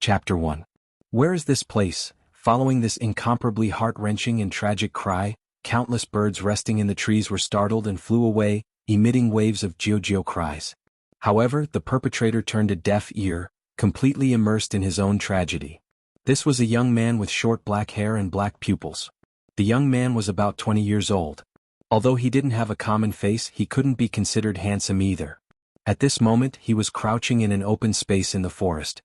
Chapter 1. Where is this place? Following this incomparably heart-wrenching and tragic cry, countless birds resting in the trees were startled and flew away, emitting waves of "Geo-Geo" cries. However, the perpetrator turned a deaf ear, completely immersed in his own tragedy. This was a young man with short black hair and black pupils. The young man was about 20 years old. Although he didn't have a common face, he couldn't be considered handsome either. At this moment, he was crouching in an open space in the forest.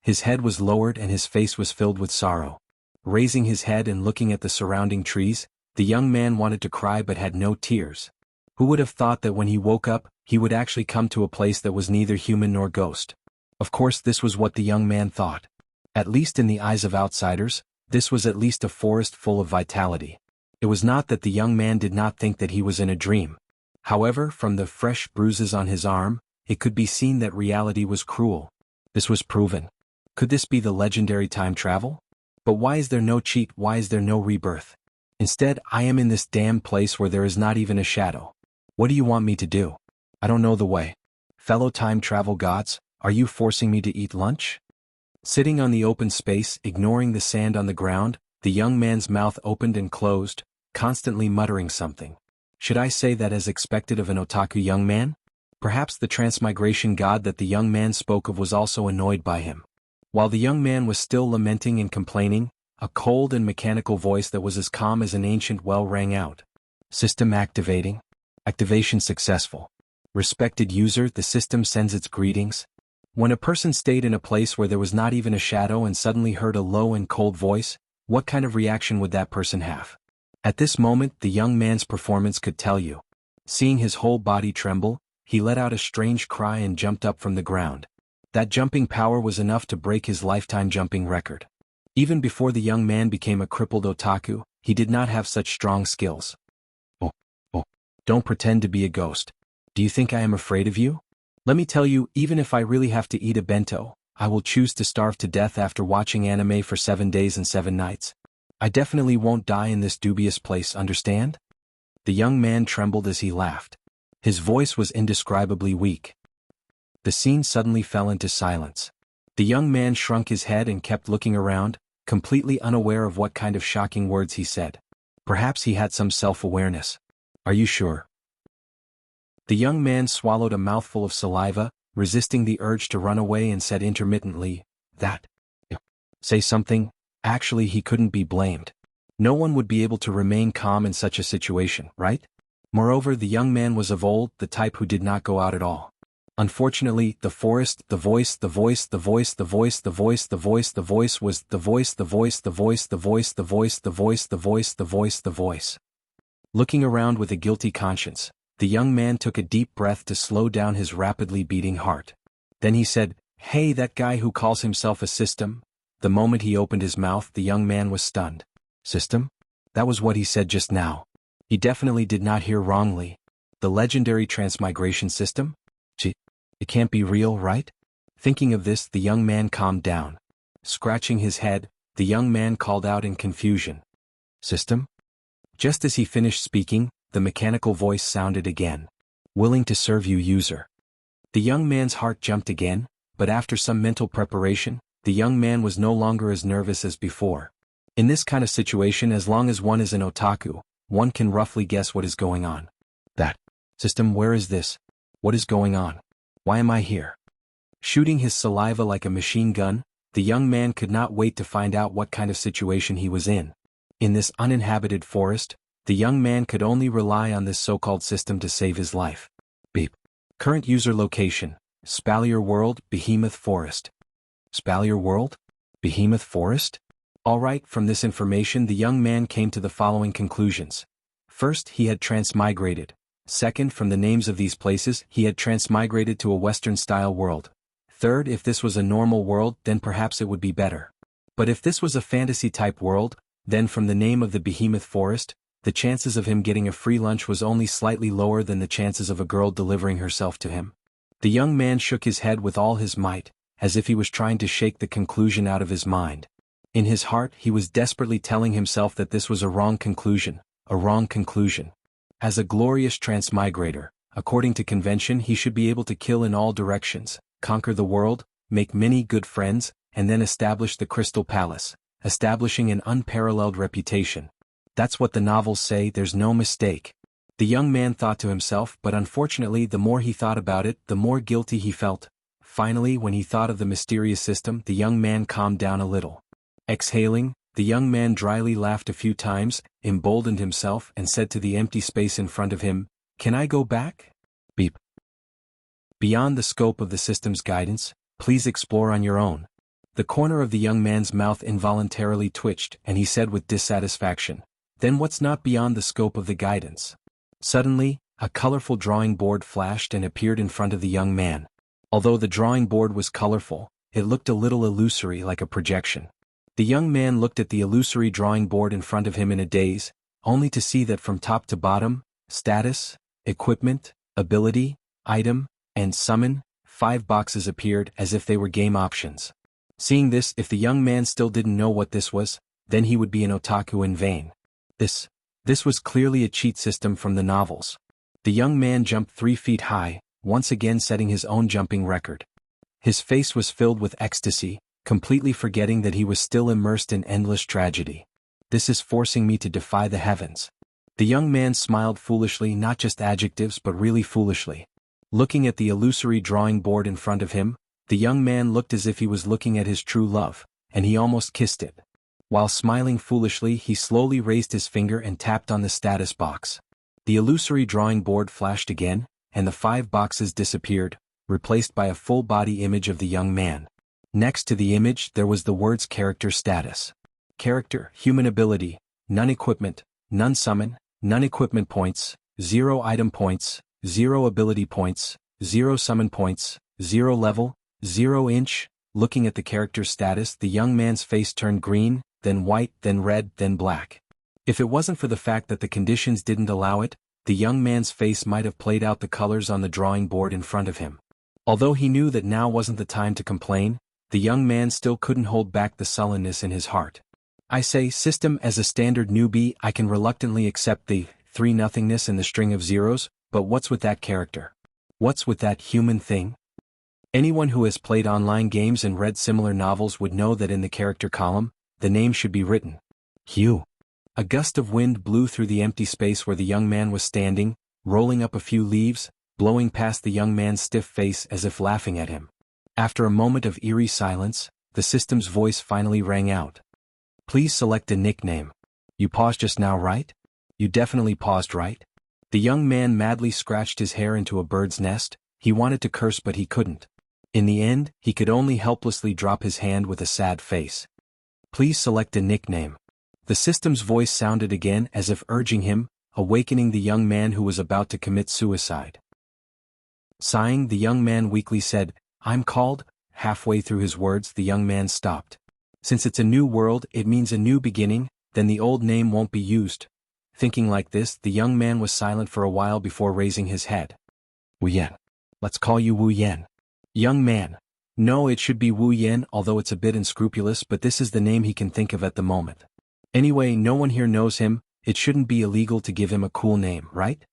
His head was lowered and his face was filled with sorrow. Raising his head and looking at the surrounding trees, the young man wanted to cry but had no tears. Who would have thought that when he woke up, he would actually come to a place that was neither human nor ghost? Of course, this was what the young man thought. At least in the eyes of outsiders, this was at least a forest full of vitality. It was not that the young man did not think that he was in a dream. However, from the fresh bruises on his arm, it could be seen that reality was cruel. This was proven. Could this be the legendary time travel? But why is there no cheat? Why is there no rebirth? Instead, I am in this damn place where there is not even a shadow. What do you want me to do? I don't know the way. Fellow time travel gods, are you forcing me to eat lunch? Sitting on the open space, ignoring the sand on the ground, the young man's mouth opened and closed, constantly muttering something. Should I say that as expected of an otaku young man? Perhaps the transmigration god that the young man spoke of was also annoyed by him. While the young man was still lamenting and complaining, a cold and mechanical voice that was as calm as an ancient well rang out. System activating. Activation successful. Respected user, the system sends its greetings. When a person stayed in a place where there was not even a shadow and suddenly heard a low and cold voice, what kind of reaction would that person have? At this moment, the young man's performance could tell you. Seeing his whole body tremble, he let out a strange cry and jumped up from the ground. That jumping power was enough to break his lifetime jumping record. Even before the young man became a crippled otaku, he did not have such strong skills. Oh, don't pretend to be a ghost. Do you think I am afraid of you? Let me tell you, even if I really have to eat a bento, I will choose to starve to death after watching anime for 7 days and 7 nights. I definitely won't die in this dubious place, understand? The young man trembled as he laughed. His voice was indescribably weak. The scene suddenly fell into silence. The young man shrunk his head and kept looking around, completely unaware of what kind of shocking words he said. Perhaps he had some self-awareness. Are you sure? The young man swallowed a mouthful of saliva, resisting the urge to run away, and said intermittently, "That. Say something." Actually, he couldn't be blamed. No one would be able to remain calm in such a situation, right? Moreover, the young man was of old, the type who did not go out at all. Unfortunately, the voice was the voice. Looking around with a guilty conscience, the young man took a deep breath to slow down his rapidly beating heart. Then he said, "Hey, that guy who calls himself a system?" The moment he opened his mouth, the young man was stunned. System? That was what he said just now. He definitely did not hear wrongly. The legendary transmigration system? Gee, it can't be real, right? Thinking of this, the young man calmed down. Scratching his head, the young man called out in confusion. System? Just as he finished speaking, the mechanical voice sounded again. Willing to serve you, user. The young man's heart jumped again, but after some mental preparation, the young man was no longer as nervous as before. In this kind of situation, as long as one is an otaku, one can roughly guess what is going on. That system, where is this? What is going on? Why am I here? Shooting his saliva like a machine gun, the young man could not wait to find out what kind of situation he was in. In this uninhabited forest, the young man could only rely on this so-called system to save his life. Beep. Current user location, Spalier World, Behemoth Forest. Spalier World? Behemoth Forest? Alright, from this information the young man came to the following conclusions. First, he had transmigrated. Second, from the names of these places, he had transmigrated to a Western-style world. Third, if this was a normal world, then perhaps it would be better. But if this was a fantasy-type world, then from the name of the Behemoth Forest, the chances of him getting a free lunch was only slightly lower than the chances of a girl delivering herself to him. The young man shook his head with all his might, as if he was trying to shake the conclusion out of his mind. In his heart, he was desperately telling himself that this was a wrong conclusion, a wrong conclusion. As a glorious transmigrator, according to convention, he should be able to kill in all directions, conquer the world, make many good friends, and then establish the Crystal Palace, establishing an unparalleled reputation. That's what the novels say, there's no mistake. The young man thought to himself, but unfortunately the more he thought about it, the more guilty he felt. Finally, when he thought of the mysterious system, the young man calmed down a little. Exhaling, the young man dryly laughed a few times, emboldened himself, and said to the empty space in front of him, "Can I go back?" Beep. Beyond the scope of the system's guidance, please explore on your own. The corner of the young man's mouth involuntarily twitched, and he said with dissatisfaction, "Then what's not beyond the scope of the guidance?" Suddenly, a colorful drawing board flashed and appeared in front of the young man. Although the drawing board was colorful, it looked a little illusory, like a projection. The young man looked at the illusory drawing board in front of him in a daze, only to see that from top to bottom, status, equipment, ability, item, and summon, 5 boxes appeared as if they were game options. Seeing this, if the young man still didn't know what this was, then he would be an otaku in vain. This was clearly a cheat system from the novels. The young man jumped 3 feet high, once again setting his own jumping record. His face was filled with ecstasy, completely forgetting that he was still immersed in endless tragedy. This is forcing me to defy the heavens. The young man smiled foolishly, not just adjectives but really foolishly. Looking at the illusory drawing board in front of him, the young man looked as if he was looking at his true love, and he almost kissed it. While smiling foolishly, he slowly raised his finger and tapped on the status box. The illusory drawing board flashed again, and the 5 boxes disappeared, replaced by a full-body image of the young man. Next to the image there was the words character status. Character, human ability, none equipment, none summon, none equipment points, 0 item points, 0 ability points, 0 summon points, 0 level, 0 inch. Looking at the character status, the young man's face turned green, then white, then red, then black. If it wasn't for the fact that the conditions didn't allow it, the young man's face might have played out the colors on the drawing board in front of him. Although he knew that now wasn't the time to complain, the young man still couldn't hold back the sullenness in his heart. I say, system, as a standard newbie, I can reluctantly accept the 3 nothingness and the string of zeros, but what's with that character? What's with that human thing? Anyone who has played online games and read similar novels would know that in the character column, the name should be written. Hugh. A gust of wind blew through the empty space where the young man was standing, rolling up a few leaves, blowing past the young man's stiff face as if laughing at him. After a moment of eerie silence, the system's voice finally rang out. Please select a nickname. You paused just now, right? You definitely paused, right? The young man madly scratched his hair into a bird's nest. He wanted to curse but he couldn't. In the end, he could only helplessly drop his hand with a sad face. Please select a nickname. The system's voice sounded again as if urging him, awakening the young man who was about to commit suicide. Sighing, the young man weakly said, I'm called. Halfway through his words, the young man stopped. Since it's a new world, it means a new beginning, then the old name won't be used. Thinking like this, the young man was silent for a while before raising his head. Wu Yan. Let's call you Wu Yan. Young man. No, it should be Wu Yan, although it's a bit unscrupulous, but this is the name he can think of at the moment. Anyway, no one here knows him, it shouldn't be illegal to give him a cool name, right?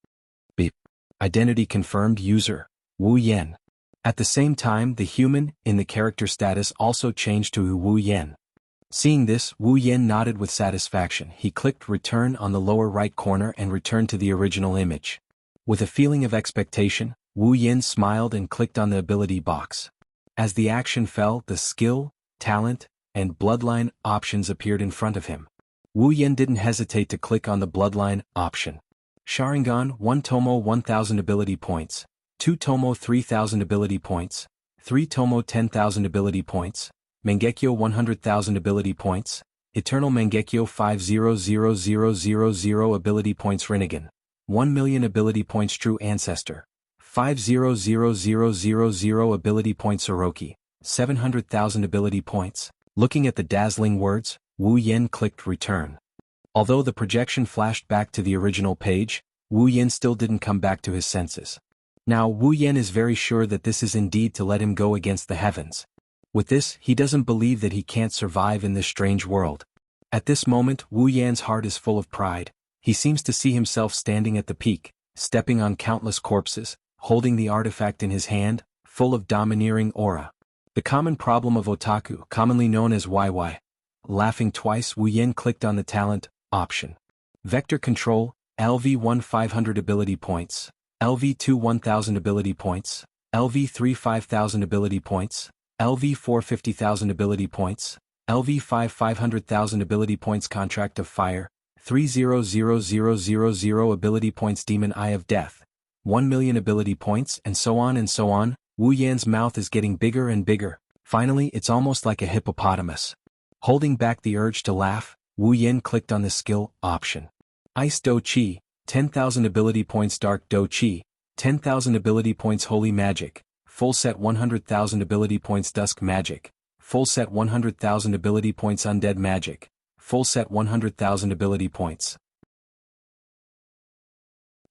Beep. Identity confirmed, user. Wu Yan. At the same time, the human, in the character status also changed to Wu Yan. Seeing this, Wu Yan nodded with satisfaction. He clicked return on the lower right corner and returned to the original image. With a feeling of expectation, Wu Yan smiled and clicked on the ability box. As the action fell, the skill, talent, and bloodline options appeared in front of him. Wu Yan didn't hesitate to click on the bloodline option. Sharingan 1 Tomo 1000 ability points, 2 Tomo 3000 ability points, 3 Tomo 10,000 ability points, Mangekyo 100,000 ability points, Eternal Mangekyo 500000 ability points Rinnegan, 1,000,000 ability points True Ancestor, 500,000 ability points Orochi, 700,000 ability points. Looking at the dazzling words, Wu Yan clicked return. Although the projection flashed back to the original page, Wu Yan still didn't come back to his senses. Now Wu Yan is very sure that this is indeed to let him go against the heavens. With this, he doesn't believe that he can't survive in this strange world. At this moment, Wu Yan's heart is full of pride. He seems to see himself standing at the peak, stepping on countless corpses, holding the artifact in his hand, full of domineering aura. The common problem of otaku, commonly known as YY. Laughing twice, Wu Yen clicked on the talent option. Vector control, LV1 500 ability points, LV2 1000 ability points, LV3 5000 ability points, LV4 50,000 ability points, LV5 500,000 ability points. Contract of Fire, 300000 ability points. Demon Eye of Death, 1 million ability points, and so on and so on. Wu Yan's mouth is getting bigger and bigger. Finally, it's almost like a hippopotamus. Holding back the urge to laugh, Wu Yan clicked on the skill option. Ice Do Chi, 10,000 ability points. Dark Do Chi, 10,000 ability points. Holy Magic, full set 100,000 ability points. Dusk Magic, full set 100,000 ability points. Undead Magic, full set 100,000 ability points.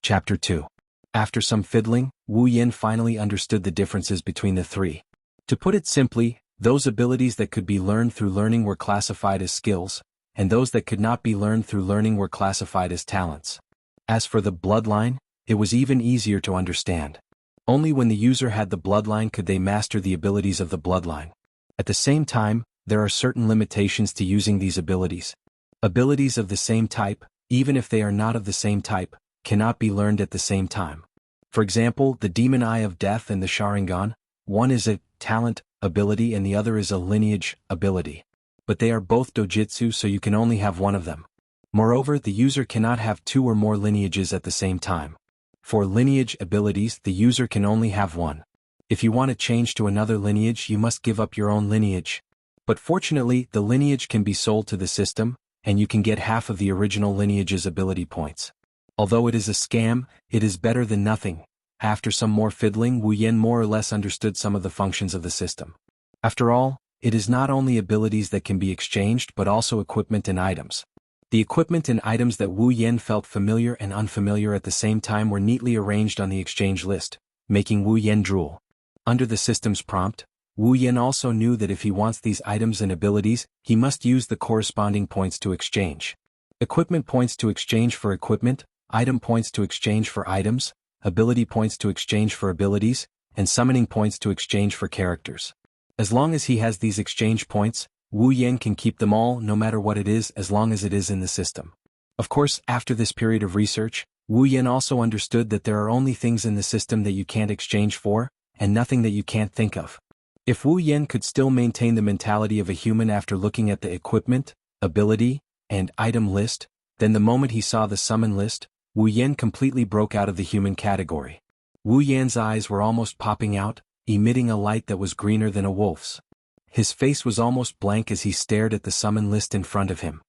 Chapter 2. After some fiddling, Wu Yan finally understood the differences between the three. To put it simply, those abilities that could be learned through learning were classified as skills, and those that could not be learned through learning were classified as talents. As for the bloodline, it was even easier to understand. Only when the user had the bloodline could they master the abilities of the bloodline. At the same time, there are certain limitations to using these abilities. Abilities of the same type, even if they are not of the same type, cannot be learned at the same time. For example, the Demon Eye of Death and the Sharingan, one is a talent ability and the other is a lineage ability. But they are both dojutsu, so you can only have one of them. Moreover, the user cannot have two or more lineages at the same time. For lineage abilities, the user can only have one. If you want to change to another lineage, you must give up your own lineage. But fortunately, the lineage can be sold to the system, and you can get half of the original lineage's ability points. Although it is a scam, it is better than nothing. After some more fiddling, Wu Yan more or less understood some of the functions of the system. After all, it is not only abilities that can be exchanged but also equipment and items. The equipment and items that Wu Yan felt familiar and unfamiliar at the same time were neatly arranged on the exchange list, making Wu Yan drool. Under the system's prompt, Wu Yan also knew that if he wants these items and abilities, he must use the corresponding points to exchange. Equipment points to exchange for equipment, item points to exchange for items, ability points to exchange for abilities, and summoning points to exchange for characters. As long as he has these exchange points, Wu Yan can keep them all no matter what it is as long as it is in the system. Of course, after this period of research, Wu Yan also understood that there are only things in the system that you can't exchange for, and nothing that you can't think of. If Wu Yan could still maintain the mentality of a human after looking at the equipment, ability, and item list, then the moment he saw the summon list, Wu Yan completely broke out of the human category. Wu Yan's eyes were almost popping out, emitting a light that was greener than a wolf's. His face was almost blank as he stared at the summon list in front of him.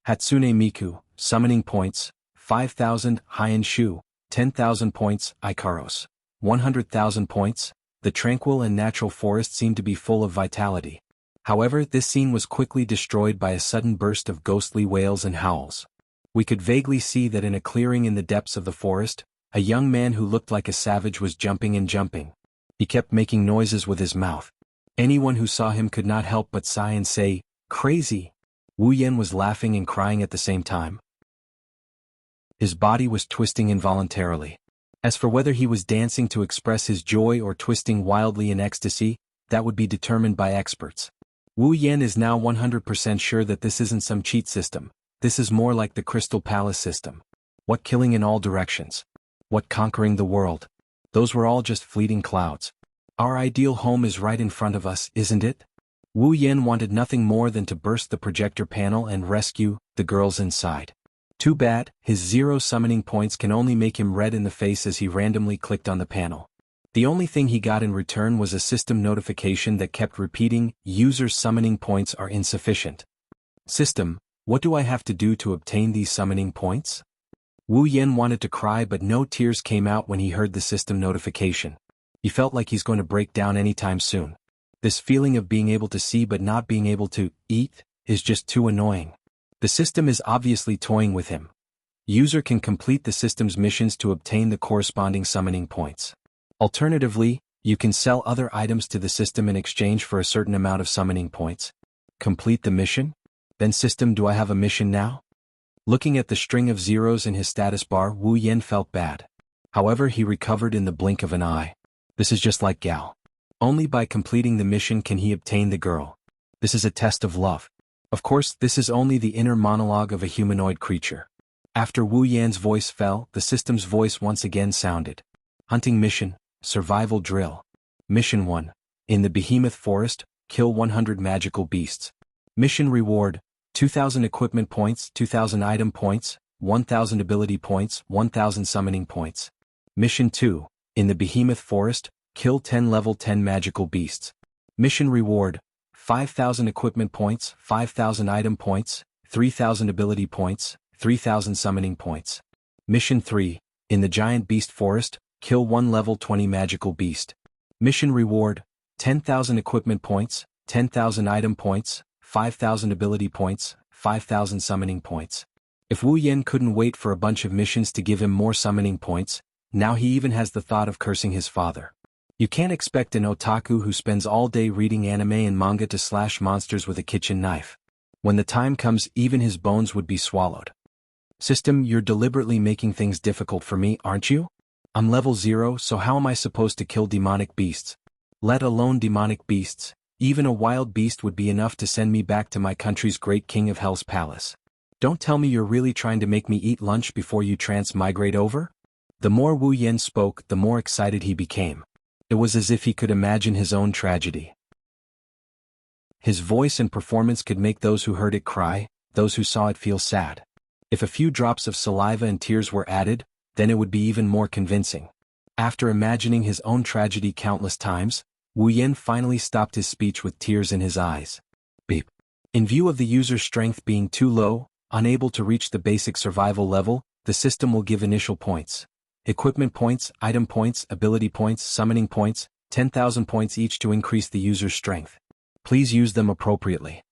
Hatsune Miku, summoning points, 5,000, Hien Shu, 10,000 points, Ikaros, 100,000 points. The tranquil and natural forest seemed to be full of vitality. However, this scene was quickly destroyed by a sudden burst of ghostly wails and howls. We could vaguely see that in a clearing in the depths of the forest, a young man who looked like a savage was jumping and jumping. He kept making noises with his mouth. Anyone who saw him could not help but sigh and say, "Crazy!" Wu Yan was laughing and crying at the same time. His body was twisting involuntarily. As for whether he was dancing to express his joy or twisting wildly in ecstasy, that would be determined by experts. Wu Yan is now 100% sure that this isn't some cheat system. This is more like the Crystal Palace system. What killing in all directions? What conquering the world? Those were all just fleeting clouds. Our ideal home is right in front of us, isn't it? Wu Yan wanted nothing more than to burst the projector panel and rescue the girls inside. Too bad, his 0 summoning points can only make him red in the face as he randomly clicked on the panel. The only thing he got in return was a system notification that kept repeating, "User summoning points are insufficient." System, what do I have to do to obtain these summoning points? Wu Yan wanted to cry, but no tears came out when he heard the system notification. He felt like he's going to break down anytime soon. This feeling of being able to see but not being able to eat is just too annoying. The system is obviously toying with him. User can complete the system's missions to obtain the corresponding summoning points. Alternatively, you can sell other items to the system in exchange for a certain amount of summoning points. Complete the mission? Then system, do I have a mission now? Looking at the string of zeros in his status bar, Wu Yan felt bad. However, he recovered in the blink of an eye. This is just like Gal. Only by completing the mission can he obtain the girl. This is a test of love. Of course, this is only the inner monologue of a humanoid creature. After Wu Yan's voice fell, the system's voice once again sounded. Hunting mission, survival drill. Mission 1. In the Behemoth Forest, kill 100 magical beasts. Mission reward, 2,000 equipment points, 2,000 item points, 1,000 ability points, 1,000 summoning points. Mission 2. In the Behemoth Forest, kill 10 level 10 magical beasts. Mission reward, 5,000 equipment points, 5,000 item points, 3,000 ability points, 3,000 summoning points. Mission 3. In the Giant Beast Forest, kill 1 level 20 magical beast. Mission reward, 10,000 equipment points, 10,000 item points, 5,000 ability points, 5,000 summoning points. If Wu Yan couldn't wait for a bunch of missions to give him more summoning points, now he even has the thought of cursing his father. You can't expect an otaku who spends all day reading anime and manga to slash monsters with a kitchen knife. When the time comes, even his bones would be swallowed. System, you're deliberately making things difficult for me, aren't you? I'm level 0, so how am I supposed to kill demonic beasts? Let alone demonic beasts, even a wild beast would be enough to send me back to my country's great king of hell's palace. Don't tell me you're really trying to make me eat lunch before you transmigrate over? The more Wu Yan spoke, the more excited he became. It was as if he could imagine his own tragedy. His voice and performance could make those who heard it cry, those who saw it feel sad. If a few drops of saliva and tears were added, then it would be even more convincing. After imagining his own tragedy countless times, Wu Yan finally stopped his speech with tears in his eyes. Beep. In view of the user's strength being too low, unable to reach the basic survival level, the system will give initial points. Equipment points, item points, ability points, summoning points, 10,000 points each to increase the user's strength. Please use them appropriately.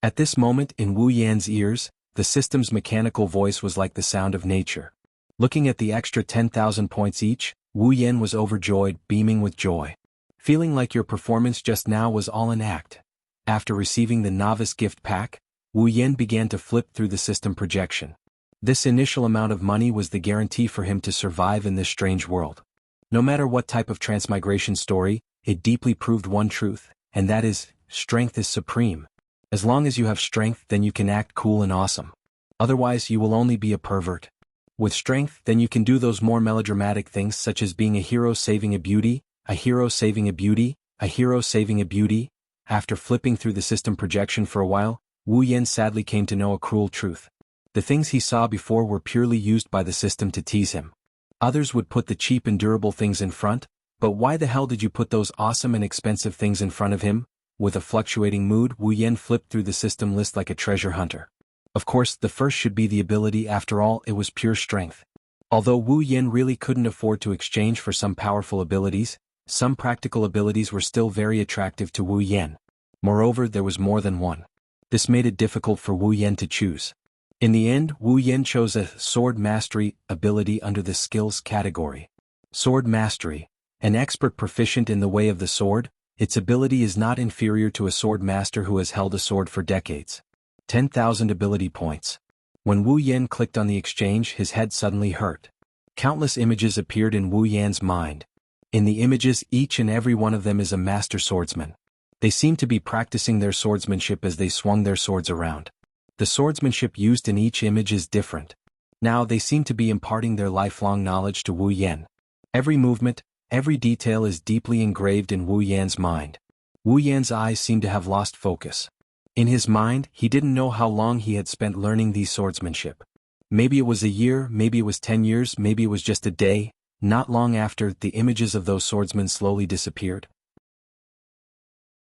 At this moment in Wu Yan's ears, the system's mechanical voice was like the sound of nature. Looking at the extra 10,000 points each, Wu Yan was overjoyed, beaming with joy. Feeling like your performance just now was all an act. After receiving the novice gift pack, Wu Yan began to flip through the system projection. This initial amount of money was the guarantee for him to survive in this strange world. No matter what type of transmigration story, it deeply proved one truth, and that is, strength is supreme. As long as you have strength, then you can act cool and awesome. Otherwise, you will only be a pervert. With strength, then you can do those more melodramatic things such as being a hero saving a beauty, a hero saving a beauty, a hero saving a beauty. After flipping through the system projection for a while, Wu Yan sadly came to know a cruel truth. The things he saw before were purely used by the system to tease him. Others would put the cheap and durable things in front, but why the hell did you put those awesome and expensive things in front of him? With a fluctuating mood, Wu Yan flipped through the system list like a treasure hunter. Of course, the first should be the ability. After all, it was pure strength. Although Wu Yan really couldn't afford to exchange for some powerful abilities, some practical abilities were still very attractive to Wu Yan. Moreover, there was more than one. This made it difficult for Wu Yan to choose. In the end, Wu Yan chose a Sword Mastery ability under the Skills category. Sword Mastery. An expert proficient in the way of the sword, its ability is not inferior to a sword master who has held a sword for decades. 10,000 ability points. When Wu Yan clicked on the exchange, his head suddenly hurt. Countless images appeared in Wu Yan's mind. In the images, each and every one of them is a master swordsman. They seemed to be practicing their swordsmanship as they swung their swords around. The swordsmanship used in each image is different. Now they seem to be imparting their lifelong knowledge to Wu Yan. Every movement, every detail is deeply engraved in Wu Yan's mind. Wu Yan's eyes seemed to have lost focus. In his mind, he didn't know how long he had spent learning these swordsmanship. Maybe it was a year, maybe it was 10 years, maybe it was just a day. Not long after, the images of those swordsmen slowly disappeared.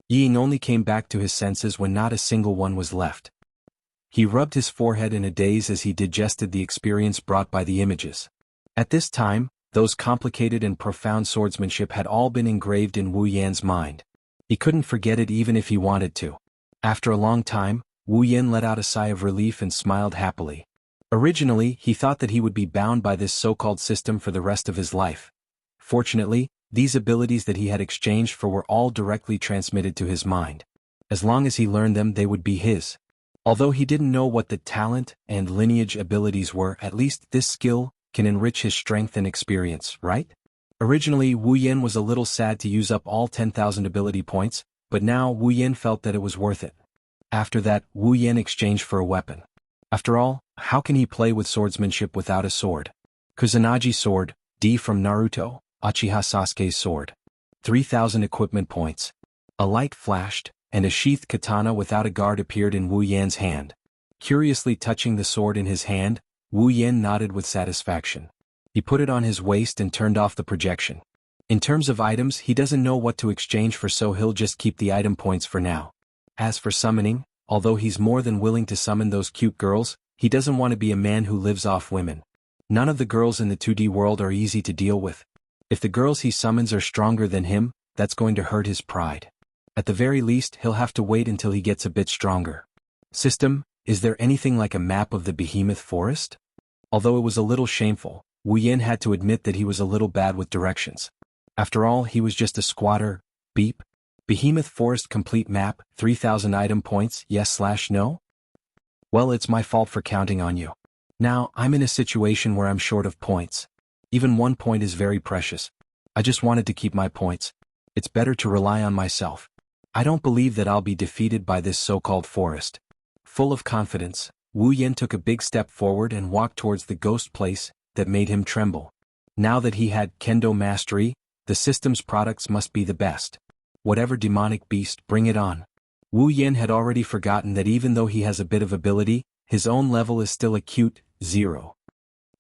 Ying only came back to his senses when not a single one was left. He rubbed his forehead in a daze as he digested the experience brought by the images. At this time, those complicated and profound swordsmanship had all been engraved in Wu Yan's mind. He couldn't forget it even if he wanted to. After a long time, Wu Yan let out a sigh of relief and smiled happily. Originally, he thought that he would be bound by this so-called system for the rest of his life. Fortunately, these abilities that he had exchanged for were all directly transmitted to his mind. As long as he learned them, they would be his. Although he didn't know what the talent and lineage abilities were, at least this skill can enrich his strength and experience, right? Originally, Wu Yin was a little sad to use up all 10,000 ability points, but now Wu Yin felt that it was worth it. After that, Wu Yin exchanged for a weapon. After all, how can he play with swordsmanship without a sword? Kusanagi sword, D from Naruto, Uchiha Sasuke's sword. 3,000 equipment points. A light flashed, and a sheathed katana without a guard appeared in Wu Yan's hand. Curiously touching the sword in his hand, Wu Yan nodded with satisfaction. He put it on his waist and turned off the projection. In terms of items, he doesn't know what to exchange for, so he'll just keep the item points for now. As for summoning, although he's more than willing to summon those cute girls, he doesn't want to be a man who lives off women. None of the girls in the 2D world are easy to deal with. If the girls he summons are stronger than him, that's going to hurt his pride. At the very least, he'll have to wait until he gets a bit stronger. System, is there anything like a map of the Behemoth Forest? Although it was a little shameful, Wu Yin had to admit that he was a little bad with directions. After all, he was just a squatter. Beep. Behemoth Forest complete map, 3,000 item points, yes/no? Well, it's my fault for counting on you. Now, I'm in a situation where I'm short of points. Even 1 point is very precious. I just wanted to keep my points. It's better to rely on myself. I don't believe that I'll be defeated by this so-called forest. Full of confidence, Wu Yin took a big step forward and walked towards the ghost place that made him tremble. Now that he had Kendo mastery, the system's products must be the best. Whatever demonic beast, bring it on. Wu Yin had already forgotten that even though he has a bit of ability, his own level is still a cute 0.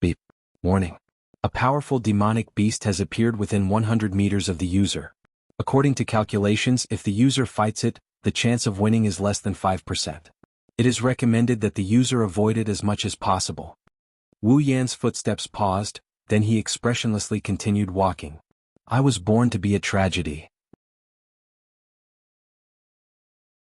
Beep. Warning. A powerful demonic beast has appeared within 100 meters of the user. According to calculations, if the user fights it, the chance of winning is less than 5%. It is recommended that the user avoid it as much as possible. Wu Yan's footsteps paused, then he expressionlessly continued walking. I was born to be a tragedy.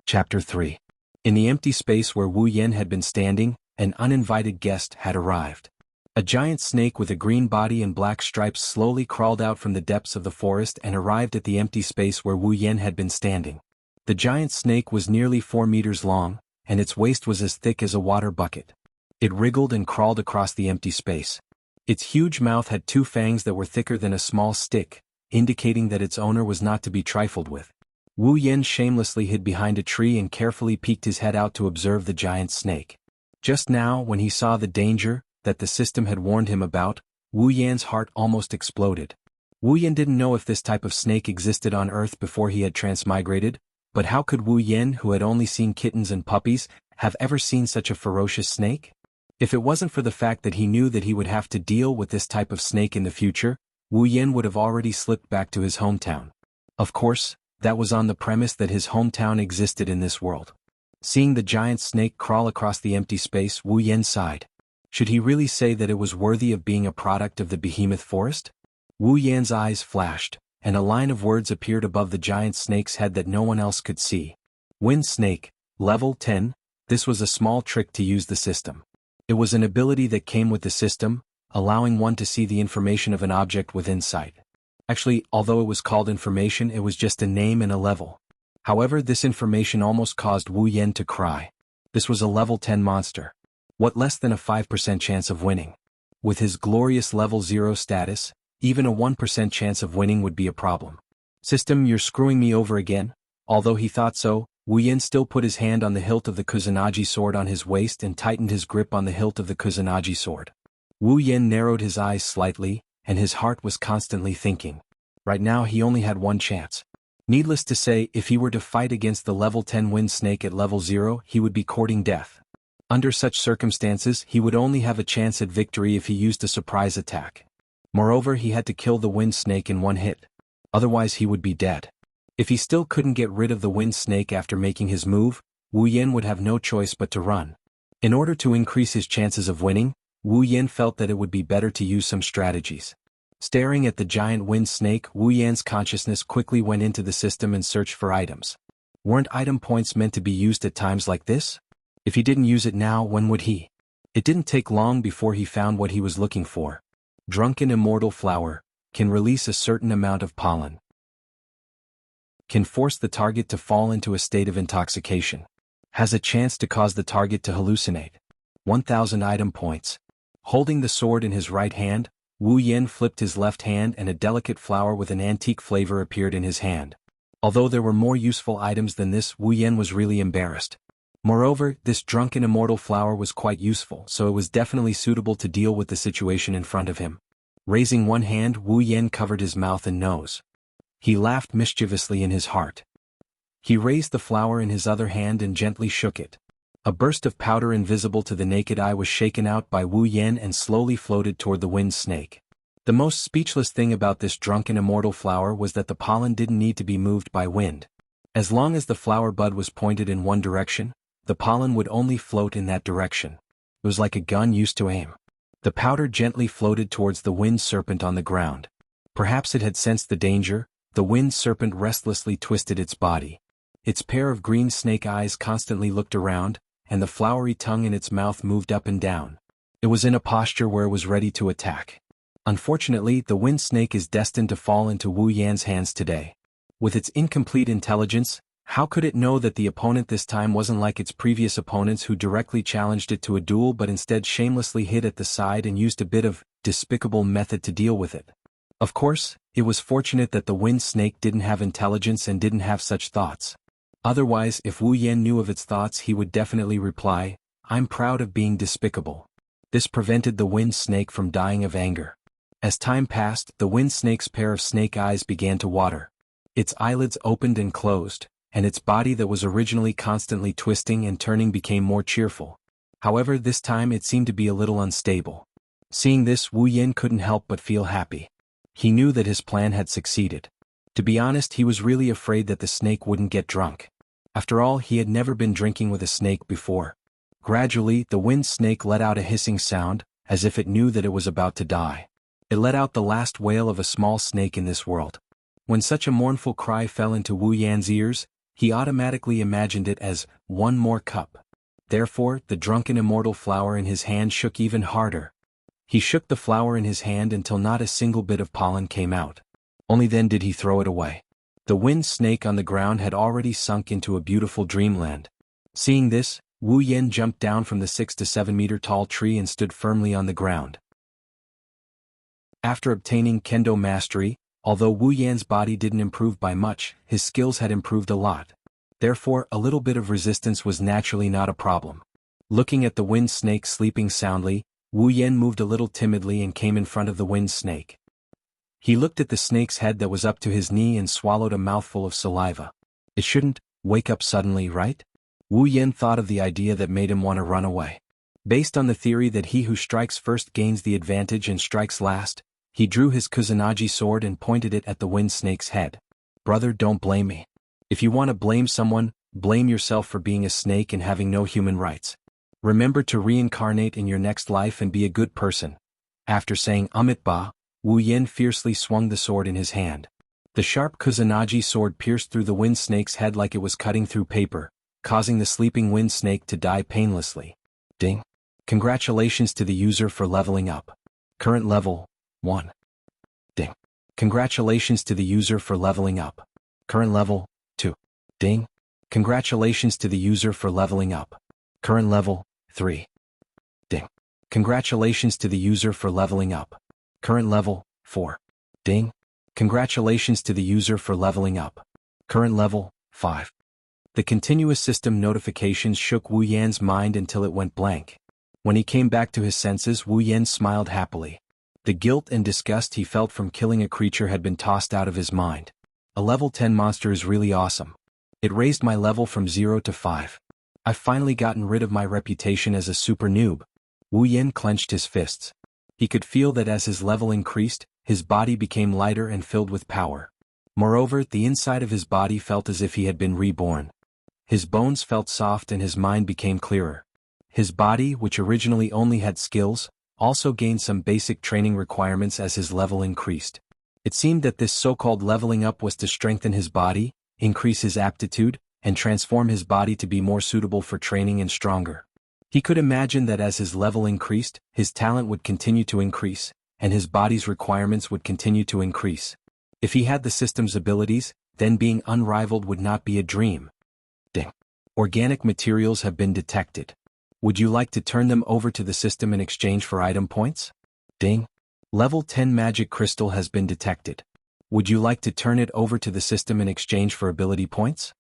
Chapter 3. In the empty space where Wu Yan had been standing, an uninvited guest had arrived. A giant snake with a green body and black stripes slowly crawled out from the depths of the forest and arrived at the empty space where Wu Yan had been standing. The giant snake was nearly 4 meters long, and its waist was as thick as a water bucket. It wriggled and crawled across the empty space. Its huge mouth had 2 fangs that were thicker than a small stick, indicating that its owner was not to be trifled with. Wu Yan shamelessly hid behind a tree and carefully peeked his head out to observe the giant snake. Just now, when he saw the danger that the system had warned him about, Wu Yan's heart almost exploded. Wu Yan didn't know if this type of snake existed on Earth before he had transmigrated, but how could Wu Yan, who had only seen kittens and puppies, have ever seen such a ferocious snake? If it wasn't for the fact that he knew that he would have to deal with this type of snake in the future, Wu Yan would have already slipped back to his hometown. Of course, that was on the premise that his hometown existed in this world. Seeing the giant snake crawl across the empty space, Wu Yan sighed. Should he really say that it was worthy of being a product of the Behemoth Forest? Wu Yan's eyes flashed, and a line of words appeared above the giant snake's head that no one else could see. Wind Snake, Level 10, this was a small trick to use the system. It was an ability that came with the system, allowing one to see the information of an object within sight. Actually, although it was called information, it was just a name and a level. However, this information almost caused Wu Yan to cry. This was a level 10 monster. What less than a 5% chance of winning? With his glorious level 0 status, even a 1% chance of winning would be a problem. System, you're screwing me over again? Although he thought so, Wu Yan still put his hand on the hilt of the Kusanagi sword on his waist and tightened his grip on the hilt of the Kusanagi sword. Wu Yan narrowed his eyes slightly, and his heart was constantly thinking. Right now he only had 1 chance. Needless to say, if he were to fight against the level 10 wind snake at level 0, he would be courting death. Under such circumstances, he would only have a chance at victory if he used a surprise attack. Moreover, he had to kill the wind snake in 1 hit. Otherwise he would be dead. If he still couldn't get rid of the wind snake after making his move, Wu Yan would have no choice but to run. In order to increase his chances of winning, Wu Yan felt that it would be better to use some strategies. Staring at the giant wind snake, Wu Yan's consciousness quickly went into the system and searched for items. Weren't item points meant to be used at times like this? If he didn't use it now, when would he? It didn't take long before he found what he was looking for. Drunken immortal flower, can release a certain amount of pollen. Can force the target to fall into a state of intoxication. Has a chance to cause the target to hallucinate. 1,000 item points. Holding the sword in his right hand, Wu Yen flipped his left hand and a delicate flower with an antique flavor appeared in his hand. Although there were more useful items than this, Wu Yen was really embarrassed. Moreover, this drunken immortal flower was quite useful, so it was definitely suitable to deal with the situation in front of him. Raising one hand, Wu Yen covered his mouth and nose. He laughed mischievously in his heart. He raised the flower in his other hand and gently shook it. A burst of powder invisible to the naked eye was shaken out by Wu Yen and slowly floated toward the wind snake. The most speechless thing about this drunken immortal flower was that the pollen didn't need to be moved by wind. As long as the flower bud was pointed in one direction, the pollen would only float in that direction. It was like a gun used to aim. The powder gently floated towards the wind serpent on the ground. Perhaps it had sensed the danger. The wind serpent restlessly twisted its body. Its pair of green snake eyes constantly looked around, and the flowery tongue in its mouth moved up and down. It was in a posture where it was ready to attack. Unfortunately, the wind snake is destined to fall into Wu Yan's hands today. With its incomplete intelligence, how could it know that the opponent this time wasn't like its previous opponents who directly challenged it to a duel but instead shamelessly hid at the side and used a bit of despicable method to deal with it? Of course, it was fortunate that the wind snake didn't have intelligence and didn't have such thoughts. Otherwise, if Wu Yan knew of its thoughts, he would definitely reply, "I'm proud of being despicable." This prevented the wind snake from dying of anger. As time passed, the wind snake's pair of snake eyes began to water. Its eyelids opened and closed, and its body that was originally constantly twisting and turning became more cheerful. However, this time it seemed to be a little unstable. Seeing this, Wu Yan couldn't help but feel happy. He knew that his plan had succeeded. To be honest, he was really afraid that the snake wouldn't get drunk. After all, he had never been drinking with a snake before. Gradually, the wind snake let out a hissing sound, as if it knew that it was about to die. It let out the last wail of a small snake in this world. When such a mournful cry fell into Wu Yan's ears, he automatically imagined it as one more cup. Therefore, the drunken immortal flower in his hand shook even harder. He shook the flower in his hand until not a single bit of pollen came out. Only then did he throw it away. The wind snake on the ground had already sunk into a beautiful dreamland. Seeing this, Wu Yan jumped down from the 6 to 7 meter tall tree and stood firmly on the ground. After obtaining kendo mastery, although Wu Yan's body didn't improve by much, his skills had improved a lot. Therefore, a little bit of resistance was naturally not a problem. Looking at the wind snake sleeping soundly, Wu Yan moved a little timidly and came in front of the wind snake. He looked at the snake's head that was up to his knee and swallowed a mouthful of saliva. It shouldn't wake up suddenly, right? Wu Yan thought of the idea that made him want to run away. Based on the theory that he who strikes first gains the advantage and strikes last, he drew his Kusanagi sword and pointed it at the wind snake's head. "Brother, don't blame me. If you want to blame someone, blame yourself for being a snake and having no human rights. Remember to reincarnate in your next life and be a good person." After saying Ba, Wu Yan fiercely swung the sword in his hand. The sharp Kusanagi sword pierced through the wind snake's head like it was cutting through paper, causing the sleeping wind snake to die painlessly. Ding. Congratulations to the user for leveling up. Current level 1. Ding. Congratulations to the user for leveling up. Current level 2. Ding. Congratulations to the user for leveling up. Current level 3. Ding. Congratulations to the user for leveling up. Current level 4. Ding. Congratulations to the user for leveling up. Current level 5. The continuous system notifications shook Wu Yan's mind until it went blank. When he came back to his senses, Wu Yan smiled happily. The guilt and disgust he felt from killing a creature had been tossed out of his mind. A level 10 monster is really awesome. It raised my level from 0 to 5. I've finally gotten rid of my reputation as a super noob. Wu Yan clenched his fists. He could feel that as his level increased, his body became lighter and filled with power. Moreover, the inside of his body felt as if he had been reborn. His bones felt soft and his mind became clearer. His body, which originally only had skills, also gained some basic training requirements as his level increased. It seemed that this so-called leveling up was to strengthen his body, increase his aptitude, and transform his body to be more suitable for training and stronger. He could imagine that as his level increased, his talent would continue to increase, and his body's requirements would continue to increase. If he had the system's abilities, then being unrivaled would not be a dream. Ding. Organic materials have been detected. Would you like to turn them over to the system in exchange for item points? Ding. Level 10 magic crystal has been detected. Would you like to turn it over to the system in exchange for ability points?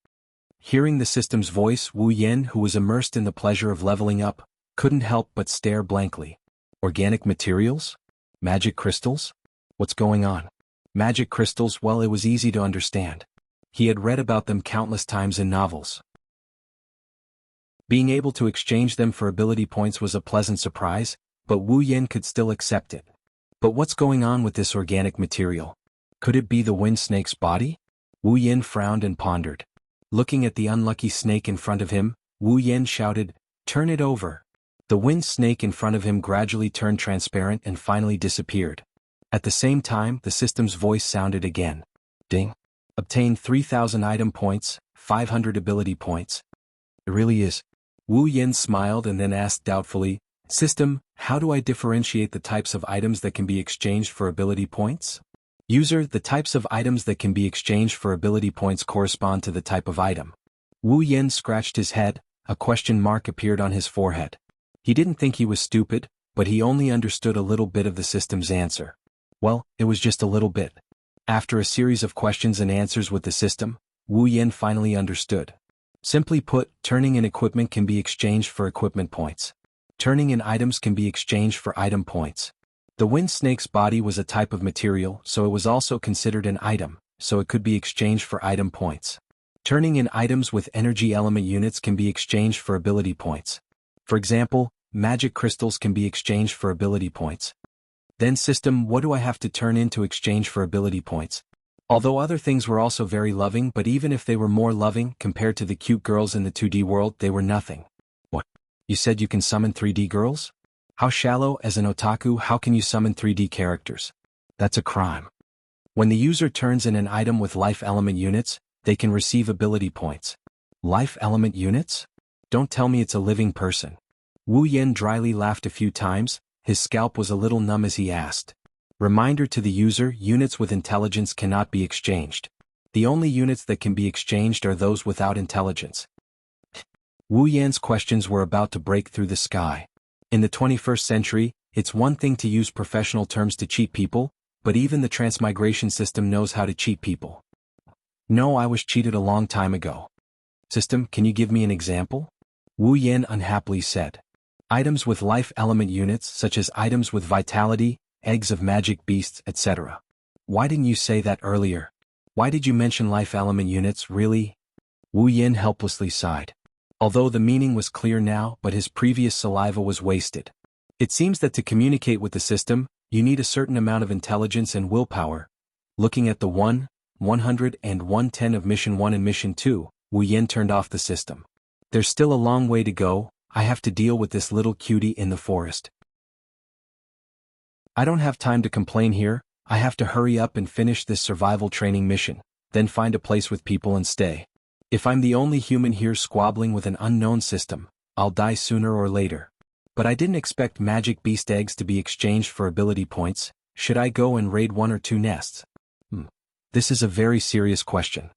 Hearing the system's voice, Wu Yen, who was immersed in the pleasure of leveling up, couldn't help but stare blankly. Organic materials? Magic crystals? What's going on? Magic crystals, well, it was easy to understand. He had read about them countless times in novels. Being able to exchange them for ability points was a pleasant surprise, but Wu Yen could still accept it. But what's going on with this organic material? Could it be the wind snake's body? Wu Yen frowned and pondered. Looking at the unlucky snake in front of him, Wu Yen shouted, "Turn it over." The wind snake in front of him gradually turned transparent and finally disappeared. At the same time, the system's voice sounded again. Ding. Obtain 3,000 item points, 500 ability points. It really is. Wu Yen smiled and then asked doubtfully, "System, how do I differentiate the types of items that can be exchanged for ability points?" User, the types of items that can be exchanged for ability points correspond to the type of item. Wu Yen scratched his head, a question mark appeared on his forehead. He didn't think he was stupid, but he only understood a little bit of the system's answer. Well, it was just a little bit. After a series of questions and answers with the system, Wu Yen finally understood. Simply put, turning in equipment can be exchanged for equipment points. Turning in items can be exchanged for item points. The wind snake's body was a type of material, so it was also considered an item, so it could be exchanged for item points. Turning in items with energy element units can be exchanged for ability points. For example, magic crystals can be exchanged for ability points. Then system, what do I have to turn in to exchange for ability points? Although other things were also very loving, but even if they were more loving compared to the cute girls in the 2D world, they were nothing. What? You said you can summon 3D girls? How shallow. As an otaku, how can you summon 3D characters? That's a crime. When the user turns in an item with life element units, they can receive ability points. Life element units? Don't tell me it's a living person. Wu Yen dryly laughed a few times, his scalp was a little numb as he asked. Reminder to the user, units with intelligence cannot be exchanged. The only units that can be exchanged are those without intelligence. Wu Yan's questions were about to break through the sky. In the 21st century, it's one thing to use professional terms to cheat people, but even the transmigration system knows how to cheat people. No, I was cheated a long time ago. System, can you give me an example? Wu Yen unhappily said. Items with life element units, such as items with vitality, eggs of magic beasts, etc. Why didn't you say that earlier? Why did you mention life element units, really? Wu Yen helplessly sighed. Although the meaning was clear now, but his previous saliva was wasted. It seems that to communicate with the system, you need a certain amount of intelligence and willpower. Looking at the 100, and 110 of Mission 1 and Mission 2, Wu Yen turned off the system. There's still a long way to go, I have to deal with this little cutie in the forest. I don't have time to complain here, I have to hurry up and finish this survival training mission, then find a place with people and stay. If I'm the only human here squabbling with an unknown system, I'll die sooner or later. But I didn't expect magic beast eggs to be exchanged for ability points. Should I go and raid 1 or 2 nests? This is a very serious question.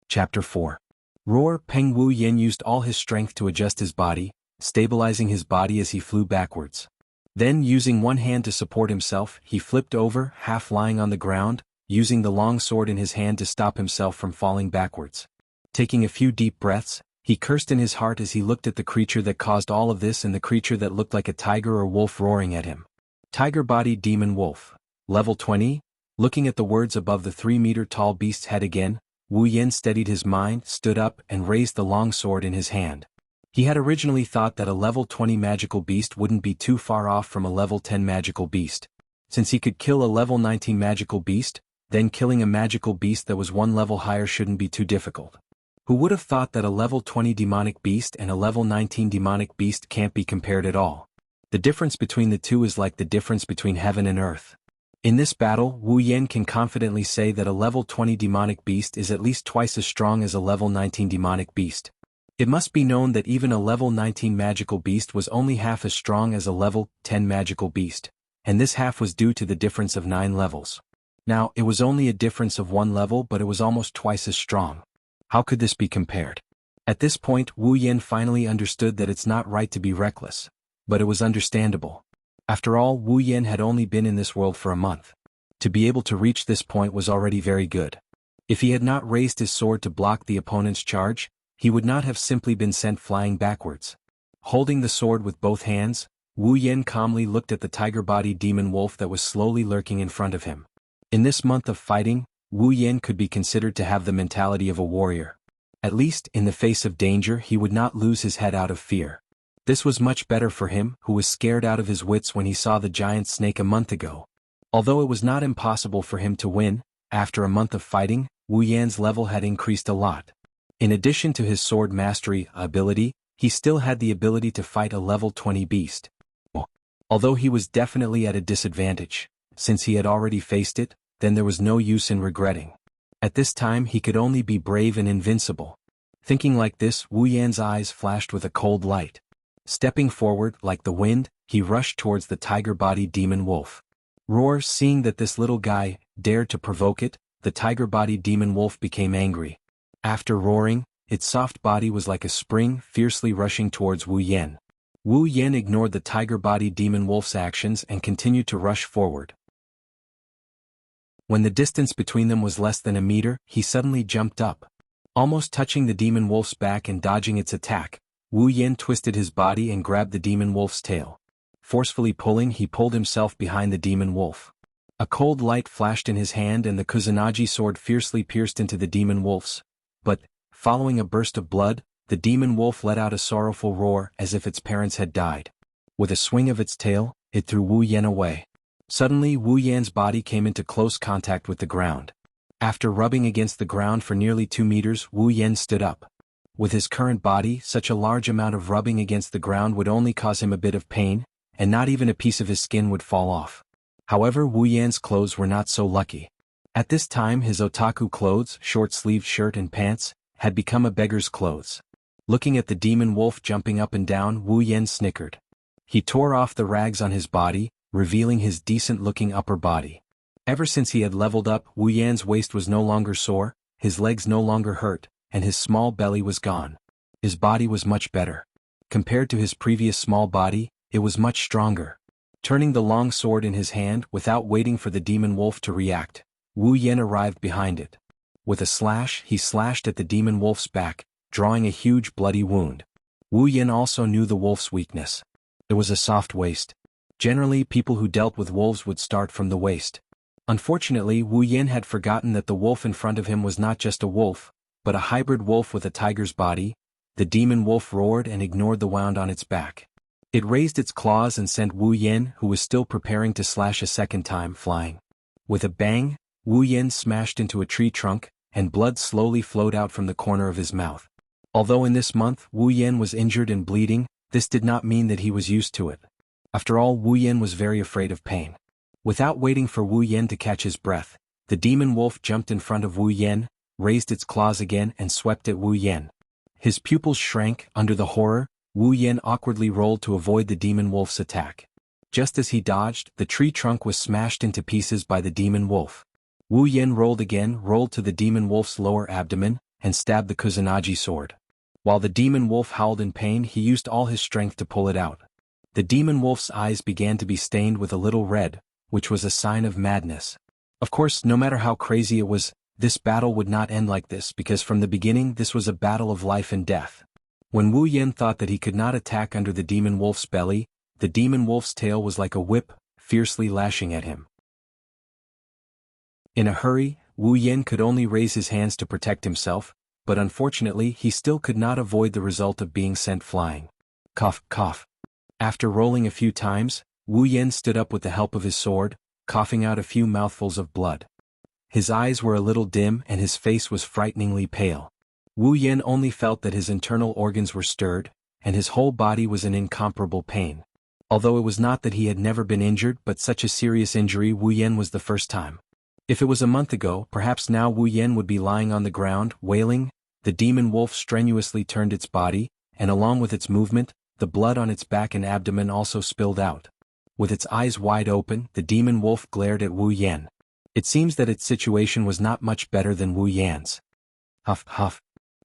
Chapter 4. Roar. Peng Wu Yen used all his strength to adjust his body, stabilizing his body as he flew backwards. Then, using one hand to support himself, he flipped over, half lying on the ground, using the long sword in his hand to stop himself from falling backwards. Taking a few deep breaths, he cursed in his heart as he looked at the creature that caused all of this and the creature that looked like a tiger or wolf roaring at him. Tiger-bodied demon wolf. Level 20? Looking at the words above the 3-meter-tall beast's head again, Wu Yen steadied his mind, stood up, and raised the long sword in his hand. He had originally thought that a level 20 magical beast wouldn't be too far off from a level 10 magical beast. Since he could kill a level 19 magical beast, then killing a magical beast that was one level higher shouldn't be too difficult. Who would have thought that a level 20 demonic beast and a level 19 demonic beast can't be compared at all? The difference between the two is like the difference between heaven and earth. In this battle, Wu Yen can confidently say that a level 20 demonic beast is at least twice as strong as a level 19 demonic beast. It must be known that even a level 19 magical beast was only half as strong as a level 10 magical beast, and this half was due to the difference of 9 levels. Now, it was only a difference of 1 level, but it was almost twice as strong. How could this be compared? At this point, Wu Yen finally understood that it's not right to be reckless. But it was understandable. After all, Wu Yan had only been in this world for a month. To be able to reach this point was already very good. If he had not raised his sword to block the opponent's charge, he would not have simply been sent flying backwards. Holding the sword with both hands, Wu Yan calmly looked at the tiger-bodied demon wolf that was slowly lurking in front of him. In this month of fighting, Wu Yan could be considered to have the mentality of a warrior. At least, in the face of danger, he would not lose his head out of fear. This was much better for him, who was scared out of his wits when he saw the giant snake a month ago. Although it was not impossible for him to win, after a month of fighting, Wu Yan's level had increased a lot. In addition to his sword mastery ability, he still had the ability to fight a level 20 beast. Although he was definitely at a disadvantage, since he had already faced it, then there was no use in regretting. At this time he could only be brave and invincible. Thinking like this, Wu Yan's eyes flashed with a cold light. Stepping forward, like the wind, he rushed towards the tiger-bodied demon wolf. Roar, seeing that this little guy dared to provoke it, the tiger-bodied demon wolf became angry. After roaring, its soft body was like a spring fiercely rushing towards Wu Yan. Wu Yan ignored the tiger-bodied demon wolf's actions and continued to rush forward. When the distance between them was less than a meter, he suddenly jumped up. Almost touching the demon wolf's back and dodging its attack, Wu Yan twisted his body and grabbed the demon wolf's tail. Forcefully pulling, he pulled himself behind the demon wolf. A cold light flashed in his hand and the Kusanagi sword fiercely pierced into the demon wolf's. But, following a burst of blood, the demon wolf let out a sorrowful roar as if its parents had died. With a swing of its tail, it threw Wu Yan away. Suddenly Wu Yan's body came into close contact with the ground. After rubbing against the ground for nearly 2 meters, Wu Yan stood up. With his current body, such a large amount of rubbing against the ground would only cause him a bit of pain, and not even a piece of his skin would fall off. However, Wu Yan's clothes were not so lucky. At this time his otaku clothes, short-sleeved shirt and pants, had become a beggar's clothes. Looking at the demon wolf jumping up and down, Wu Yan snickered. He tore off the rags on his body, revealing his decent-looking upper body. Ever since he had leveled up, Wu Yan's waist was no longer sore, his legs no longer hurt, and his small belly was gone. His body was much better. Compared to his previous small body, it was much stronger. Turning the long sword in his hand without waiting for the demon wolf to react, Wu Yan arrived behind it. With a slash, he slashed at the demon wolf's back, drawing a huge bloody wound. Wu Yan also knew the wolf's weakness. It was a soft waist. Generally, people who dealt with wolves would start from the waist. Unfortunately, Wu Yan had forgotten that the wolf in front of him was not just a wolf, but a hybrid wolf with a tiger's body. The demon wolf roared and ignored the wound on its back. It raised its claws and sent Wu Yan, who was still preparing to slash a second time, flying. With a bang, Wu Yan smashed into a tree trunk, and blood slowly flowed out from the corner of his mouth. Although in this month Wu Yan was injured and bleeding, this did not mean that he was used to it. After all, Wu Yan was very afraid of pain. Without waiting for Wu Yan to catch his breath, the demon wolf jumped in front of Wu Yan, raised its claws again and swept at Wu Yan. His pupils shrank under the horror. Wu Yan awkwardly rolled to avoid the demon wolf's attack. Just as he dodged, the tree trunk was smashed into pieces by the demon wolf. Wu Yan rolled again, rolled to the demon wolf's lower abdomen, and stabbed the Kusanagi sword. While the demon wolf howled in pain, he used all his strength to pull it out. The demon wolf's eyes began to be stained with a little red, which was a sign of madness. Of course, no matter how crazy it was, this battle would not end like this because from the beginning this was a battle of life and death. When Wu Yan thought that he could not attack under the demon wolf's belly, the demon wolf's tail was like a whip, fiercely lashing at him. In a hurry, Wu Yan could only raise his hands to protect himself, but unfortunately he still could not avoid the result of being sent flying. Cough, cough. After rolling a few times, Wu Yan stood up with the help of his sword, coughing out a few mouthfuls of blood. His eyes were a little dim and his face was frighteningly pale. Wu Yan only felt that his internal organs were stirred, and his whole body was in incomparable pain. Although it was not that he had never been injured, but such a serious injury Wu Yan was the first time. If it was a month ago, perhaps now Wu Yan would be lying on the ground, wailing. The demon wolf strenuously turned its body, and along with its movement, the blood on its back and abdomen also spilled out. With its eyes wide open, the demon wolf glared at Wu Yan. It seems that its situation was not much better than Wu Yan's. Huff, huff.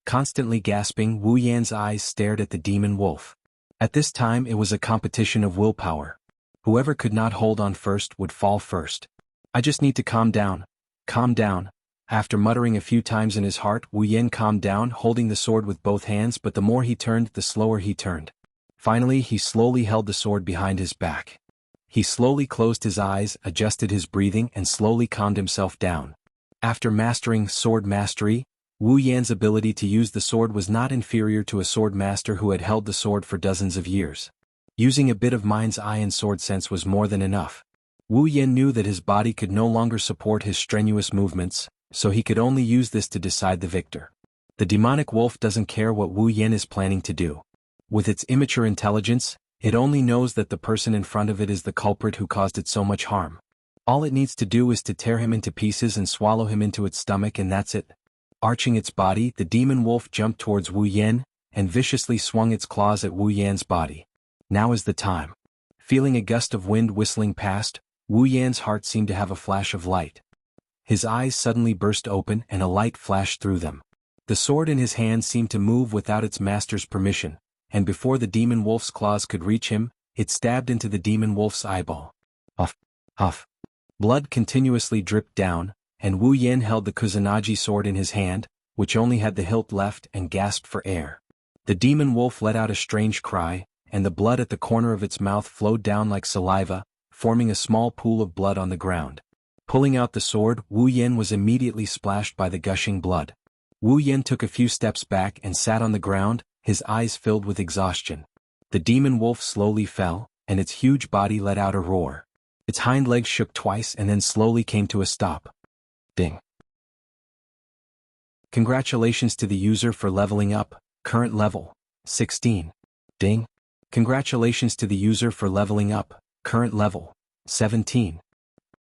Constantly gasping, Wu Yan's eyes stared at the demon wolf. At this time it was a competition of willpower. Whoever could not hold on first would fall first. I just need to calm down. Calm down. After muttering a few times in his heart, Wu Yan calmed down, holding the sword with both hands, but the more he turned, the slower he turned. Finally, he slowly held the sword behind his back. He slowly closed his eyes, adjusted his breathing, and slowly calmed himself down. After mastering sword mastery, Wu Yan's ability to use the sword was not inferior to a sword master who had held the sword for dozens of years. Using a bit of mind's eye and sword sense was more than enough. Wu Yan knew that his body could no longer support his strenuous movements, so he could only use this to decide the victor. The demonic wolf doesn't care what Wu Yan is planning to do. With its immature intelligence, it only knows that the person in front of it is the culprit who caused it so much harm. All it needs to do is to tear him into pieces and swallow him into its stomach, and that's it. Arching its body, the demon wolf jumped towards Wu Yan, and viciously swung its claws at Wu Yan's body. Now is the time. Feeling a gust of wind whistling past, Wu Yan's heart seemed to have a flash of light. His eyes suddenly burst open and a light flashed through them. The sword in his hand seemed to move without its master's permission, and before the demon wolf's claws could reach him, it stabbed into the demon wolf's eyeball. Huff, huff. Blood continuously dripped down, and Wu Yan held the Kusanagi sword in his hand, which only had the hilt left, and gasped for air. The demon wolf let out a strange cry, and the blood at the corner of its mouth flowed down like saliva, forming a small pool of blood on the ground. Pulling out the sword, Wu Yan was immediately splashed by the gushing blood. Wu Yan took a few steps back and sat on the ground, his eyes filled with exhaustion. The demon wolf slowly fell, and its huge body let out a roar. Its hind legs shook twice and then slowly came to a stop. Ding. Congratulations to the user for leveling up, current level, 16. Ding. Congratulations to the user for leveling up, current level, 17.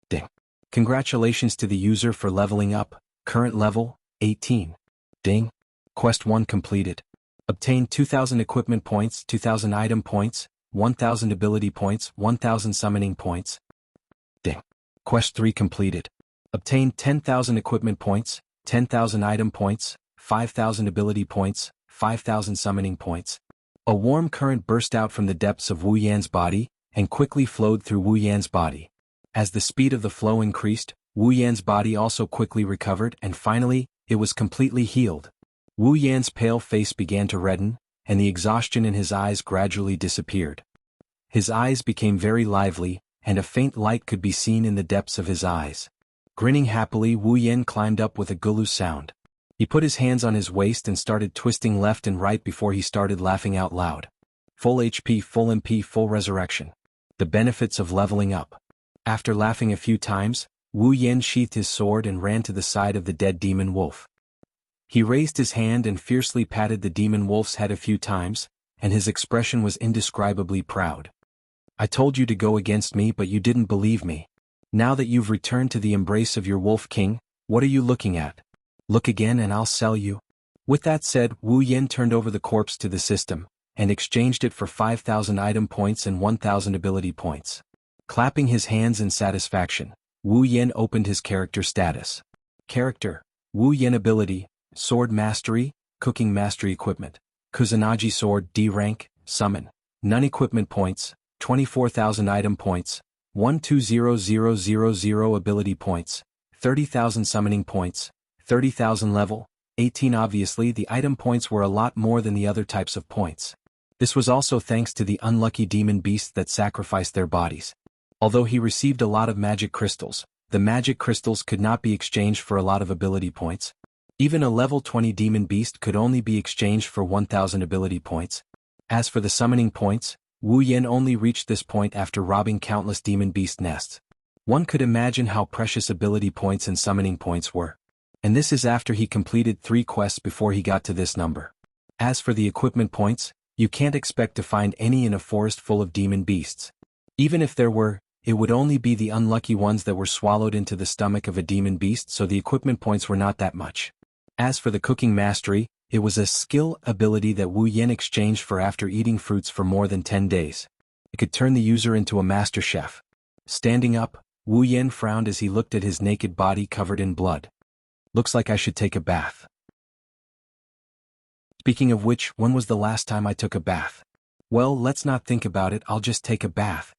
Ding. Congratulations to the user for leveling up, current level, 18. Ding. Quest 1 completed. Obtained 2,000 equipment points, 2,000 item points, 1,000 ability points, 1,000 summoning points. Ding. Quest 3 completed. Obtained 10,000 equipment points, 10,000 item points, 5,000 ability points, 5,000 summoning points. A warm current burst out from the depths of Wu Yan's body, and quickly flowed through Wu Yan's body. As the speed of the flow increased, Wu Yan's body also quickly recovered, and finally, it was completely healed. Wu Yan's pale face began to redden, and the exhaustion in his eyes gradually disappeared. His eyes became very lively, and a faint light could be seen in the depths of his eyes. Grinning happily, Wu Yan climbed up with a gulu sound. He put his hands on his waist and started twisting left and right before he started laughing out loud. Full HP, full MP, full resurrection. The benefits of leveling up. After laughing a few times, Wu Yan sheathed his sword and ran to the side of the dead demon wolf. He raised his hand and fiercely patted the demon wolf's head a few times, and his expression was indescribably proud. I told you to go against me, but you didn't believe me. Now that you've returned to the embrace of your wolf king, what are you looking at? Look again and I'll sell you. With that said, Wu Yan turned over the corpse to the system, and exchanged it for 5,000 item points and 1,000 ability points. Clapping his hands in satisfaction, Wu Yan opened his character status. Character: Wu Yan. Ability: Sword Mastery, Cooking Mastery. Equipment: Kusanagi Sword, D rank, Summon. None equipment points, 24,000 item points, 120000 ability points, 30,000 summoning points, 30,000 level, 18. Obviously the item points were a lot more than the other types of points. This was also thanks to the unlucky demon beasts that sacrificed their bodies. Although he received a lot of magic crystals, the magic crystals could not be exchanged for a lot of ability points. Even a level 20 demon beast could only be exchanged for 1,000 ability points. As for the summoning points, Wu Yan only reached this point after robbing countless demon beast nests. One could imagine how precious ability points and summoning points were. And this is after he completed 3 quests before he got to this number. As for the equipment points, you can't expect to find any in a forest full of demon beasts. Even if there were, it would only be the unlucky ones that were swallowed into the stomach of a demon beast, so the equipment points were not that much. As for the cooking mastery, it was a skill ability that Wu Yan exchanged for after eating fruits for more than 10 days. It could turn the user into a master chef. Standing up, Wu Yan frowned as he looked at his naked body covered in blood. Looks like I should take a bath. Speaking of which, when was the last time I took a bath? Well, let's not think about it, I'll just take a bath.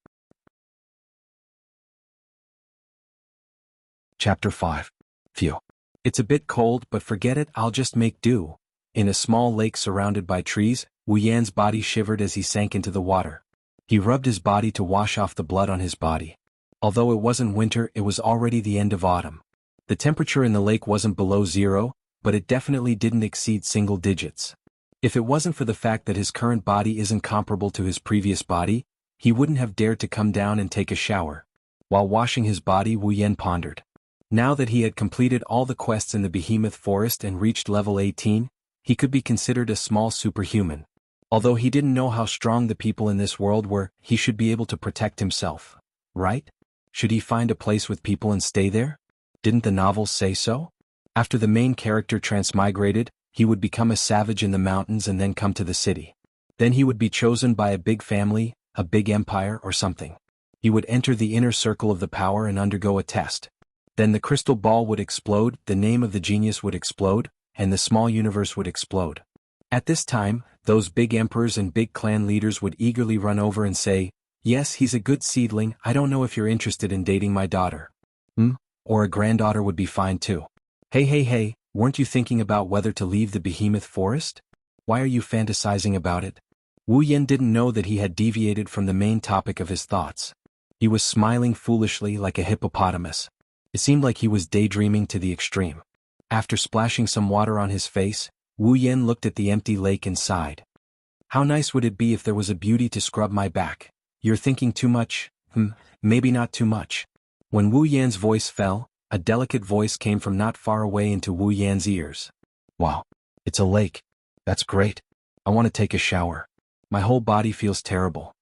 Chapter 5. Phew. It's a bit cold, but forget it, I'll just make do. In a small lake surrounded by trees, Wu Yan's body shivered as he sank into the water. He rubbed his body to wash off the blood on his body. Although it wasn't winter, it was already the end of autumn. The temperature in the lake wasn't below zero, but it definitely didn't exceed single digits. If it wasn't for the fact that his current body isn't comparable to his previous body, he wouldn't have dared to come down and take a shower. While washing his body, Wu Yan pondered. Now that he had completed all the quests in the Behemoth Forest and reached level 18, he could be considered a small superhuman. Although he didn't know how strong the people in this world were, he should be able to protect himself. Right? Should he find a place with people and stay there? Didn't the novels say so? After the main character transmigrated, he would become a savage in the mountains and then come to the city. Then he would be chosen by a big family, a big empire or something. He would enter the inner circle of the power and undergo a test. Then the crystal ball would explode, the name of the genius would explode, and the small universe would explode. At this time, those big emperors and big clan leaders would eagerly run over and say, "Yes, he's a good seedling, I don't know if you're interested in dating my daughter." Or a granddaughter would be fine too. Hey, weren't you thinking about whether to leave the Behemoth Forest? Why are you fantasizing about it? Wu Yan didn't know that he had deviated from the main topic of his thoughts. He was smiling foolishly like a hippopotamus. It seemed like he was daydreaming to the extreme. After splashing some water on his face, Wu Yan looked at the empty lake and sighed. How nice would it be if there was a beauty to scrub my back? You're thinking too much. Maybe not too much. When Wu Yan's voice fell, a delicate voice came from not far away into Wu Yan's ears. Wow, it's a lake. That's great. I want to take a shower. My whole body feels terrible.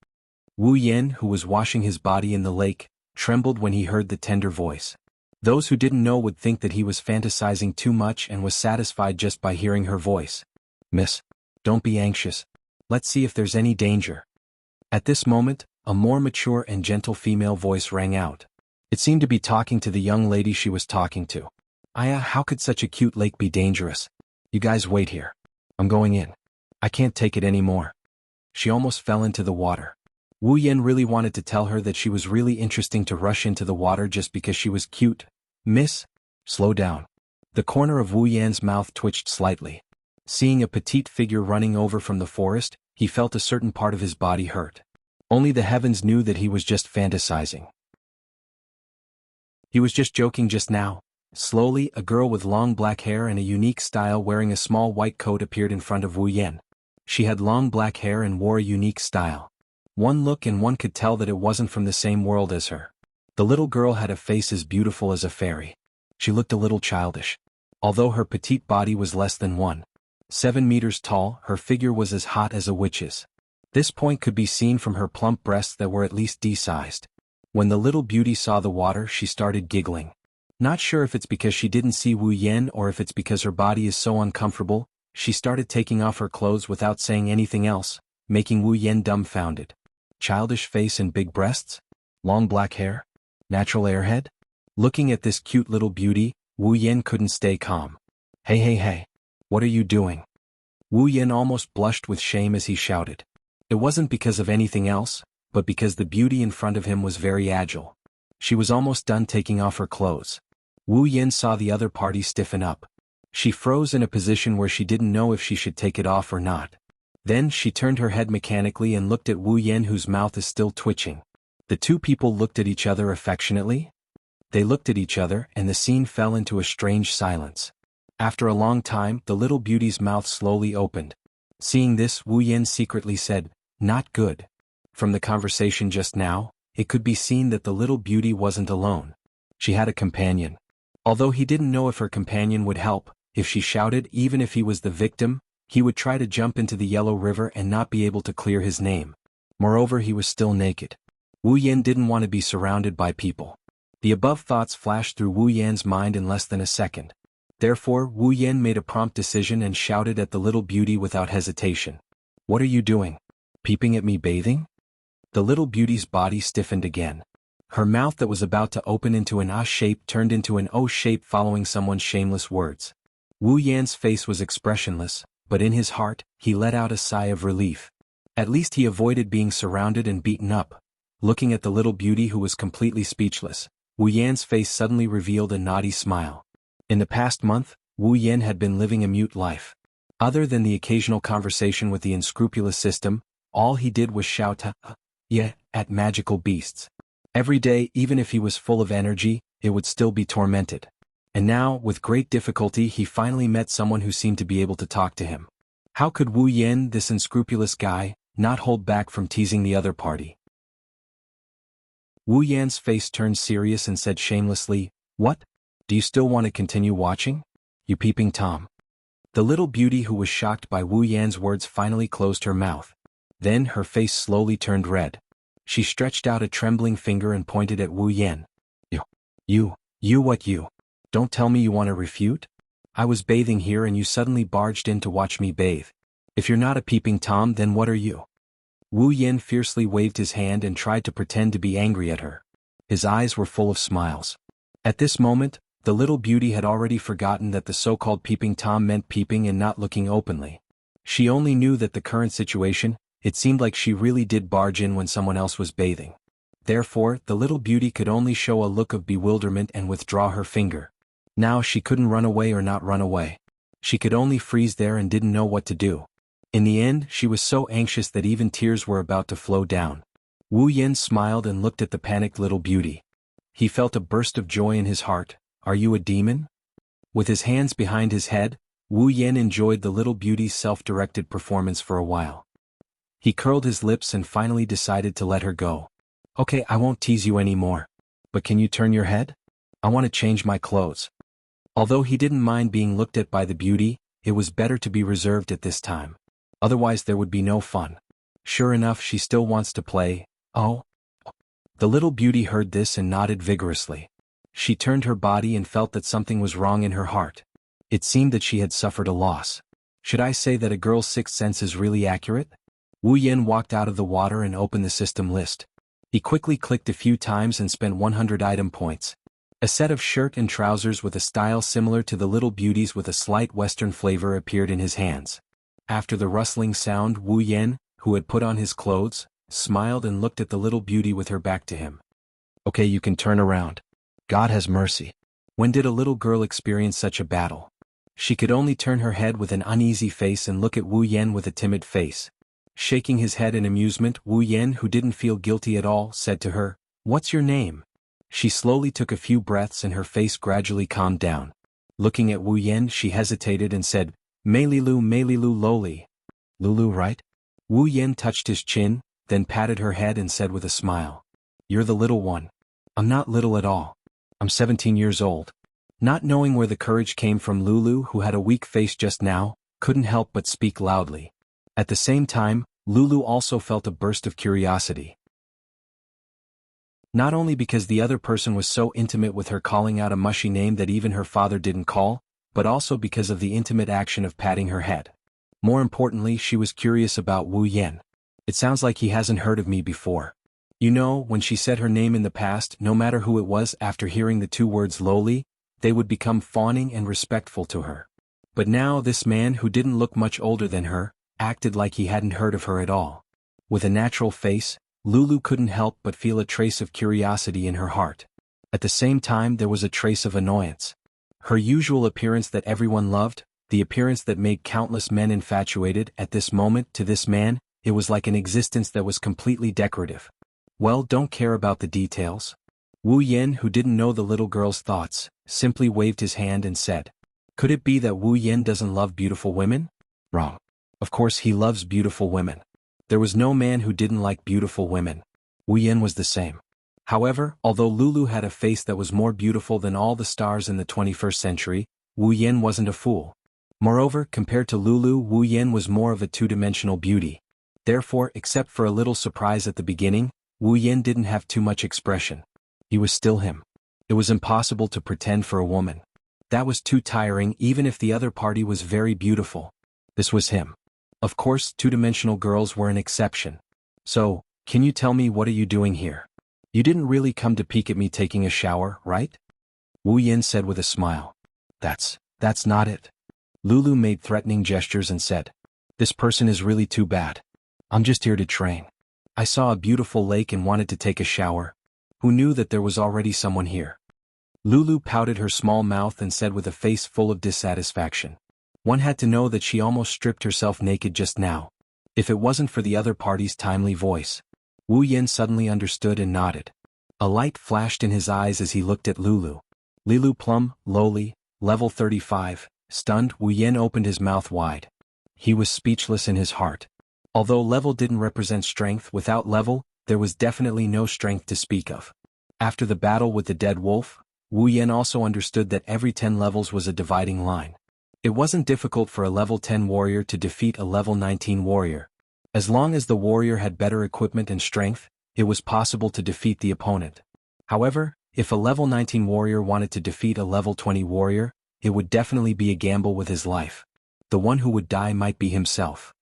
Wu Yan, who was washing his body in the lake, trembled when he heard the tender voice. Those who didn't know would think that he was fantasizing too much and was satisfied just by hearing her voice. Miss, don't be anxious. Let's see if there's any danger. At this moment, a more mature and gentle female voice rang out. It seemed to be talking to the young lady she was talking to. Aya, how could such a cute lake be dangerous? You guys wait here. I'm going in. I can't take it anymore. She almost fell into the water. Wu Yan really wanted to tell her that she was really interesting to rush into the water just because she was cute. Miss, slow down. The corner of Wu Yan's mouth twitched slightly. Seeing a petite figure running over from the forest, he felt a certain part of his body hurt. Only the heavens knew that he was just fantasizing. He was just joking just now. Slowly, a girl with long black hair and a unique style wearing a small white coat appeared in front of Wu Yan. She had long black hair and wore a unique style. One look and one could tell that it wasn't from the same world as her. The little girl had a face as beautiful as a fairy. She looked a little childish. Although her petite body was less than 1.7 meters tall, her figure was as hot as a witch's. This point could be seen from her plump breasts that were at least D-sized. When the little beauty saw the water, she started giggling. Not sure if it's because she didn't see Wu Yan or if it's because her body is so uncomfortable, she started taking off her clothes without saying anything else, making Wu Yan dumbfounded. Childish face and big breasts? Long black hair? Natural airhead? Looking at this cute little beauty, Wu Yan couldn't stay calm. Hey, what are you doing? Wu Yan almost blushed with shame as he shouted. It wasn't because of anything else, but because the beauty in front of him was very agile. She was almost done taking off her clothes. Wu Yan saw the other party stiffen up. She froze in a position where she didn't know if she should take it off or not. Then she turned her head mechanically and looked at Wu Yan, whose mouth is still twitching. The two people looked at each other affectionately. They looked at each other and the scene fell into a strange silence. After a long time, the little beauty's mouth slowly opened. Seeing this, Wu Yan secretly said, "Not good." From the conversation just now, it could be seen that the little beauty wasn't alone. She had a companion. Although he didn't know if her companion would help, if she shouted, even if he was the victim, he would try to jump into the yellow river and not be able to clear his name. Moreover, he was still naked. Wu Yan didn't want to be surrounded by people. The above thoughts flashed through Wu Yan's mind in less than a second. Therefore, Wu Yan made a prompt decision and shouted at the little beauty without hesitation. "What are you doing? Peeping at me bathing?" The little beauty's body stiffened again. Her mouth that was about to open into an ah shape turned into an O shape following someone's shameless words. Wu Yan's face was expressionless, but in his heart, he let out a sigh of relief. At least he avoided being surrounded and beaten up. Looking at the little beauty who was completely speechless, Wu Yan's face suddenly revealed a naughty smile. In the past month, Wu Yan had been living a mute life. Other than the occasional conversation with the unscrupulous system, all he did was shout yeah, at magical beasts. Every day, even if he was full of energy, it would still be tormented. And now, with great difficulty, he finally met someone who seemed to be able to talk to him. How could Wu Yan, this unscrupulous guy, not hold back from teasing the other party? Wu Yan's face turned serious and said shamelessly, "What? Do you still want to continue watching? You peeping Tom?" The little beauty who was shocked by Wu Yan's words finally closed her mouth. Then her face slowly turned red. She stretched out a trembling finger and pointed at Wu Yan. You. Don't tell me you want to refute? I was bathing here and you suddenly barged in to watch me bathe. If you're not a peeping Tom, then what are you?" Wu Yan fiercely waved his hand and tried to pretend to be angry at her. His eyes were full of smiles. At this moment, the little beauty had already forgotten that the so-called peeping Tom meant peeping and not looking openly. She only knew that the current situation, it seemed like she really did barge in when someone else was bathing. Therefore, the little beauty could only show a look of bewilderment and withdraw her finger. Now she couldn't run away or not run away. She could only freeze there and didn't know what to do. In the end, she was so anxious that even tears were about to flow down. Wu Yan smiled and looked at the panicked little beauty. He felt a burst of joy in his heart. "Are you a demon?" With his hands behind his head, Wu Yan enjoyed the little beauty's self-directed performance for a while. He curled his lips and finally decided to let her go. "Okay, I won't tease you anymore. But can you turn your head? I want to change my clothes." Although he didn't mind being looked at by the beauty, it was better to be reserved at this time. Otherwise there would be no fun. Sure enough, she still wants to play. Oh. The little beauty heard this and nodded vigorously. She turned her body and felt that something was wrong in her heart. It seemed that she had suffered a loss. Should I say that a girl's sixth sense is really accurate? Wu Yan walked out of the water and opened the system list. He quickly clicked a few times and spent 100 item points. A set of shirt and trousers with a style similar to the little beauty's with a slight Western flavor appeared in his hands. After the rustling sound, Wu Yan, who had put on his clothes, smiled and looked at the little beauty with her back to him. "Okay, you can turn around. God has mercy. When did a little girl experience such a battle?" She could only turn her head with an uneasy face and look at Wu Yan with a timid face. Shaking his head in amusement, Wu Yan, who didn't feel guilty at all, said to her, "What's your name?" She slowly took a few breaths and her face gradually calmed down. Looking at Wu Yan, she hesitated and said, Melilu Loli. "Lulu, right?" Wu Yan touched his chin, then patted her head and said with a smile, "You're the little one." "I'm not little at all. I'm 17 years old." Not knowing where the courage came from, Lulu, who had a weak face just now, couldn't help but speak loudly. At the same time, Lulu also felt a burst of curiosity. Not only because the other person was so intimate with her calling out a mushy name that even her father didn't call, but also because of the intimate action of patting her head. More importantly, she was curious about Wu Yan. "It sounds like he hasn't heard of me before." You know, when she said her name in the past, no matter who it was, after hearing the two words lowly, they would become fawning and respectful to her. But now this man, who didn't look much older than her, acted like he hadn't heard of her at all. With a natural face, Lulu couldn't help but feel a trace of curiosity in her heart. At the same time, there was a trace of annoyance. Her usual appearance that everyone loved, the appearance that made countless men infatuated, at this moment, to this man, it was like an existence that was completely decorative. Well, don't care about the details. Wu Yan, who didn't know the little girl's thoughts, simply waved his hand and said, "Could it be that Wu Yan doesn't love beautiful women?" Wrong. Of course he loves beautiful women. There was no man who didn't like beautiful women. Wu Yan was the same. However, although Lulu had a face that was more beautiful than all the stars in the 21st century, Wu Yan wasn't a fool. Moreover, compared to Lulu, Wu Yan was more of a two-dimensional beauty. Therefore, except for a little surprise at the beginning, Wu Yan didn't have too much expression. He was still him. It was impossible to pretend for a woman. That was too tiring, even if the other party was very beautiful. This was him. Of course, two-dimensional girls were an exception. "So, can you tell me, what are you doing here? You didn't really come to peek at me taking a shower, right?" Wu Yan said with a smile. That's not it." Lulu made threatening gestures and said, "This person is really too bad. I'm just here to train. I saw a beautiful lake and wanted to take a shower. Who knew that there was already someone here? Lulu pouted her small mouth and said with a face full of dissatisfaction. One had to know that she almost stripped herself naked just now. If it wasn't for the other party's timely voice. Wu Yen suddenly understood and nodded. A light flashed in his eyes as he looked at Lulu. Lilu Plum, lowly, level 35, stunned. Wu Yen opened his mouth wide. He was speechless in his heart. Although level didn't represent strength, without level, there was definitely no strength to speak of. After the battle with the dead wolf, Wu Yen also understood that every 10 levels was a dividing line. It wasn't difficult for a level 10 warrior to defeat a level 19 warrior. As long as the warrior had better equipment and strength, it was possible to defeat the opponent. However, if a level 19 warrior wanted to defeat a level 20 warrior, it would definitely be a gamble with his life. The one who would die might be himself.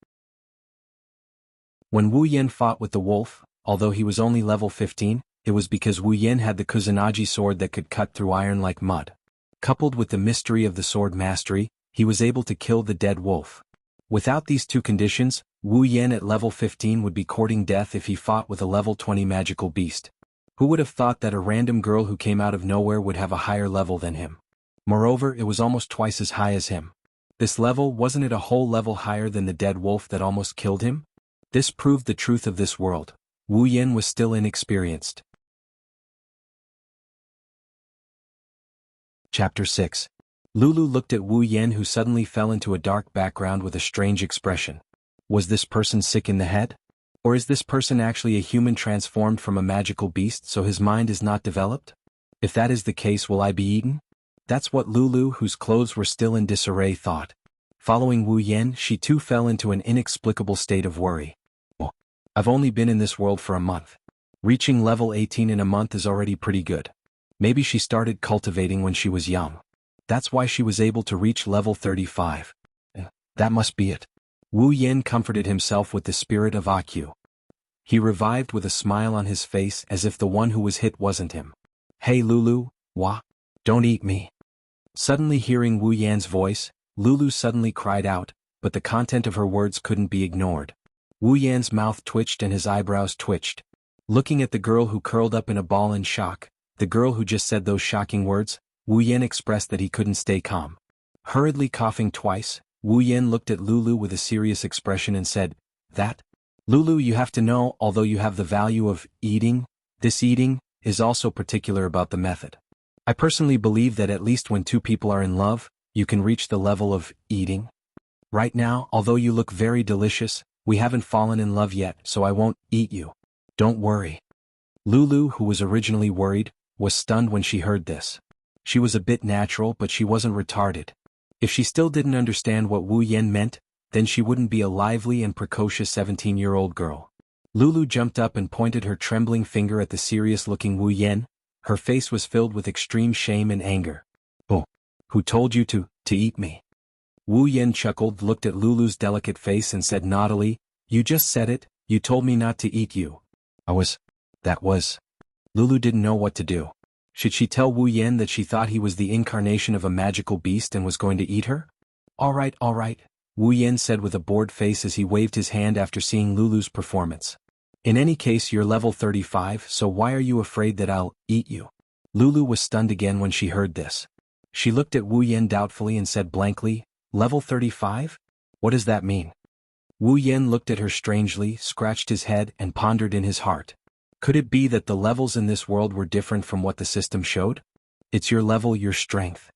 When Wu Yen fought with the wolf, although he was only level 15, it was because Wu Yen had the Kusanagi sword that could cut through iron like mud. Coupled with the mystery of the sword mastery, he was able to kill the dead wolf. Without these two conditions, Wu Yen at level 15 would be courting death if he fought with a level 20 magical beast. Who would have thought that a random girl who came out of nowhere would have a higher level than him? Moreover, it was almost twice as high as him. This level, wasn't it a whole level higher than the dead wolf that almost killed him? This proved the truth of this world. Wu Yen was still inexperienced. Chapter 6. Lulu looked at Wu Yen, who suddenly fell into a dark background with a strange expression. Was this person sick in the head? Or is this person actually a human transformed from a magical beast so his mind is not developed? If that is the case, will I be eaten? That's what Lulu, whose clothes were still in disarray, thought. Following Wu Yen, she too fell into an inexplicable state of worry. Oh, I've only been in this world for a month. Reaching level 18 in a month is already pretty good. Maybe she started cultivating when she was young. That's why she was able to reach level 35. That must be it. Wu Yen comforted himself with the spirit of Akyu. He revived with a smile on his face as if the one who was hit wasn't him. Hey Lulu, don't eat me. Suddenly hearing Wu Yan's voice, Lulu suddenly cried out, but the content of her words couldn't be ignored. Wu Yan's mouth twitched and his eyebrows twitched. Looking at the girl who curled up in a ball in shock, the girl who just said those shocking words, Wu Yen expressed that he couldn't stay calm. Hurriedly coughing twice, Wu Yen looked at Lulu with a serious expression and said, "That? Lulu, you have to know, although you have the value of eating, this eating is also particular about the method. I personally believe that at least when two people are in love, you can reach the level of eating. Right now, although you look very delicious, we haven't fallen in love yet, so I won't eat you. Don't worry." Lulu, who was originally worried, was stunned when she heard this. She was a bit natural, but she wasn't retarded. If she still didn't understand what Wu Yen meant, then she wouldn't be a lively and precocious 17-year-old girl. Lulu jumped up and pointed her trembling finger at the serious-looking Wu Yen. Her face was filled with extreme shame and anger. "Oh, who told you to eat me?" Wu Yen chuckled, looked at Lulu's delicate face and said naughtily, "You just said it, you told me not to eat you." That was. Lulu didn't know what to do. Should she tell Wu Yen that she thought he was the incarnation of a magical beast and was going to eat her? All right, Wu Yen said with a bored face as he waved his hand after seeing Lulu's performance. "In any case, you're level 35, so why are you afraid that I'll eat you?" Lulu was stunned again when she heard this. She looked at Wu Yen doubtfully and said blankly, "Level 35? What does that mean?" Wu Yen looked at her strangely, scratched his head, and pondered in his heart. Could it be that the levels in this world were different from what the system showed? It's your level, your strength.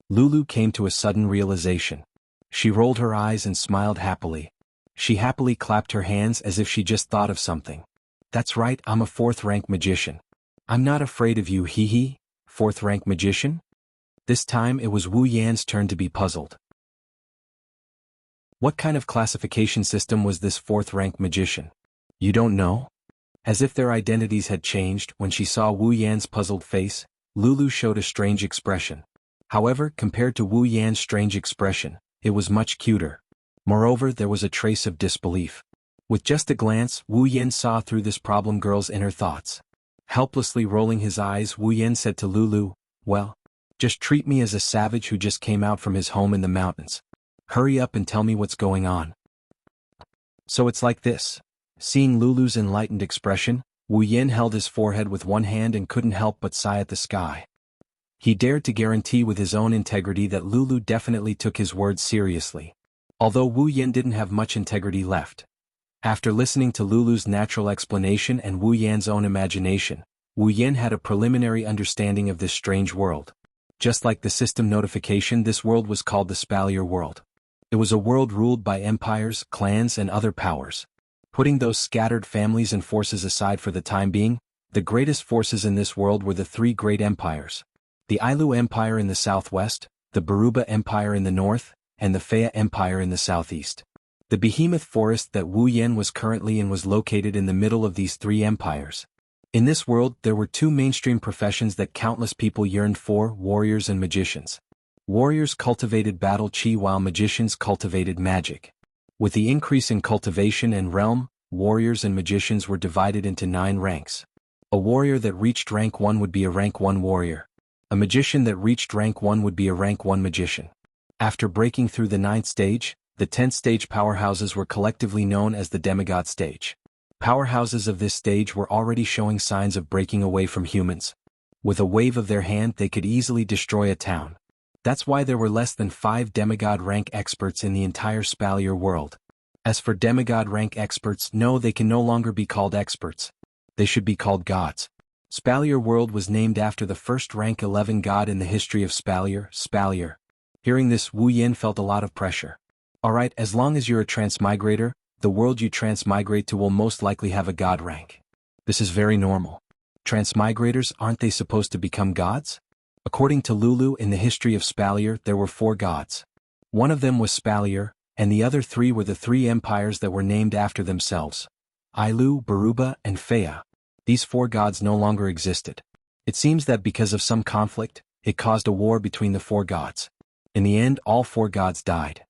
Lulu came to a sudden realization. She rolled her eyes and smiled happily. She happily clapped her hands as if she just thought of something. "That's right, I'm a 4th-rank magician. I'm not afraid of you, hee. 4th-rank magician?" This time it was Wu Yan's turn to be puzzled. What kind of classification system was this 4th-rank magician? You don't know? As if their identities had changed, when she saw Wu Yan's puzzled face, Lulu showed a strange expression. However, compared to Wu Yan's strange expression, it was much cuter. Moreover, there was a trace of disbelief. With just a glance, Wu Yan saw through this problem girl's inner thoughts. Helplessly rolling his eyes, Wu Yan said to Lulu, "Well, just treat me as a savage who just came out from his home in the mountains. Hurry up and tell me what's going on." "So it's like this. Seeing Lulu's enlightened expression, Wu Yin held his forehead with one hand and couldn't help but sigh at the sky. He dared to guarantee with his own integrity that Lulu definitely took his words seriously. Although Wu Yin didn't have much integrity left. After listening to Lulu's natural explanation and Wu Yan's own imagination, Wu Yin had a preliminary understanding of this strange world. Just like the system notification, this world was called the Spalier world. It was a world ruled by empires, clans and other powers. Putting those scattered families and forces aside for the time being, the greatest forces in this world were the three great empires. The Ailu Empire in the southwest, the Baruba Empire in the north, and the Fea Empire in the southeast. The behemoth forest that Wu Yin was currently in was located in the middle of these three empires. In this world there were two mainstream professions that countless people yearned for: warriors and magicians. Warriors cultivated battle chi while magicians cultivated magic. With the increase in cultivation and realm, warriors and magicians were divided into 9 ranks. A warrior that reached rank 1 would be a rank 1 warrior. A magician that reached rank 1 would be a rank 1 magician. After breaking through the 9th stage, the 10th stage powerhouses were collectively known as the demigod stage. Powerhouses of this stage were already showing signs of breaking away from humans. With a wave of their hand they could easily destroy a town. That's why there were less than 5 demigod rank experts in the entire Spalier world. As for demigod rank experts, no, they can no longer be called experts. They should be called gods. Spalier world was named after the first rank 11 god in the history of Spalier, Spalier. Hearing this, Wu Yin felt a lot of pressure. Alright, as long as you're a transmigrator, the world you transmigrate to will most likely have a god rank. This is very normal. Transmigrators, aren't they supposed to become gods? According to Lulu, in the history of Spalier there were 4 gods. One of them was Spalier, and the other 3 were the 3 empires that were named after themselves: Ailu, Baruba, and Fea. These 4 gods no longer existed. It seems that because of some conflict, it caused a war between the 4 gods. In the end, all 4 gods died.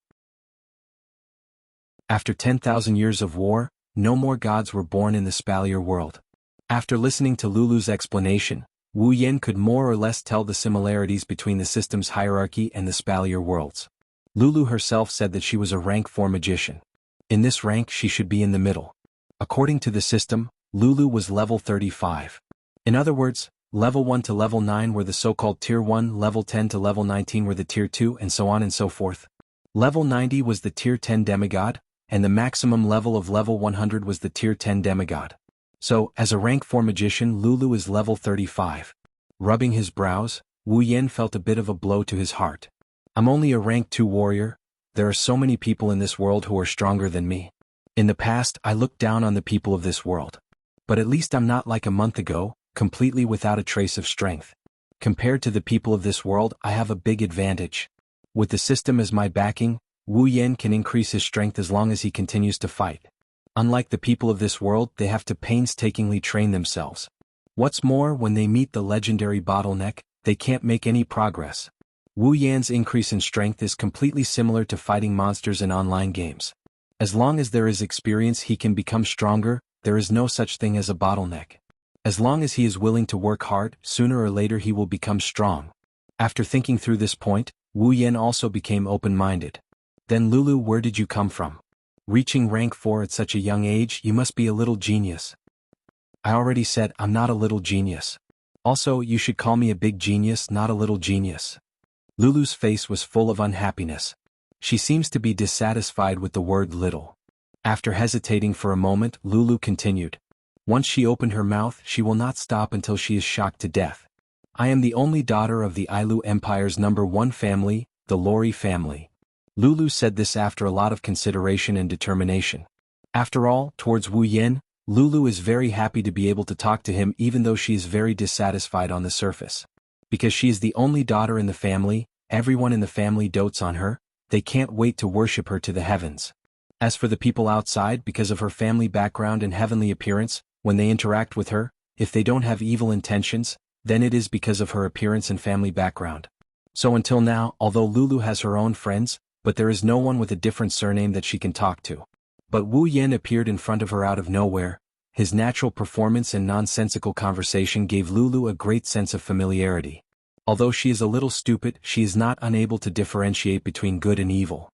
After 10,000 years of war, no more gods were born in the Spalier world. After listening to Lulu's explanation, Wu Yin could more or less tell the similarities between the system's hierarchy and the Spalier worlds. Lulu herself said that she was a rank 4 magician. In this rank she should be in the middle. According to the system, Lulu was level 35. In other words, level 1 to level 9 were the so-called tier 1, level 10 to level 19 were the tier 2, and so on and so forth. Level 90 was the tier 10 demigod, and the maximum level of level 100 was the tier 10 demigod. So, as a rank 4 magician, Lulu is level 35. Rubbing his brows, Wu Yin felt a bit of a blow to his heart. I'm only a rank 2 warrior. There are so many people in this world who are stronger than me. In the past, I looked down on the people of this world. But at least I'm not like a month ago, completely without a trace of strength. Compared to the people of this world, I have a big advantage. With the system as my backing, Wu Yin can increase his strength as long as he continues to fight. Unlike the people of this world, they have to painstakingly train themselves. What's more, when they meet the legendary bottleneck, they can't make any progress. Wu Yan's increase in strength is completely similar to fighting monsters in online games. As long as there is experience, he can become stronger. There is no such thing as a bottleneck. As long as he is willing to work hard, sooner or later he will become strong. After thinking through this point, Wu Yin also became open-minded. Then Lulu, where did you come from? Reaching rank 4 at such a young age, you must be a little genius. I already said I'm not a little genius. Also, you should call me a big genius, not a little genius. Lulu's face was full of unhappiness. She seems to be dissatisfied with the word little. After hesitating for a moment, Lulu continued. Once she opened her mouth, she will not stop until she is shocked to death. I am the only daughter of the Ailu Empire's number 1 family, the Lori family. Lulu said this after a lot of consideration and determination. After all, towards Wu Yin, Lulu is very happy to be able to talk to him even though she is very dissatisfied on the surface. Because she is the only daughter in the family, everyone in the family dotes on her, they can't wait to worship her to the heavens. As for the people outside, because of her family background and heavenly appearance, when they interact with her, if they don't have evil intentions, then it is because of her appearance and family background. So until now, although Lulu has her own friends, but there is no one with a different surname that she can talk to. But Wu Yin appeared in front of her out of nowhere. His natural performance and nonsensical conversation gave Lulu a great sense of familiarity. Although she is a little stupid, she is not unable to differentiate between good and evil.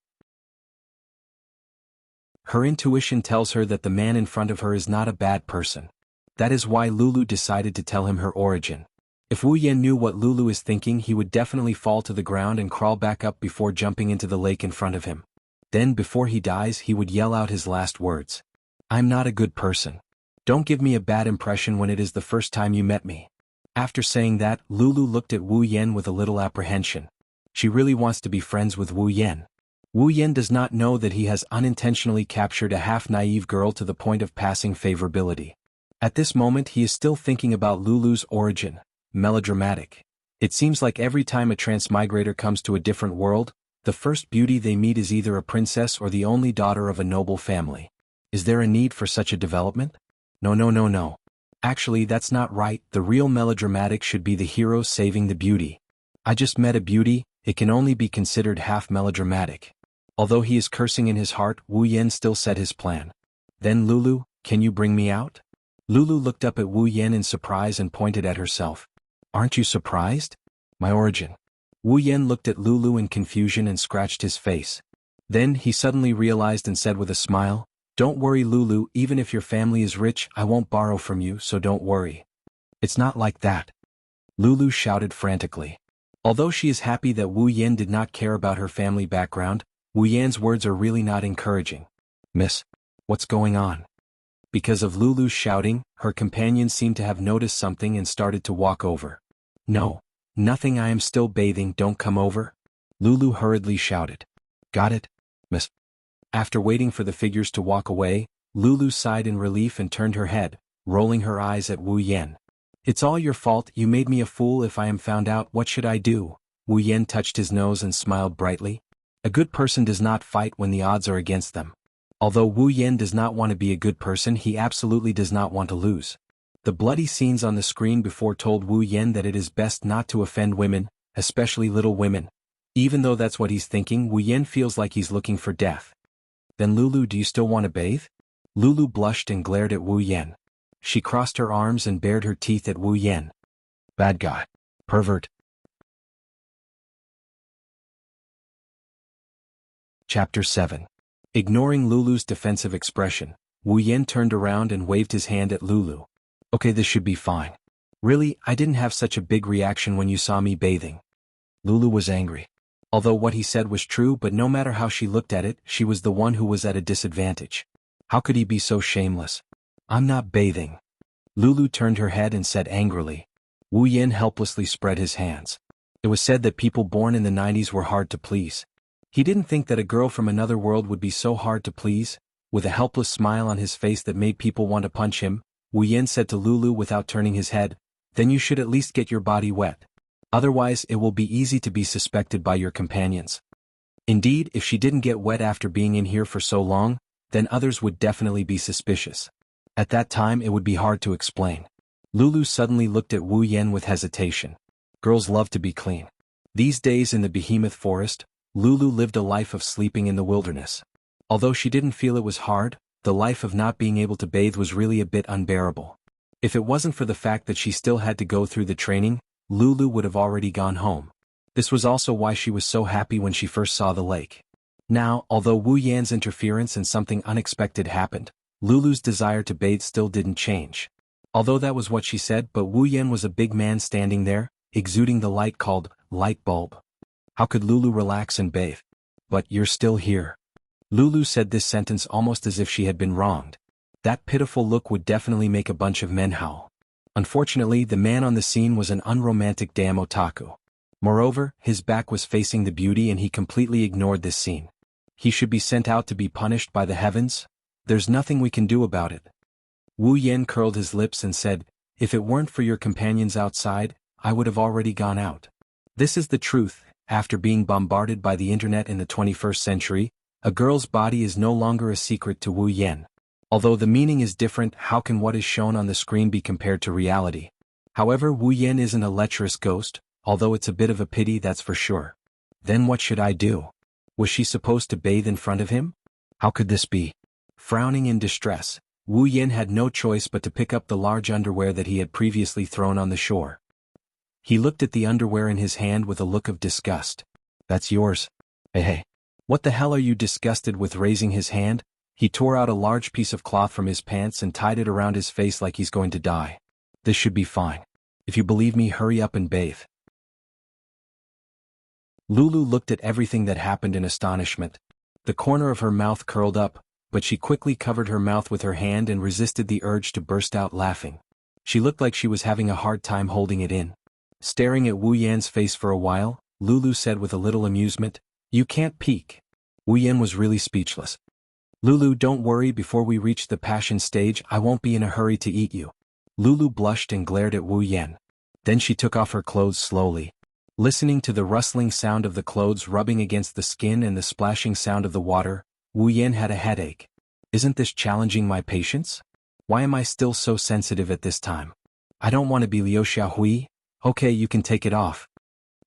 Her intuition tells her that the man in front of her is not a bad person. That is why Lulu decided to tell him her origin. If Wu Yan knew what Lulu is thinking, he would definitely fall to the ground and crawl back up before jumping into the lake in front of him. Then before he dies he would yell out his last words. I'm not a good person. Don't give me a bad impression when it is the first time you met me. After saying that, Lulu looked at Wu Yan with a little apprehension. She really wants to be friends with Wu Yan. Wu Yan does not know that he has unintentionally captured a half-naive girl to the point of passing favorability. At this moment he is still thinking about Lulu's origin. Melodramatic. It seems like every time a transmigrator comes to a different world, the first beauty they meet is either a princess or the only daughter of a noble family. Is there a need for such a development? No. Actually, that's not right. The real melodramatic should be the hero saving the beauty. I just met a beauty, it can only be considered half melodramatic. Although he is cursing in his heart, Wu Yan still said his plan. Then Lulu, can you bring me out? Lulu looked up at Wu Yan in surprise and pointed at herself. Aren't you surprised? My origin. Wu Yan looked at Lulu in confusion and scratched his face. Then he suddenly realized and said with a smile, Don't worry Lulu, even if your family is rich, I won't borrow from you, so don't worry. It's not like that. Lulu shouted frantically. Although she is happy that Wu Yan did not care about her family background, Wu Yan's words are really not encouraging. Miss, what's going on? Because of Lulu's shouting, her companions seemed to have noticed something and started to walk over. No, nothing, I am still bathing, don't come over. Lulu hurriedly shouted. Got it, miss. After waiting for the figures to walk away, Lulu sighed in relief and turned her head, rolling her eyes at Wu Yan. It's all your fault, you made me a fool. If I am found out, what should I do? Wu Yan touched his nose and smiled brightly. A good person does not fight when the odds are against them. Although Wu Yan does not want to be a good person, he absolutely does not want to lose. The bloody scenes on the screen before told Wu Yan that it is best not to offend women, especially little women. Even though that's what he's thinking, Wu Yan feels like he's looking for death. Then Lulu, do you still want to bathe? Lulu blushed and glared at Wu Yan. She crossed her arms and bared her teeth at Wu Yan. Bad guy. Pervert. Chapter 7. Ignoring Lulu's defensive expression, Wu Yan turned around and waved his hand at Lulu. Okay, this should be fine. Really, I didn't have such a big reaction when you saw me bathing. Lulu was angry. Although what he said was true, but no matter how she looked at it, she was the one who was at a disadvantage. How could he be so shameless? I'm not bathing. Lulu turned her head and said angrily. Wu Yan helplessly spread his hands. It was said that people born in the 90s were hard to please. He didn't think that a girl from another world would be so hard to please. With a helpless smile on his face that made people want to punch him, Wu Yan said to Lulu without turning his head, Then you should at least get your body wet. Otherwise it will be easy to be suspected by your companions. Indeed, if she didn't get wet after being in here for so long, then others would definitely be suspicious. At that time it would be hard to explain. Lulu suddenly looked at Wu Yan with hesitation. Girls love to be clean. These days in the behemoth forest, Lulu lived a life of sleeping in the wilderness. Although she didn't feel it was hard, the life of not being able to bathe was really a bit unbearable. If it wasn't for the fact that she still had to go through the training, Lulu would have already gone home. This was also why she was so happy when she first saw the lake. Now, although Wu Yan's interference and something unexpected happened, Lulu's desire to bathe still didn't change. Although that was what she said, but Wu Yan was a big man standing there, exuding the light called light bulb. How could Lulu relax and bathe? But you're still here. Lulu said this sentence almost as if she had been wronged. That pitiful look would definitely make a bunch of men howl. Unfortunately, the man on the scene was an unromantic damn otaku. Moreover, his back was facing the beauty and he completely ignored this scene. He should be sent out to be punished by the heavens? There's nothing we can do about it. Wu Yan curled his lips and said, If it weren't for your companions outside, I would have already gone out. This is the truth. After being bombarded by the internet in the 21st century, a girl's body is no longer a secret to Wu Yan. Although the meaning is different, how can what is shown on the screen be compared to reality? However, Wu Yan isn't a lecherous ghost, although it's a bit of a pity, that's for sure. Then what should I do? Was she supposed to bathe in front of him? How could this be? Frowning in distress, Wu Yan had no choice but to pick up the large underwear that he had previously thrown on the shore. He looked at the underwear in his hand with a look of disgust. That's yours. Hey. What the hell are you disgusted with? Raising his hand, He tore out a large piece of cloth from his pants and tied it around his face like he's going to die. This should be fine. If you believe me, hurry up and bathe. Lulu looked at everything that happened in astonishment. The corner of her mouth curled up, but she quickly covered her mouth with her hand and resisted the urge to burst out laughing. She looked like she was having a hard time holding it in. Staring at Wu Yan's face for a while, Lulu said with a little amusement, "You can't peek." Wu Yan was really speechless. "Lulu, don't worry, before we reach the passion stage I won't be in a hurry to eat you." Lulu blushed and glared at Wu Yan. Then she took off her clothes slowly. Listening to the rustling sound of the clothes rubbing against the skin and the splashing sound of the water, Wu Yan had a headache. Isn't this challenging my patience? Why am I still so sensitive at this time? I don't want to be Liu Xiaohui. Okay, you can take it off.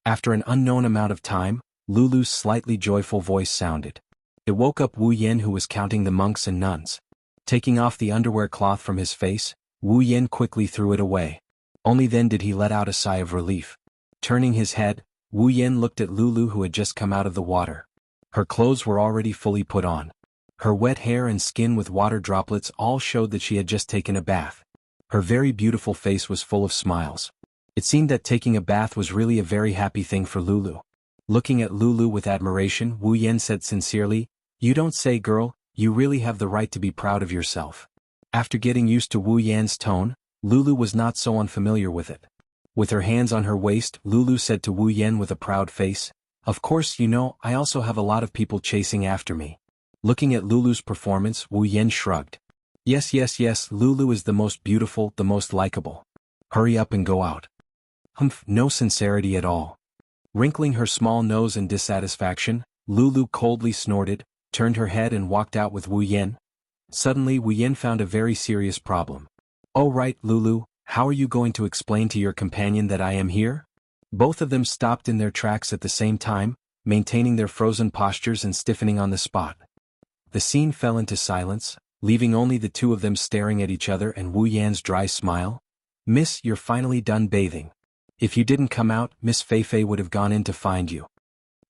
After an unknown amount of time, Lulu's slightly joyful voice sounded. It woke up Wu Yan, who was counting the monks and nuns. Taking off the underwear cloth from his face, Wu Yan quickly threw it away. Only then did he let out a sigh of relief. Turning his head, Wu Yan looked at Lulu, who had just come out of the water. Her clothes were already fully put on. Her wet hair and skin with water droplets all showed that she had just taken a bath. Her very beautiful face was full of smiles. It seemed that taking a bath was really a very happy thing for Lulu. Looking at Lulu with admiration, Wu Yan said sincerely, "You don't say, girl, you really have the right to be proud of yourself." After getting used to Wu Yan's tone, Lulu was not so unfamiliar with it. With her hands on her waist, Lulu said to Wu Yan with a proud face, "Of course, you know, I also have a lot of people chasing after me." Looking at Lulu's performance, Wu Yan shrugged. Yes, Lulu is the most beautiful, the most likable. Hurry up and go out." Humph, no sincerity at all. Wrinkling her small nose in dissatisfaction, Lulu coldly snorted, turned her head and walked out with Wu Yan. Suddenly Wu Yan found a very serious problem. "Oh right, Lulu, how are you going to explain to your companion that I am here?" Both of them stopped in their tracks at the same time, maintaining their frozen postures and stiffening on the spot. The scene fell into silence, leaving only the two of them staring at each other and Wu Yan's dry smile. "Miss, you're finally done bathing. If you didn't come out, Miss Feifei would have gone in to find you."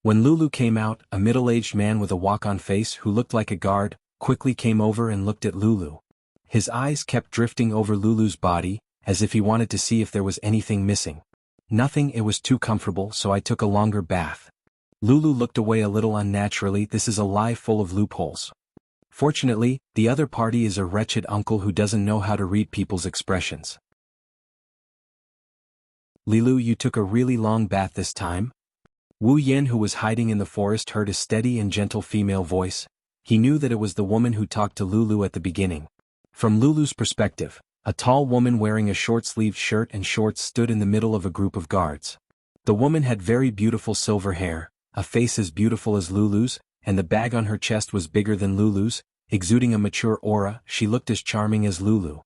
When Lulu came out, a middle-aged man with a walk-on face who looked like a guard, quickly came over and looked at Lulu. His eyes kept drifting over Lulu's body, as if he wanted to see if there was anything missing. "Nothing, it was too comfortable, so I took a longer bath." Lulu looked away a little unnaturally. This is a lie full of loopholes. Fortunately, the other party is a wretched uncle who doesn't know how to read people's expressions. "Lilu, you took a really long bath this time?" Wu Yan, who was hiding in the forest, heard a steady and gentle female voice. He knew that it was the woman who talked to Lulu at the beginning. From Lulu's perspective, a tall woman wearing a short-sleeved shirt and shorts stood in the middle of a group of guards. The woman had very beautiful silver hair, a face as beautiful as Lulu's, and the bag on her chest was bigger than Lulu's, exuding a mature aura. She looked as charming as Lulu.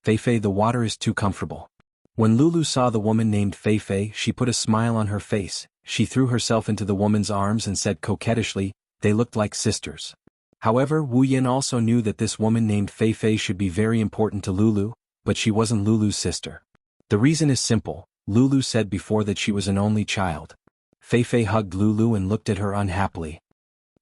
"Feifei, the water is too comfortable." When Lulu saw the woman named Feifei, she put a smile on her face. She threw herself into the woman's arms and said coquettishly, "They looked like sisters." However, Wu Yan also knew that this woman named Feifei should be very important to Lulu, but she wasn't Lulu's sister. The reason is simple. Lulu said before that she was an only child. Feifei hugged Lulu and looked at her unhappily.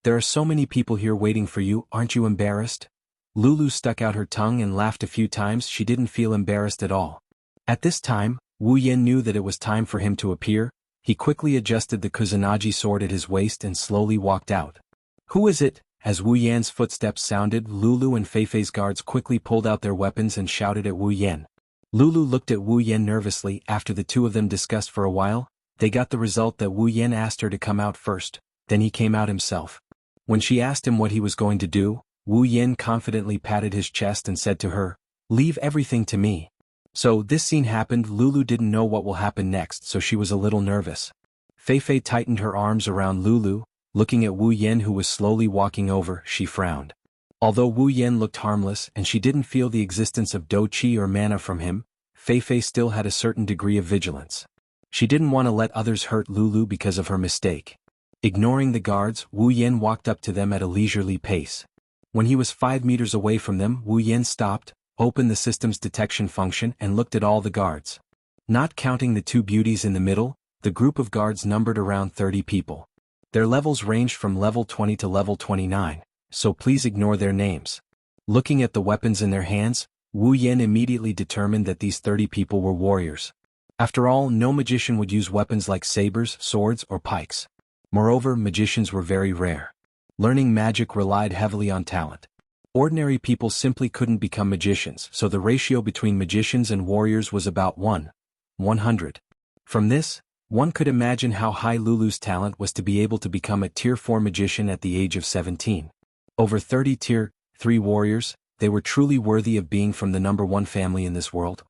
"There are so many people here waiting for you, aren't you embarrassed?" Lulu stuck out her tongue and laughed a few times. She didn't feel embarrassed at all. At this time, Wu Yan knew that it was time for him to appear. He quickly adjusted the Kusanagi sword at his waist and slowly walked out. "Who is it?" As Wu Yan's footsteps sounded, Lulu and Feifei's guards quickly pulled out their weapons and shouted at Wu Yan. Lulu looked at Wu Yan nervously. After the two of them discussed for a while, they got the result that Wu Yan asked her to come out first, then he came out himself. When she asked him what he was going to do, Wu Yan confidently patted his chest and said to her, "Leave everything to me." So this scene happened. Lulu didn't know what will happen next, so she was a little nervous. Feifei tightened her arms around Lulu. Looking at Wu Yan, who was slowly walking over, she frowned. Although Wu Yan looked harmless and she didn't feel the existence of do qi or mana from him, Feifei still had a certain degree of vigilance. She didn't want to let others hurt Lulu because of her mistake. Ignoring the guards, Wu Yan walked up to them at a leisurely pace. When he was 5 meters away from them, Wu Yan stopped, opened the system's detection function and looked at all the guards. Not counting the two beauties in the middle, the group of guards numbered around 30 people. Their levels ranged from level 20 to level 29. so please ignore their names. Looking at the weapons in their hands, Wu Yan immediately determined that these 30 people were warriors. After all, no magician would use weapons like sabers, swords, or pikes. Moreover, magicians were very rare. Learning magic relied heavily on talent. Ordinary people simply couldn't become magicians, so the ratio between magicians and warriors was about 1:100. From this, one could imagine how high Lulu's talent was to be able to become a Tier 4 magician at the age of 17. Over 30 Tier 3 warriors, they were truly worthy of being from the number 1 family in this world.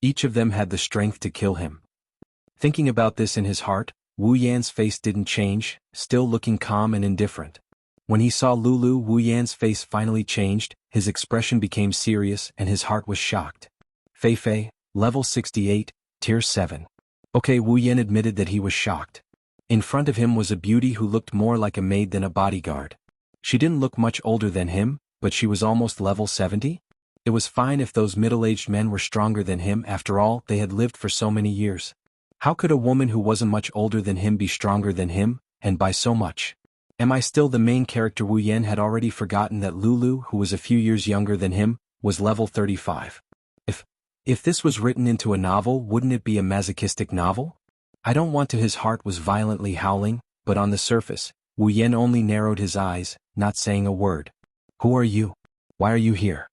Each of them had the strength to kill him. Thinking about this in his heart, Wu Yan's face didn't change, still looking calm and indifferent. When he saw Lulu, Wu Yan's face finally changed, his expression became serious and his heart was shocked. Fei Fei, level 68, Tier 7. Okay, Wu Yan admitted that he was shocked. In front of him was a beauty who looked more like a maid than a bodyguard. She didn't look much older than him, but she was almost level 70? It was fine if those middle-aged men were stronger than him. After all, they had lived for so many years. How could a woman who wasn't much older than him be stronger than him, and by so much? Am I still the main character? Wu Yan had already forgotten that Lulu, who was a few years younger than him, was level 35. If this was written into a novel, wouldn't it be a masochistic novel? I don't want to. His heart was violently howling, but on the surface, Wu Yan only narrowed his eyes, not saying a word. Who are you? Why are you here?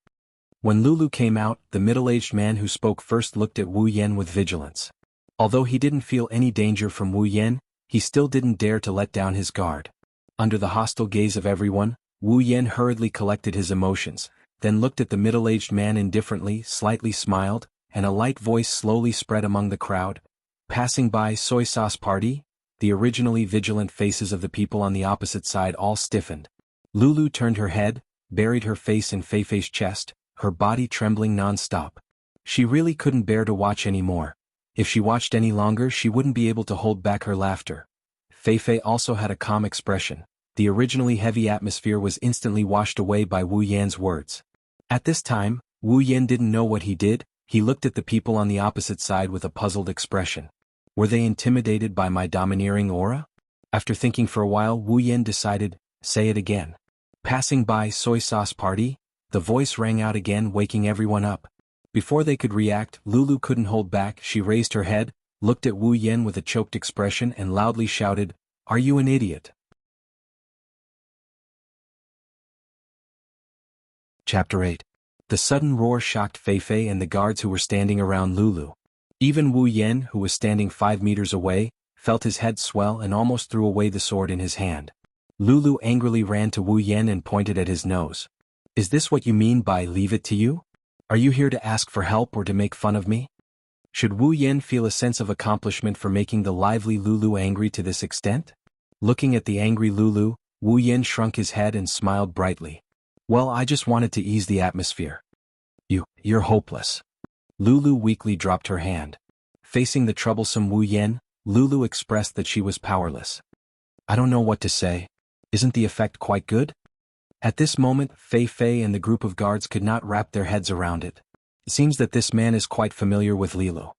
When Lulu came out, the middle-aged man who spoke first looked at Wu Yan with vigilance. Although he didn't feel any danger from Wu Yan, he still didn't dare to let down his guard. Under the hostile gaze of everyone, Wu Yan hurriedly collected his emotions, then looked at the middle-aged man indifferently, slightly smiled, and a light voice slowly spread among the crowd. Passing by soy sauce party, the originally vigilant faces of the people on the opposite side all stiffened. Lulu turned her head, buried her face in Fei Fei's chest, her body trembling non-stop. She really couldn't bear to watch anymore. If she watched any longer, she wouldn't be able to hold back her laughter. Fei Fei also had a calm expression. The originally heavy atmosphere was instantly washed away by Wu Yan's words. At this time, Wu Yan didn't know what he did. He looked at the people on the opposite side with a puzzled expression. Were they intimidated by my domineering aura? After thinking for a while, Wu Yan decided, say it again. Passing by soy sauce party, the voice rang out again, waking everyone up. Before they could react, Lulu couldn't hold back. She raised her head, looked at Wu Yan with a choked expression and loudly shouted, "Are you an idiot?" Chapter 8. The sudden roar shocked Fei Fei and the guards who were standing around Lulu. Even Wu Yan, who was standing 5 meters away, felt his head swell and almost threw away the sword in his hand. Lulu angrily ran to Wu Yan and pointed at his nose. Is this what you mean by leave it to you? Are you here to ask for help or to make fun of me? Should Wu Yan feel a sense of accomplishment for making the lively Lulu angry to this extent? Looking at the angry Lulu, Wu Yan shrunk his head and smiled brightly. Well, I just wanted to ease the atmosphere. You're hopeless. Lulu weakly dropped her hand. Facing the troublesome Wu Yan, Lulu expressed that she was powerless. I don't know what to say. Isn't the effect quite good? At this moment, Fei Fei and the group of guards could not wrap their heads around it. It seems that this man is quite familiar with Lulu.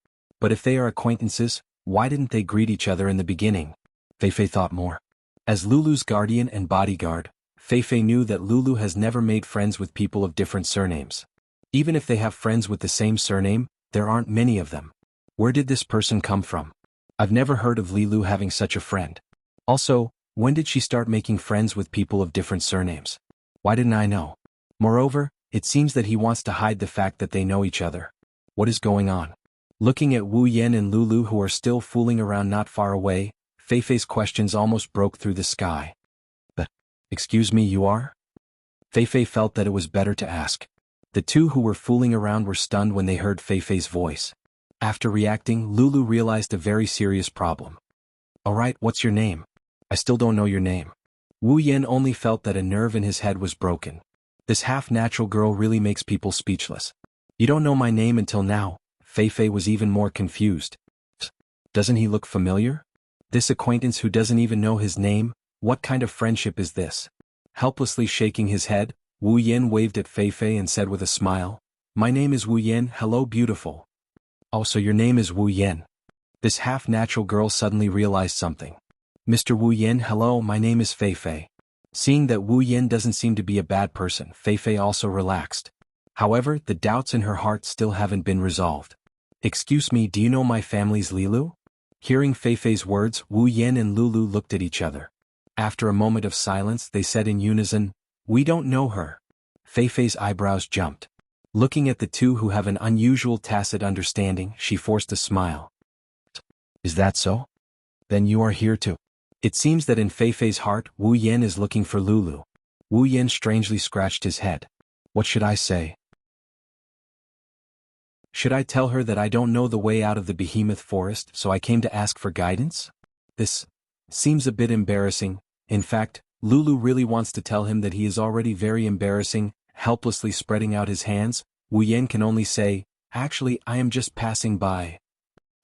But if they are acquaintances, why didn't they greet each other in the beginning? Fei Fei thought more. As Lulu's guardian and bodyguard, Fei Fei knew that Lulu has never made friends with people of different surnames. Even if they have friends with the same surname, there aren't many of them. Where did this person come from? I've never heard of Lulu having such a friend. Also, when did she start making friends with people of different surnames? Why didn't I know? Moreover, it seems that he wants to hide the fact that they know each other. What is going on? Looking at Wu Yan and Lulu who are still fooling around not far away, Fei Fei's questions almost broke through the sky. But, excuse me, you are? Fei Fei felt that it was better to ask. The two who were fooling around were stunned when they heard Fei Fei's voice. After reacting, Lulu realized a very serious problem. Alright, what's your name? I still don't know your name. Wu Yan only felt that a nerve in his head was broken. This half-natural girl really makes people speechless. You don't know my name until now. Fei Fei was even more confused. Doesn't he look familiar? This acquaintance who doesn't even know his name, what kind of friendship is this? Helplessly shaking his head, Wu Yan waved at Fei Fei and said with a smile, My name is Wu Yan, hello beautiful. Oh, so your name is Wu Yan. This half-natural girl suddenly realized something. Mr. Wu Yin, hello, my name is Fei Fei. Seeing that Wu Yin doesn't seem to be a bad person, Fei Fei also relaxed. However, the doubts in her heart still haven't been resolved. Excuse me, do you know my family's Lilu? Hearing Fei Fei's words, Wu Yin and Lulu looked at each other. After a moment of silence, they said in unison, "We don't know her." Fei Fei's eyebrows jumped. Looking at the two who have an unusual tacit understanding, she forced a smile. Is that so? Then you are here too. It seems that in Fei Fei's heart, Wu Yin is looking for Lulu. Wu Yin strangely scratched his head. What should I say? Should I tell her that I don't know the way out of the behemoth forest, so I came to ask for guidance? This seems a bit embarrassing. In fact, Lulu really wants to tell him that he is already very embarrassing. Helplessly spreading out his hands, Wu Yin can only say, "Actually, I am just passing by."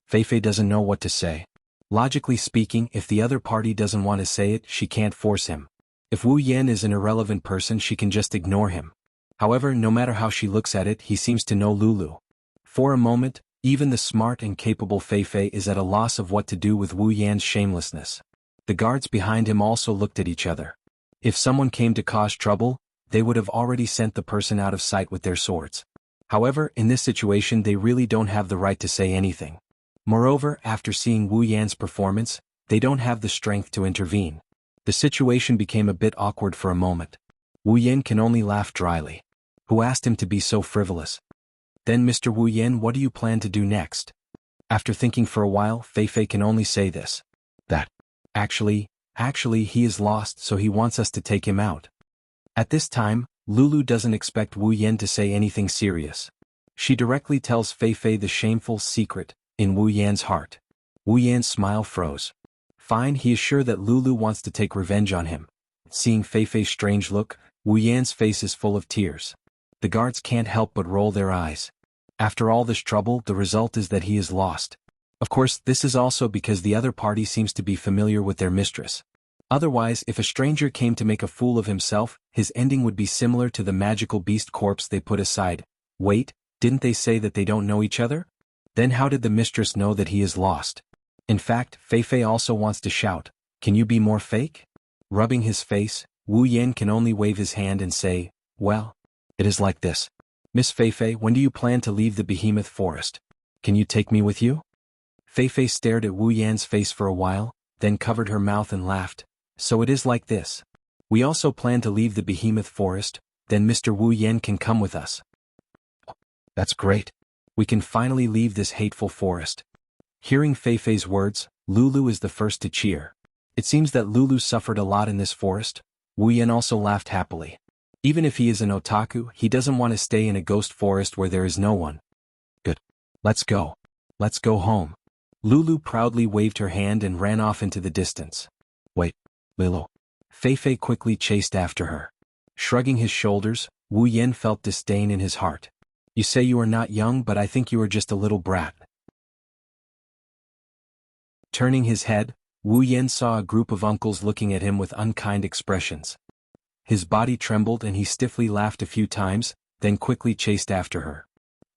Fei Fei doesn't know what to say. Logically speaking, if the other party doesn't want to say it, she can't force him. If Wu Yin is an irrelevant person, she can just ignore him. However, no matter how she looks at it, he seems to know Lulu. For a moment, even the smart and capable Fei Fei is at a loss of what to do with Wu Yan's shamelessness. The guards behind him also looked at each other. If someone came to cause trouble, they would have already sent the person out of sight with their swords. However, in this situation they really don't have the right to say anything. Moreover, after seeing Wu Yan's performance, they don't have the strength to intervene. The situation became a bit awkward for a moment. Wu Yan can only laugh dryly. Who asked him to be so frivolous? Then, Mr. Wu Yan, what do you plan to do next? After thinking for a while, Fei Fei can only say this. That. Actually, he is lost, so he wants us to take him out. At this time, Lulu doesn't expect Wu Yan to say anything serious. She directly tells Fei Fei the shameful secret in Wu Yan's heart. Wu Yan's smile froze. Fine, he is sure that Lulu wants to take revenge on him. Seeing Fei Fei's strange look, Wu Yan's face is full of tears. The guards can't help but roll their eyes. After all this trouble, the result is that he is lost. Of course, this is also because the other party seems to be familiar with their mistress. Otherwise, if a stranger came to make a fool of himself, his ending would be similar to the magical beast corpse they put aside. Wait, didn't they say that they don't know each other? Then how did the mistress know that he is lost? In fact, Fei Fei also wants to shout, "Can you be more fake?" Rubbing his face, Wu Yan can only wave his hand and say, "Well, it is like this. Miss Fei Fei, when do you plan to leave the behemoth forest? Can you take me with you?" Fei Fei stared at Wu Yan's face for a while, then covered her mouth and laughed. "So it is like this. We also plan to leave the behemoth forest, then Mr. Wu Yan can come with us." That's great. We can finally leave this hateful forest. Hearing Fei Fei's words, Lulu is the first to cheer. It seems that Lulu suffered a lot in this forest. Wu Yan also laughed happily. Even if he is an otaku, he doesn't want to stay in a ghost forest where there is no one. Good. Let's go. Let's go home. Lulu proudly waved her hand and ran off into the distance. Wait, Lilo. Fei Fei quickly chased after her. Shrugging his shoulders, Wu Yan felt disdain in his heart. You say you are not young, but I think you are just a little brat. Turning his head, Wu Yan saw a group of uncles looking at him with unkind expressions. His body trembled and he stiffly laughed a few times, then quickly chased after her.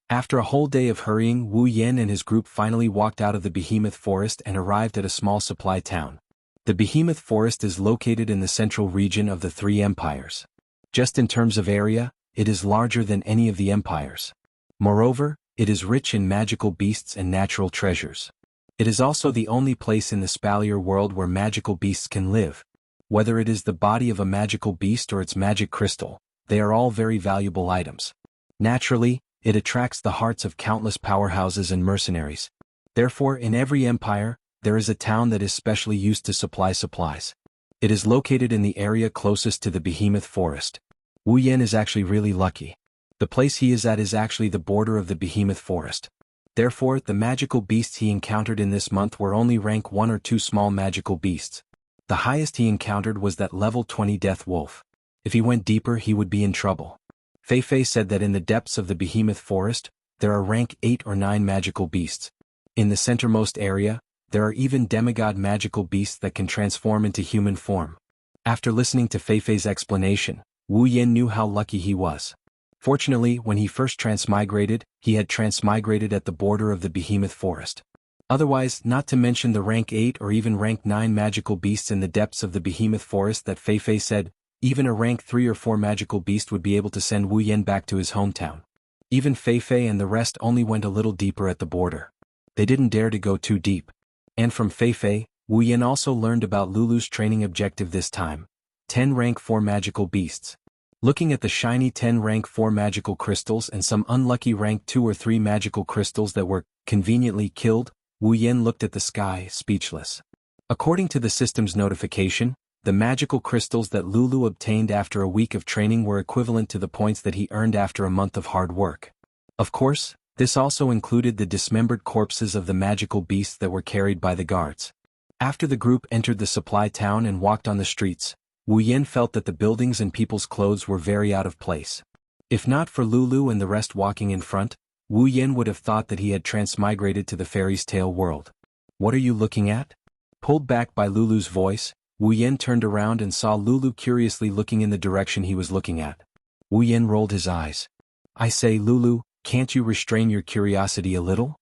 After a whole day of hurrying, Wu Yan and his group finally walked out of the behemoth forest and arrived at a small supply town. The behemoth forest is located in the central region of the three empires. Just in terms of area, it is larger than any of the empires. Moreover, it is rich in magical beasts and natural treasures. It is also the only place in the Spalier world where magical beasts can live. Whether it is the body of a magical beast or its magic crystal, they are all very valuable items. Naturally, it attracts the hearts of countless powerhouses and mercenaries. Therefore, in every empire, there is a town that is specially used to supply supplies. It is located in the area closest to the behemoth forest. Wu Yan is actually really lucky. The place he is at is actually the border of the behemoth forest. Therefore, the magical beasts he encountered in this month were only rank 1 or 2 small magical beasts. The highest he encountered was that level 20 death wolf. If he went deeper, he would be in trouble. Fei Fei said that in the depths of the behemoth forest, there are rank 8 or 9 magical beasts. In the centermost area, there are even demigod magical beasts that can transform into human form. After listening to Fei Fei's explanation, Wu Yan knew how lucky he was. Fortunately, when he first transmigrated, he had transmigrated at the border of the behemoth forest. Otherwise, not to mention the rank 8 or even rank 9 magical beasts in the depths of the behemoth forest that Fei Fei said, even a rank 3 or 4 magical beast would be able to send Wu Yan back to his hometown. Even Fei Fei and the rest only went a little deeper at the border. They didn't dare to go too deep. And from Fei Fei, Wu Yan also learned about Lulu's training objective this time. 10 rank 4 magical beasts. Looking at the shiny 10 rank 4 magical crystals and some unlucky rank 2 or 3 magical crystals that were conveniently killed, Wu Yan looked at the sky, speechless. According to the system's notification, the magical crystals that Lulu obtained after a week of training were equivalent to the points that he earned after a month of hard work. Of course, this also included the dismembered corpses of the magical beasts that were carried by the guards. After the group entered the supply town and walked on the streets, Wu Yan felt that the buildings and people's clothes were very out of place. If not for Lulu and the rest walking in front, Wu Yan would have thought that he had transmigrated to the fairy's tale world. What are you looking at? Pulled back by Lulu's voice, Wu Yan turned around and saw Lulu curiously looking in the direction he was looking at. Wu Yan rolled his eyes. I say, Lulu, can't you restrain your curiosity a little?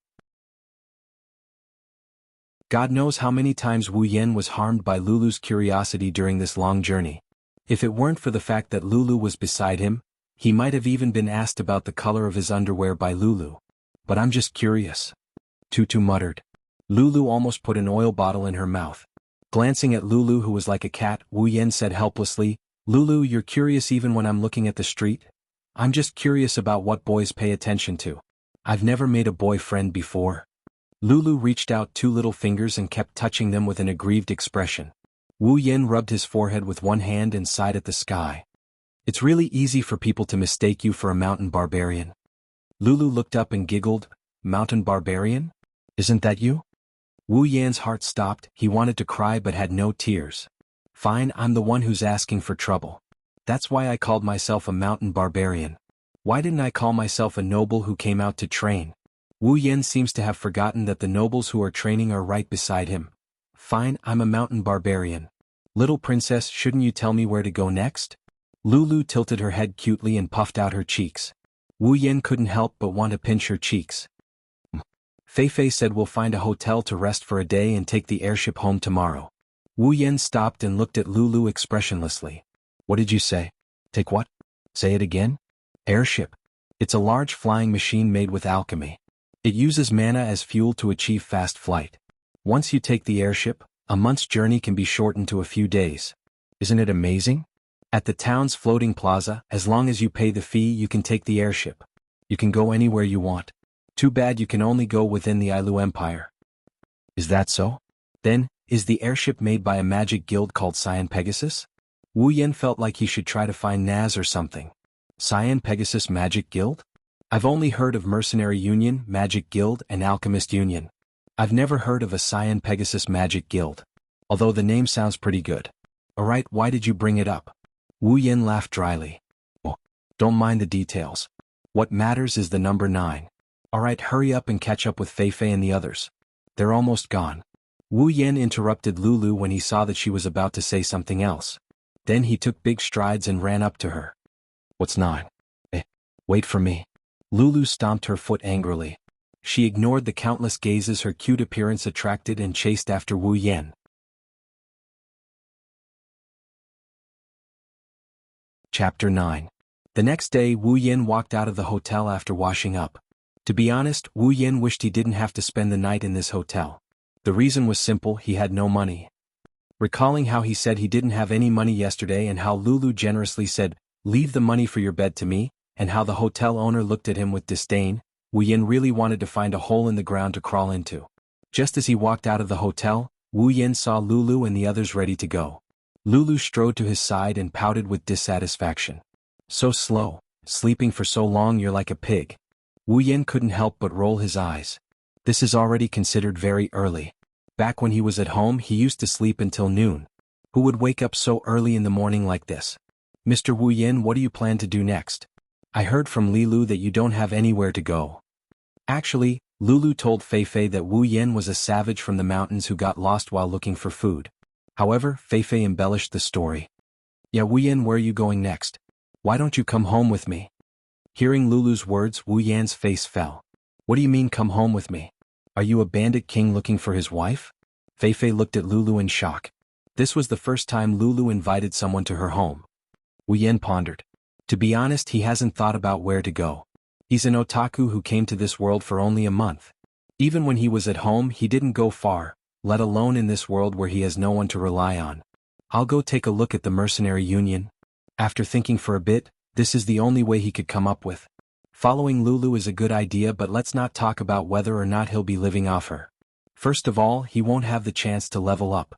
God knows how many times Wu Yan was harmed by Lulu's curiosity during this long journey. If it weren't for the fact that Lulu was beside him, he might have even been asked about the color of his underwear by Lulu. But I'm just curious. Tutu muttered. Lulu almost put an oil bottle in her mouth. Glancing at Lulu, who was like a cat, Wu Yan said helplessly, Lulu, you're curious even when I'm looking at the street? I'm just curious about what boys pay attention to. I've never made a boyfriend before. Lulu reached out 2 little fingers and kept touching them with an aggrieved expression. Wu Yan rubbed his forehead with one hand and sighed at the sky. It's really easy for people to mistake you for a mountain barbarian. Lulu looked up and giggled, Mountain barbarian? Isn't that you? Wu Yan's heart stopped, he wanted to cry but had no tears. Fine, I'm the one who's asking for trouble. That's why I called myself a mountain barbarian. Why didn't I call myself a noble who came out to train? Wu Yan seems to have forgotten that the nobles who are training are right beside him. Fine, I'm a mountain barbarian. Little princess, shouldn't you tell me where to go next? Lulu tilted her head cutely and puffed out her cheeks. Wu Yan couldn't help but want to pinch her cheeks. Fei Fei said we'll find a hotel to rest for a day and take the airship home tomorrow. Wu Yan stopped and looked at Lulu expressionlessly. What did you say? Take what? Say it again? Airship. It's a large flying machine made with alchemy. It uses mana as fuel to achieve fast flight. Once you take the airship, a month's journey can be shortened to a few days. Isn't it amazing? At the town's floating plaza, as long as you pay the fee, you can take the airship. You can go anywhere you want. Too bad you can only go within the Ailu Empire. Is that so? Then, is the airship made by a magic guild called Cyan Pegasus? Wu Yan felt like he should try to find Naz or something. Cyan Pegasus Magic Guild? I've only heard of Mercenary Union, Magic Guild, and Alchemist Union. I've never heard of a Cyan Pegasus Magic Guild. Although the name sounds pretty good. Alright, why did you bring it up? Wu Yan laughed dryly. Oh, don't mind the details. What matters is the number 9. Alright, hurry up and catch up with Fei Fei and the others. They're almost gone. Wu Yan interrupted Lulu when he saw that she was about to say something else. Then he took big strides and ran up to her. What's 9? Wait for me. Lulu stomped her foot angrily. She ignored the countless gazes her cute appearance attracted and chased after Wu Yan. Chapter 9. The next day, Wu Yan walked out of the hotel after washing up. To be honest, Wu Yan wished he didn't have to spend the night in this hotel. The reason was simple, he had no money. Recalling how he said he didn't have any money yesterday and how Lulu generously said, "Leave the money for your bed to me," and how the hotel owner looked at him with disdain, Wu Yan really wanted to find a hole in the ground to crawl into. Just as he walked out of the hotel, Wu Yan saw Lulu and the others ready to go. Lulu strode to his side and pouted with dissatisfaction. So slow, sleeping for so long you're like a pig. Wu Yan couldn't help but roll his eyes. This is already considered very early. Back when he was at home, he used to sleep until noon. Who would wake up so early in the morning like this? Mr. Wu Yan, what do you plan to do next? I heard from Lilu that you don't have anywhere to go. Actually, Lulu told Fei Fei that Wu Yan was a savage from the mountains who got lost while looking for food. However, Fei Fei embellished the story. Yeah, Wu Yan, where are you going next? Why don't you come home with me? Hearing Lulu's words, Wu Yan's face fell. What do you mean come home with me? Are you a bandit king looking for his wife? Feifei looked at Lulu in shock. This was the first time Lulu invited someone to her home. Wu Yan pondered. To be honest, he hasn't thought about where to go. He's an otaku who came to this world for only a month. Even when he was at home, he didn't go far, let alone in this world where he has no one to rely on. I'll go take a look at the mercenary union. After thinking for a bit, this is the only way he could come up with. Following Lulu is a good idea, but let's not talk about whether or not he'll be living off her. First of all, he won't have the chance to level up.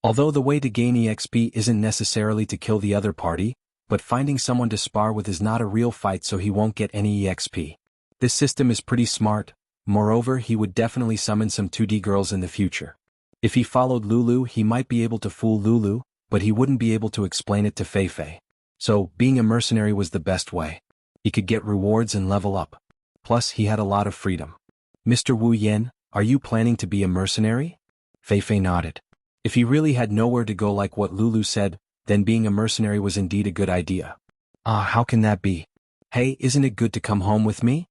Although the way to gain EXP isn't necessarily to kill the other party, but finding someone to spar with is not a real fight, so he won't get any EXP. This system is pretty smart. Moreover, he would definitely summon some 2D girls in the future. If he followed Lulu, he might be able to fool Lulu, but he wouldn't be able to explain it to Feifei. So, being a mercenary was the best way. He could get rewards and level up. Plus, he had a lot of freedom. Mr. Wu Yan, are you planning to be a mercenary? Feifei nodded. If he really had nowhere to go like what Lulu said, then being a mercenary was indeed a good idea. How can that be? Hey, isn't it good to come home with me?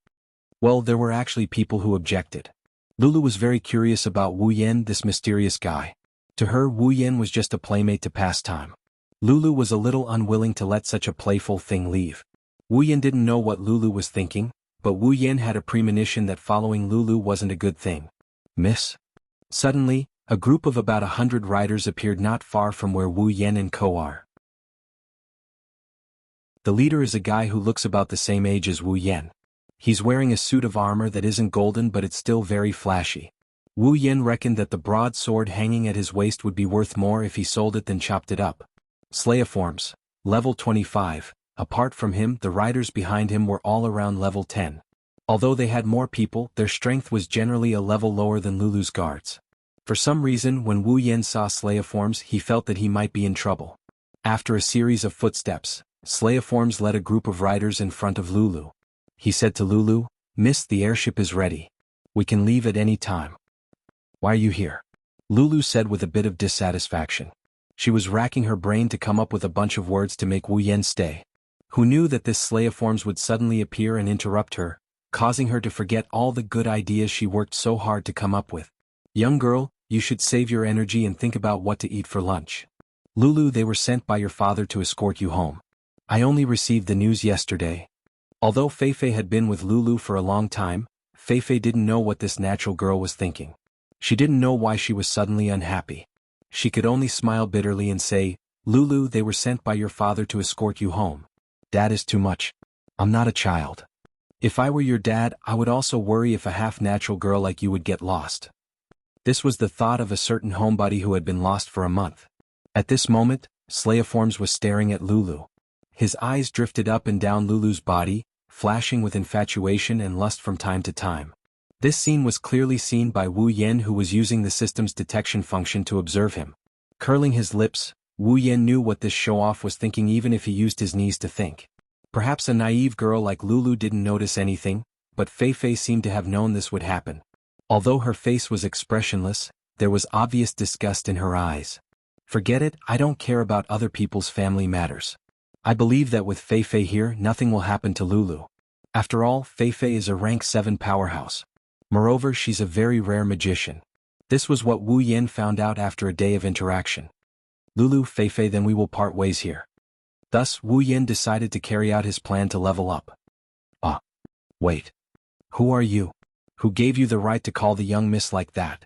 Well, there were actually people who objected. Lulu was very curious about Wu Yan, this mysterious guy. To her, Wu Yan was just a playmate to pass time. Lulu was a little unwilling to let such a playful thing leave. Wu Yan didn't know what Lulu was thinking, but Wu Yan had a premonition that following Lulu wasn't a good thing. Miss? Suddenly, a group of about 100 riders appeared not far from where Wu Yan and Co are. The leader is a guy who looks about the same age as Wu Yan. He's wearing a suit of armor that isn't golden, but it's still very flashy. Wu Yan reckoned that the broadsword hanging at his waist would be worth more if he sold it than chopped it up. Slayiforms, level 25. Apart from him, the riders behind him were all around level 10. Although they had more people, their strength was generally a level lower than Lulu's guards. For some reason, when Wu Yan saw Slayiforms, he felt that he might be in trouble. After a series of footsteps, Slayiforms led a group of riders in front of Lulu. He said to Lulu, "Miss, the airship is ready. We can leave at any time." "Why are you here?" Lulu said with a bit of dissatisfaction. She was racking her brain to come up with a bunch of words to make Wu Yan stay. Who knew that this Slayiforms would suddenly appear and interrupt her, causing her to forget all the good ideas she worked so hard to come up with. "Young girl, you should save your energy and think about what to eat for lunch. Lulu, they were sent by your father to escort you home. I only received the news yesterday." Although Feifei had been with Lulu for a long time, Feifei didn't know what this natural girl was thinking. She didn't know why she was suddenly unhappy. She could only smile bitterly and say, "Lulu, they were sent by your father to escort you home. Dad is too much. I'm not a child. If I were your dad, I would also worry if a half-natural girl like you would get lost." This was the thought of a certain homebody who had been lost for a month. At this moment, Slayiforms was staring at Lulu. His eyes drifted up and down Lulu's body, flashing with infatuation and lust from time to time. This scene was clearly seen by Wu Yan, who was using the system's detection function to observe him. Curling his lips, Wu Yan knew what this show-off was thinking even if he used his knees to think. Perhaps a naive girl like Lulu didn't notice anything, but Feifei seemed to have known this would happen. Although her face was expressionless, there was obvious disgust in her eyes. "Forget it, I don't care about other people's family matters. I believe that with Feifei here, nothing will happen to Lulu. After all, Feifei is a rank 7 powerhouse. Moreover, she's a very rare magician." This was what Wu Yan found out after a day of interaction. "Lulu, Feifei, then we will part ways here." Thus, Wu Yan decided to carry out his plan to level up. Wait. Who are you? Who gave you the right to call the young miss like that?"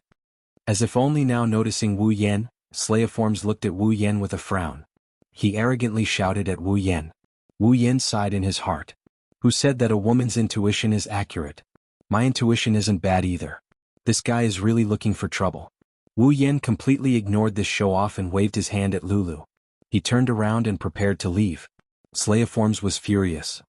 As if only now noticing Wu Yan, Slayiforms looked at Wu Yan with a frown. He arrogantly shouted at Wu Yan. Wu Yan sighed in his heart. "Who said that a woman's intuition is accurate? My intuition isn't bad either. This guy is really looking for trouble." Wu Yan completely ignored this show-off and waved his hand at Lulu. He turned around and prepared to leave. Slayiforms was furious.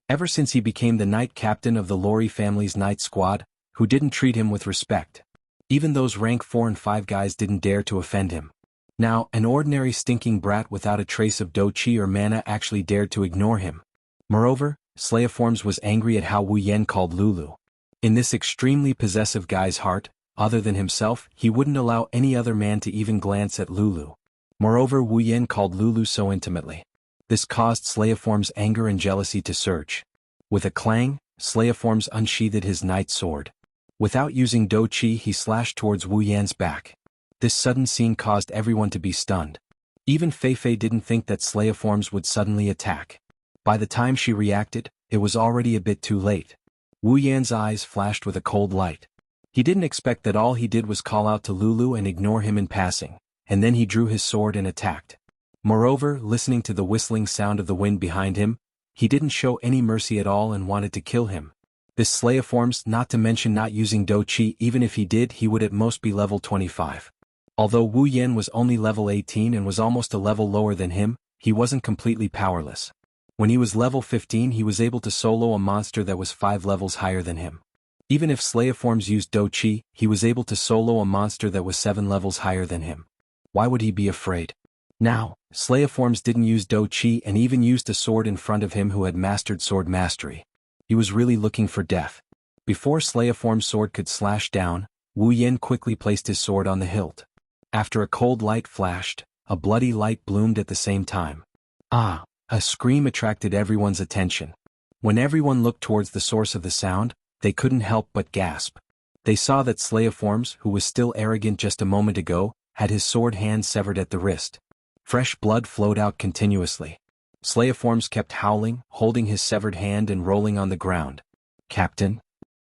Ever since he became the night captain of the Lori family's night squad, who didn't treat him with respect. Even those rank 4 and 5 guys didn't dare to offend him. Now, an ordinary stinking brat without a trace of dochi or mana actually dared to ignore him. Moreover, Slayiforms was angry at how Wu Yan called Lulu. In this extremely possessive guy's heart, other than himself, he wouldn't allow any other man to even glance at Lulu. Moreover, Wu Yan called Lulu so intimately. This caused Slayiforms' anger and jealousy to surge. With a clang, Slayiforms unsheathed his knight sword. Without using Do Chi, he slashed towards Wu Yan's back. This sudden scene caused everyone to be stunned. Even Fei Fei didn't think that Slayiforms would suddenly attack. By the time she reacted, it was already a bit too late. Wu Yan's eyes flashed with a cold light. He didn't expect that. All he did was call out to Lulu and ignore him in passing, and then he drew his sword and attacked. Moreover, listening to the whistling sound of the wind behind him, he didn't show any mercy at all and wanted to kill him. This Slayiforms, not to mention not using Do Chi, even if he did, he would at most be level 25. Although Wu Yan was only level 18 and was almost a level lower than him, he wasn't completely powerless. When he was level 15, he was able to solo a monster that was 5 levels higher than him. Even if Slayiforms used Do Chi, he was able to solo a monster that was 7 levels higher than him. Why would he be afraid? Now, Slayiforms didn't use Do Chi and even used a sword in front of him who had mastered sword mastery. He was really looking for death. Before Slayiforms' sword could slash down, Wu Yan quickly placed his sword on the hilt. After a cold light flashed, a bloody light bloomed at the same time. Ah! A scream attracted everyone's attention. When everyone looked towards the source of the sound, they couldn't help but gasp. They saw that Slayiforms, who was still arrogant just a moment ago, had his sword hand severed at the wrist. Fresh blood flowed out continuously. Slayiforms kept howling, holding his severed hand and rolling on the ground. Captain?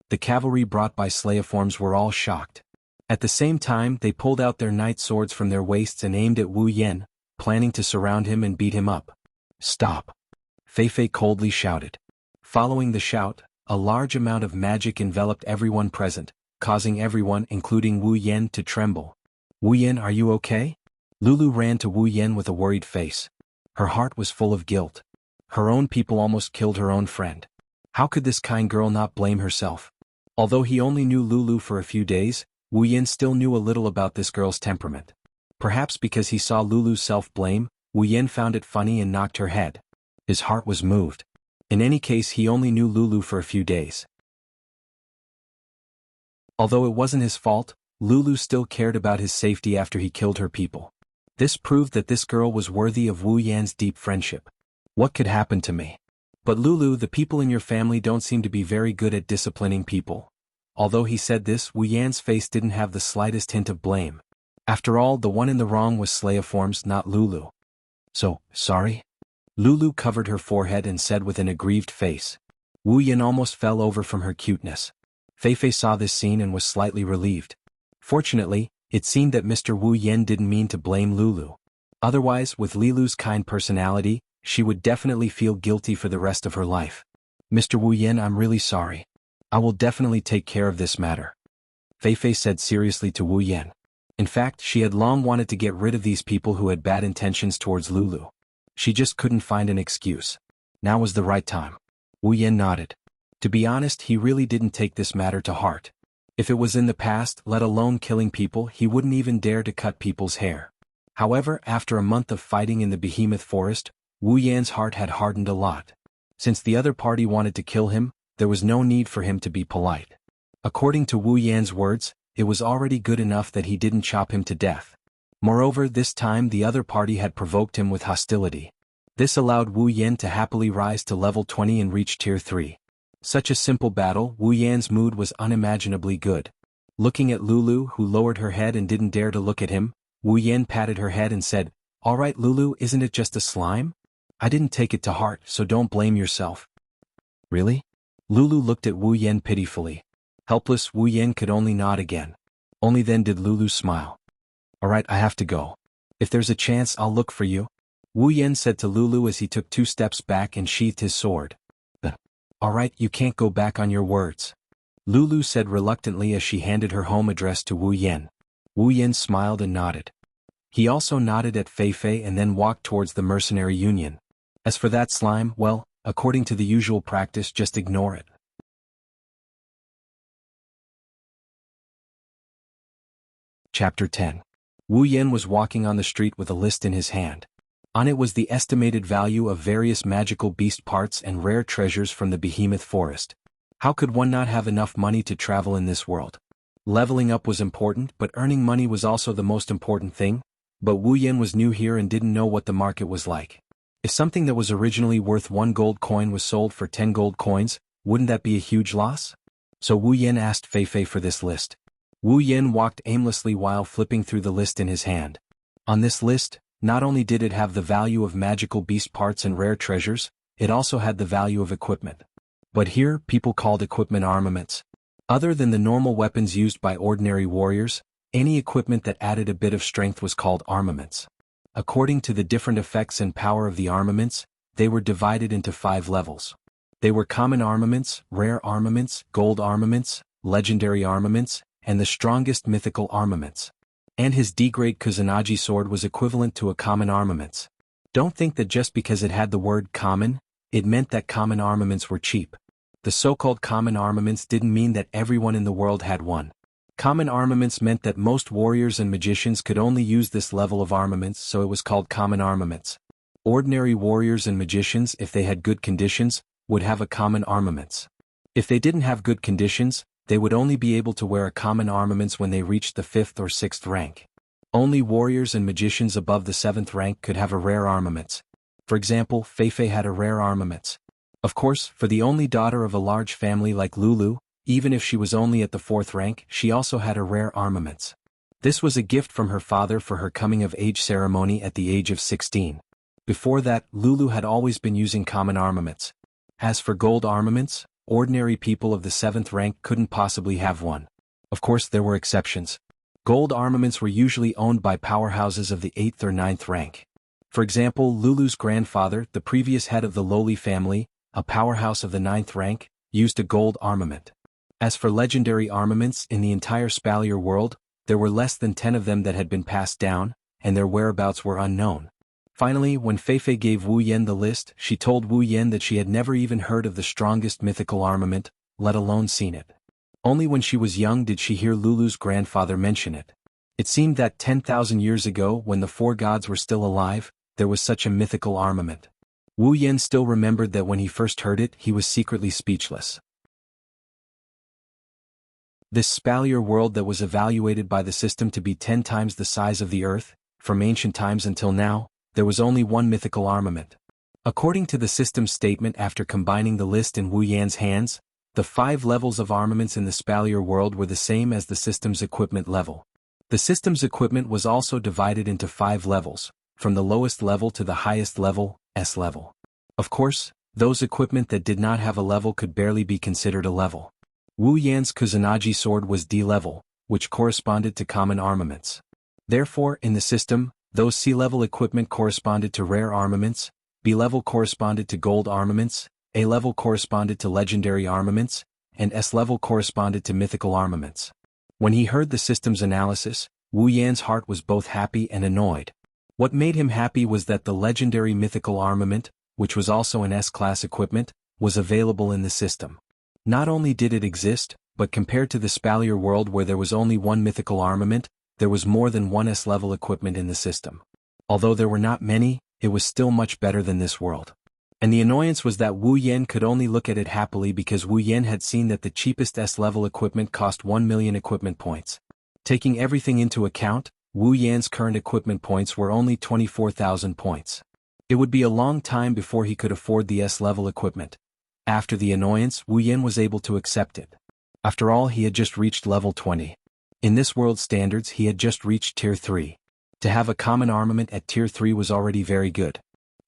The cavalry brought by Slayiforms were all shocked. At the same time, they pulled out their knight swords from their waists and aimed at Wu Yan, planning to surround him and beat him up. Stop! Fei Fei coldly shouted. Following the shout, a large amount of magic enveloped everyone present, causing everyone, including Wu Yan, to tremble. Wu Yan, are you okay? Lulu ran to Wu Yan with a worried face. Her heart was full of guilt. Her own people almost killed her own friend. How could this kind girl not blame herself? Although he only knew Lulu for a few days, Wu Yan still knew a little about this girl's temperament. Perhaps because he saw Lulu's self-blame, Wu Yan found it funny and knocked her head. His heart was moved. In any case, he only knew Lulu for a few days. Although it wasn't his fault, Lulu still cared about his safety after he killed her people. This proved that this girl was worthy of Wu Yan's deep friendship. What could happen to me? But Lulu, the people in your family don't seem to be very good at disciplining people. Although he said this, Wu Yan's face didn't have the slightest hint of blame. After all, the one in the wrong was Slayiforms, not Lulu. So, sorry? Lulu covered her forehead and said with an aggrieved face. Wu Yan almost fell over from her cuteness. Fei Fei saw this scene and was slightly relieved. Fortunately, it seemed that Mr. Wu Yan didn't mean to blame Lulu. Otherwise, with Lilu's kind personality, she would definitely feel guilty for the rest of her life. Mr. Wu Yan, I'm really sorry. I will definitely take care of this matter. Fei Fei said seriously to Wu Yan. In fact, she had long wanted to get rid of these people who had bad intentions towards Lulu. She just couldn't find an excuse. Now was the right time. Wu Yan nodded. To be honest, he really didn't take this matter to heart. If it was in the past, let alone killing people, he wouldn't even dare to cut people's hair. However, after a month of fighting in the behemoth forest, Wu Yan's heart had hardened a lot. Since the other party wanted to kill him, there was no need for him to be polite. According to Wu Yan's words, it was already good enough that he didn't chop him to death. Moreover, this time the other party had provoked him with hostility. This allowed Wu Yan to happily rise to level 20 and reach tier 3. Such a simple battle, Wu Yan's mood was unimaginably good. Looking at Lulu, who lowered her head and didn't dare to look at him, Wu Yan patted her head and said, "All right, Lulu, isn't it just a slime? I didn't take it to heart, so don't blame yourself." Really? Lulu looked at Wu Yan pitifully. Helpless, Wu Yan could only nod again. Only then did Lulu smile. "All right, I have to go. If there's a chance, I'll look for you," Wu Yan said to Lulu as he took 2 steps back and sheathed his sword. "All right, you can't go back on your words," Lulu said reluctantly as she handed her home address to Wu Yan. Wu Yan smiled and nodded. He also nodded at Fei Fei and then walked towards the mercenary union. As for that slime, well, according to the usual practice, just ignore it. Chapter 10. Wu Yan was walking on the street with a list in his hand. On it was the estimated value of various magical beast parts and rare treasures from the behemoth forest. How could one not have enough money to travel in this world? Leveling up was important, but earning money was also the most important thing. But Wu Yan was new here and didn't know what the market was like. If something that was originally worth 1 gold coin was sold for 10 gold coins, Wouldn't that be a huge loss? So Wu Yan asked Fei Fei for this list. Wu Yan walked aimlessly while flipping through the list in his hand. On this list, not only did it have the value of magical beast parts and rare treasures, it also had the value of equipment. But here, people called equipment armaments. Other than the normal weapons used by ordinary warriors, any equipment that added a bit of strength was called armaments. According to the different effects and power of the armaments, they were divided into 5 levels. They were common armaments, rare armaments, gold armaments, legendary armaments, and the strongest mythical armaments. And his D-grade Kusanagi sword was equivalent to a common armaments. Don't think that just because it had the word common, it meant that common armaments were cheap. The so-called common armaments didn't mean that everyone in the world had one. Common armaments meant that most warriors and magicians could only use this level of armaments, so it was called common armaments. Ordinary warriors and magicians, if they had good conditions, would have a common armaments. If they didn't have good conditions, they would only be able to wear a common armaments when they reached the 5th or 6th rank. Only warriors and magicians above the 7th rank could have a rare armaments. For example, Fei Fei had a rare armaments. Of course, for the only daughter of a large family like Lulu, even if she was only at the 4th rank, she also had a rare armaments. This was a gift from her father for her coming-of-age ceremony at the age of 16. Before that, Lulu had always been using common armaments. As for gold armaments, ordinary people of the 7th rank couldn't possibly have one. Of course, there were exceptions. Gold armaments were usually owned by powerhouses of the 8th or 9th rank. For example, Lulu's grandfather, the previous head of the Loli family, a powerhouse of the 9th rank, used a gold armament. As for legendary armaments in the entire Spalier world, there were less than 10 of them that had been passed down, and their whereabouts were unknown. Finally, when Fei Fei gave Wu Yan the list, she told Wu Yan that she had never even heard of the strongest mythical armament, let alone seen it. Only when she was young did she hear Lulu's grandfather mention it. It seemed that 10,000 years ago, when the 4 gods were still alive, there was such a mythical armament. Wu Yan still remembered that when he first heard it, he was secretly speechless. This Spalier world that was evaluated by the system to be 10 times the size of the Earth, from ancient times until now, there was only one mythical armament. According to the system's statement after combining the list in Wu Yan's hands, the 5 levels of armaments in the Spalier world were the same as the system's equipment level. The system's equipment was also divided into 5 levels, from the lowest level to the highest level, S level. Of course, those equipment that did not have a level could barely be considered a level. Wu Yan's Kusanagi sword was D level, which corresponded to common armaments. Therefore, in the system, those C-level equipment corresponded to rare armaments, B-level corresponded to gold armaments, A-level corresponded to legendary armaments, and S-level corresponded to mythical armaments. When he heard the system's analysis, Wu Yan's heart was both happy and annoyed. What made him happy was that the legendary mythical armament, which was also an S-class equipment, was available in the system. Not only did it exist, but compared to the Spalier world where there was only one mythical armament, there was more than one S-level equipment in the system. Although there were not many, it was still much better than this world. And the annoyance was that Wu Yan could only look at it happily because Wu Yan had seen that the cheapest S-level equipment cost 1 million equipment points. Taking everything into account, Wu Yan's current equipment points were only 24,000 points. It would be a long time before he could afford the S-level equipment. After the annoyance, Wu Yan was able to accept it. After all, he had just reached level 20. In this world's standards, he had just reached Tier 3. To have a common armament at Tier 3 was already very good.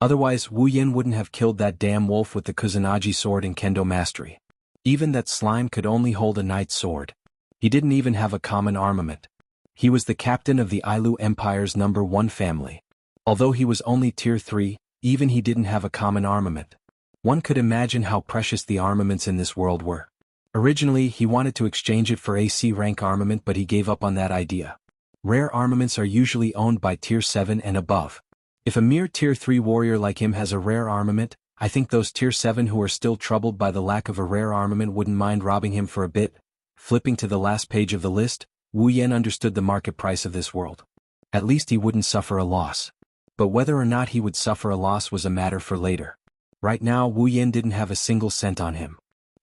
Otherwise, Wu Yan wouldn't have killed that damn wolf with the Kusanagi sword and Kendo mastery. Even that slime could only hold a knight's sword. He didn't even have a common armament. He was the captain of the Ailu Empire's number 1 family. Although he was only Tier 3, even he didn't have a common armament. One could imagine how precious the armaments in this world were. Originally, he wanted to exchange it for a C-rank armament, but he gave up on that idea. Rare armaments are usually owned by Tier 7 and above. If a mere Tier 3 warrior like him has a rare armament, I think those Tier 7 who are still troubled by the lack of a rare armament wouldn't mind robbing him for a bit. Flipping to the last page of the list, Wu Yan understood the market price of this world. At least he wouldn't suffer a loss. But whether or not he would suffer a loss was a matter for later. Right now, Wu Yan didn't have a single cent on him.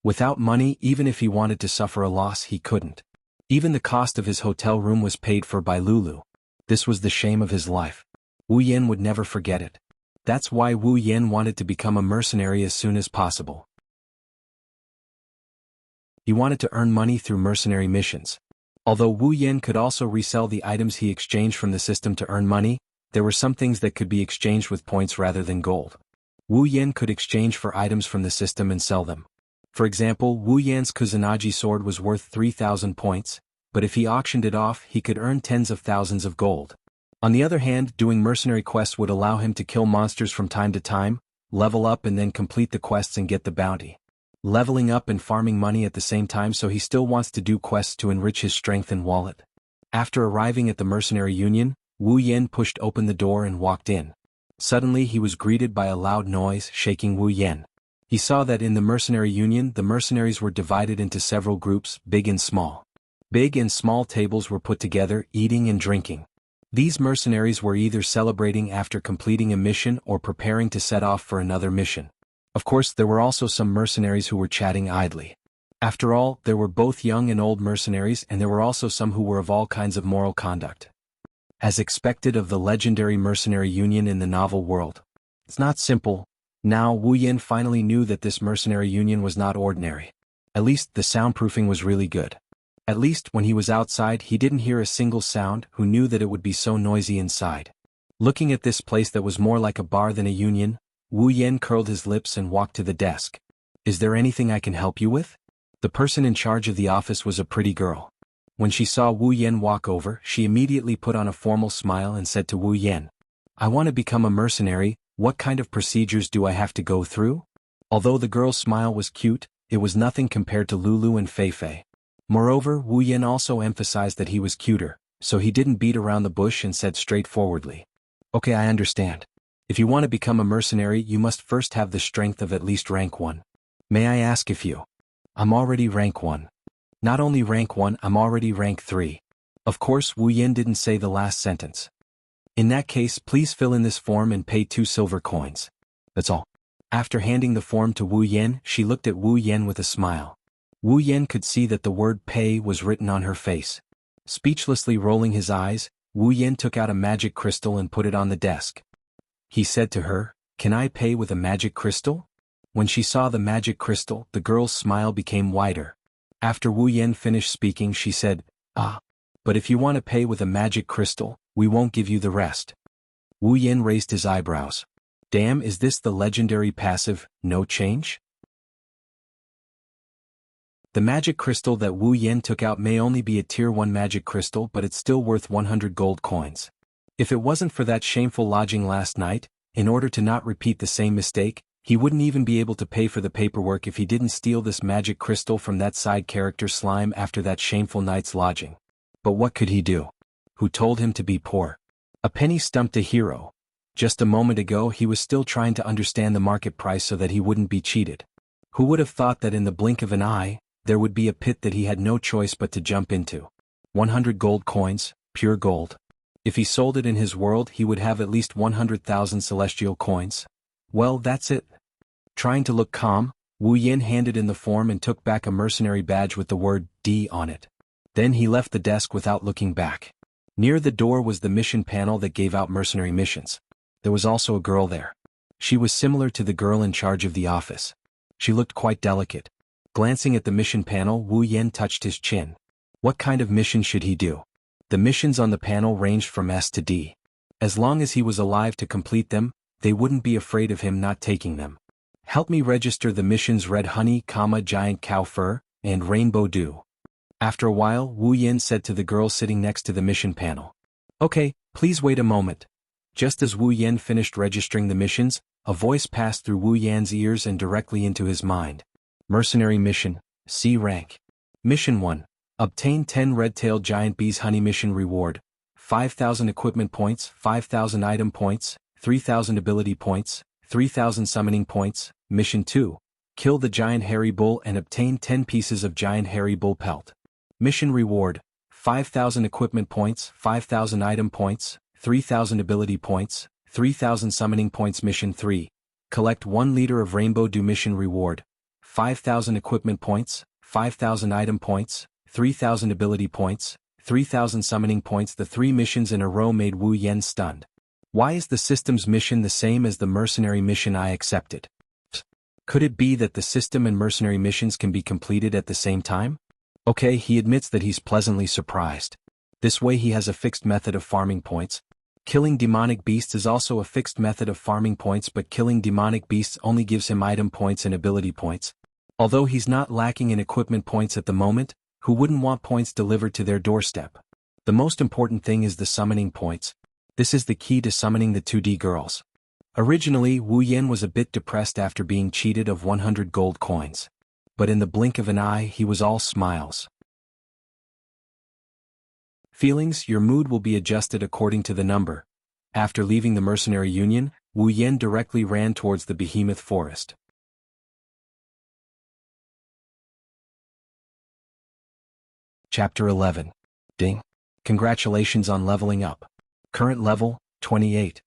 Without money, even if he wanted to suffer a loss, he couldn't. Even the cost of his hotel room was paid for by Lulu. This was the shame of his life. Wu Yan would never forget it. That's why Wu Yan wanted to become a mercenary as soon as possible. He wanted to earn money through mercenary missions. Although Wu Yan could also resell the items he exchanged from the system to earn money, there were some things that could be exchanged with points rather than gold. Wu Yan could exchange for items from the system and sell them. For example, Wu Yan's Kusanagi sword was worth 3,000 points, but if he auctioned it off he could earn tens of thousands of gold. On the other hand, doing mercenary quests would allow him to kill monsters from time to time, level up and then complete the quests and get the bounty. Leveling up and farming money at the same time, so he still wants to do quests to enrich his strength and wallet. After arriving at the mercenary union, Wu Yan pushed open the door and walked in. Suddenly he was greeted by a loud noise, shaking Wu Yan. He saw that in the mercenary union the mercenaries were divided into several groups, big and small. Big and small tables were put together, eating and drinking. These mercenaries were either celebrating after completing a mission or preparing to set off for another mission. Of course, there were also some mercenaries who were chatting idly. After all, there were both young and old mercenaries, and there were also some who were of all kinds of moral conduct. As expected of the legendary mercenary union in the novel world. It's not simple. Now Wu Yan finally knew that this mercenary union was not ordinary. At least the soundproofing was really good. At least when he was outside he didn't hear a single sound, who knew that it would be so noisy inside. Looking at this place that was more like a bar than a union, Wu Yan curled his lips and walked to the desk. Is there anything I can help you with? The person in charge of the office was a pretty girl. When she saw Wu Yan walk over, she immediately put on a formal smile and said to Wu Yan, I want to become a mercenary, what kind of procedures do I have to go through? Although the girl's smile was cute, it was nothing compared to Lulu and Fei Fei. Moreover, Wu Yan also emphasized that he was cuter, so he didn't beat around the bush and said straightforwardly. Okay, I understand. If you want to become a mercenary you must first have the strength of at least rank 1. May I ask if you? I'm already rank 1. Not only rank 1, I'm already rank 3. Of course, Wu Yan didn't say the last sentence. In that case, please fill in this form and pay 2 silver coins. That's all. After handing the form to Wu Yan, she looked at Wu Yan with a smile. Wu Yan could see that the word pay was written on her face. Speechlessly rolling his eyes, Wu Yan took out a magic crystal and put it on the desk. He said to her, Can I pay with a magic crystal? When she saw the magic crystal, the girl's smile became wider. After Wu Yan finished speaking she said, But if you want to pay with a magic crystal, we won't give you the rest. Wu Yan raised his eyebrows. Damn, is this the legendary passive, no change? The magic crystal that Wu Yan took out may only be a tier 1 magic crystal, but it's still worth 100 gold coins. If it wasn't for that shameful lodging last night, in order to not repeat the same mistake, he wouldn't even be able to pay for the paperwork if he didn't steal this magic crystal from that side character Slime after that shameful night's lodging. But what could he do? Who told him to be poor? A penny stumped a hero. Just a moment ago he was still trying to understand the market price so that he wouldn't be cheated. Who would have thought that in the blink of an eye, there would be a pit that he had no choice but to jump into? 100 gold coins, pure gold. If he sold it in his world he would have at least 100,000 celestial coins. Well, that's it. Trying to look calm, Wu Yan handed in the form and took back a mercenary badge with the word D on it. Then he left the desk without looking back. Near the door was the mission panel that gave out mercenary missions. There was also a girl there. She was similar to the girl in charge of the office. She looked quite delicate. Glancing at the mission panel, Wu Yan touched his chin. What kind of mission should he do? The missions on the panel ranged from S to D. As long as he was alive to complete them, they wouldn't be afraid of him not taking them. Help me register the missions Red Honey, Giant Cow Fur, and Rainbow Dew. After a while, Wu Yan said to the girl sitting next to the mission panel. Okay, please wait a moment. Just as Wu Yan finished registering the missions, a voice passed through Wu Yan's ears and directly into his mind. Mercenary Mission, C rank. Mission 1. Obtain 10 red-tailed giant bees honey mission reward. 5,000 equipment points, 5,000 item points, 3,000 ability points, 3,000 summoning points. Mission 2. Kill the giant hairy bull and obtain 10 pieces of giant hairy bull pelt. Mission reward. 5,000 equipment points, 5,000 item points, 3,000 ability points, 3,000 summoning points. Mission 3. Collect 1 liter of Rainbow Dew mission reward. 5,000 equipment points, 5,000 item points, 3,000 ability points, 3,000 summoning points. The 3 missions in a row made Wu Yan stunned. Why is the system's mission the same as the mercenary mission I accepted? Could it be that the system and mercenary missions can be completed at the same time? Okay, he admits that he's pleasantly surprised. This way he has a fixed method of farming points. Killing demonic beasts is also a fixed method of farming points, but killing demonic beasts only gives him item points and ability points. Although he's not lacking in equipment points at the moment, who wouldn't want points delivered to their doorstep? The most important thing is the summoning points. This is the key to summoning the 2D girls. Originally, Wu Yan was a bit depressed after being cheated of 100 gold coins. But in the blink of an eye he was all smiles. Feelings: your mood will be adjusted according to the number. After leaving the mercenary union, Wu Yan directly ran towards the behemoth forest. Chapter 11. Ding. Congratulations on leveling up. Current level, 28.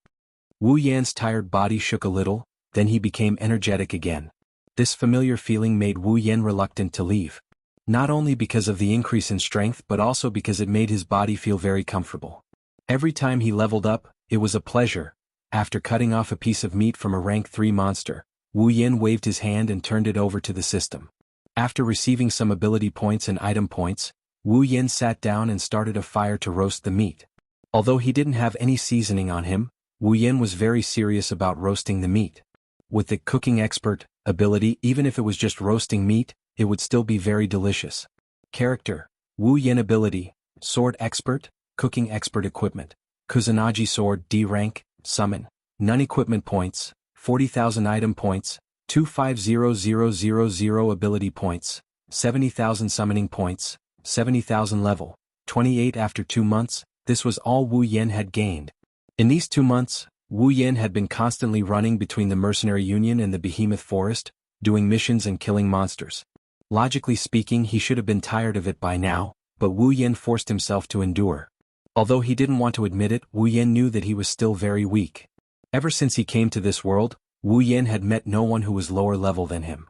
Wu Yan's tired body shook a little, then he became energetic again. This familiar feeling made Wu Yan reluctant to leave. Not only because of the increase in strength but also because it made his body feel very comfortable. Every time he leveled up, it was a pleasure. After cutting off a piece of meat from a rank 3 monster, Wu Yan waved his hand and turned it over to the system. After receiving some ability points and item points, Wu Yan sat down and started a fire to roast the meat. Although he didn't have any seasoning on him, Wu Yan was very serious about roasting the meat. With the cooking expert ability, even if it was just roasting meat, it would still be very delicious. Character: Wu Yan ability, Sword Expert, Cooking Expert Equipment, Kusanagi Sword D rank, Summon, none equipment points, 40,000 item points, 250000 ability points, 70,000 summoning points, 70,000 level, 28 after 2 months, this was all Wu Yan had gained. In these 2 months, Wu Yan had been constantly running between the mercenary union and the behemoth forest, doing missions and killing monsters. Logically speaking, he should have been tired of it by now, but Wu Yan forced himself to endure. Although he didn't want to admit it, Wu Yan knew that he was still very weak. Ever since he came to this world, Wu Yan had met no one who was lower level than him.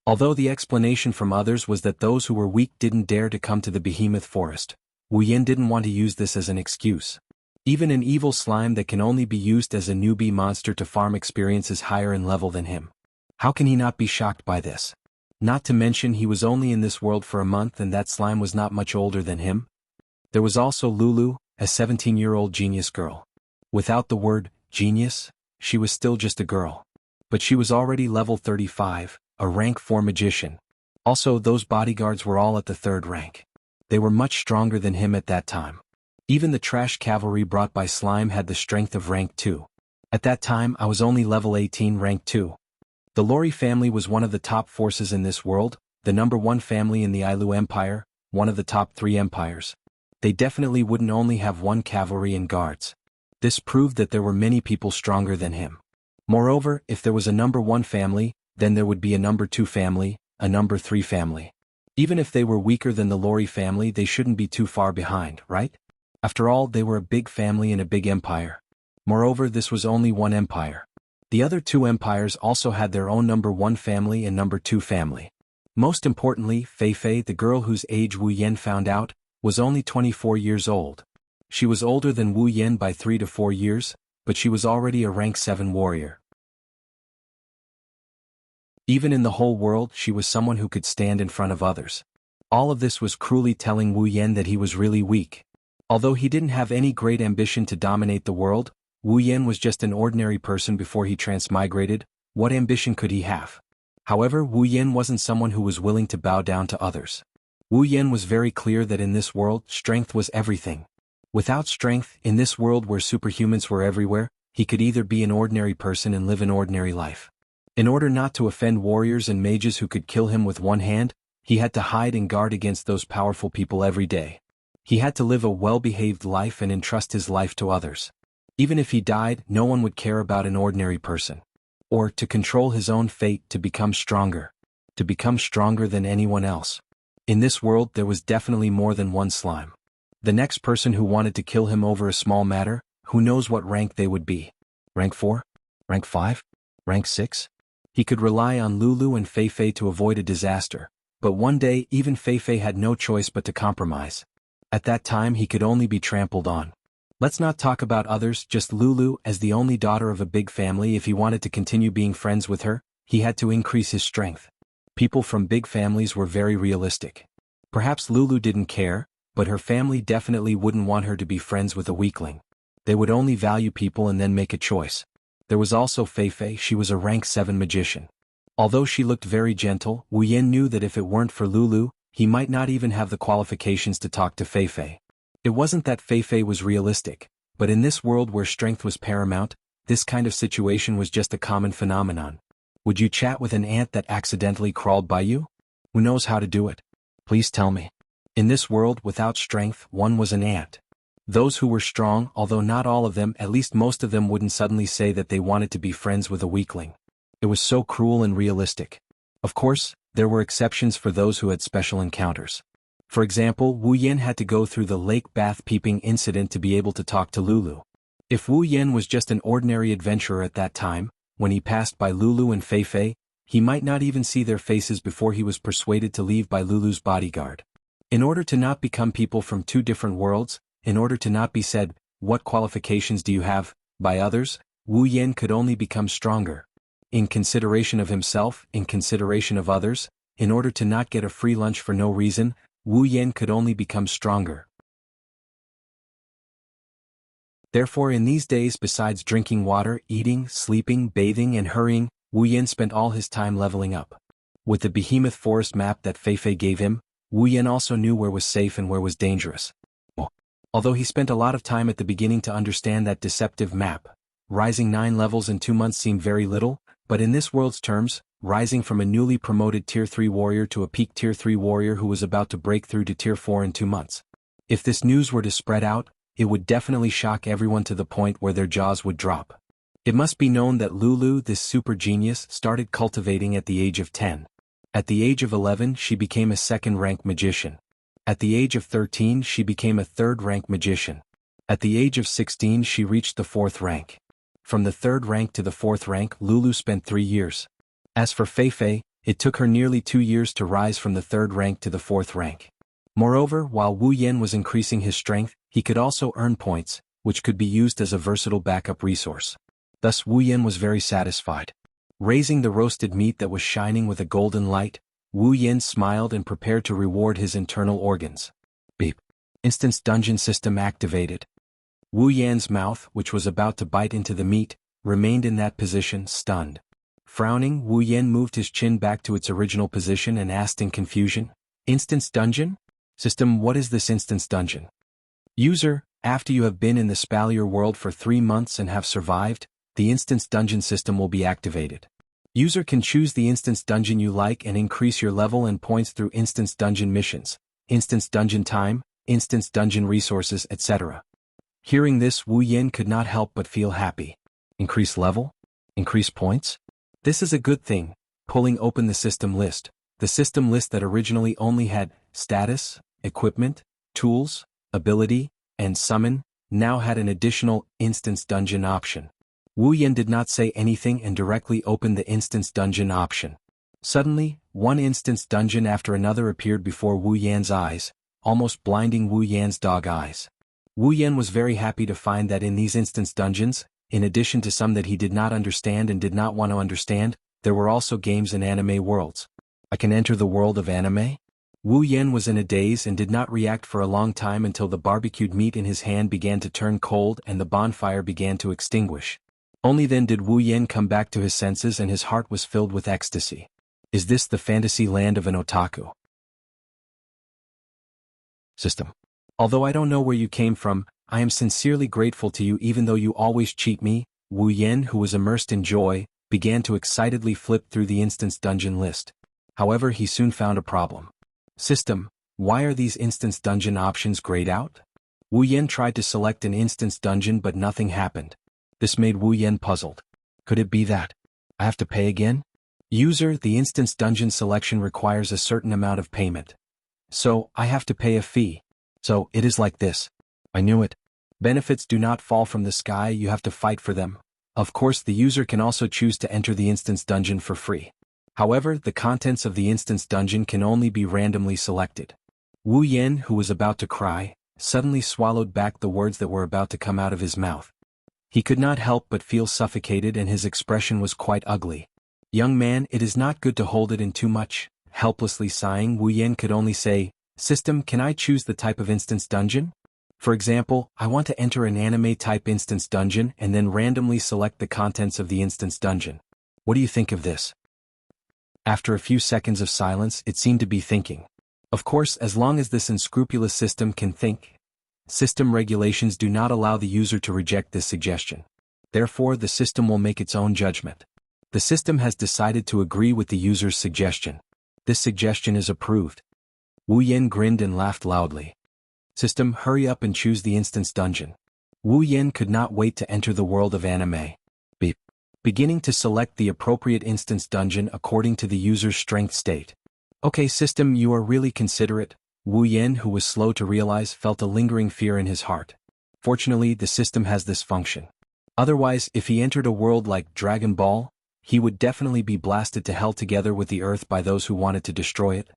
Although the explanation from others was that those who were weak didn't dare to come to the behemoth forest, Wu Yan didn't want to use this as an excuse. Even an evil slime that can only be used as a newbie monster to farm experience is higher in level than him. How can he not be shocked by this? Not to mention he was only in this world for a month and that slime was not much older than him. There was also Lulu, a 17-year-old genius girl. Without the word genius, she was still just a girl. But she was already level 35, a rank 4 magician. Also, those bodyguards were all at the 3rd rank. They were much stronger than him at that time. Even the trash cavalry brought by Slime had the strength of rank 2. At that time I was only level 18 rank 2. The Lori family was one of the top forces in this world, the number 1 family in the Ailu Empire, one of the top 3 empires. They definitely wouldn't only have 1 cavalry and guards. This proved that there were many people stronger than him. Moreover, if there was a number 1 family, then there would be a number 2 family, a number 3 family. Even if they were weaker than the Lori family, they shouldn't be too far behind, right? After all, they were a big family in a big empire. Moreover, this was only 1 empire. The other 2 empires also had their own number 1 family and number 2 family. Most importantly, Fei, the girl whose age Wu Yan found out, was only 24 years old. She was older than Wu Yan by 3 to 4 years, but she was already a rank 7 warrior. Even in the whole world, she was someone who could stand in front of others. All of this was cruelly telling Wu Yan that he was really weak. Although he didn't have any great ambition to dominate the world, Wu Yan was just an ordinary person before he transmigrated. What ambition could he have? However, Wu Yan wasn't someone who was willing to bow down to others. Wu Yan was very clear that in this world, strength was everything. Without strength, in this world where superhumans were everywhere, he could either be an ordinary person and live an ordinary life. In order not to offend warriors and mages who could kill him with 1 hand, he had to hide and guard against those powerful people every day. He had to live a well-behaved life and entrust his life to others. Even if he died, no one would care about an ordinary person. Or to control his own fate, to become stronger. To become stronger than anyone else. In this world there was definitely more than 1 slime. The next person who wanted to kill him over a small matter, who knows what rank they would be. Rank 4? Rank 5? Rank 6? He could rely on Lulu and Fei to avoid a disaster. But one day even Fei had no choice but to compromise. At that time he could only be trampled on. Let's not talk about others, just Lulu, as the only daughter of a big family. If he wanted to continue being friends with her, he had to increase his strength. People from big families were very realistic. Perhaps Lulu didn't care, but her family definitely wouldn't want her to be friends with a weakling. They would only value people and then make a choice. There was also Feifei. She was a rank 7 magician. Although she looked very gentle, Wu Yan knew that if it weren't for Lulu, he might not even have the qualifications to talk to Feifei. It wasn't that Feifei was realistic, but in this world where strength was paramount, this kind of situation was just a common phenomenon. Would you chat with an ant that accidentally crawled by you? Who knows how to do it? Please tell me. In this world without strength, one was an ant. Those who were strong, although not all of them, at least most of them wouldn't suddenly say that they wanted to be friends with a weakling. It was so cruel and realistic. Of course, there were exceptions for those who had special encounters. For example, Wu Yan had to go through the lake bath peeping incident to be able to talk to Lulu. If Wu Yan was just an ordinary adventurer at that time, when he passed by Lulu and Feifei, he might not even see their faces before he was persuaded to leave by Lulu's bodyguard. In order to not become people from two different worlds, in order to not be said, "What qualifications do you have?" by others, Wu Yan could only become stronger. In consideration of himself, in consideration of others, in order to not get a free lunch for no reason, Wu Yan could only become stronger. Therefore in these days, besides drinking water, eating, sleeping, bathing and hurrying, Wu Yan spent all his time leveling up. With the behemoth forest map that Feifei gave him, Wu Yan also knew where was safe and where was dangerous. Although he spent a lot of time at the beginning to understand that deceptive map, rising 9 levels in 2 months seemed very little, but in this world's terms, rising from a newly promoted Tier 3 warrior to a peak Tier 3 warrior who was about to break through to Tier 4 in 2 months. If this news were to spread out, it would definitely shock everyone to the point where their jaws would drop. It must be known that Lulu, this super genius, started cultivating at the age of 10. At the age of 11 she became a 2nd-rank magician. At the age of 13 she became a 3rd-rank magician. At the age of 16 she reached the 4th rank. From the 3rd rank to the 4th rank Lulu spent 3 years. As for Feifei, it took her nearly 2 years to rise from the 3rd rank to the 4th rank. Moreover, while Wu Yan was increasing his strength, he could also earn points, which could be used as a versatile backup resource. Thus Wu Yan was very satisfied. Raising the roasted meat that was shining with a golden light, Wu Yan smiled and prepared to reward his internal organs. Beep. Instance dungeon system activated. Wu Yan's mouth, which was about to bite into the meat, remained in that position, stunned. Frowning, Wu Yan moved his chin back to its original position and asked in confusion, "Instance dungeon? System, what is this instance dungeon?" User, after you have been in the Spalier world for 3 months and have survived, the instance dungeon system will be activated. User can choose the instance dungeon you like and increase your level and points through instance dungeon missions, instance dungeon time, instance dungeon resources, etc. Hearing this, Wu Yan could not help but feel happy. Increase level? Increase points? This is a good thing. Pulling open the system list that originally only had status, equipment, tools, ability, and summon, now had an additional instance dungeon option. Wu Yan did not say anything and directly opened the instance dungeon option. Suddenly, one instance dungeon after another appeared before Wu Yan's eyes, almost blinding Wu Yan's dog eyes. Wu Yan was very happy to find that in these instance dungeons, in addition to some that he did not understand and did not want to understand, there were also games and anime worlds. I can enter the world of anime? Wu Yan was in a daze and did not react for a long time until the barbecued meat in his hand began to turn cold and the bonfire began to extinguish. Only then did Wu Yan come back to his senses and his heart was filled with ecstasy. Is this the fantasy land of an otaku? System. Although I don't know where you came from, I am sincerely grateful to you even though you always cheat me. Wu Yan, who was immersed in joy, began to excitedly flip through the instance dungeon list. However, he soon found a problem. System, why are these instance dungeon options grayed out? Wu Yan tried to select an instance dungeon but nothing happened. This made Wu Yan puzzled. Could it be that I have to pay again? User, the instance dungeon selection requires a certain amount of payment. So, I have to pay a fee. So, it is like this. I knew it. Benefits do not fall from the sky, you have to fight for them. Of course, the user can also choose to enter the instance dungeon for free. However, the contents of the instance dungeon can only be randomly selected. Wu Yan, who was about to cry, suddenly swallowed back the words that were about to come out of his mouth. He could not help but feel suffocated and his expression was quite ugly. Young man, it is not good to hold it in too much. Helplessly sighing, Wu Yen could only say, System, can I choose the type of instance dungeon? For example, I want to enter an anime-type instance dungeon and then randomly select the contents of the instance dungeon. What do you think of this? After a few seconds of silence, it seemed to be thinking. Of course, as long as this unscrupulous system can think. System regulations do not allow the user to reject this suggestion. Therefore, the system will make its own judgment. The system has decided to agree with the user's suggestion. This suggestion is approved. Wu Yen grinned and laughed loudly. System, hurry up and choose the instance dungeon. Wu Yen could not wait to enter the world of anime. Beep. Beginning to select the appropriate instance dungeon according to the user's strength state. Okay, system, you are really considerate. Wu Yen, who was slow to realize, felt a lingering fear in his heart. Fortunately, the system has this function. Otherwise, if he entered a world like Dragon Ball, he would definitely be blasted to hell together with the earth by those who wanted to destroy it.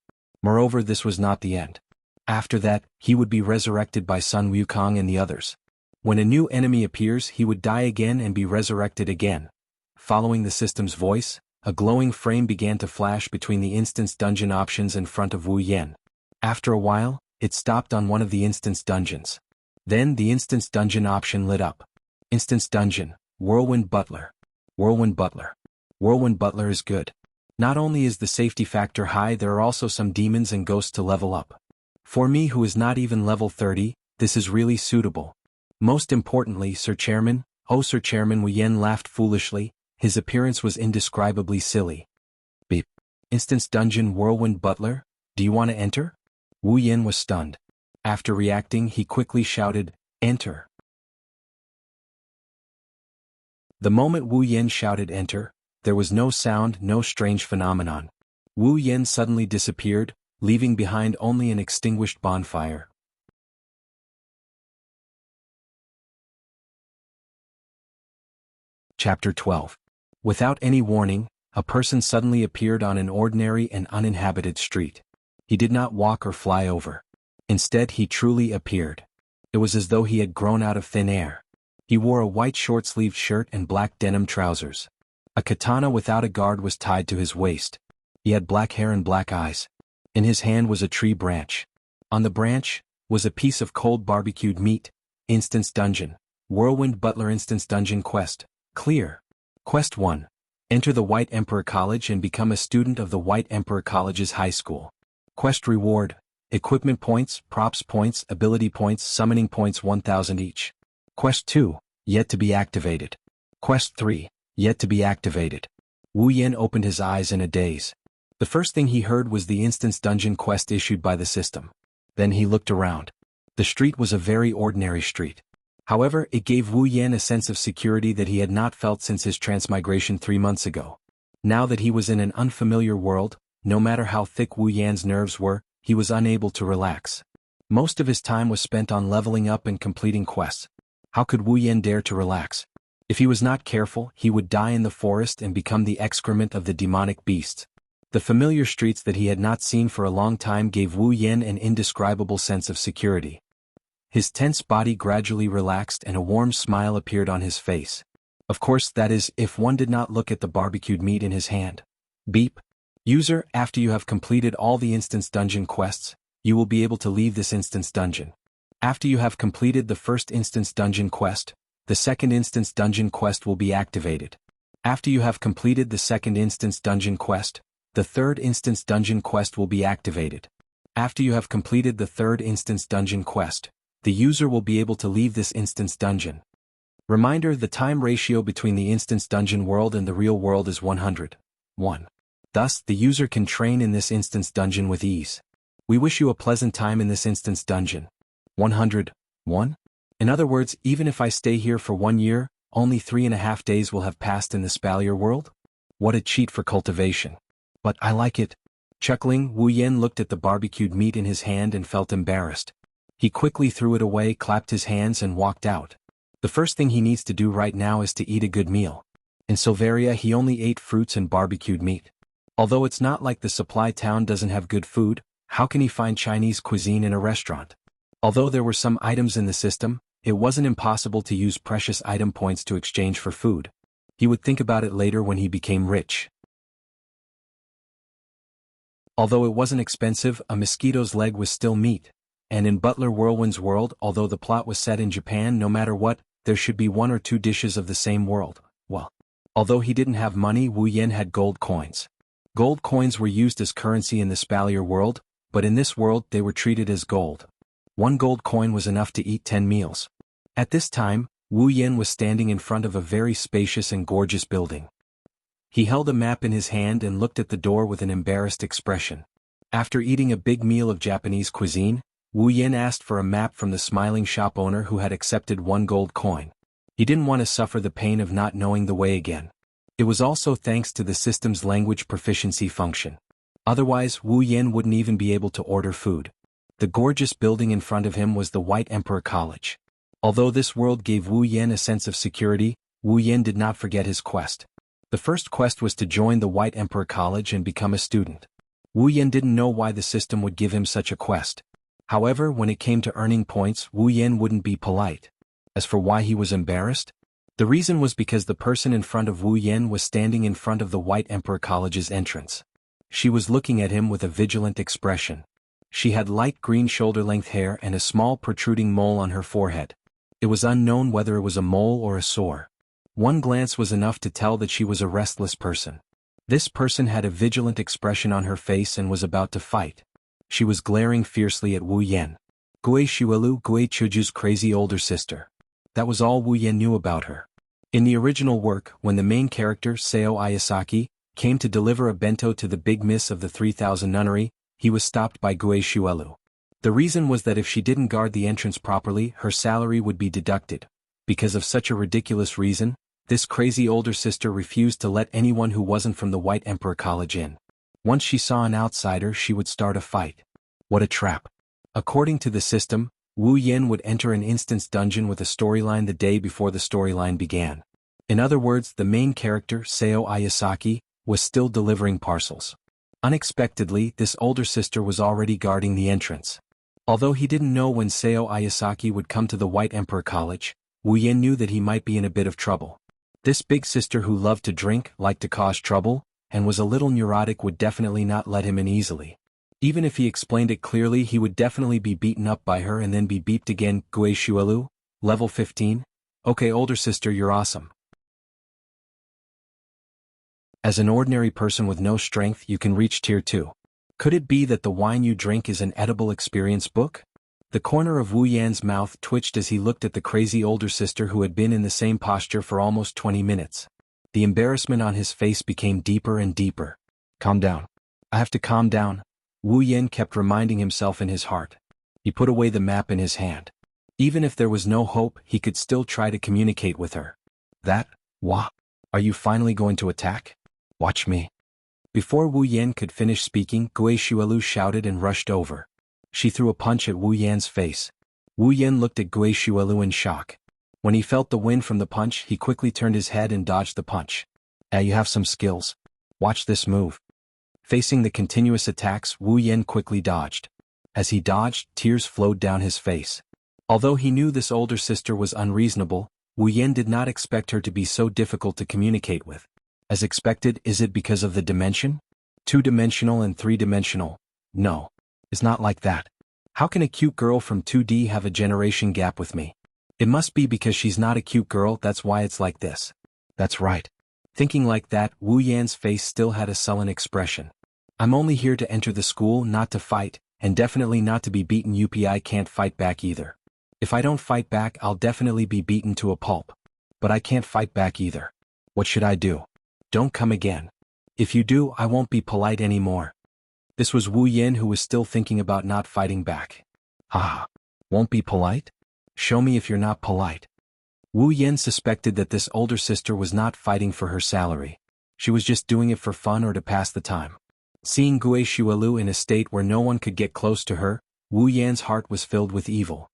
Moreover, this was not the end. After that, he would be resurrected by Sun Wukong and the others. When a new enemy appears, he would die again and be resurrected again. Following the system's voice, a glowing frame began to flash between the instance dungeon options in front of Wu Yen. After a while, it stopped on one of the instance dungeons. Then the instance dungeon option lit up. Instance dungeon, Whirlwind Butler. Whirlwind Butler. Whirlwind Butler is good. Not only is the safety factor high, there are also some demons and ghosts to level up. For me, who is not even level 30, this is really suitable. Most importantly, Sir Chairman, oh Sir Chairman, Wu Yen laughed foolishly, his appearance was indescribably silly. Beep. Instance dungeon Whirlwind Butler, do you want to enter? Wu Yen was stunned. After reacting, he quickly shouted, Enter. The moment Wu Yen shouted enter, there was no sound, no strange phenomenon. Wu Yen suddenly disappeared, leaving behind only an extinguished bonfire. Chapter 12. Without any warning, a person suddenly appeared on an ordinary and uninhabited street. He did not walk or fly over. Instead, he truly appeared. It was as though he had grown out of thin air. He wore a white short-sleeved shirt and black denim trousers. A katana without a guard was tied to his waist. He had black hair and black eyes. In his hand was a tree branch. On the branch was a piece of cold barbecued meat. Instance dungeon. Whirlwind Butler instance dungeon quest. Clear. Quest 1. Enter the White Emperor College and become a student of the White Emperor College's high school. Quest reward. Equipment points, props points, ability points, summoning points 1000 each. Quest 2. Yet to be activated. Quest 3. Yet to be activated. Wu Yen opened his eyes in a daze. The first thing he heard was the instance dungeon quest issued by the system. Then he looked around. The street was a very ordinary street. However, it gave Wu Yen a sense of security that he had not felt since his transmigration 3 months ago. Now that he was in an unfamiliar world, no matter how thick Wu Yan's nerves were, he was unable to relax. Most of his time was spent on leveling up and completing quests. How could Wu Yen dare to relax? If he was not careful, he would die in the forest and become the excrement of the demonic beasts. The familiar streets that he had not seen for a long time gave Wu Yen an indescribable sense of security. His tense body gradually relaxed and a warm smile appeared on his face. Of course, that is, if one did not look at the barbecued meat in his hand. Beep. User, after you have completed all the instance dungeon quests, you will be able to leave this instance dungeon. After you have completed the first instance dungeon quest, the second instance dungeon quest will be activated. After you have completed the second instance dungeon quest, the third instance dungeon quest will be activated. After you have completed the third instance dungeon quest, the user will be able to leave this instance dungeon. Reminder: the time ratio between the instance dungeon world and the real world is 100:1. Thus, the user can train in this instance dungeon with ease. We wish you a pleasant time in this instance dungeon. 100:1. In other words, even if I stay here for 1 year, only 3.5 days will have passed in the Spalier world? What a cheat for cultivation. But I like it. Chuckling, Wu Yen looked at the barbecued meat in his hand and felt embarrassed. He quickly threw it away, clapped his hands and walked out. The first thing he needs to do right now is to eat a good meal. In Silveria he only ate fruits and barbecued meat. Although it's not like the supply town doesn't have good food, how can he find Chinese cuisine in a restaurant? Although there were some items in the system, it wasn't impossible to use precious item points to exchange for food. He would think about it later when he became rich. Although it wasn't expensive, a mosquito's leg was still meat. And in Butler Whirlwind's world, although the plot was set in Japan, no matter what, there should be 1 or 2 dishes of the same world. Well, although he didn't have money, Wu Yen had gold coins. Gold coins were used as currency in the Spalier world, but in this world they were treated as gold. 1 gold coin was enough to eat 10 meals. At this time, Wu Yen was standing in front of a very spacious and gorgeous building. He held a map in his hand and looked at the door with an embarrassed expression. After eating a big meal of Japanese cuisine, Wu Yen asked for a map from the smiling shop owner who had accepted 1 gold coin. He didn't want to suffer the pain of not knowing the way again. It was also thanks to the system's language proficiency function. Otherwise, Wu Yen wouldn't even be able to order food. The gorgeous building in front of him was the White Emperor College. Although this world gave Wu Yen a sense of security, Wu Yen did not forget his quest. The first quest was to join the White Emperor College and become a student. Wu Yen didn't know why the system would give him such a quest. However, when it came to earning points, Wu Yen wouldn't be polite. As for why he was embarrassed, the reason was because the person in front of Wu Yen was standing in front of the White Emperor College's entrance. She was looking at him with a vigilant expression. She had light green shoulder-length hair and a small protruding mole on her forehead. It was unknown whether it was a mole or a sore. 1 glance was enough to tell that she was a restless person. This person had a vigilant expression on her face and was about to fight. She was glaring fiercely at Wu Yen. Gue Shuelu, Gue Chuju's crazy older sister. That was all Wu Yen knew about her. In the original work, when the main character, Seo Ayasaki, came to deliver a bento to the big miss of the 3000 nunnery, he was stopped by Gue Shuelu. The reason was that if she didn't guard the entrance properly, her salary would be deducted. Because of such a ridiculous reason, this crazy older sister refused to let anyone who wasn't from the White Emperor College in. Once she saw an outsider, she would start a fight. What a trap. According to the system, Wu Yen would enter an instance dungeon with a storyline the day before the storyline began. In other words, the main character, Seo Ayasaki, was still delivering parcels. Unexpectedly, this older sister was already guarding the entrance. Although he didn't know when Seo Ayasaki would come to the White Emperor College, Wu Yen knew that he might be in a bit of trouble. This big sister who loved to drink, liked to cause trouble, and was a little neurotic would definitely not let him in easily. Even if he explained it clearly, he would definitely be beaten up by her and then be beeped again. Gue Shuelu, level 15? Okay, older sister, you're awesome. As an ordinary person with no strength, you can reach tier 2. Could it be that the wine you drink is an edible experience book? The corner of Wu Yan's mouth twitched as he looked at the crazy older sister who had been in the same posture for almost 20 minutes. The embarrassment on his face became deeper and deeper. Calm down. I have to calm down, Wu Yen kept reminding himself in his heart. He put away the map in his hand. Even if there was no hope, he could still try to communicate with her. Wah? Are you finally going to attack? Watch me. Before Wu Yen could finish speaking, Gue Shuelu shouted and rushed over. She threw a punch at Wu Yan's face. Wu Yen looked at Gue Shuelu in shock. When he felt the wind from the punch, he quickly turned his head and dodged the punch. You have some skills. Watch this move. Facing the continuous attacks, Wu Yen quickly dodged. As he dodged, tears flowed down his face. Although he knew this older sister was unreasonable, Wu Yen did not expect her to be so difficult to communicate with. As expected, is it because of the dimension? 2-dimensional and 3-dimensional. No. It's not like that. How can a cute girl from 2D have a generation gap with me? It must be because she's not a cute girl, that's why it's like this. That's right. Thinking like that, Wu Yan's face still had a sullen expression. I'm only here to enter the school, not to fight, and definitely not to be beaten. I can't fight back either. If I don't fight back, I'll definitely be beaten to a pulp. But I can't fight back either. What should I do? Don't come again. If you do, I won't be polite anymore. This was Wu Yen, who was still thinking about not fighting back. Won't be polite? Show me if you're not polite. Wu Yen suspected that this older sister was not fighting for her salary. She was just doing it for fun or to pass the time. Seeing Gue Shuelu in a state where no one could get close to her, Wu Yan's heart was filled with evil.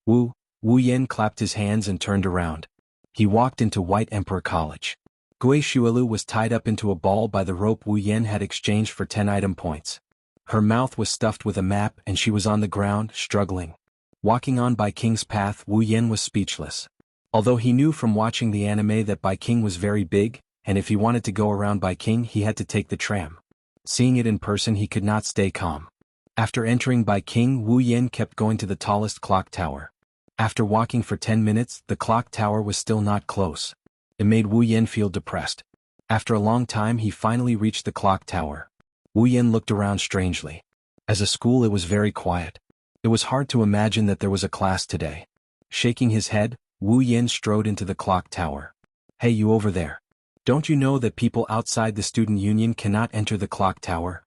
Wu Yen clapped his hands and turned around. He walked into White Emperor College. Gue Shuelu was tied up into a ball by the rope Wu Yen had exchanged for 10 item points. Her mouth was stuffed with a map and she was on the ground, struggling. Walking on Bai King's path, Wu Yen was speechless. Although he knew from watching the anime that Bai King was very big, and if he wanted to go around Bai King he had to take the tram. Seeing it in person, he could not stay calm. After entering by King, Wu Yen kept going to the tallest clock tower. After walking for 10 minutes, the clock tower was still not close. It made Wu Yen feel depressed. After a long time, he finally reached the clock tower. Wu Yen looked around strangely. As a school, it was very quiet. It was hard to imagine that there was a class today. Shaking his head, Wu Yen strode into the clock tower. "Hey, you over there. Don't you know that people outside the student union cannot enter the clock tower?"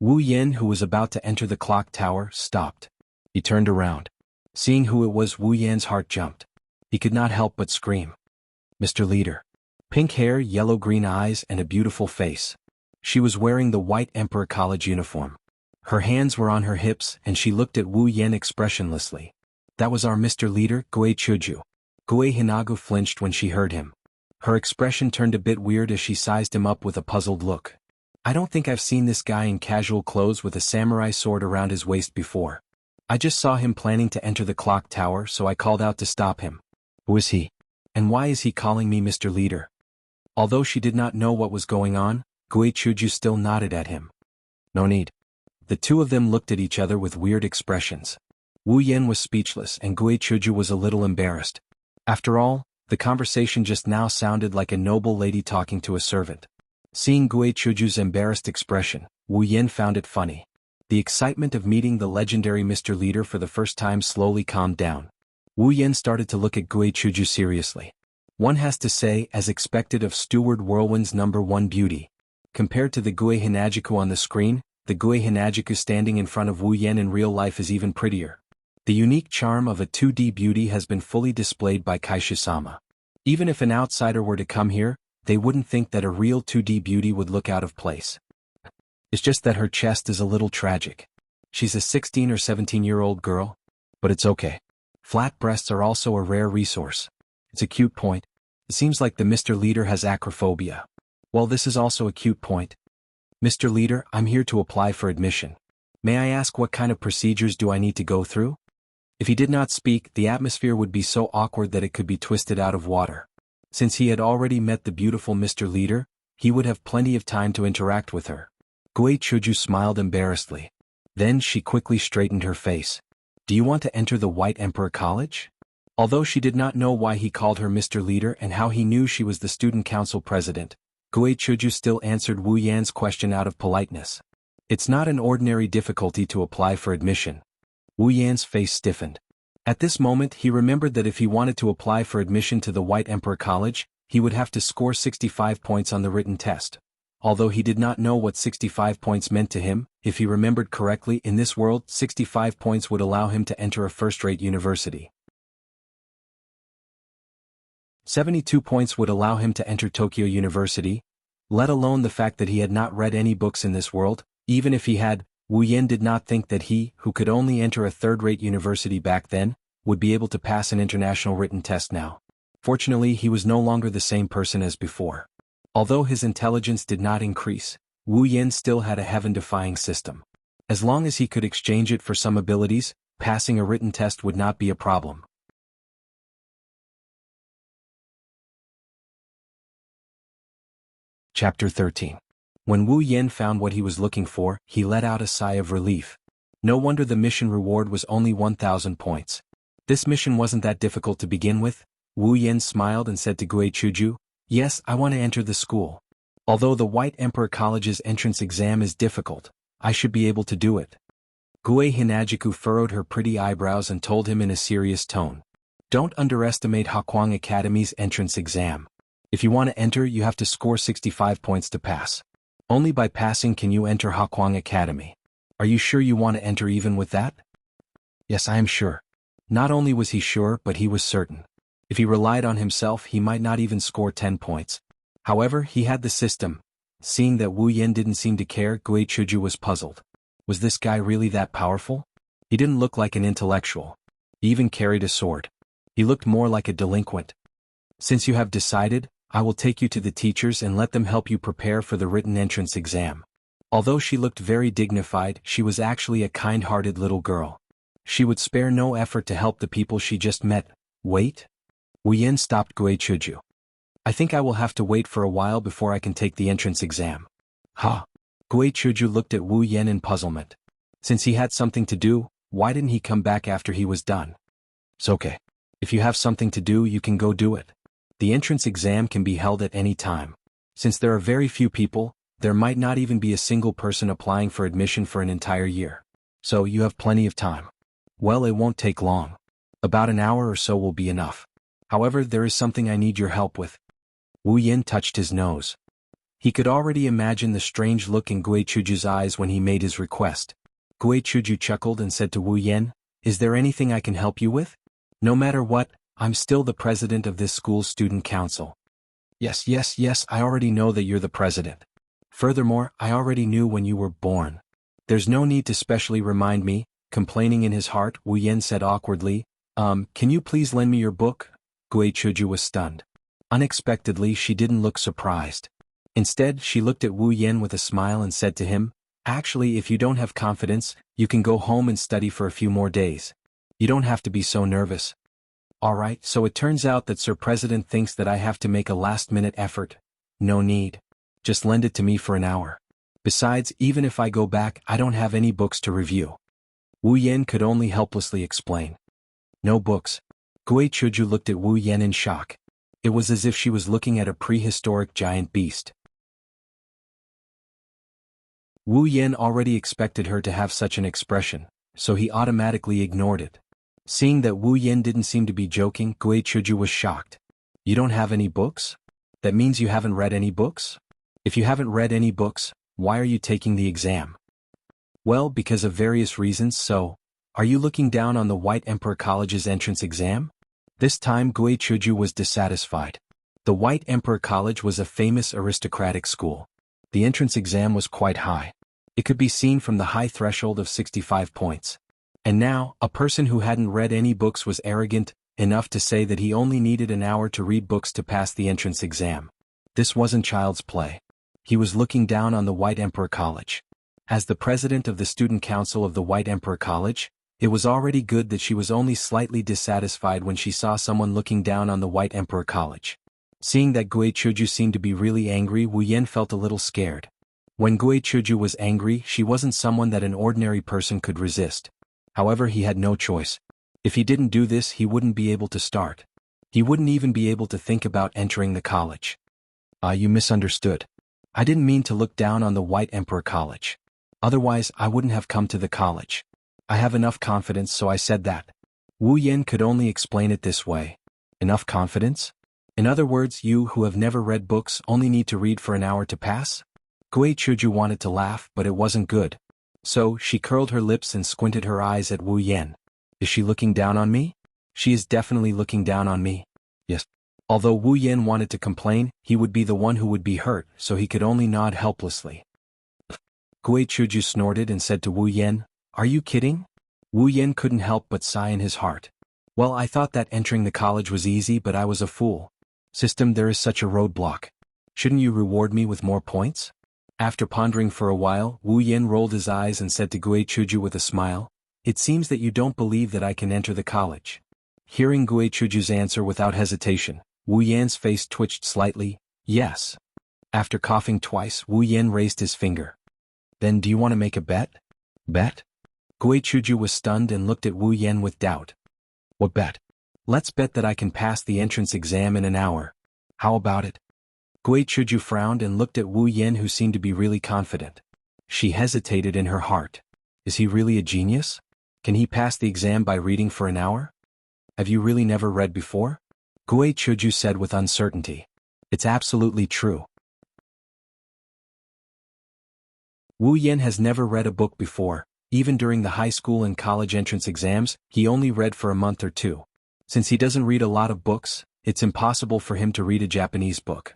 Wu Yen, who was about to enter the clock tower, stopped. He turned around. Seeing who it was, Wu Yan's heart jumped. He could not help but scream. "Mr. Leader." Pink hair, yellow-green eyes, and a beautiful face. She was wearing the white Emperor College uniform. Her hands were on her hips, and she looked at Wu Yen expressionlessly. "That was our Mr. Leader, Gue Chuju." Gue Hinagu flinched when she heard him. Her expression turned a bit weird as she sized him up with a puzzled look. "I don't think I've seen this guy in casual clothes with a samurai sword around his waist before. I just saw him planning to enter the clock tower, so I called out to stop him. Who is he? And why is he calling me Mr. Leader?" Although she did not know what was going on, Gue Chuju still nodded at him. "No need." The two of them looked at each other with weird expressions. Wu Yen was speechless and Gue Chuju was a little embarrassed. After all, the conversation just now sounded like a noble lady talking to a servant. Seeing Gue Chuju's embarrassed expression, Wu Yen found it funny. The excitement of meeting the legendary Mr. Leader for the first time slowly calmed down. Wu Yen started to look at Gue Chuju seriously. One has to say, as expected of Steward Whirlwind's #1 beauty. Compared to the Gue Hinajiku on the screen, the Gue Hinajiku standing in front of Wu Yen in real life is even prettier. The unique charm of a 2D beauty has been fully displayed by Kaishu-sama. Even if an outsider were to come here, they wouldn't think that a real 2D beauty would look out of place. It's just that her chest is a little tragic. She's a 16 or 17-year-old girl. But it's okay. Flat breasts are also a rare resource. It's a cute point. It seems like the Mr. Leader has acrophobia. Well, this is also a cute point. "Mr. Leader, I'm here to apply for admission. May I ask what kind of procedures do I need to go through?" If he did not speak, the atmosphere would be so awkward that it could be twisted out of water. Since he had already met the beautiful Mr. Leader, he would have plenty of time to interact with her. Gue Chuju smiled embarrassedly. Then she quickly straightened her face. "Do you want to enter the White Emperor College?" Although she did not know why he called her Mr. Leader and how he knew she was the student council president, Gue Chuju still answered Wu Yan's question out of politeness. "It's not an ordinary difficulty to apply for admission." Wu Yan's face stiffened. At this moment he remembered that if he wanted to apply for admission to the White Emperor College, he would have to score 65 points on the written test. Although he did not know what 65 points meant to him, if he remembered correctly, in this world 65 points would allow him to enter a first-rate university. 72 points would allow him to enter Tokyo University, let alone the fact that he had not read any books in this world. Even if he had, Wu Yen did not think that he, who could only enter a third-rate university back then, would be able to pass an international written test now. Fortunately, he was no longer the same person as before. Although his intelligence did not increase, Wu Yen still had a heaven-defying system. As long as he could exchange it for some abilities, passing a written test would not be a problem. Chapter 13. When Wu Yen found what he was looking for, he let out a sigh of relief. No wonder the mission reward was only 1,000 points. This mission wasn't that difficult to begin with. Wu Yen smiled and said to Gue Chuju, "Yes, I want to enter the school. Although the White Emperor College's entrance exam is difficult, I should be able to do it." Gue Hinajiku furrowed her pretty eyebrows and told him in a serious tone, "Don't underestimate Hakwang Academy's entrance exam. If you want to enter, you have to score 65 points to pass. Only by passing can you enter Hakwang Academy. Are you sure you want to enter even with that?" "Yes, I am sure." Not only was he sure, but he was certain. If he relied on himself, he might not even score 10 points. However, he had the system. Seeing that Wu Yen didn't seem to care, Gue Chuju was puzzled. Was this guy really that powerful? He didn't look like an intellectual. He even carried a sword. He looked more like a delinquent. "Since you have decided, I will take you to the teachers and let them help you prepare for the written entrance exam." Although she looked very dignified, she was actually a kind-hearted little girl. She would spare no effort to help the people she just met. "Wait." Wu Yen stopped Gue Chuju. I think I will have to wait for a while before I can take the entrance exam. Huh? Gui Chuju looked at Wu Yan in puzzlement. Since he had something to do, why didn't he come back after he was done? It's okay. If you have something to do, you can go do it. The entrance exam can be held at any time. Since there are very few people, there might not even be a single person applying for admission for an entire year. So you have plenty of time. Well, it won't take long. About an hour or so will be enough. However, there is something I need your help with. Wu Yan touched his nose. He could already imagine the strange look in Gui Chuju's eyes when he made his request. Gui Chuju chuckled and said to Wu Yan, "Is there anything I can help you with? No matter what, I'm still the president of this school's student council." Yes, I already know that you're the president. Furthermore, I already knew when you were born. There's no need to specially remind me. Complaining in his heart, Wu Yan said awkwardly, Can you please lend me your book?" Gui Chuju was stunned. Unexpectedly, she didn't look surprised. Instead, she looked at Wu Yan with a smile and said to him, "Actually, if you don't have confidence, you can go home and study for a few more days. You don't have to be so nervous." "Alright, so it turns out that Sir President thinks that I have to make a last-minute effort. No need. Just lend it to me for an hour. Besides, even if I go back, I don't have any books to review." Wu Yan could only helplessly explain. "No books." Gui Chuju looked at Wu Yan in shock. It was as if she was looking at a prehistoric giant beast. Wu Yan already expected her to have such an expression, so he automatically ignored it. Seeing that Wu Yan didn't seem to be joking, Gui Chuju was shocked. "You don't have any books? That means you haven't read any books? If you haven't read any books, why are you taking the exam?" "Well, because of various reasons. So, are you looking down on the White Emperor College's entrance exam?" This time Gui Chuju was dissatisfied. The White Emperor College was a famous aristocratic school. The entrance exam was quite high. It could be seen from the high threshold of 65 points. And now, a person who hadn't read any books was arrogant enough to say that he only needed an hour to read books to pass the entrance exam. This wasn't child's play. He was looking down on the White Emperor College. As the president of the student council of the White Emperor College, it was already good that she was only slightly dissatisfied when she saw someone looking down on the White Emperor College. Seeing that Gui Chuju seemed to be really angry, Wu Yan felt a little scared. When Gui Chuju was angry, she wasn't someone that an ordinary person could resist. However, he had no choice. If he didn't do this, he wouldn't be able to start. He wouldn't even be able to think about entering the college. You misunderstood. I didn't mean to look down on the White Emperor College. Otherwise, I wouldn't have come to the college. I have enough confidence, so I said that." Wu Yan could only explain it this way. "Enough confidence? In other words, you who have never read books only need to read for an hour to pass?" Gui Chuju wanted to laugh, but it wasn't good. So, she curled her lips and squinted her eyes at Wu Yan. "Is she looking down on me?" "She is definitely looking down on me." "Yes." Although Wu Yan wanted to complain, he would be the one who would be hurt, so he could only nod helplessly. Gui Chuju snorted and said to Wu Yan, "Are you kidding?" Wu Yan couldn't help but sigh in his heart. "Well, I thought that entering the college was easy, but I was a fool. System, there is such a roadblock. Shouldn't you reward me with more points?" After pondering for a while, Wu Yan rolled his eyes and said to Gui Chuju with a smile, "It seems that you don't believe that I can enter the college." Hearing Gui Chuju's answer without hesitation, Wu Yan's face twitched slightly. "Yes." After coughing twice, Wu Yan raised his finger. "Then do you want to make a bet?" "Bet?" Gui Chuju was stunned and looked at Wu Yan with doubt. "What bet?" "Let's bet that I can pass the entrance exam in an hour. How about it?" Gui Chuju frowned and looked at Wu Yan, who seemed to be really confident. She hesitated in her heart. Is he really a genius? Can he pass the exam by reading for an hour? "Have you really never read before?" Gui Chuju said with uncertainty. "It's absolutely true." Wu Yan has never read a book before. Even during the high school and college entrance exams, he only read for a month or two. Since he doesn't read a lot of books, it's impossible for him to read a Japanese book.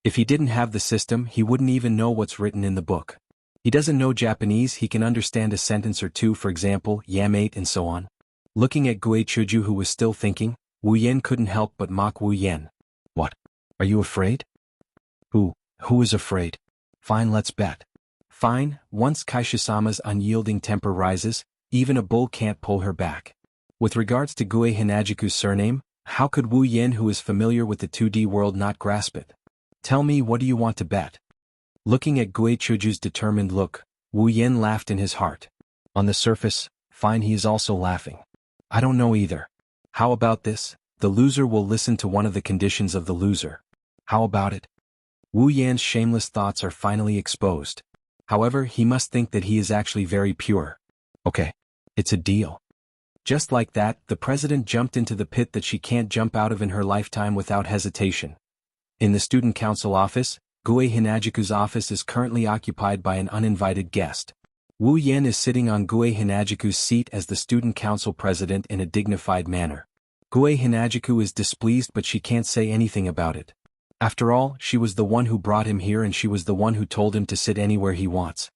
If he didn't have the system, he wouldn't even know what's written in the book. He doesn't know Japanese, he can understand a sentence or two, for example, yamate and so on. Looking at Gui Chuju, who was still thinking, Wu Yan couldn't help but mock Wu Yan. "What? Are you afraid?" Who is afraid?" "Fine, let's bet." "Fine." Once Kaishisama's unyielding temper rises, even a bull can't pull her back. With regards to Gui Hinajiku's surname, How could Wu Yan, who is familiar with the 2D world, not grasp it? Tell me, what do you want to bet? Looking at Gui Chuju's determined look, Wu Yan laughed in his heart. On the surface, fine, he is also laughing. I don't know either. How about this? The loser will listen to one of the conditions of the loser. How about it? Wu Yan's shameless thoughts are finally exposed. However, he must think that he is actually very pure. Okay. It's a deal. Just like that, the president jumped into the pit that she can't jump out of in her lifetime without hesitation. In the student council office, Gue Hinajiku's office is currently occupied by an uninvited guest. Wu Yan is sitting on Gue Hinajiku's seat as the student council president in a dignified manner. Gue Hinajiku is displeased, but she can't say anything about it. After all, she was the one who brought him here, and she was the one who told him to sit anywhere he wants.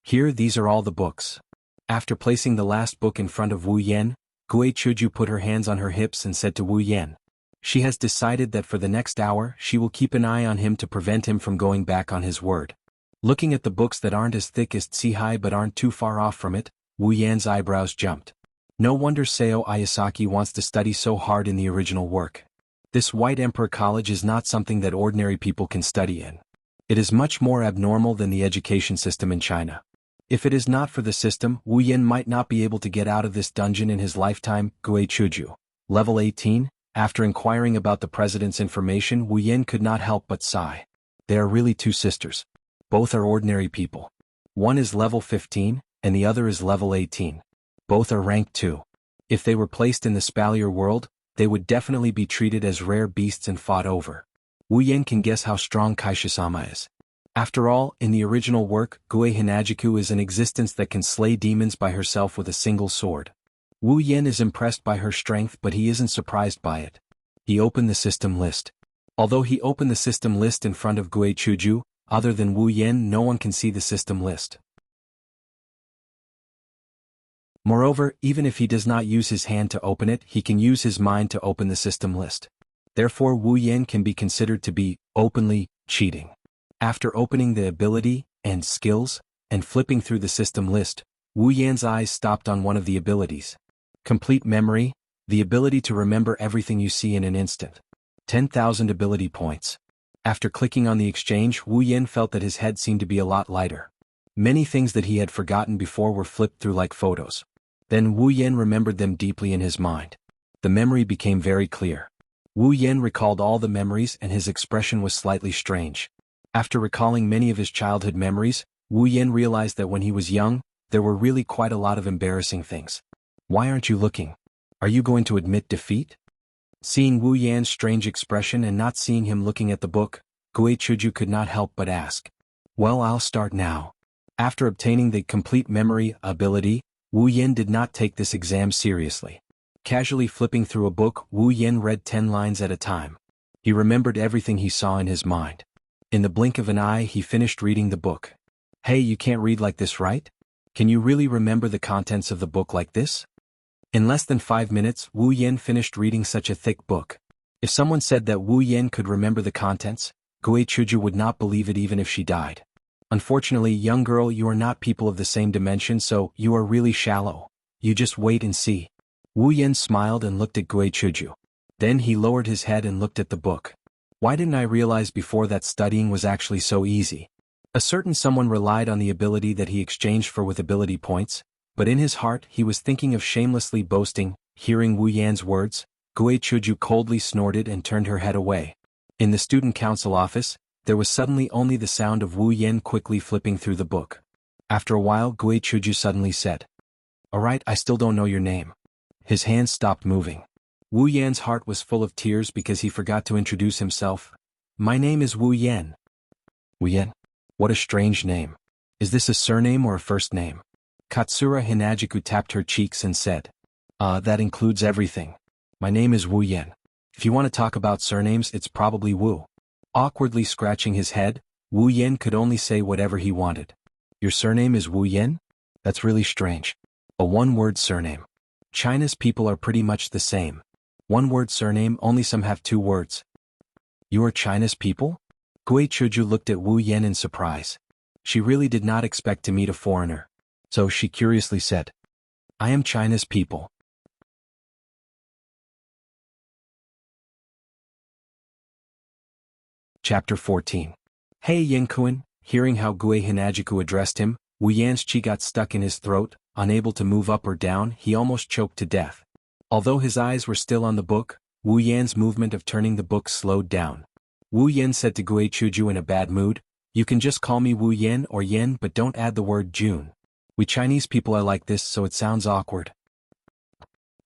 Here, these are all the books. After placing the last book in front of Wu Yan, Gue Chuju put her hands on her hips and said to Wu Yan, she has decided that for the next hour she will keep an eye on him to prevent him from going back on his word. Looking at the books that aren't as thick as Tsihai but aren't too far off from it, Wu Yan's eyebrows jumped. No wonder Seo Ayasaki wants to study so hard in the original work. This White Emperor College is not something that ordinary people can study in. It is much more abnormal than the education system in China. If it is not for the system, Wu Yan might not be able to get out of this dungeon in his lifetime. Gue Chuju. Level 18? After inquiring about the president's information, Wu Yan could not help but sigh. They are really two sisters. Both are ordinary people. One is level 15, and the other is level 18. Both are rank 2. If they were placed in the Spalier world, they would definitely be treated as rare beasts and fought over. Wu Yan can guess how strong Kaishisama is. After all, in the original work, Gue Hinajiku is an existence that can slay demons by herself with a single sword. Wu Yan is impressed by her strength, but he isn't surprised by it. He opened the system list. Although he opened the system list in front of Gue Chuju, other than Wu Yan, no one can see the system list. Moreover, even if he does not use his hand to open it, he can use his mind to open the system list. Therefore, Wu Yan can be considered to be openly cheating. After opening the ability and skills and flipping through the system list, Wu Yan's eyes stopped on one of the abilities. Complete memory, the ability to remember everything you see in an instant. 10,000 ability points. After clicking on the exchange, Wu Yan felt that his head seemed to be a lot lighter. Many things that he had forgotten before were flipped through like photos. Then Wu Yan remembered them deeply in his mind. The memory became very clear. Wu Yan recalled all the memories, and his expression was slightly strange. After recalling many of his childhood memories, Wu Yan realized that when he was young, there were really quite a lot of embarrassing things. Why aren't you looking? Are you going to admit defeat? Seeing Wu Yan's strange expression and not seeing him looking at the book, Gue Chuju could not help but ask. Well, I'll start now. After obtaining the complete memory ability, Wu Yan did not take this exam seriously. Casually flipping through a book, Wu Yan read 10 lines at a time. He remembered everything he saw in his mind. In the blink of an eye, he finished reading the book. Hey, you can't read like this, right? Can you really remember the contents of the book like this? In less than 5 minutes, Wu Yan finished reading such a thick book. If someone said that Wu Yan could remember the contents, Gue Chuju would not believe it even if she died. Unfortunately, young girl, you are not people of the same dimension, so you are really shallow. You just wait and see. Wu Yan smiled and looked at Gue Chuju. Then he lowered his head and looked at the book. Why didn't I realize before that studying was actually so easy? A certain someone relied on the ability that he exchanged for with ability points, but in his heart he was thinking of shamelessly boasting. Hearing Wu Yan's words, Gue Chuju coldly snorted and turned her head away. In the student council office, there was suddenly only the sound of Wu Yan quickly flipping through the book. After a while, Gue Chuju suddenly said, "Alright, I still don't know your name." His hands stopped moving. Wu Yan's heart was full of tears because he forgot to introduce himself. "My name is Wu Yan." Wu Yan? What a strange name. Is this a surname or a first name? Katsura Hinajiku tapped her cheeks and said, That includes everything. My name is Wu Yan. If you want to talk about surnames, it's probably Wu." Awkwardly scratching his head, Wu Yan could only say whatever he wanted. "Your surname is Wu Yan? That's really strange. A one-word surname. China's people are pretty much the same. One-word surname, only some have 2 words. You are China's people?" Gue Chuju looked at Wu Yan in surprise. She really did not expect to meet a foreigner. So she curiously said, "I am China's people." Chapter 14. Hey Yen-kun, hearing how Gue Hinajiku addressed him, Wu Yan's chi got stuck in his throat, unable to move up or down, he almost choked to death. Although his eyes were still on the book, Wu Yan's movement of turning the book slowed down. Wu Yan said to Gue Chuju in a bad mood, "You can just call me Wu Yan or Yen, but don't add the word June. We Chinese people are like this, so it sounds awkward."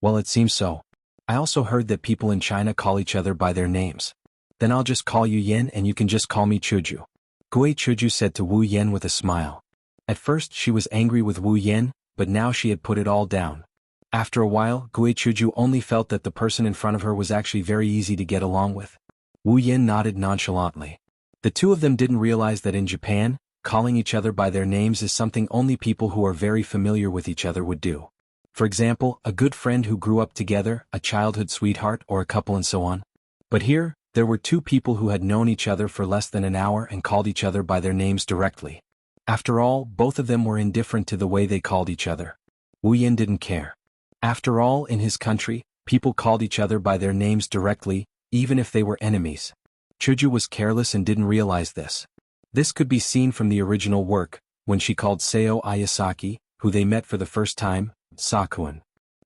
"Well, it seems so. I also heard that people in China call each other by their names." "Then I'll just call you Yen and you can just call me Chuju," Gue Chuju said to Wu Yan with a smile. At first she was angry with Wu Yan, but now she had put it all down. After a while, Gue Chuju only felt that the person in front of her was actually very easy to get along with. Wu Yan nodded nonchalantly. The two of them didn't realize that in Japan, calling each other by their names is something only people who are very familiar with each other would do. For example, a good friend who grew up together, a childhood sweetheart, or a couple and so on. But here, there were two people who had known each other for less than an hour and called each other by their names directly. After all, both of them were indifferent to the way they called each other. Wu Yan didn't care. After all, in his country, people called each other by their names directly, even if they were enemies. Chuju was careless and didn't realize this. This could be seen from the original work, when she called Seo Ayasaki, who they met for the first time, Sakuen.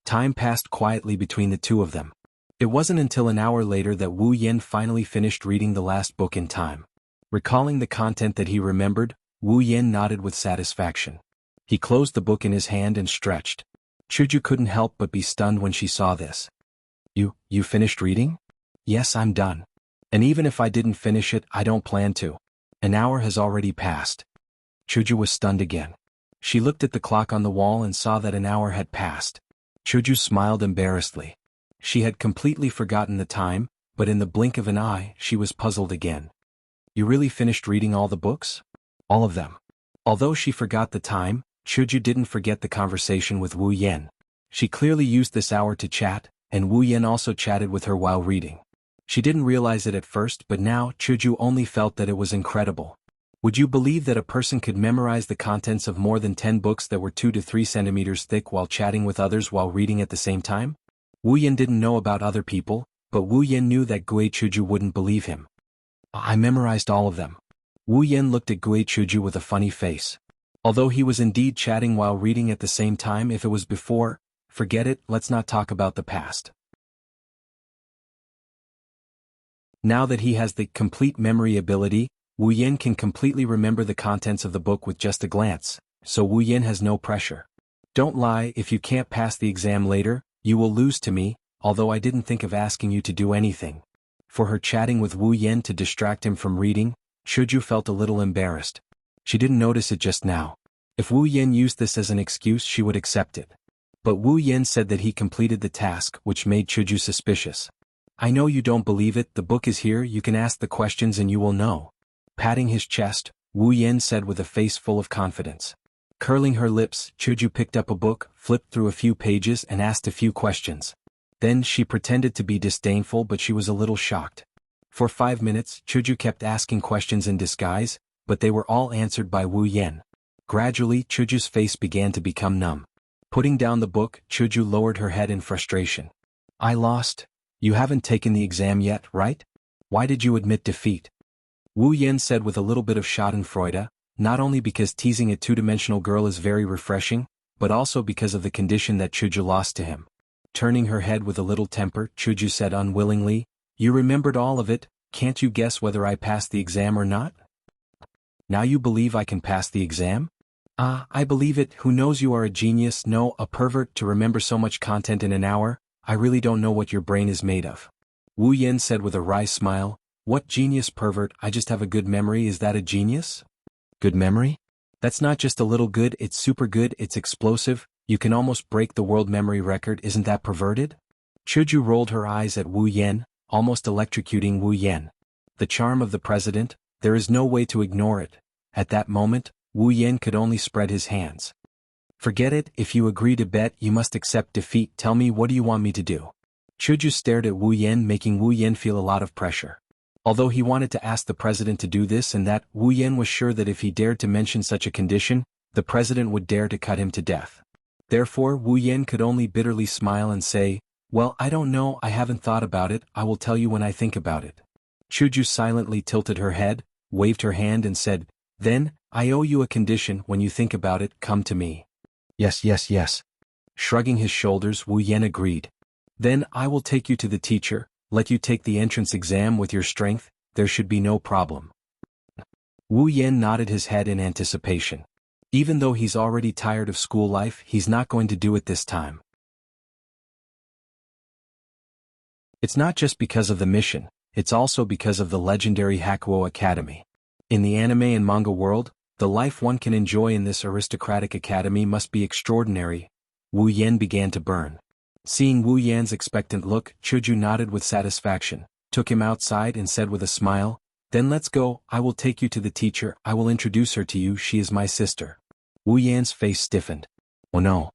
Time passed quietly between the two of them. It wasn't until an hour later that Wu Yan finally finished reading the last book in time. Recalling the content that he remembered, Wu Yan nodded with satisfaction. He closed the book in his hand and stretched. Chuju couldn't help but be stunned when she saw this. You finished reading?" "Yes, I'm done. And even if I didn't finish it, I don't plan to. An hour has already passed." Chuju was stunned again. She looked at the clock on the wall and saw that an hour had passed. Chuju smiled embarrassedly. She had completely forgotten the time, but in the blink of an eye, she was puzzled again. "You really finished reading all the books?" "All of them." Although she forgot the time, Chuju didn't forget the conversation with Wu Yan. She clearly used this hour to chat, and Wu Yan also chatted with her while reading. She didn't realize it at first, but now Chuju only felt that it was incredible. Would you believe that a person could memorize the contents of more than 10 books that were 2 to 3 centimeters thick while chatting with others while reading at the same time? Wu Yan didn't know about other people, but Wu Yan knew that Gue Chuju wouldn't believe him. "I memorized all of them." Wu Yan looked at Gue Chuju with a funny face. Although he was indeed chatting while reading at the same time, if it was before, forget it, let's not talk about the past. Now that he has the complete memory ability, Wu Yan can completely remember the contents of the book with just a glance, so Wu Yan has no pressure. "Don't lie, if you can't pass the exam later, you will lose to me, although I didn't think of asking you to do anything." For her chatting with Wu Yan to distract him from reading, Chuju felt a little embarrassed. She didn't notice it just now. If Wu Yan used this as an excuse, she would accept it. But Wu Yan said that he completed the task, which made Chuju suspicious. "I know you don't believe it, the book is here, you can ask the questions and you will know." Patting his chest, Wu Yan said with a face full of confidence. Curling her lips, Chuju picked up a book, flipped through a few pages and asked a few questions. Then she pretended to be disdainful, but she was a little shocked. For 5 minutes, Chuju kept asking questions in disguise, but they were all answered by Wu Yan. Gradually, Chuju's face began to become numb. Putting down the book, Chuju lowered her head in frustration. "I lost. You haven't taken the exam yet, right? Why did you admit defeat?" Wu Yan said with a little bit of schadenfreude, not only because teasing a two-dimensional girl is very refreshing, but also because of the condition that Chuju lost to him. Turning her head with a little temper, Chuju said unwillingly, "You remembered all of it, can't you guess whether I passed the exam or not?" "Now you believe I can pass the exam?" "Ah, I believe it, who knows, you are a genius, no, a pervert, to remember so much content in an hour. I really don't know what your brain is made of." Wu Yan said with a wry smile, "What genius, pervert, I just have a good memory, is that a genius?" "Good memory? That's not just a little good, it's super good, it's explosive, you can almost break the world memory record, isn't that perverted?" Chuju rolled her eyes at Wu Yan, almost electrocuting Wu Yan. The charm of the president, there is no way to ignore it. At that moment, Wu Yan could only spread his hands. "Forget it, if you agree to bet, you must accept defeat, tell me, what do you want me to do?" Chuju stared at Wu Yan, making Wu Yan feel a lot of pressure. Although he wanted to ask the president to do this and that, Wu Yan was sure that if he dared to mention such a condition, the president would dare to cut him to death. Therefore Wu Yan could only bitterly smile and say, "Well, I don't know, I haven't thought about it, I will tell you when I think about it." Chuju silently tilted her head, waved her hand and said, "Then, I owe you a condition. When you think about it, come to me." "Yes, yes, yes." Shrugging his shoulders, Wu Yan agreed. "Then I will take you to the teacher, let you take the entrance exam with your strength, there should be no problem." Wu Yan nodded his head in anticipation. Even though he's already tired of school life, he's not going to do it this time. It's not just because of the mission, it's also because of the legendary Hakuo Academy. In the anime and manga world, the life one can enjoy in this aristocratic academy must be extraordinary. Wu Yan began to burn. Seeing Wu Yan's expectant look, Chuju nodded with satisfaction, took him outside and said with a smile, "Then let's go, I will take you to the teacher, I will introduce her to you, she is my sister." Wu Yan's face stiffened. "Oh no.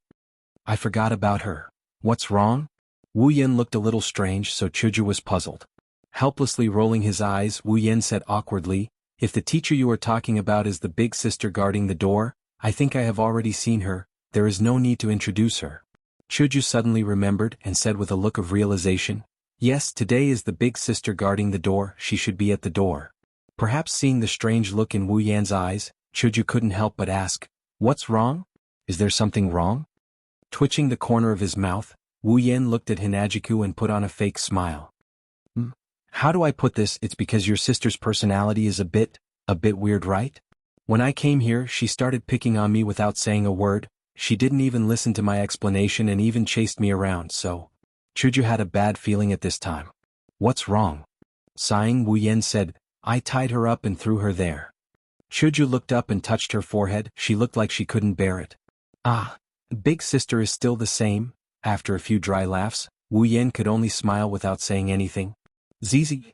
I forgot about her. What's wrong?" Wu Yan looked a little strange, so Chuju was puzzled. Helplessly rolling his eyes, Wu Yan said awkwardly, "If the teacher you are talking about is the big sister guarding the door, I think I have already seen her, there is no need to introduce her." Chuju suddenly remembered and said with a look of realization, "Yes, today is the big sister guarding the door, she should be at the door." Perhaps seeing the strange look in Wu Yan's eyes, Chuju couldn't help but ask, "What's wrong? Is there something wrong?" Twitching the corner of his mouth, Wu Yan looked at Hinajiku and put on a fake smile. How do I put this? It's because your sister's personality is a bit weird, right? When I came here, she started picking on me without saying a word, she didn't even listen to my explanation and even chased me around, so..." Chuju had a bad feeling at this time. "What's wrong?" Sighing, Wu Yan said, "I tied her up and threw her there." Chuju looked up and touched her forehead, she looked like she couldn't bear it. "Ah, big sister is still the same." After a few dry laughs, Wu Yan could only smile without saying anything. "Zizi."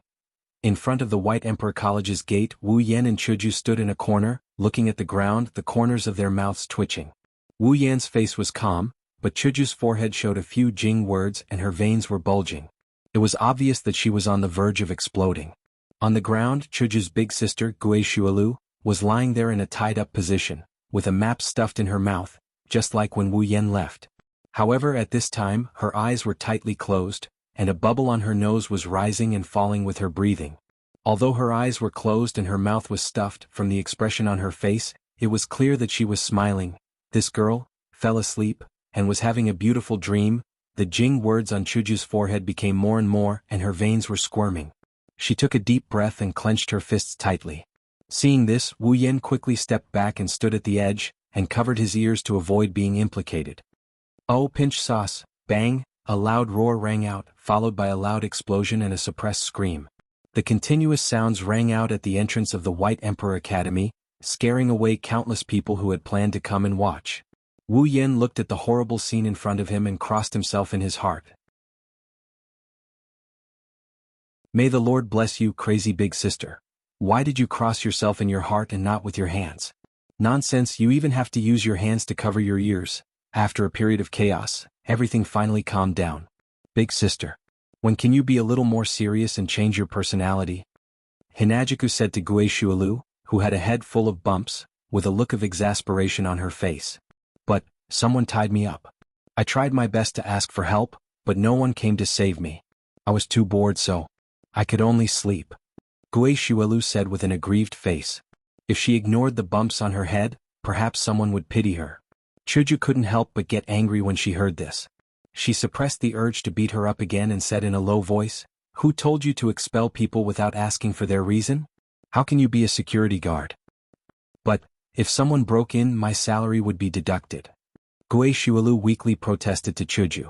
In front of the White Emperor College's gate, Wu Yan and Chuju stood in a corner, looking at the ground, the corners of their mouths twitching. Wu Yan's face was calm, but Chuju's forehead showed a few Jing words and her veins were bulging. It was obvious that she was on the verge of exploding. On the ground, Chuju's big sister, Gue Shualu, was lying there in a tied-up position, with a map stuffed in her mouth, just like when Wu Yan left. However, at this time, her eyes were tightly closed, and a bubble on her nose was rising and falling with her breathing. Although her eyes were closed and her mouth was stuffed, from the expression on her face, it was clear that she was smiling. This girl fell asleep and was having a beautiful dream. The Jing words on Chuju's forehead became more and more, and her veins were squirming. She took a deep breath and clenched her fists tightly. Seeing this, Wu Yan quickly stepped back and stood at the edge, and covered his ears to avoid being implicated. "Oh, pinch sauce!" Bang! A loud roar rang out, followed by a loud explosion and a suppressed scream. The continuous sounds rang out at the entrance of the White Emperor Academy, scaring away countless people who had planned to come and watch. Wu Yan looked at the horrible scene in front of him and crossed himself in his heart. "May the Lord bless you, crazy big sister. Why did you cross yourself in your heart and not with your hands? Nonsense, you even have to use your hands to cover your ears." After a period of chaos, everything finally calmed down. "Big sister, when can you be a little more serious and change your personality?" Hinajiku said to Gue Shualu, who had a head full of bumps, with a look of exasperation on her face. "But, someone tied me up. I tried my best to ask for help, but no one came to save me. I was too bored, so I could only sleep." Gue Shualu said with an aggrieved face. If she ignored the bumps on her head, perhaps someone would pity her. Chuju couldn't help but get angry when she heard this. She suppressed the urge to beat her up again and said in a low voice, "Who told you to expel people without asking for their reason? How can you be a security guard?" "But, if someone broke in, my salary would be deducted." Gue Shualu weakly protested to Chuju.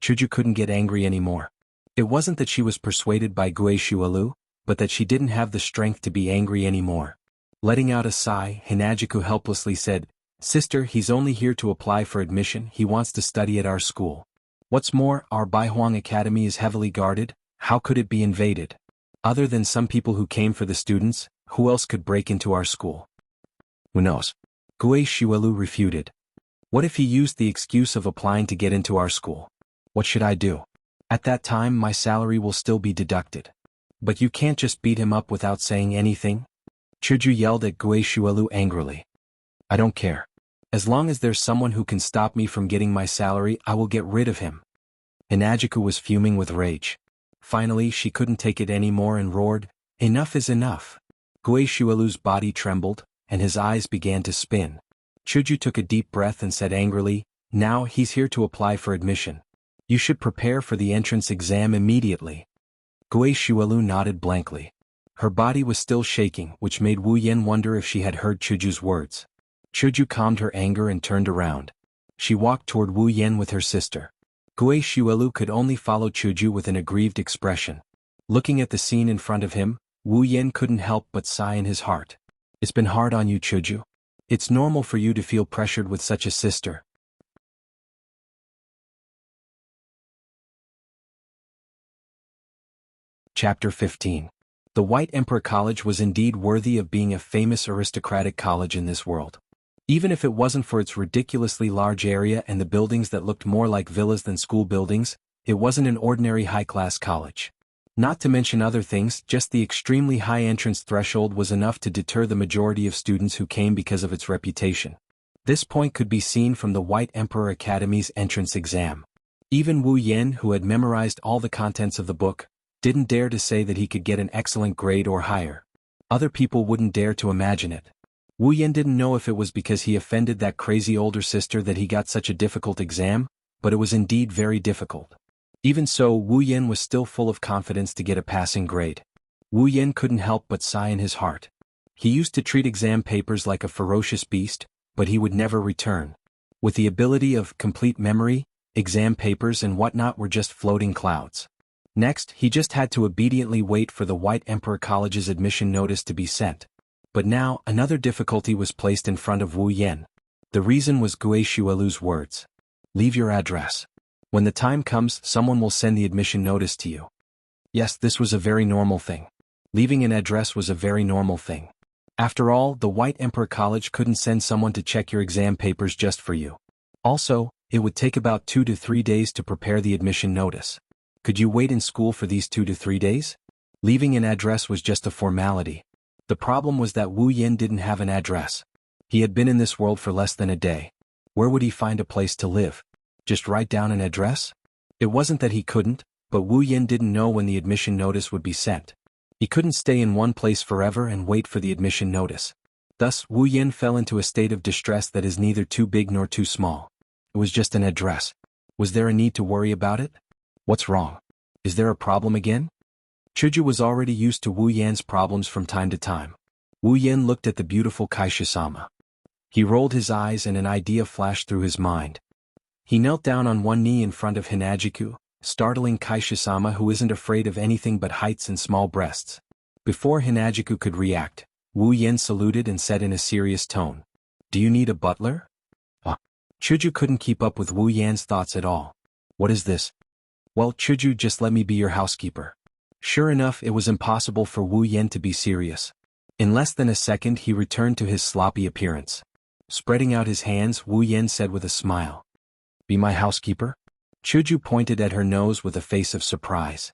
Chuju couldn't get angry anymore. It wasn't that she was persuaded by Gue Shualu, but that she didn't have the strength to be angry anymore. Letting out a sigh, Hinajiku helplessly said, "Sister, he's only here to apply for admission, he wants to study at our school. What's more, our Baihuang Academy is heavily guarded, how could it be invaded? Other than some people who came for the students, who else could break into our school?" "Who knows?" Gue Shualu refuted. "What if he used the excuse of applying to get into our school? What should I do? At that time my salary will still be deducted." "But you can't just beat him up without saying anything?" Chuju yelled at Gue Shualu angrily. "I don't care. As long as there's someone who can stop me from getting my salary, I will get rid of him." Hinajiku was fuming with rage. Finally she couldn't take it anymore and roared, "Enough is enough." Gui Shualu's body trembled, and his eyes began to spin. Chuju took a deep breath and said angrily, "Now he's here to apply for admission. You should prepare for the entrance exam immediately." Gui Shualu nodded blankly. Her body was still shaking, which made Wu Yen wonder if she had heard Chuju's words. Chuju calmed her anger and turned around. She walked toward Wu Yen with her sister. Gui Shualu could only follow Chuju with an aggrieved expression. Looking at the scene in front of him, Wu Yen couldn't help but sigh in his heart. "It's been hard on you, Chuju. It's normal for you to feel pressured with such a sister." Chapter 15. The White Emperor College was indeed worthy of being a famous aristocratic college in this world. Even if it wasn't for its ridiculously large area and the buildings that looked more like villas than school buildings, it wasn't an ordinary high-class college. Not to mention other things, just the extremely high entrance threshold was enough to deter the majority of students who came because of its reputation. This point could be seen from the White Emperor Academy's entrance exam. Even Wu Yen, who had memorized all the contents of the book, didn't dare to say that he could get an excellent grade or higher. Other people wouldn't dare to imagine it. Wu Yen didn't know if it was because he offended that crazy older sister that he got such a difficult exam, but it was indeed very difficult. Even so, Wu Yen was still full of confidence to get a passing grade. Wu Yen couldn't help but sigh in his heart. He used to treat exam papers like a ferocious beast, but he would never return. With the ability of complete memory, exam papers and whatnot were just floating clouds. Next, he just had to obediently wait for the White Emperor College's admission notice to be sent. But now, another difficulty was placed in front of Wu Yen. The reason was Gui Shualu's words. "Leave your address. When the time comes, someone will send the admission notice to you." Yes, this was a very normal thing. Leaving an address was a very normal thing. After all, the White Emperor College couldn't send someone to check your exam papers just for you. Also, it would take about 2 to 3 days to prepare the admission notice. Could you wait in school for these 2 to 3 days? Leaving an address was just a formality. The problem was that Wu Yen didn't have an address. He had been in this world for less than a day. Where would he find a place to live? Just write down an address? It wasn't that he couldn't, but Wu Yen didn't know when the admission notice would be sent. He couldn't stay in one place forever and wait for the admission notice. Thus, Wu Yen fell into a state of distress that is neither too big nor too small. It was just an address. Was there a need to worry about it? What's wrong? Is there a problem again? Chuju was already used to Wu Yan's problems from time to time. Wu Yan looked at the beautiful Kaisha-sama. He rolled his eyes and an idea flashed through his mind. He knelt down on one knee in front of Hinajiku, startling Kaisha-sama, who isn't afraid of anything but heights and small breasts. Before Hinajiku could react, Wu Yan saluted and said in a serious tone, "Do you need a butler?" Chuju couldn't keep up with Wu Yan's thoughts at all. "What is this?" "Well, Chuju, just let me be your housekeeper." Sure enough, it was impossible for Wu Yan to be serious. In less than a second he returned to his sloppy appearance. Spreading out his hands, Wu Yan said with a smile, "Be my housekeeper?" Chuju pointed at her nose with a face of surprise.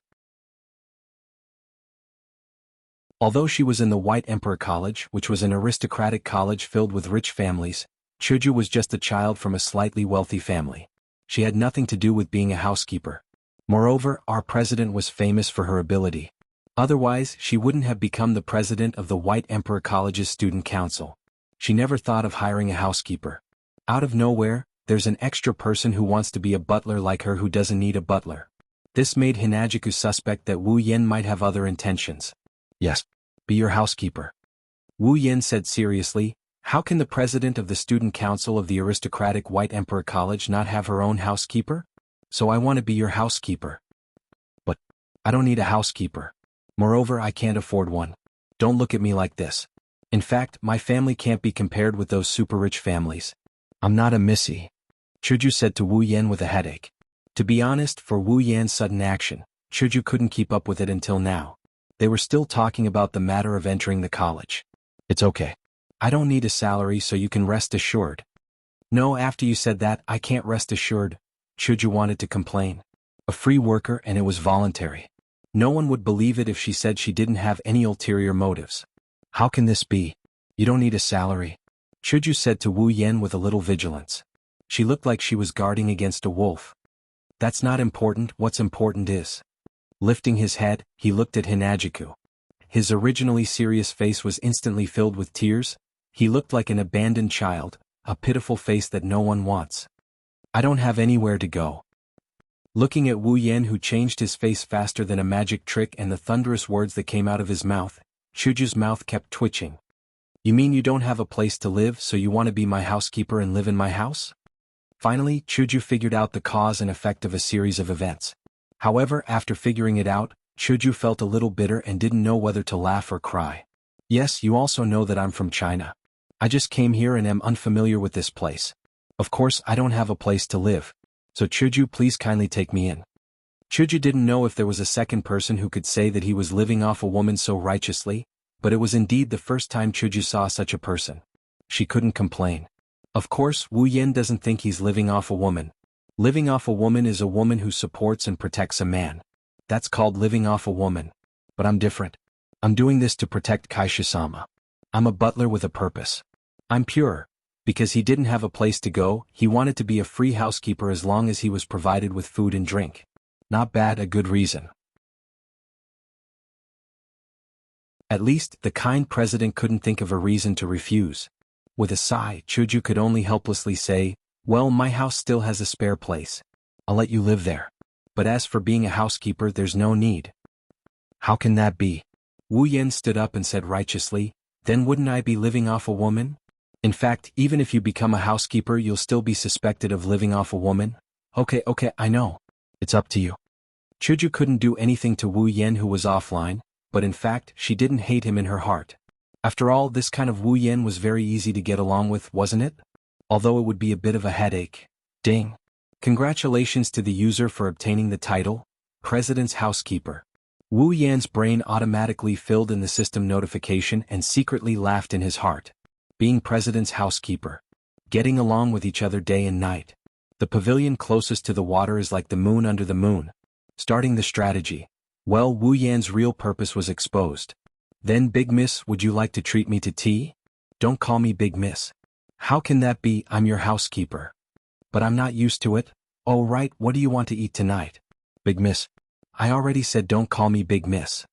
Although she was in the White Emperor College, which was an aristocratic college filled with rich families, Chuju was just a child from a slightly wealthy family. She had nothing to do with being a housekeeper. Moreover, our president was famous for her ability. Otherwise, she wouldn't have become the president of the White Emperor College's student council. She never thought of hiring a housekeeper. Out of nowhere, there's an extra person who wants to be a butler like her who doesn't need a butler. This made Hinajiku suspect that Wu Yan might have other intentions. "Yes, be your housekeeper." Wu Yan said seriously, "How can the president of the student council of the aristocratic White Emperor College not have her own housekeeper? So I want to be your housekeeper." "But I don't need a housekeeper. Moreover, I can't afford one. Don't look at me like this. In fact, my family can't be compared with those super-rich families. I'm not a missy," Chuju said to Wu Yan with a headache. To be honest, for Wu Yan's sudden action, Chuju couldn't keep up with it until now. They were still talking about the matter of entering the college. "It's okay. I don't need a salary, so you can rest assured." "No, after you said that, I can't rest assured," Chuju wanted to complain. A free worker, and it was voluntary. No one would believe it if she said she didn't have any ulterior motives. "How can this be? You don't need a salary," Chuju said to Wu Yan with a little vigilance. She looked like she was guarding against a wolf. "That's not important. What's important is..." Lifting his head, he looked at Hinajiku. His originally serious face was instantly filled with tears. He looked like an abandoned child, a pitiful face that no one wants. I don't have anywhere to go. Looking at Wu Yan, who changed his face faster than a magic trick, and the thunderous words that came out of his mouth, Chuju's mouth kept twitching. You mean you don't have a place to live, so you want to be my housekeeper and live in my house? Finally, Chuju figured out the cause and effect of a series of events. However, after figuring it out, Chuju felt a little bitter and didn't know whether to laugh or cry. Yes, you also know that I'm from China. I just came here and am unfamiliar with this place. Of course, I don't have a place to live. So Chuju, please kindly take me in. Chuju didn't know if there was a second person who could say that he was living off a woman so righteously, but it was indeed the first time Chuju saw such a person. She couldn't complain. Of course, Wu Yan doesn't think he's living off a woman. Living off a woman is a woman who supports and protects a man. That's called living off a woman. But I'm different. I'm doing this to protect Kaisha-sama. I'm a butler with a purpose. I'm pure. Because he didn't have a place to go, he wanted to be a free housekeeper as long as he was provided with food and drink. Not bad, a good reason. At least, the kind president couldn't think of a reason to refuse. With a sigh, Chuju could only helplessly say, well, my house still has a spare place. I'll let you live there. But as for being a housekeeper, there's no need. How can that be? Wu Yan stood up and said righteously, then wouldn't I be living off a woman? In fact, even if you become a housekeeper, you'll still be suspected of living off a woman. Okay, I know. It's up to you. Chuju couldn't do anything to Wu Yan, who was offline, but in fact, she didn't hate him in her heart. After all, this kind of Wu Yan was very easy to get along with, wasn't it? Although it would be a bit of a headache. Ding. Congratulations to the user for obtaining the title, President's Housekeeper. Wu Yan's brain automatically filled in the system notification and secretly laughed in his heart. Being President's housekeeper. Getting along with each other day and night. The pavilion closest to the water is like the moon under the moon. Starting the strategy. Well, Wu Yan's real purpose was exposed. Then, Big Miss, would you like to treat me to tea? Don't call me Big Miss. How can that be? I'm your housekeeper. But I'm not used to it. Oh right, what do you want to eat tonight? Big Miss. I already said don't call me Big Miss.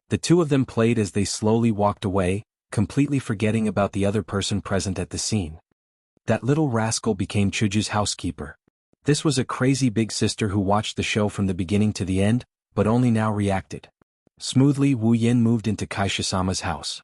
The two of them played as they slowly walked away, completely forgetting about the other person present at the scene. That little rascal became Chuju's housekeeper. This was a crazy big sister who watched the show from the beginning to the end, but only now reacted. Smoothly, Wu Yan moved into Kaisha-sama's house.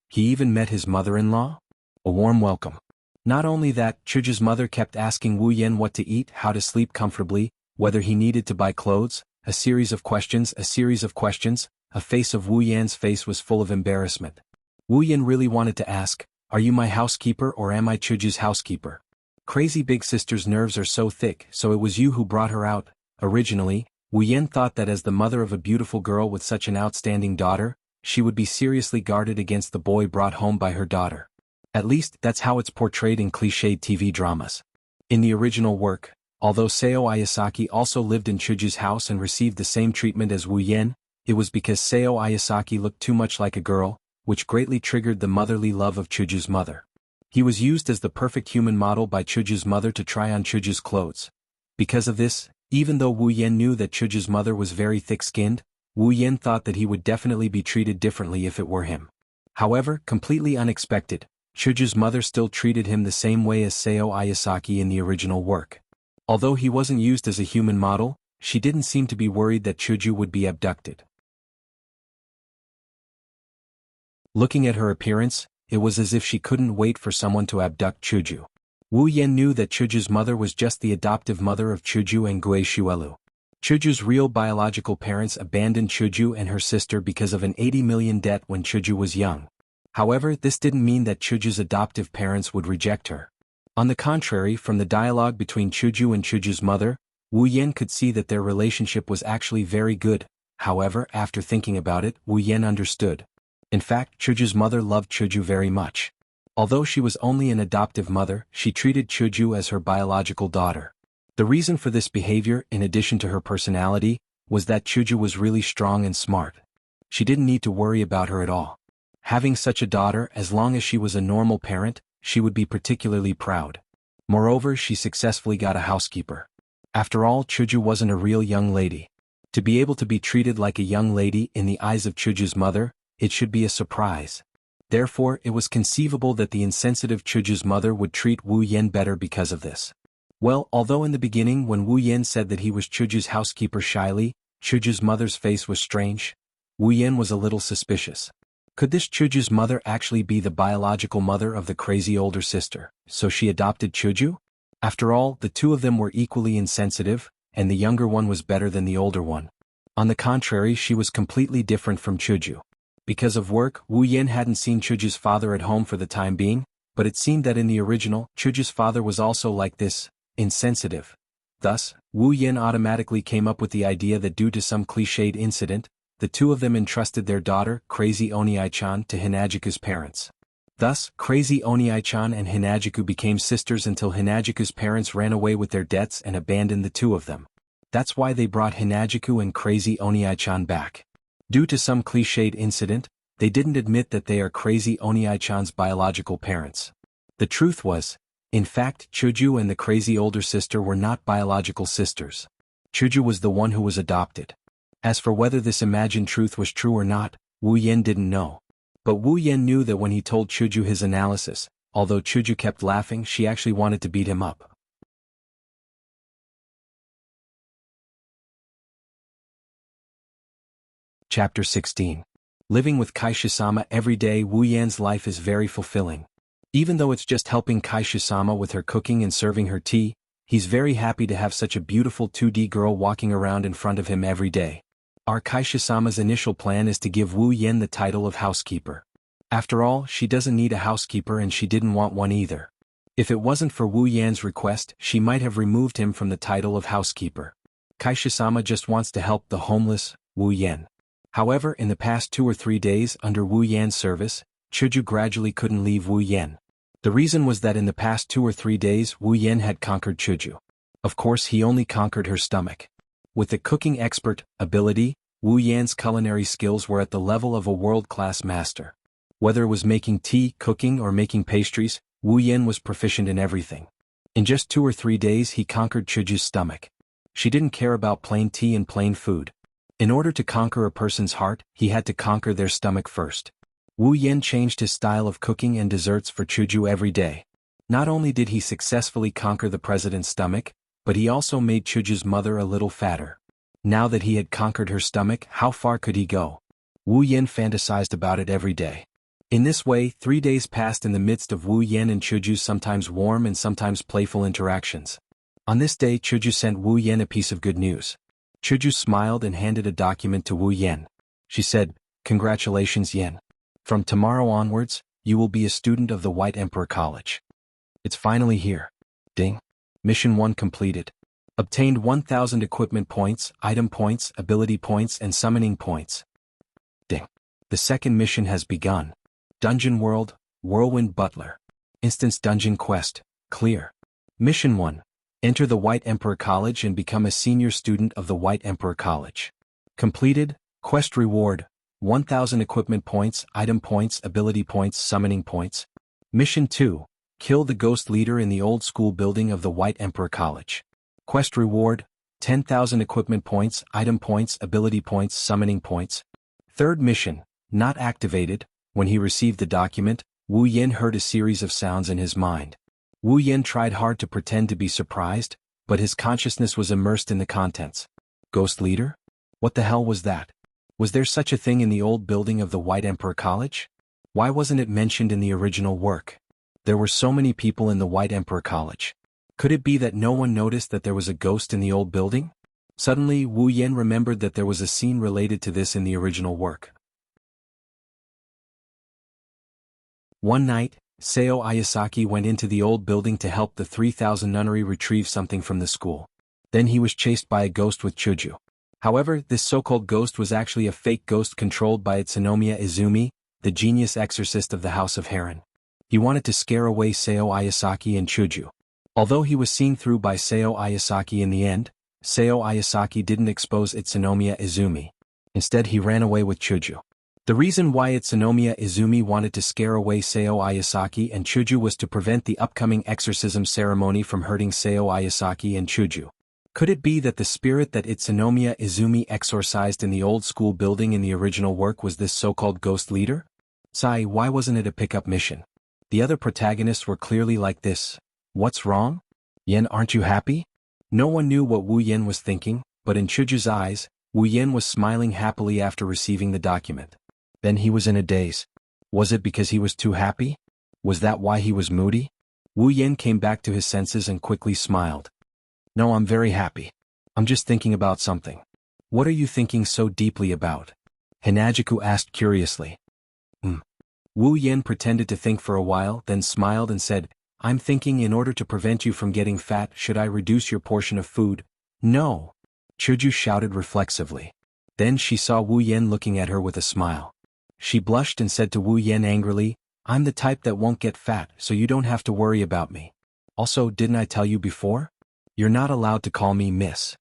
He even met his mother-in-law? A warm welcome. Not only that, Chuju's mother kept asking Wu Yan what to eat, how to sleep comfortably, whether he needed to buy clothes, a series of questions. A face of Wu Yan's face was full of embarrassment. Wu Yan really wanted to ask, are you my housekeeper or am I Chuju's housekeeper? Crazy big sister's nerves are so thick, so it was you who brought her out. Originally, Wu Yan thought that as the mother of a beautiful girl with such an outstanding daughter, she would be seriously guarded against the boy brought home by her daughter. At least, that's how it's portrayed in cliched TV dramas. In the original work, although Seo Ayasaki also lived in Chuju's house and received the same treatment as Wu Yan, it was because Seo Ayasaki looked too much like a girl, which greatly triggered the motherly love of Chuju's mother. He was used as the perfect human model by Chuju's mother to try on Chuju's clothes. Because of this, even though Wu Yan knew that Chuju's mother was very thick-skinned, Wu Yan thought that he would definitely be treated differently if it were him. However, completely unexpected, Chuju's mother still treated him the same way as Seo Ayasaki in the original work. Although he wasn't used as a human model, she didn't seem to be worried that Chuju would be abducted. Looking at her appearance, it was as if she couldn't wait for someone to abduct Chuju. Wu Yan knew that Chuju's mother was just the adoptive mother of Chuju and Gue Shuelu. Chuju's real biological parents abandoned Chuju and her sister because of an 80 million debt when Chuju was young. However, this didn't mean that Chuju's adoptive parents would reject her. On the contrary, from the dialogue between Chuju and Chuju's mother, Wu Yan could see that their relationship was actually very good. However, after thinking about it, Wu Yan understood. In fact, Chuju's mother loved Chuju very much. Although she was only an adoptive mother, she treated Chuju as her biological daughter. The reason for this behavior, in addition to her personality, was that Chuju was really strong and smart. She didn't need to worry about her at all. Having such a daughter, as long as she was a normal parent, she would be particularly proud. Moreover, she successfully got a housekeeper. After all, Chuju wasn't a real young lady. To be able to be treated like a young lady in the eyes of Chuju's mother, it should be a surprise. Therefore, it was conceivable that the insensitive Chuju's mother would treat Wu Yan better because of this. Well, although in the beginning when Wu Yan said that he was Chuju's housekeeper shyly, Chuju's mother's face was strange, Wu Yan was a little suspicious. Could this Chuju's mother actually be the biological mother of the crazy older sister, so she adopted Chuju? After all, the two of them were equally insensitive, and the younger one was better than the older one. On the contrary, she was completely different from Chuju. Because of work, Wu Yan hadn't seen Chuju's father at home for the time being, but it seemed that in the original, Chuju's father was also like this, insensitive. Thus, Wu Yan automatically came up with the idea that due to some cliched incident, the two of them entrusted their daughter, Crazy Oniai-chan, to Hinajiku's parents. Thus, Crazy Oniai-chan and Hinajiku became sisters until Hinajiku's parents ran away with their debts and abandoned the two of them. That's why they brought Hinajiku and Crazy Oniai-chan back. Due to some cliched incident, they didn't admit that they are Crazy Oniai-chan's biological parents. The truth was, in fact, Chuju and the crazy older sister were not biological sisters. Chuju was the one who was adopted. As for whether this imagined truth was true or not, Wu Yan didn't know. But Wu Yan knew that when he told Chuju his analysis, although Chuju kept laughing, she actually wanted to beat him up. Chapter 16. Living with Kaishu-sama every day. Wu Yan's life is very fulfilling. Even though it's just helping Kaishu-sama with her cooking and serving her tea, he's very happy to have such a beautiful 2D girl walking around in front of him every day. Our Kaishu-sama's initial plan is to give Wu Yan the title of housekeeper. After all, she doesn't need a housekeeper and she didn't want one either. If it wasn't for Wu Yan's request, she might have removed him from the title of housekeeper. Kaishu-sama just wants to help the homeless, Wu Yan. However, in the past 2 or 3 days under Wu Yan's service, Chuju gradually couldn't leave Wu Yan. The reason was that in the past 2 or 3 days Wu Yan had conquered Chuju. Of course, he only conquered her stomach. With the cooking expert ability, Wu Yan's culinary skills were at the level of a world-class master. Whether it was making tea, cooking, or making pastries, Wu Yan was proficient in everything. In just 2 or 3 days he conquered Chuju's stomach. She didn't care about plain tea and plain food. In order to conquer a person's heart, he had to conquer their stomach first. Wu Yan changed his style of cooking and desserts for Chuju every day. Not only did he successfully conquer the president's stomach, but he also made Chuju's mother a little fatter. Now that he had conquered her stomach, how far could he go? Wu Yan fantasized about it every day. In this way, 3 days passed in the midst of Wu Yan and Chuju's sometimes warm and sometimes playful interactions. On this day, Chuju sent Wu Yan a piece of good news. Chuju smiled and handed a document to Wu Yan. She said, "Congratulations, Yan. From tomorrow onwards, you will be a student of the White Emperor College. It's finally here. Ding. Mission 1 completed. Obtained 1000 equipment points, item points, ability points, and summoning points. Ding. The second mission has begun. Dungeon World, Whirlwind Butler. Instance Dungeon Quest, clear. Mission 1. Enter the White Emperor College and become a senior student of the White Emperor College. Completed. Quest reward, 1000 equipment points, item points, ability points, summoning points. Mission 2. Kill the ghost leader in the old school building of the White Emperor College. Quest reward, 10,000 equipment points, item points, ability points, summoning points. Third mission, not activated. When he received the document, Wu Yan heard a series of sounds in his mind. Wu Yan tried hard to pretend to be surprised, but his consciousness was immersed in the contents. Ghost leader? What the hell was that? Was there such a thing in the old building of the White Emperor College? Why wasn't it mentioned in the original work? There were so many people in the White Emperor College. Could it be that no one noticed that there was a ghost in the old building? Suddenly, Wu Yan remembered that there was a scene related to this in the original work. One night, Seo Ayasaki went into the old building to help the 3000 nunnery retrieve something from the school. Then he was chased by a ghost with Chuju. However, this so-called ghost was actually a fake ghost controlled by Utsunomiya Izumi, the genius exorcist of the House of Heron. He wanted to scare away Seo Ayasaki and Chuju. Although he was seen through by Seo Ayasaki in the end, Seo Ayasaki didn't expose Utsunomiya Izumi. Instead, he ran away with Chuju. The reason why Utsunomiya Izumi wanted to scare away Seo Ayasaki and Chuju was to prevent the upcoming exorcism ceremony from hurting Seo Ayasaki and Chuju. Could it be that the spirit that Utsunomiya Izumi exorcised in the old school building in the original work was this so-called ghost leader? Sai, why wasn't it a pickup mission? The other protagonists were clearly like this. What's wrong? Yen, aren't you happy? No one knew what Wu Yen was thinking, but in Chuju's eyes, Wu Yen was smiling happily after receiving the document. Then he was in a daze. Was it because he was too happy? Was that why he was moody? Wu Yen came back to his senses and quickly smiled. No, I'm very happy. I'm just thinking about something. What are you thinking so deeply about? Hinajiku asked curiously. Wu Yen pretended to think for a while, then smiled and said, I'm thinking in order to prevent you from getting fat, should I reduce your portion of food? No. Chuju shouted reflexively. Then she saw Wu Yen looking at her with a smile. She blushed and said to Wu Yen angrily, I'm the type that won't get fat, so you don't have to worry about me. Also, didn't I tell you before? You're not allowed to call me miss.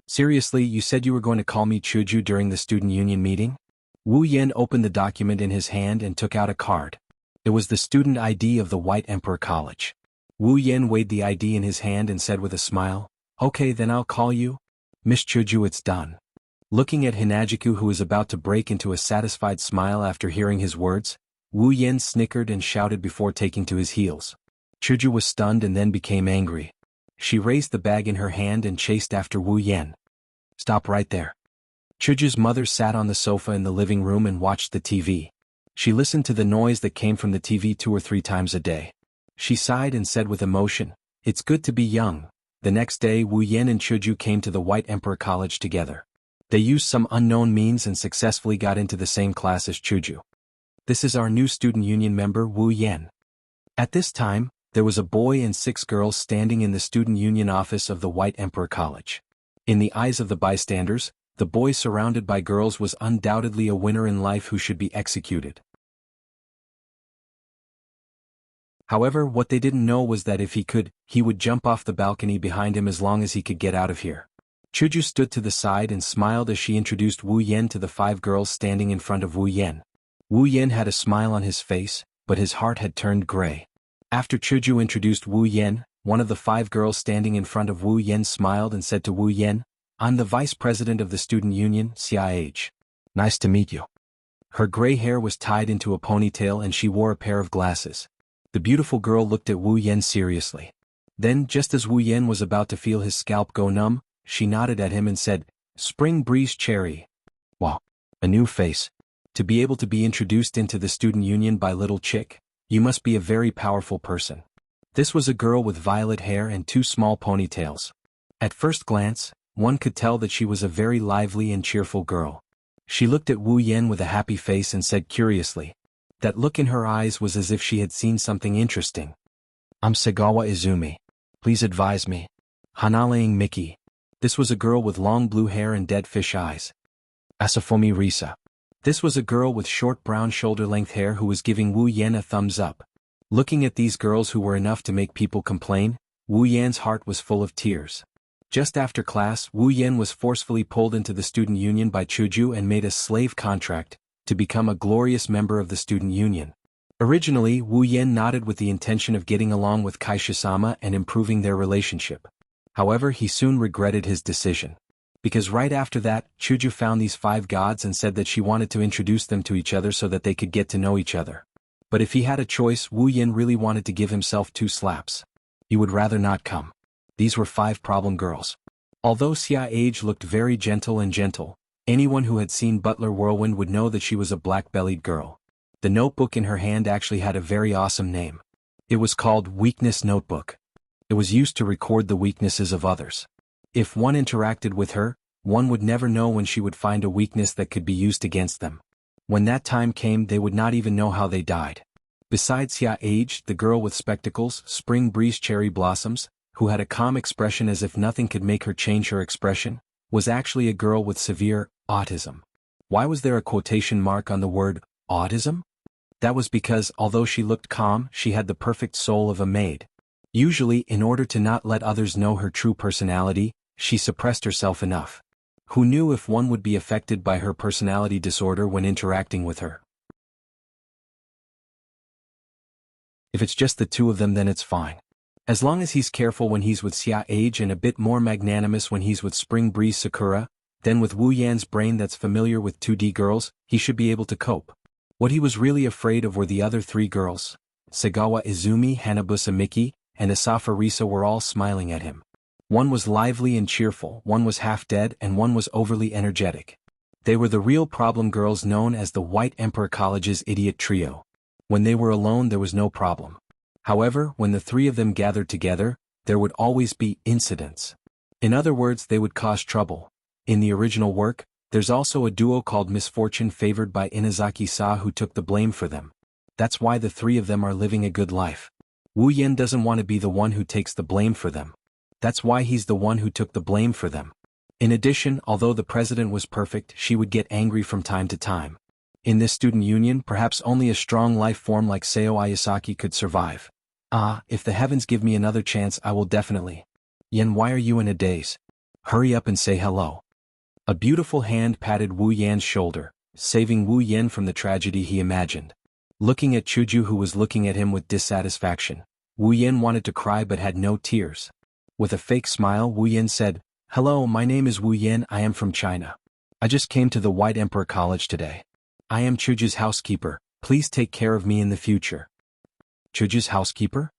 Seriously, you said you were going to call me Chuju during the student union meeting? Wu Yen opened the document in his hand and took out a card. It was the student ID of the White Emperor College. Wu Yen weighed the ID in his hand and said with a smile, Okay, then I'll call you Miss Chuju. It's done. Looking at Hinajiku, who was about to break into a satisfied smile after hearing his words, Wu Yen snickered and shouted before taking to his heels. Chuju was stunned and then became angry. She raised the bag in her hand and chased after Wu Yen. Stop right there. Chuju's mother sat on the sofa in the living room and watched the TV. She listened to the noise that came from the TV 2 or 3 times a day. She sighed and said with emotion, It's good to be young. The next day Wu Yen and Chuju came to the White Emperor College together. They used some unknown means and successfully got into the same class as Chuju. This is our new student union member Wu Yen. At this time, there was a boy and 6 girls standing in the student union office of the White Emperor College. In the eyes of the bystanders, the boy surrounded by girls was undoubtedly a winner in life who should be executed. However, what they didn't know was that if he could, he would jump off the balcony behind him as long as he could get out of here. Chuju stood to the side and smiled as she introduced Wu Yen to the 5 girls standing in front of Wu Yen. Wu Yen had a smile on his face, but his heart had turned gray. After Chuju introduced Wu Yen, one of the 5 girls standing in front of Wu Yen smiled and said to Wu Yen, I'm the vice president of the student union, CIH. Nice to meet you. Her gray hair was tied into a ponytail and she wore a pair of glasses. The beautiful girl looked at Wu Yen seriously. Then, just as Wu Yen was about to feel his scalp go numb, she nodded at him and said, Spring breeze cherry. Wow. A new face. To be able to be introduced into the student union by little chick, you must be a very powerful person. This was a girl with violet hair and 2 small ponytails. At first glance, one could tell that she was a very lively and cheerful girl. She looked at Wu Yen with a happy face and said curiously. That look in her eyes was as if she had seen something interesting. I'm Sagawa Izumi. Please advise me. Hanalaying Miki. This was a girl with long blue hair and dead fish eyes. Asafomi Risa. This was a girl with short brown shoulder-length hair who was giving Wu Yen a thumbs up. Looking at these girls who were enough to make people complain, Wu Yen's heart was full of tears. Just after class, Wu Yen was forcefully pulled into the student union by Chuju and made a slave contract to become a glorious member of the student union. Originally, Wu Yen nodded with the intention of getting along with Kaisha-sama and improving their relationship. However, he soon regretted his decision. Because right after that, Chuju found these 5 gods and said that she wanted to introduce them to each other so that they could get to know each other. But if he had a choice, Wu Yen really wanted to give himself 2 slaps. He would rather not come. These were 5 problem girls. Although Xia Age looked very gentle, anyone who had seen Butler Whirlwind would know that she was a black-bellied girl. The notebook in her hand actually had a very awesome name. It was called Weakness Notebook. It was used to record the weaknesses of others. If one interacted with her, one would never know when she would find a weakness that could be used against them. When that time came, they would not even know how they died. Besides Xia Age, the girl with spectacles, Spring Breeze Cherry Blossoms, who had a calm expression as if nothing could make her change her expression, was actually a girl with severe autism. Why was there a quotation mark on the word autism? That was because, although she looked calm, she had the perfect soul of a maid. Usually, in order to not let others know her true personality, she suppressed herself enough. Who knew if one would be affected by her personality disorder when interacting with her? If it's just the 2 of them, then it's fine. As long as he's careful when he's with Xia Age and a bit more magnanimous when he's with Spring Breeze Sakura, then with Wu Yan's brain that's familiar with 2D girls, he should be able to cope. What he was really afraid of were the other 3 girls. Sagawa Izumi, Hanabusa Miki, and Asafa Risa were all smiling at him. One was lively and cheerful, one was half dead, and one was overly energetic. They were the real problem girls known as the White Emperor College's idiot trio. When they were alone there was no problem. However, when the 3 of them gathered together, there would always be incidents. In other words, they would cause trouble. In the original work, there's also a duo called Misfortune favored by Inazaki-sa who took the blame for them. That's why the 3 of them are living a good life. Wu Yan doesn't want to be the one who takes the blame for them. That's why he's the one who took the blame for them. In addition, although the president was perfect, she would get angry from time to time. In this student union, perhaps only a strong life form like Seo Ayasaki could survive. If the heavens give me another chance I will definitely. Yen, why are you in a daze? Hurry up and say hello. A beautiful hand patted Wu Yan's shoulder, saving Wu Yan from the tragedy he imagined. Looking at Chuju who was looking at him with dissatisfaction, Wu Yan wanted to cry but had no tears. With a fake smile, Wu Yan said, "Hello, my name is Wu Yan, I am from China. I just came to the White Emperor College today. I am Chuju's housekeeper, please take care of me in the future." Chuju's housekeeper?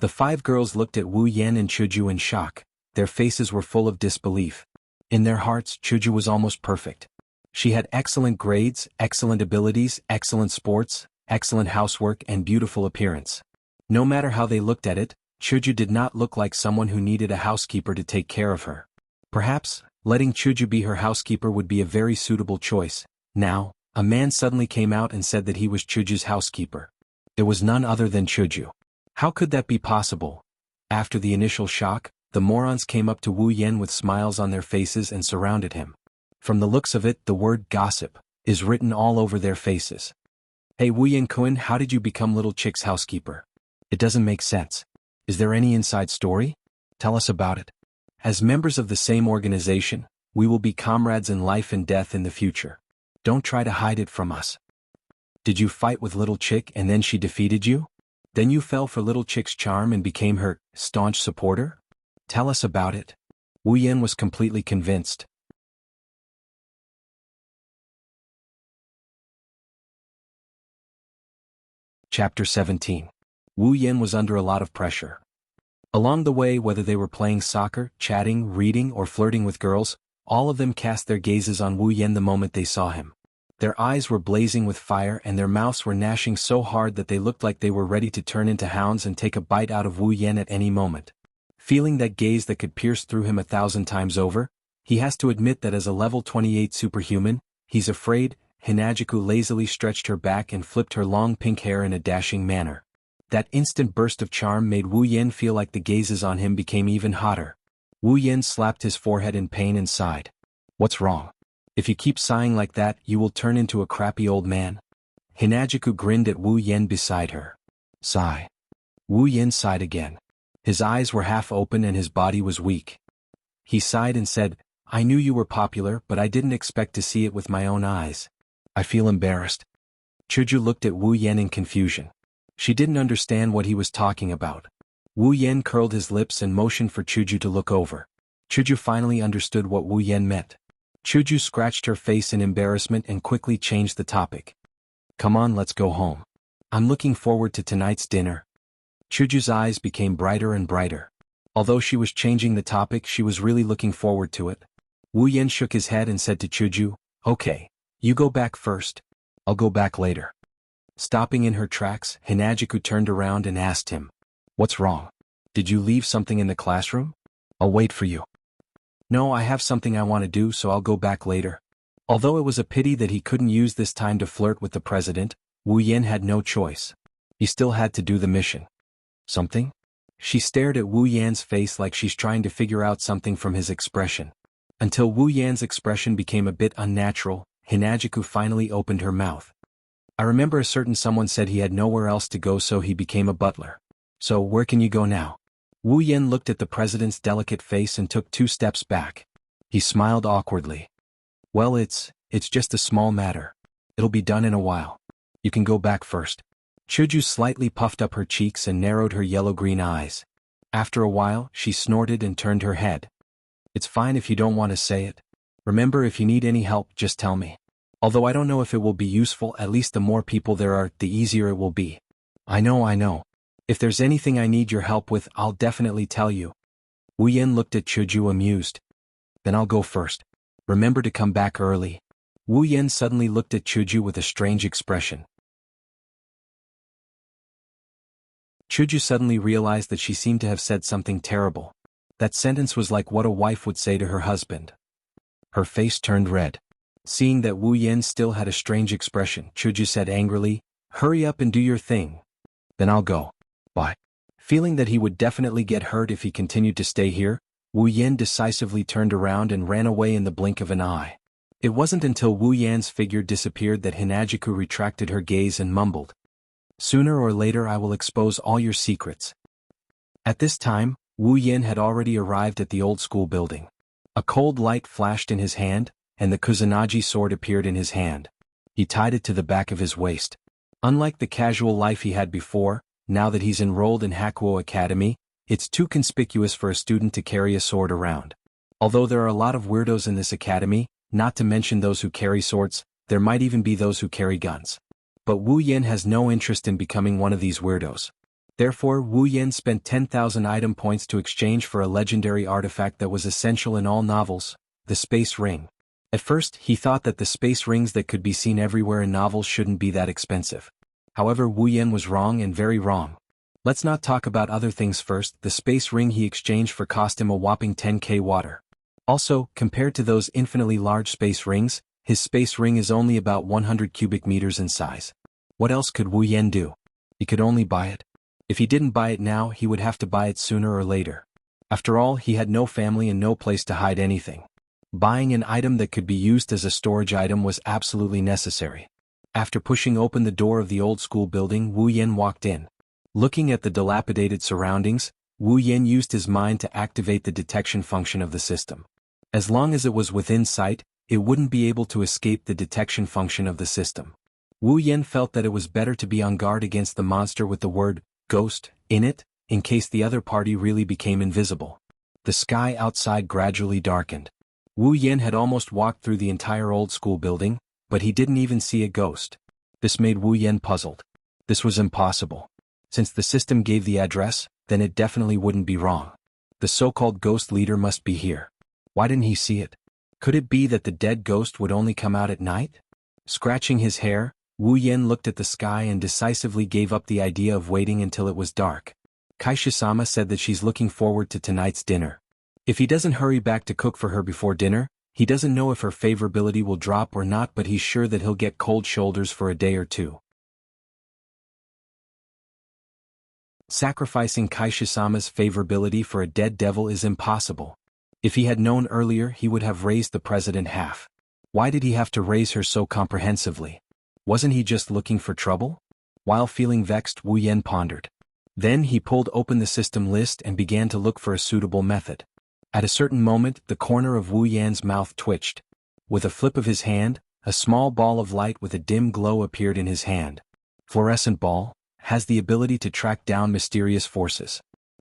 The 5 girls looked at Wu Yan and Chuju in shock, their faces were full of disbelief. In their hearts, Chuju was almost perfect. She had excellent grades, excellent abilities, excellent sports, excellent housework and beautiful appearance. No matter how they looked at it, Chuju did not look like someone who needed a housekeeper to take care of her. Perhaps, letting Chuju be her housekeeper would be a very suitable choice. Now, a man suddenly came out and said that he was Chuju's housekeeper. It was none other than Chuju. How could that be possible? After the initial shock, the morons came up to Wu Yan with smiles on their faces and surrounded him. From the looks of it, the word gossip is written all over their faces. Hey Wu Yan-kun, how did you become Little Chick's housekeeper? It doesn't make sense. Is there any inside story? Tell us about it. As members of the same organization, we will be comrades in life and death in the future. Don't try to hide it from us. Did you fight with Little Chick and then she defeated you? Then you fell for Little Chick's charm and became her staunch supporter? Tell us about it. Wu Yan was completely convinced. Chapter 17. Wu Yan was under a lot of pressure. Along the way, whether they were playing soccer, chatting, reading, or flirting with girls, all of them cast their gazes on Wu Yan the moment they saw him. Their eyes were blazing with fire and their mouths were gnashing so hard that they looked like they were ready to turn into hounds and take a bite out of Wu Yan at any moment. Feeling that gaze that could pierce through him 1,000 times over, he has to admit that as a level 28 superhuman, he's afraid. Hinajuku lazily stretched her back and flipped her long pink hair in a dashing manner. That instant burst of charm made Wu Yan feel like the gazes on him became even hotter. Wu Yan slapped his forehead in pain and sighed. What's wrong? If you keep sighing like that, you will turn into a crappy old man. Hinajuku grinned at Wu Yan beside her. Sigh. Wu Yan sighed again. His eyes were half open and his body was weak. He sighed and said, I knew you were popular, but I didn't expect to see it with my own eyes. I feel embarrassed. Chuju looked at Wu Yan in confusion. She didn't understand what he was talking about. Wu Yan curled his lips and motioned for Chuju to look over. Chuju finally understood what Wu Yan meant. Chuju scratched her face in embarrassment and quickly changed the topic. Come on, let's go home. I'm looking forward to tonight's dinner. Chuju's eyes became brighter and brighter. Although she was changing the topic, she was really looking forward to it. Wu Yan shook his head and said to Chuju, Okay, you go back first. I'll go back later. Stopping in her tracks, Hinajuku turned around and asked him, What's wrong? Did you leave something in the classroom? I'll wait for you. No, I have something I want to do, so I'll go back later. Although it was a pity that he couldn't use this time to flirt with the president, Wu Yan had no choice. He still had to do the mission. Something? She stared at Wu Yan's face like she's trying to figure out something from his expression. Until Wu Yan's expression became a bit unnatural, Hinajuku finally opened her mouth. I remember a certain someone said he had nowhere else to go, so he became a butler. So where can you go now? Wu Yan looked at the president's delicate face and took 2 steps back. He smiled awkwardly. Well, it's just a small matter. It'll be done in a while. You can go back first. Chuju slightly puffed up her cheeks and narrowed her yellow-green eyes. After a while, she snorted and turned her head. It's fine if you don't want to say it. Remember, if you need any help, just tell me. Although I don't know if it will be useful, at least the more people there are, the easier it will be. I know. If there's anything I need your help with, I'll definitely tell you. Wu Yen looked at Chuju amused. Then I'll go first. Remember to come back early. Wu Yen suddenly looked at Chuju with a strange expression. Chuju suddenly realized that she seemed to have said something terrible. That sentence was like what a wife would say to her husband. Her face turned red. Seeing that Wu Yen still had a strange expression, Chuju said angrily, "Hurry up and do your thing. Then I'll go." Bye. Feeling that he would definitely get hurt if he continued to stay here, Wu Yen decisively turned around and ran away in the blink of an eye. It wasn't until Wu Yan's figure disappeared that Hinajiku retracted her gaze and mumbled, "Sooner or later I will expose all your secrets." At this time, Wu Yen had already arrived at the old school building. A cold light flashed in his hand, and the Kusanagi sword appeared in his hand. He tied it to the back of his waist. Unlike the casual life he had before, now that he's enrolled in Hakuo Academy, it's too conspicuous for a student to carry a sword around. Although there are a lot of weirdos in this academy, not to mention those who carry swords, there might even be those who carry guns. But Wu Yen has no interest in becoming one of these weirdos. Therefore, Wu Yen spent 10,000 item points to exchange for a legendary artifact that was essential in all novels, the space ring. At first, he thought that the space rings that could be seen everywhere in novels shouldn't be that expensive. However, Wu Yen was wrong and very wrong. Let's not talk about other things first. The space ring he exchanged for cost him a whopping 10k water. Also, compared to those infinitely large space rings, his space ring is only about 100 cubic meters in size. What else could Wu Yen do? He could only buy it. If he didn't buy it now, he would have to buy it sooner or later. After all, he had no family and no place to hide anything. Buying an item that could be used as a storage item was absolutely necessary. After pushing open the door of the old school building, Wu Yen walked in. Looking at the dilapidated surroundings, Wu Yen used his mind to activate the detection function of the system. As long as it was within sight, it wouldn't be able to escape the detection function of the system. Wu Yen felt that it was better to be on guard against the monster with the word "ghost" in it, in case the other party really became invisible. The sky outside gradually darkened. Wu Yen had almost walked through the entire old school building, but he didn't even see a ghost. This made Wu Yen puzzled. This was impossible. Since the system gave the address, then it definitely wouldn't be wrong. The so-called ghost leader must be here. Why didn't he see it? Could it be that the dead ghost would only come out at night? Scratching his hair, Wu Yen looked at the sky and decisively gave up the idea of waiting until it was dark. Kaisha-sama said that she's looking forward to tonight's dinner. If he doesn't hurry back to cook for her before dinner, he doesn't know if her favorability will drop or not, but he's sure that he'll get cold shoulders for a day or two. Sacrificing Kaisha-sama's favorability for a dead devil is impossible. If he had known earlier, he would have raised the president half. Why did he have to raise her so comprehensively? Wasn't he just looking for trouble? While feeling vexed, Wu Yen pondered. Then he pulled open the system list and began to look for a suitable method. At a certain moment, the corner of Wu Yan's mouth twitched. With a flip of his hand, a small ball of light with a dim glow appeared in his hand. Fluorescent ball has the ability to track down mysterious forces.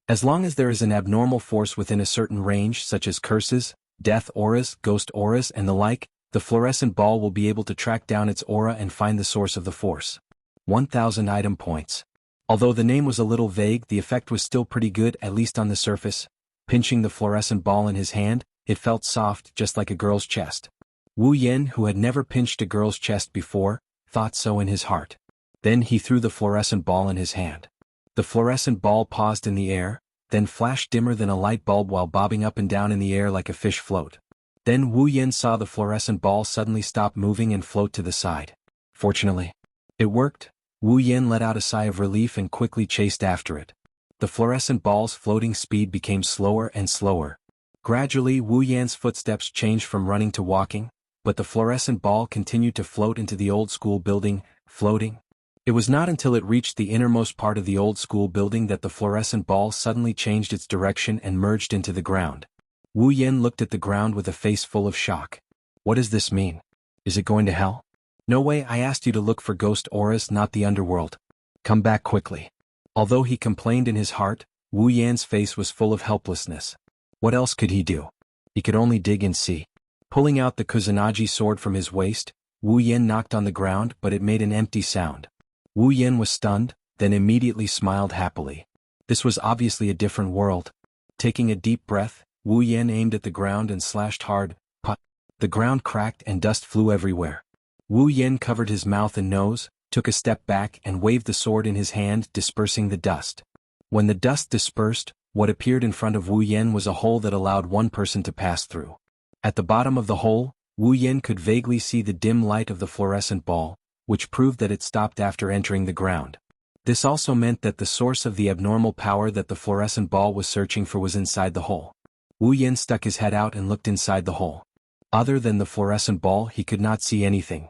As long as there is an abnormal force within a certain range, such as curses, death auras, ghost auras, and the like, the fluorescent ball will be able to track down its aura and find the source of the force. 1,000 item points. Although the name was a little vague, the effect was still pretty good, at least on the surface. Pinching the fluorescent ball in his hand, it felt soft, just like a girl's chest. Wu Yen, who had never pinched a girl's chest before, thought so in his heart. Then he threw the fluorescent ball in his hand. The fluorescent ball paused in the air, then flashed dimmer than a light bulb while bobbing up and down in the air like a fish float. Then Wu Yen saw the fluorescent ball suddenly stop moving and float to the side. Fortunately, it worked. Wu Yen let out a sigh of relief and quickly chased after it. The fluorescent ball's floating speed became slower and slower. Gradually, Wu Yan's footsteps changed from running to walking, but the fluorescent ball continued to float into the old school building, floating. It was not until it reached the innermost part of the old school building that the fluorescent ball suddenly changed its direction and merged into the ground. Wu Yen looked at the ground with a face full of shock. What does this mean? Is it going to hell? No way, I asked you to look for ghost auras, not the underworld. Come back quickly. Although he complained in his heart, Wu Yan's face was full of helplessness. What else could he do? He could only dig and see. Pulling out the Kusanagi sword from his waist, Wu Yan knocked on the ground, but it made an empty sound. Wu Yan was stunned, then immediately smiled happily. This was obviously a different world. Taking a deep breath, Wu Yan aimed at the ground and slashed hard. Put. The ground cracked and dust flew everywhere. Wu Yan covered his mouth and nose, took a step back and waved the sword in his hand, dispersing the dust. When the dust dispersed, what appeared in front of Wu Yan was a hole that allowed one person to pass through. At the bottom of the hole, Wu Yan could vaguely see the dim light of the fluorescent ball, which proved that it stopped after entering the ground. This also meant that the source of the abnormal power that the fluorescent ball was searching for was inside the hole. Wu Yan stuck his head out and looked inside the hole. Other than the fluorescent ball, he could not see anything.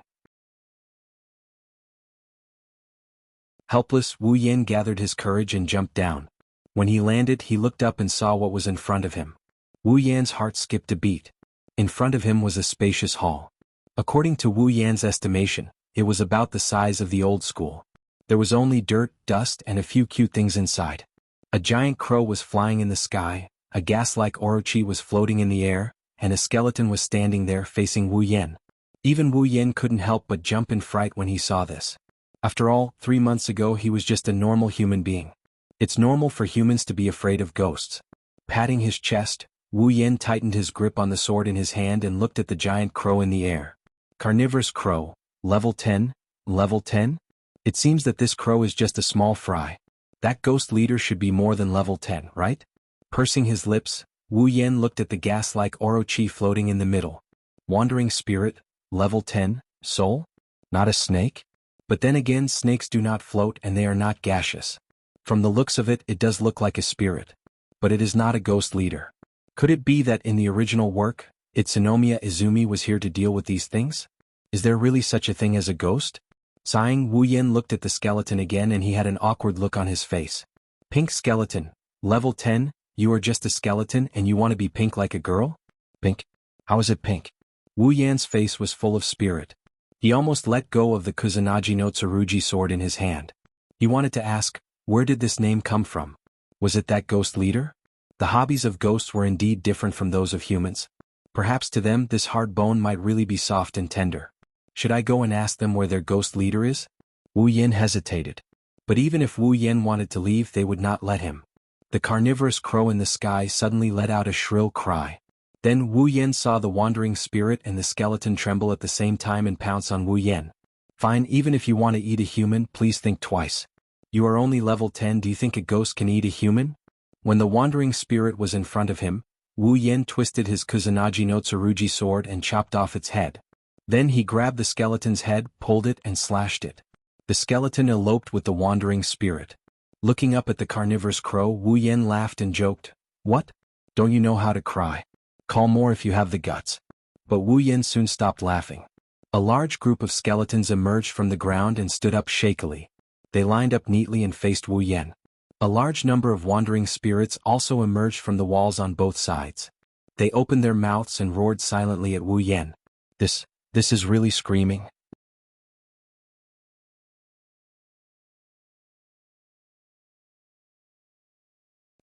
Helpless, Wu Yan gathered his courage and jumped down. When he landed, he looked up and saw what was in front of him. Wu Yan's heart skipped a beat. In front of him was a spacious hall. According to Wu Yan's estimation, it was about the size of the old school. There was only dirt, dust, and a few cute things inside. A giant crow was flying in the sky, a gas-like orochi was floating in the air, and a skeleton was standing there facing Wu Yan. Even Wu Yan couldn't help but jump in fright when he saw this. After all, 3 months ago he was just a normal human being. It's normal for humans to be afraid of ghosts. Patting his chest, Wu Yan tightened his grip on the sword in his hand and looked at the giant crow in the air. Carnivorous crow, level 10, level 10? It seems that this crow is just a small fry. That ghost leader should be more than level 10, right? Pursing his lips, Wu Yan looked at the gas-like orochi floating in the middle. Wandering spirit, level 10, soul? Not a snake? But then again, snakes do not float and they are not gaseous. From the looks of it, it does look like a spirit. But it is not a ghost leader. Could it be that in the original work, Itsunomiya Izumi was here to deal with these things? Is there really such a thing as a ghost? Sighing, Wu Yan looked at the skeleton again and he had an awkward look on his face. Pink skeleton, level 10, you are just a skeleton and you want to be pink like a girl? Pink? How is it pink? Wu Yan's face was full of spirit. He almost let go of the Kusanagi no Tsurugi sword in his hand. He wanted to ask, where did this name come from? Was it that ghost leader? The hobbies of ghosts were indeed different from those of humans. Perhaps to them this hard bone might really be soft and tender. Should I go and ask them where their ghost leader is? Wu Yan hesitated. But even if Wu Yan wanted to leave, they would not let him. The carnivorous crow in the sky suddenly let out a shrill cry. Then Wu Yan saw the wandering spirit and the skeleton tremble at the same time and pounce on Wu Yan. Fine, even if you want to eat a human, please think twice. You are only level 10, do you think a ghost can eat a human? When the wandering spirit was in front of him, Wu Yan twisted his Kusanagi no Tsurugi sword and chopped off its head. Then he grabbed the skeleton's head, pulled it and slashed it. The skeleton eloped with the wandering spirit. Looking up at the carnivorous crow, Wu Yan laughed and joked, "What? Don't you know how to cry? Call more if you have the guts." But Wu Yan soon stopped laughing. A large group of skeletons emerged from the ground and stood up shakily. They lined up neatly and faced Wu Yan. A large number of wandering spirits also emerged from the walls on both sides. They opened their mouths and roared silently at Wu Yan. This is really screaming.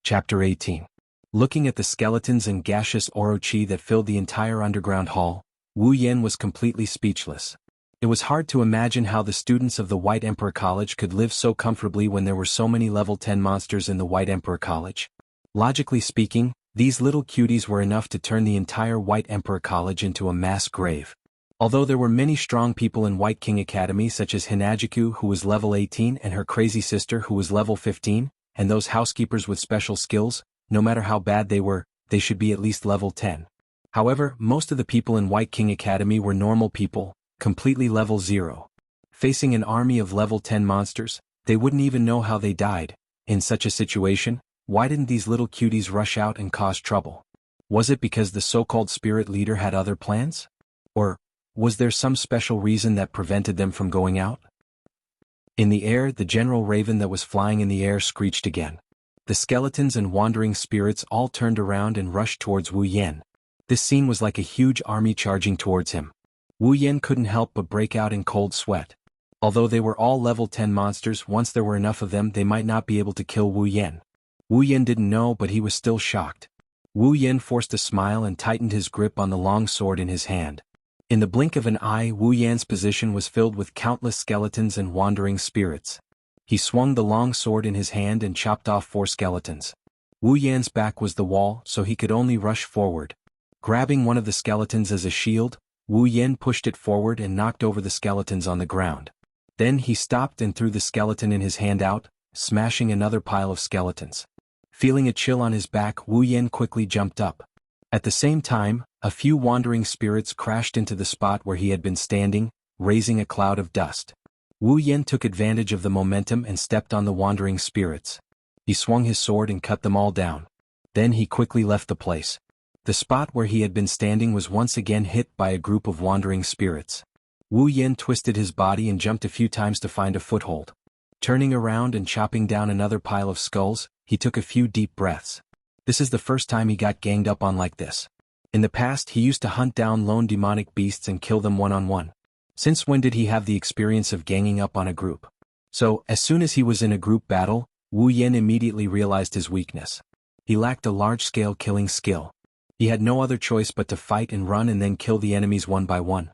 Chapter 18. Looking at the skeletons and gaseous orochi that filled the entire underground hall, Wu Yan was completely speechless. It was hard to imagine how the students of the White Emperor College could live so comfortably when there were so many level 10 monsters in the White Emperor College. Logically speaking, these little cuties were enough to turn the entire White Emperor College into a mass grave. Although there were many strong people in White King Academy such as Hinajiku who was level 18 and her crazy sister who was level 15, and those housekeepers with special skills, no matter how bad they were, they should be at least level 10. However, most of the people in White King Academy were normal people, completely level 0. Facing an army of level 10 monsters, they wouldn't even know how they died. In such a situation, why didn't these little cuties rush out and cause trouble? Was it because the so-called spirit leader had other plans? Or was there some special reason that prevented them from going out? In the air, the general raven that was flying in the air screeched again. The skeletons and wandering spirits all turned around and rushed towards Wu Yan. This scene was like a huge army charging towards him. Wu Yan couldn't help but break out in cold sweat. Although they were all level 10 monsters, once there were enough of them they might not be able to kill Wu Yan. Wu Yan didn't know, but he was still shocked. Wu Yan forced a smile and tightened his grip on the long sword in his hand. In the blink of an eye, Wu Yan's position was filled with countless skeletons and wandering spirits. He swung the long sword in his hand and chopped off 4 skeletons. Wu Yan's back was the wall, so he could only rush forward. Grabbing one of the skeletons as a shield, Wu Yan pushed it forward and knocked over the skeletons on the ground. Then he stopped and threw the skeleton in his hand out, smashing another pile of skeletons. Feeling a chill on his back, Wu Yan quickly jumped up. At the same time, a few wandering spirits crashed into the spot where he had been standing, raising a cloud of dust. Wu Yan took advantage of the momentum and stepped on the wandering spirits. He swung his sword and cut them all down. Then he quickly left the place. The spot where he had been standing was once again hit by a group of wandering spirits. Wu Yan twisted his body and jumped a few times to find a foothold. Turning around and chopping down another pile of skulls, he took a few deep breaths. This is the first time he got ganged up on like this. In the past he used to hunt down lone demonic beasts and kill them one-on-one. Since when did he have the experience of ganging up on a group? So, as soon as he was in a group battle, Wu Yan immediately realized his weakness. He lacked a large-scale killing skill. He had no other choice but to fight and run and then kill the enemies one by one.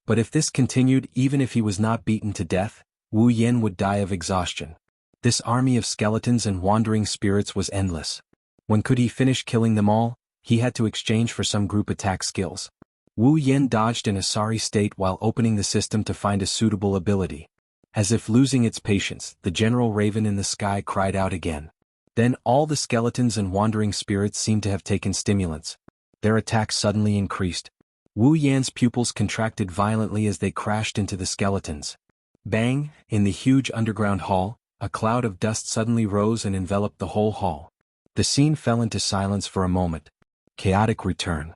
But if this continued, even if he was not beaten to death, Wu Yan would die of exhaustion. This army of skeletons and wandering spirits was endless. When could he finish killing them all? He had to exchange for some group attack skills. Wu Yan dodged in a sorry state while opening the system to find a suitable ability. As if losing its patience, the general raven in the sky cried out again. Then all the skeletons and wandering spirits seemed to have taken stimulants. Their attacks suddenly increased. Wu Yan's pupils contracted violently as they crashed into the skeletons. Bang! In the huge underground hall, a cloud of dust suddenly rose and enveloped the whole hall. The scene fell into silence for a moment. Chaotic return.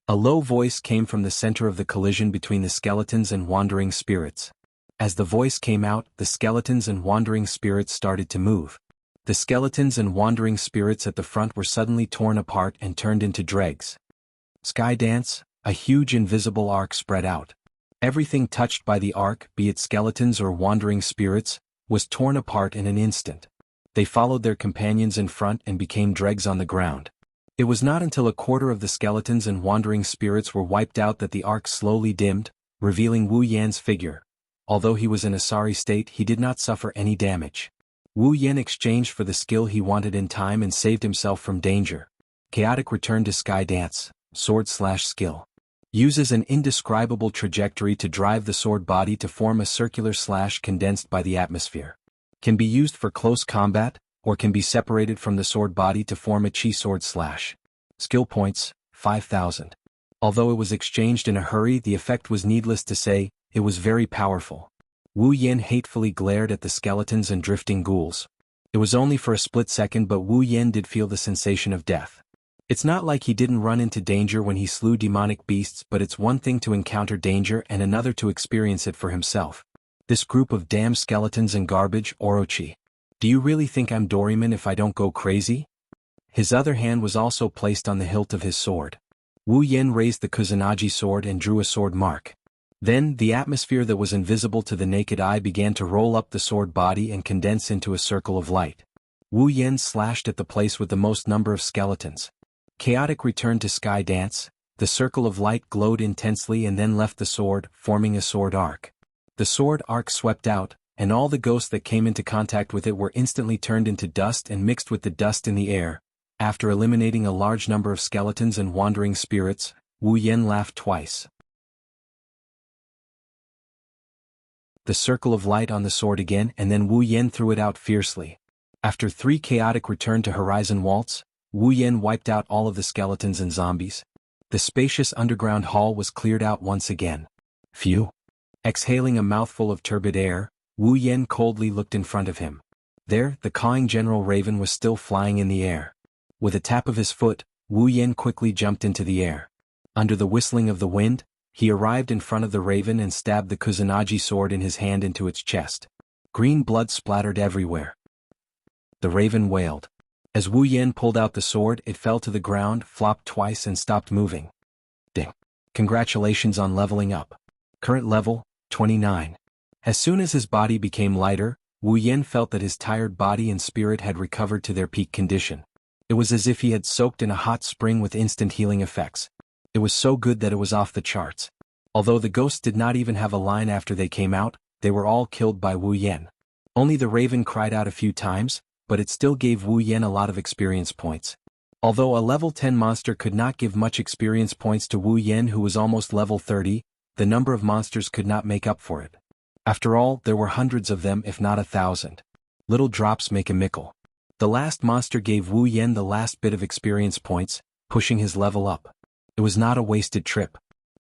A low voice came from the center of the collision between the skeletons and wandering spirits. As the voice came out, the skeletons and wandering spirits started to move. The skeletons and wandering spirits at the front were suddenly torn apart and turned into dregs. Sky dance, a huge invisible arc spread out. Everything touched by the arc, be it skeletons or wandering spirits, was torn apart in an instant. They followed their companions in front and became dregs on the ground. It was not until a quarter of the skeletons and wandering spirits were wiped out that the arc slowly dimmed, revealing Wu Yan's figure. Although he was in a sorry state, he did not suffer any damage. Wu Yan exchanged for the skill he wanted in time and saved himself from danger. Chaotic return to Sky Dance, sword/skill. Uses an indescribable trajectory to drive the sword body to form a circular slash condensed by the atmosphere. Can be used for close combat, or can be separated from the sword body to form a chi sword slash. Skill points, 5,000. Although it was exchanged in a hurry, the effect was needless to say, it was very powerful. Wu Yan hatefully glared at the skeletons and drifting ghouls. It was only for a split second, but Wu Yan did feel the sensation of death. It's not like he didn't run into danger when he slew demonic beasts, but it's one thing to encounter danger and another to experience it for himself. This group of damn skeletons and garbage, Orochi. Do you really think I'm Doraemon if I don't go crazy? His other hand was also placed on the hilt of his sword. Wu Yan raised the Kusanagi sword and drew a sword mark. Then, the atmosphere that was invisible to the naked eye began to roll up the sword body and condense into a circle of light. Wu Yan slashed at the place with the most number of skeletons. Chaotic returned to Sky Dance. The circle of light glowed intensely and then left the sword, forming a sword arc. The sword arc swept out, and all the ghosts that came into contact with it were instantly turned into dust and mixed with the dust in the air. After eliminating a large number of skeletons and wandering spirits, Wu Yan laughed twice. The circle of light on the sword again, and then Wu Yan threw it out fiercely. After 3 chaotic return to Horizon Waltz, Wu Yan wiped out all of the skeletons and zombies. The spacious underground hall was cleared out once again. Phew. Exhaling a mouthful of turbid air, Wu Yan coldly looked in front of him. There, the cawing General Raven was still flying in the air. With a tap of his foot, Wu Yan quickly jumped into the air. Under the whistling of the wind, he arrived in front of the raven and stabbed the Kusanagi sword in his hand into its chest. Green blood splattered everywhere. The raven wailed. As Wu Yan pulled out the sword, it fell to the ground, flopped twice and stopped moving. Ding. Congratulations on leveling up. Current level, 29. As soon as his body became lighter, Wu Yen felt that his tired body and spirit had recovered to their peak condition. It was as if he had soaked in a hot spring with instant healing effects. It was so good that it was off the charts. Although the ghosts did not even have a line after they came out, they were all killed by Wu Yen. Only the raven cried out a few times, but it still gave Wu Yen a lot of experience points. Although a level 10 monster could not give much experience points to Wu Yen, who was almost level 30, the number of monsters could not make up for it. After all, there were hundreds of them, if not 1,000. Little drops make a mickle. The last monster gave Wu Yen the last bit of experience points, pushing his level up. It was not a wasted trip.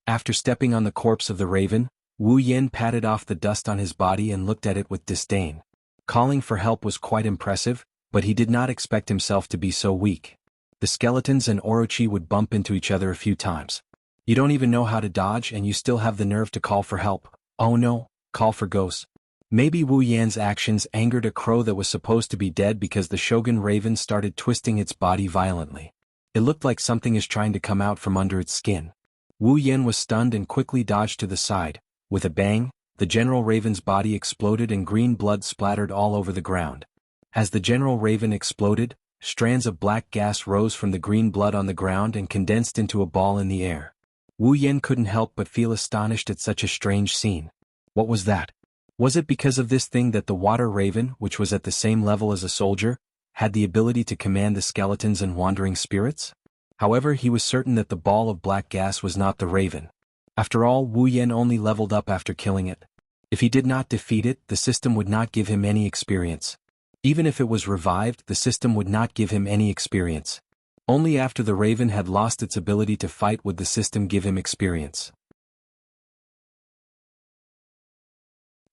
After stepping on the corpse of the raven, Wu Yen patted off the dust on his body and looked at it with disdain. Calling for help was quite impressive, but he did not expect himself to be so weak. The skeletons and Orochi would bump into each other a few times. You don't even know how to dodge and you still have the nerve to call for help. Oh no, call for ghosts. Maybe Wu Yan's actions angered a crow that was supposed to be dead because the Shogun raven started twisting its body violently. It looked like something is trying to come out from under its skin. Wu Yan was stunned and quickly dodged to the side. With a bang, the General Raven's body exploded and green blood splattered all over the ground. As the General Raven exploded, strands of black gas rose from the green blood on the ground and condensed into a ball in the air. Wu Yan couldn't help but feel astonished at such a strange scene. What was that? Was it because of this thing that the water raven, which was at the same level as a soldier, had the ability to command the skeletons and wandering spirits? However, he was certain that the ball of black gas was not the raven. After all, Wu Yan only leveled up after killing it. If he did not defeat it, the system would not give him any experience. Even if it was revived, the system would not give him any experience. Only after the raven had lost its ability to fight would the system give him experience.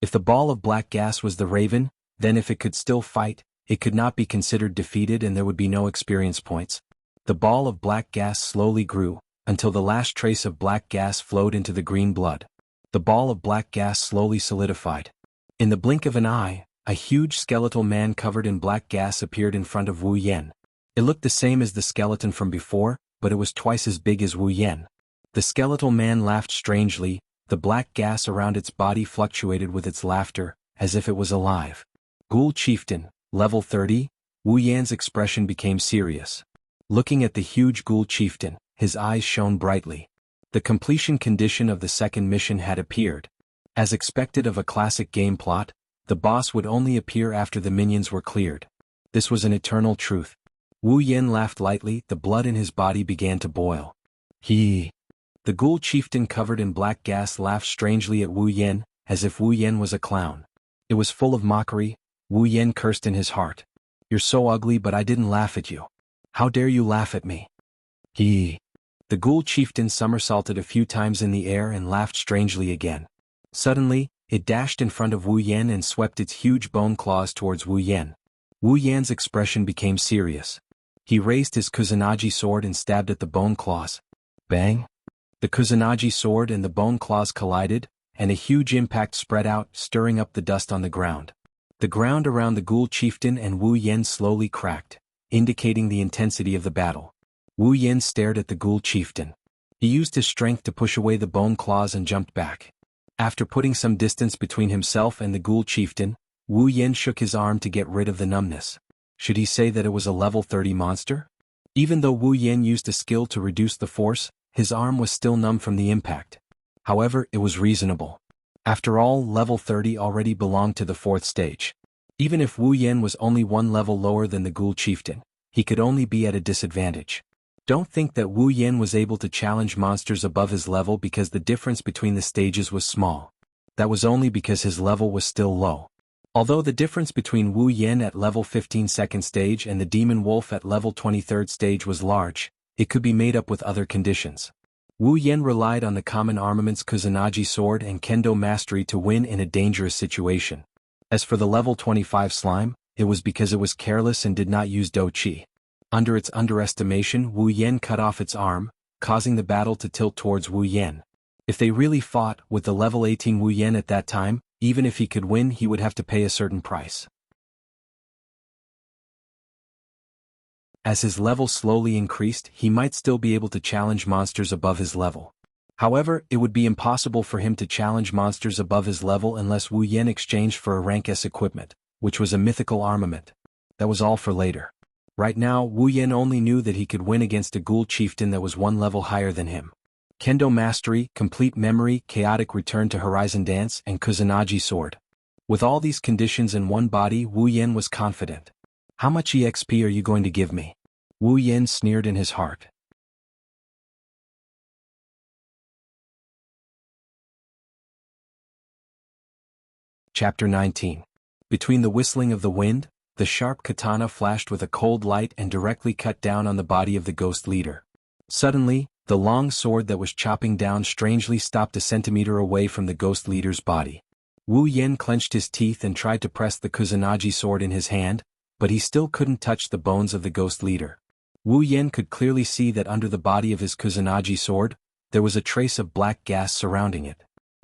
If the ball of black gas was the raven, then if it could still fight, it could not be considered defeated and there would be no experience points. The ball of black gas slowly grew, until the last trace of black gas flowed into the green blood. The ball of black gas slowly solidified. In the blink of an eye, a huge skeletal man covered in black gas appeared in front of Wu Yan. It looked the same as the skeleton from before, but it was twice as big as Wu Yan. The skeletal man laughed strangely. The black gas around its body fluctuated with its laughter, as if it was alive. Ghoul Chieftain, level 30, Wu Yan's expression became serious. Looking at the huge Ghoul Chieftain, his eyes shone brightly. The completion condition of the second mission had appeared. As expected of a classic game plot, the boss would only appear after the minions were cleared. This was an eternal truth. Wu Yan laughed lightly, the blood in his body began to boil. The Ghoul Chieftain covered in black gas laughed strangely at Wu Yan, as if Wu Yan was a clown. It was full of mockery. Wu Yan cursed in his heart. You're so ugly, but I didn't laugh at you. How dare you laugh at me? The Ghoul Chieftain somersaulted a few times in the air and laughed strangely again. Suddenly, it dashed in front of Wu Yan and swept its huge bone claws towards Wu Yan. Wu Yan's expression became serious. He raised his Kusanagi sword and stabbed at the bone claws. Bang! The Kusanagi sword and the bone claws collided, and a huge impact spread out, stirring up the dust on the ground. The ground around the Ghoul Chieftain and Wu Yan slowly cracked, indicating the intensity of the battle. Wu Yan stared at the Ghoul Chieftain. He used his strength to push away the bone claws and jumped back. After putting some distance between himself and the Ghoul Chieftain, Wu Yan shook his arm to get rid of the numbness. Should he say that it was a level 30 monster? Even though Wu Yan used a skill to reduce the force, his arm was still numb from the impact. However, it was reasonable. After all, level 30 already belonged to the 4th stage. Even if Wu Yan was only one level lower than the Ghoul Chieftain, he could only be at a disadvantage. Don't think that Wu Yan was able to challenge monsters above his level because the difference between the stages was small. That was only because his level was still low. Although the difference between Wu Yan at level 15 2nd stage and the Demon Wolf at level 23rd stage was large, it could be made up with other conditions. Wu Yan relied on the common armaments Kusanagi sword and Kendo mastery to win in a dangerous situation. As for the level 25 slime, it was because it was careless and did not use Do Chi. Under its underestimation, Wu Yan cut off its arm, causing the battle to tilt towards Wu Yan. If they really fought with the level 18 Wu Yan at that time, even if he could win, he would have to pay a certain price. As his level slowly increased, he might still be able to challenge monsters above his level. However, it would be impossible for him to challenge monsters above his level unless Wu Yan exchanged for a rank S equipment, which was a mythical armament. That was all for later. Right now, Wu Yen only knew that he could win against a ghoul chieftain that was one level higher than him. Kendo Mastery, Complete Memory, Chaotic Return to Horizon Dance, and Kusanagi Sword. With all these conditions in one body, Wu Yen was confident. How much EXP are you going to give me? Wu Yen sneered in his heart. Chapter 19. Between the whistling of the wind, the sharp katana flashed with a cold light and directly cut down on the body of the ghost leader. Suddenly, the long sword that was chopping down strangely stopped a centimeter away from the ghost leader's body. Wu Yen clenched his teeth and tried to press the Kusanagi sword in his hand, but he still couldn't touch the bones of the ghost leader. Wu Yen could clearly see that under the body of his Kusanagi sword, there was a trace of black gas surrounding it.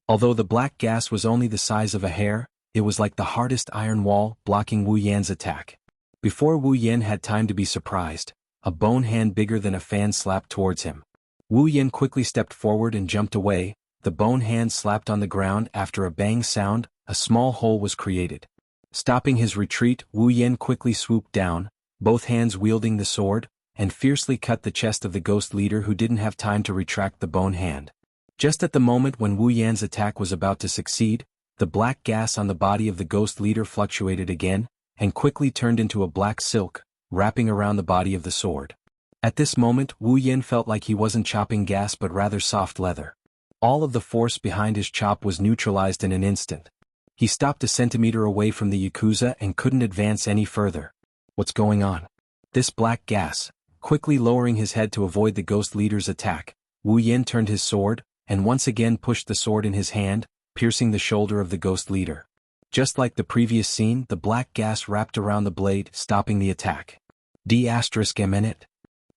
Although the black gas was only the size of a hair, it was like the hardest iron wall blocking Wu Yan's attack. Before Wu Yan had time to be surprised, a bone hand bigger than a fan slapped towards him. Wu Yan quickly stepped forward and jumped away. The bone hand slapped on the ground. After a bang sound, a small hole was created. Stopping his retreat, Wu Yan quickly swooped down, both hands wielding the sword, and fiercely cut the chest of the ghost leader who didn't have time to retract the bone hand. Just at the moment when Wu Yan's attack was about to succeed, the black gas on the body of the ghost leader fluctuated again, and quickly turned into a black silk, wrapping around the body of the sword. At this moment, Wu Yan felt like he wasn't chopping gas but rather soft leather. All of the force behind his chop was neutralized in an instant. He stopped a centimeter away from the Yakuza and couldn't advance any further. What's going on? This black gas. Quickly lowering his head to avoid the ghost leader's attack, Wu Yan turned his sword, and once again pushed the sword in his hand, piercing the shoulder of the ghost leader. Just like the previous scene, the black gas wrapped around the blade, stopping the attack. D****.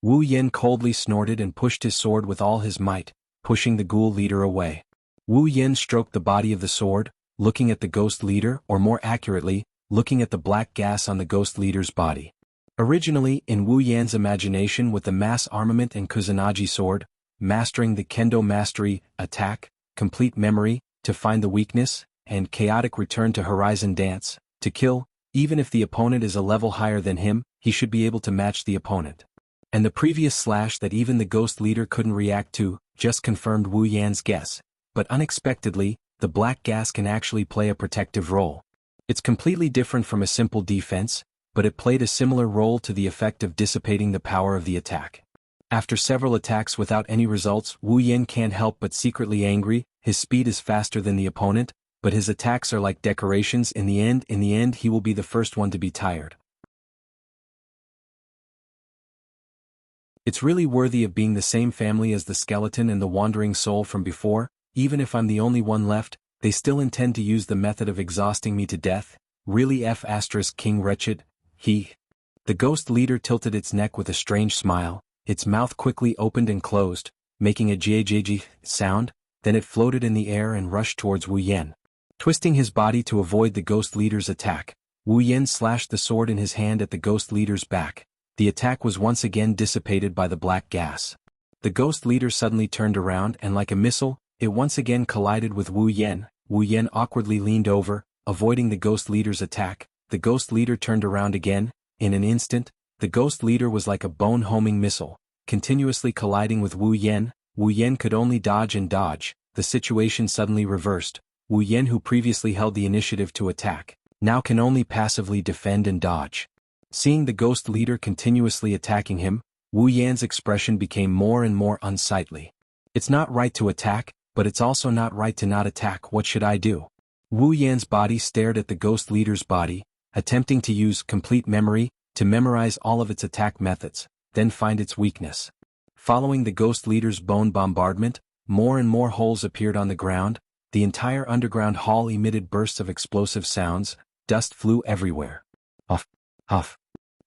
Wu Yan coldly snorted and pushed his sword with all his might, pushing the ghoul leader away. Wu Yan stroked the body of the sword, looking at the ghost leader, or more accurately, looking at the black gas on the ghost leader's body. Originally, in Wu Yan's imagination with the mass armament and Kusanagi sword, mastering the Kendo Mastery, Attack, Complete Memory, to find the weakness, and Chaotic Return to Horizon Dance, to kill, even if the opponent is a level higher than him, he should be able to match the opponent. And the previous slash that even the ghost leader couldn't react to, just confirmed Wu Yan's guess, but unexpectedly, the black gas can actually play a protective role. It's completely different from a simple defense, but it played a similar role to the effect of dissipating the power of the attack. After several attacks without any results, Wu Yan can't help but secretly angry. His speed is faster than the opponent, but his attacks are like decorations. In the end he will be the first one to be tired. It's really worthy of being the same family as the skeleton and the wandering soul from before. Even if I'm the only one left, they still intend to use the method of exhausting me to death. Really King Wretched? The ghost leader tilted its neck with a strange smile. Its mouth quickly opened and closed, making a jjj sound, then it floated in the air and rushed towards Wu Yan. Twisting his body to avoid the ghost leader's attack, Wu Yan slashed the sword in his hand at the ghost leader's back. The attack was once again dissipated by the black gas. The ghost leader suddenly turned around and like a missile, it once again collided with Wu Yan. Wu Yan awkwardly leaned over, avoiding the ghost leader's attack. The ghost leader turned around again. In an instant, the ghost leader was like a bone-homing missile, continuously colliding with Wu Yan. Wu Yan could only dodge and dodge. The situation suddenly reversed. Wu Yan, who previously held the initiative to attack, now can only passively defend and dodge. Seeing the ghost leader continuously attacking him, Wu Yan's expression became more and more unsightly. It's not right to attack, but it's also not right to not attack. What should I do? Wu Yan's body stared at the ghost leader's body, attempting to use complete memory to memorize all of its attack methods, then find its weakness. Following the ghost leader's bone bombardment, more and more holes appeared on the ground. The entire underground hall emitted bursts of explosive sounds. Dust flew everywhere. Huff, huff.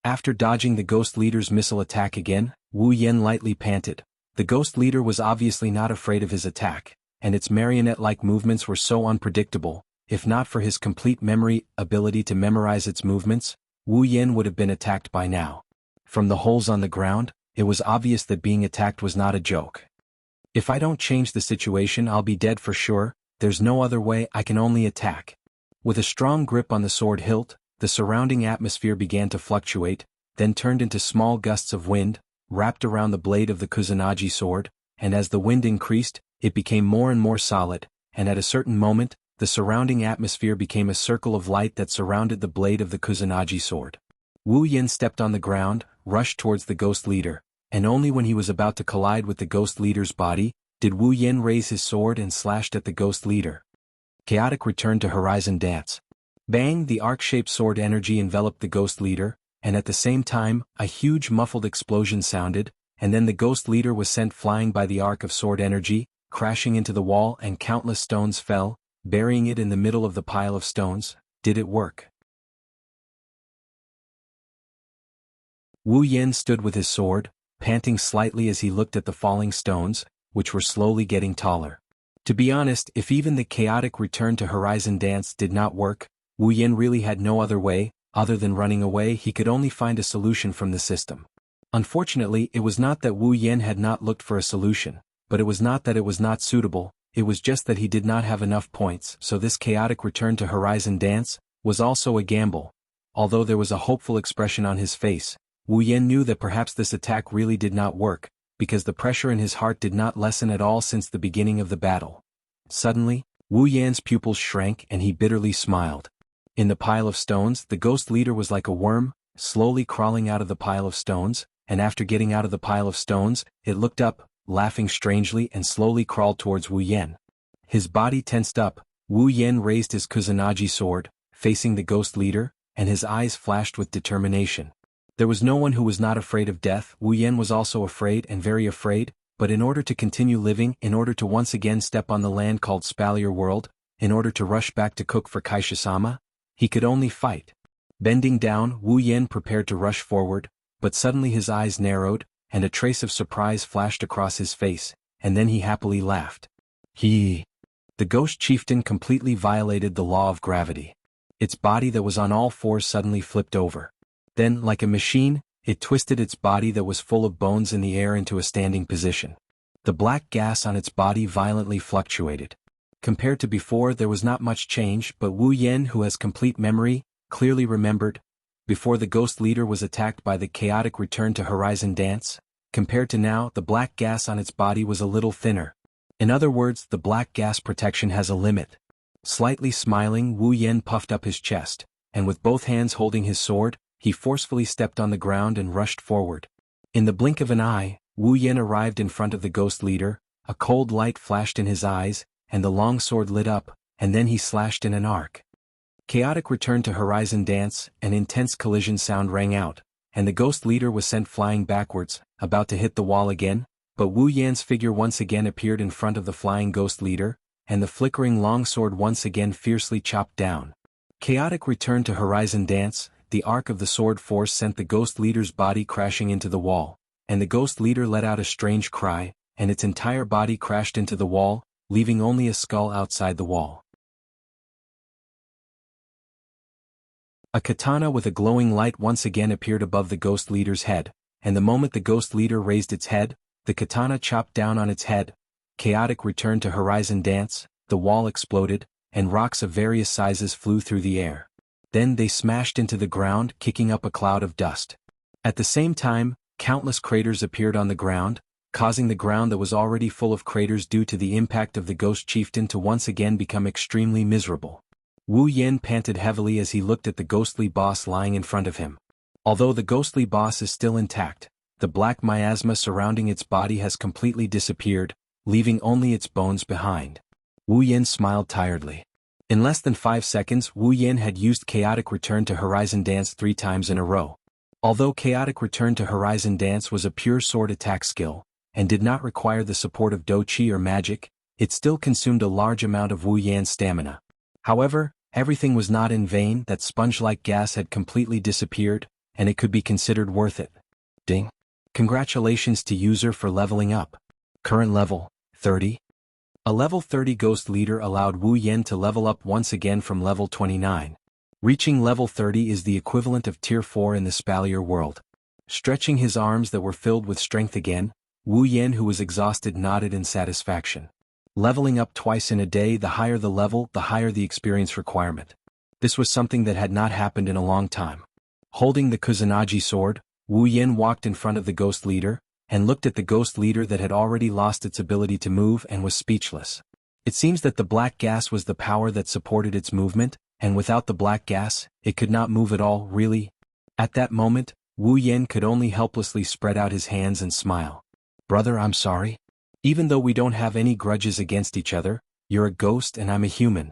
After dodging the ghost leader's missile attack again, Wu Yan lightly panted. The ghost leader was obviously not afraid of his attack, and its marionette-like movements were so unpredictable. If not for his complete memory ability to memorize its movements, Wu Yan would have been attacked by now. From the holes on the ground, it was obvious that being attacked was not a joke. If I don't change the situation, I'll be dead for sure. There's no other way. I can only attack. With a strong grip on the sword hilt, the surrounding atmosphere began to fluctuate, then turned into small gusts of wind, wrapped around the blade of the Kusanagi sword, and as the wind increased, it became more and more solid, and at a certain moment, the surrounding atmosphere became a circle of light that surrounded the blade of the Kusanagi sword. Wu Yin stepped on the ground, rushed towards the ghost leader, and only when he was about to collide with the ghost leader's body, did Wu Yin raise his sword and slashed at the ghost leader. Chaotic return to Horizon Dance. Bang! The arc-shaped sword energy enveloped the ghost leader, and at the same time, a huge muffled explosion sounded, and then the ghost leader was sent flying by the arc of sword energy, crashing into the wall, and countless stones fell, burying it in the middle of the pile of stones. Did it work? Wu Yin stood with his sword, panting slightly as he looked at the falling stones, which were slowly getting taller. To be honest, if even the chaotic return to Horizon Dance did not work, Wu Yin really had no other way, other than running away. He could only find a solution from the system. Unfortunately, it was not that Wu Yin had not looked for a solution, but it was not that it was not suitable, it was just that he did not have enough points, so this chaotic return to Horizon Dance was also a gamble. Although there was a hopeful expression on his face, Wu Yin knew that perhaps this attack really did not work, because the pressure in his heart did not lessen at all since the beginning of the battle. Suddenly, Wu Yan's pupils shrank and he bitterly smiled. In the pile of stones, the ghost leader was like a worm, slowly crawling out of the pile of stones, and after getting out of the pile of stones, it looked up, laughing strangely, and slowly crawled towards Wu Yin. His body tensed up, Wu Yin raised his Kusanagi sword, facing the ghost leader, and his eyes flashed with determination. There was no one who was not afraid of death. Wu Yin was also afraid and very afraid, but in order to continue living, in order to once again step on the land called Spalier World, in order to rush back to cook for Kaisha-sama, he could only fight. Bending down, Wu Yin prepared to rush forward, but suddenly his eyes narrowed, and a trace of surprise flashed across his face, and then he happily laughed. The ghost chieftain completely violated the law of gravity. Its body that was on all fours suddenly flipped over. Then, like a machine, it twisted its body that was full of bones in the air into a standing position. The black gas on its body violently fluctuated. Compared to before, there was not much change, but Wu Yin, who has complete memory, clearly remembered, before the ghost leader was attacked by the chaotic return to Horizon Dance, compared to now, the black gas on its body was a little thinner. In other words, the black gas protection has a limit. Slightly smiling, Wu Yin puffed up his chest, and with both hands holding his sword, he forcefully stepped on the ground and rushed forward. In the blink of an eye, Wu Yin arrived in front of the ghost leader, a cold light flashed in his eyes, and the long sword lit up, and then he slashed in an arc. Chaotic return to Horizon Dance, an intense collision sound rang out, and the ghost leader was sent flying backwards, about to hit the wall again, but Wu Yan's figure once again appeared in front of the flying ghost leader, and the flickering longsword once again fiercely chopped down. Chaotic return to Horizon Dance, the arc of the sword force sent the ghost leader's body crashing into the wall, and the ghost leader let out a strange cry, and its entire body crashed into the wall, leaving only a skull outside the wall. A katana with a glowing light once again appeared above the ghost leader's head, and the moment the ghost leader raised its head, the katana chopped down on its head. Chaotic return to Horizon Dance, the wall exploded, and rocks of various sizes flew through the air. Then they smashed into the ground, kicking up a cloud of dust. At the same time, countless craters appeared on the ground, causing the ground that was already full of craters due to the impact of the ghost chieftain to once again become extremely miserable. Wu Yin panted heavily as he looked at the ghostly boss lying in front of him. Although the ghostly boss is still intact, the black miasma surrounding its body has completely disappeared, leaving only its bones behind. Wu Yin smiled tiredly. In less than 5 seconds, Wu Yin had used Chaotic Return to Horizon Dance 3 times in a row. Although Chaotic Return to Horizon Dance was a pure sword attack skill, and did not require the support of Do Chi or magic, it still consumed a large amount of Wu Yan's stamina. However, everything was not in vain. That sponge-like gas had completely disappeared, and it could be considered worth it. Ding. Congratulations to user for leveling up. Current level, 30. A level 30 ghost leader allowed Wu Yin to level up once again from level 29. Reaching level 30 is the equivalent of tier 4 in the Spalier world. Stretching his arms that were filled with strength again, Wu Yin, who was exhausted, nodded in satisfaction. Leveling up twice in a day, the higher the level, the higher the experience requirement. This was something that had not happened in a long time. Holding the Kusanagi sword, Wu Yin walked in front of the ghost leader, and looked at the ghost leader that had already lost its ability to move and was speechless. It seems that the black gas was the power that supported its movement, and without the black gas, it could not move at all, really. At that moment, Wu Yin could only helplessly spread out his hands and smile. Brother, I'm sorry. Even though we don't have any grudges against each other, you're a ghost and I'm a human.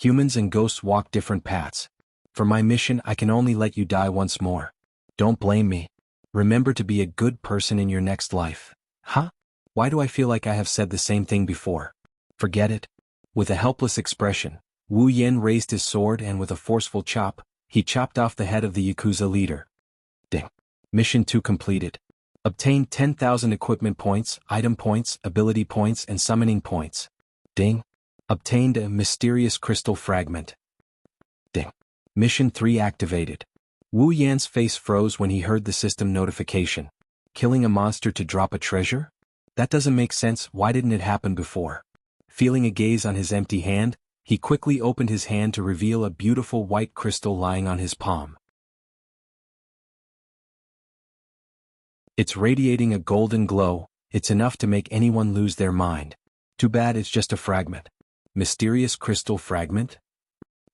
Humans and ghosts walk different paths. For my mission, I can only let you die once more. Don't blame me. Remember to be a good person in your next life. Huh? Why do I feel like I have said the same thing before? Forget it. With a helpless expression, Wu Yin raised his sword and with a forceful chop, he chopped off the head of the Yakuza leader. Ding. Mission 2 completed. Obtained 10,000 equipment points, item points, ability points and summoning points. Ding. Obtained a mysterious crystal fragment. Ding. Mission 3 activated. Wu Yan's face froze when he heard the system notification. Killing a monster to drop a treasure? That doesn't make sense, why didn't it happen before? Feeling a gaze on his empty hand, he quickly opened his hand to reveal a beautiful white crystal lying on his palm. It's radiating a golden glow, it's enough to make anyone lose their mind. Too bad it's just a fragment. Mysterious crystal fragment?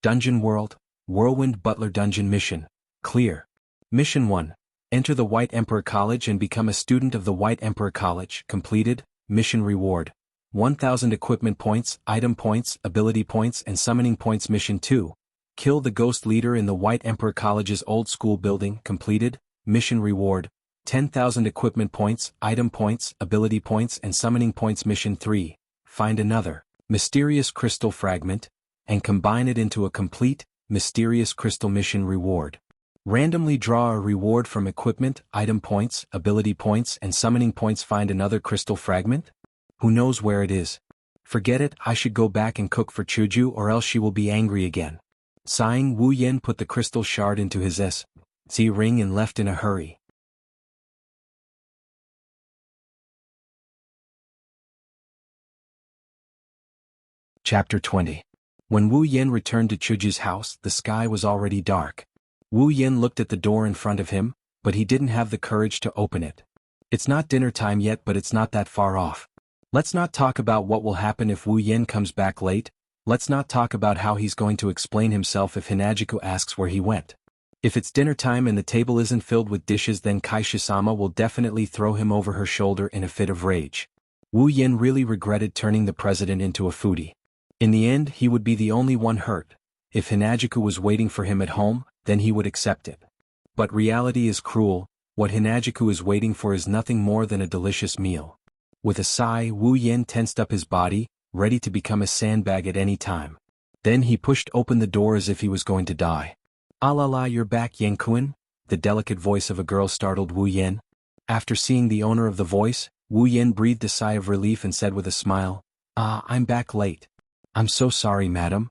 Dungeon World, Whirlwind Butler Dungeon Mission. Clear. Mission 1. Enter the White Emperor College and become a student of the White Emperor College. Completed. Mission reward. 1,000 equipment points, item points, ability points and summoning points. Mission 2. Kill the ghost leader in the White Emperor College's old school building. Completed. Mission reward. 10,000 equipment points, item points, ability points and summoning points. Mission 3. Find another mysterious crystal fragment and combine it into a complete mysterious crystal. Mission reward. Randomly draw a reward from equipment, item points, ability points and summoning points. Find another crystal fragment? Who knows where it is? Forget it, I should go back and cook for Chuju or else she will be angry again. Sighing, Wu Yin put the crystal shard into his SZ ring and left in a hurry. Chapter 20. When Wu Yin returned to Chuju's house, the sky was already dark. Wu Yin looked at the door in front of him, but he didn't have the courage to open it. It's not dinner time yet, but it's not that far off. Let's not talk about what will happen if Wu Yin comes back late. Let's not talk about how he's going to explain himself if Hinajiku asks where he went. If it's dinner time and the table isn't filled with dishes, then Kaishisama will definitely throw him over her shoulder in a fit of rage. Wu Yin really regretted turning the president into a foodie. In the end, he would be the only one hurt. If Hinajiku was waiting for him at home, then he would accept it. But reality is cruel. What Hinajiku is waiting for is nothing more than a delicious meal. With a sigh, Wu Yin tensed up his body, ready to become a sandbag at any time. Then he pushed open the door as if he was going to die. "Ah la la, you're back, Yankuin?" The delicate voice of a girl startled Wu Yin. After seeing the owner of the voice, Wu Yin breathed a sigh of relief and said with a smile, "Ah, I'm back late. I'm so sorry, madam."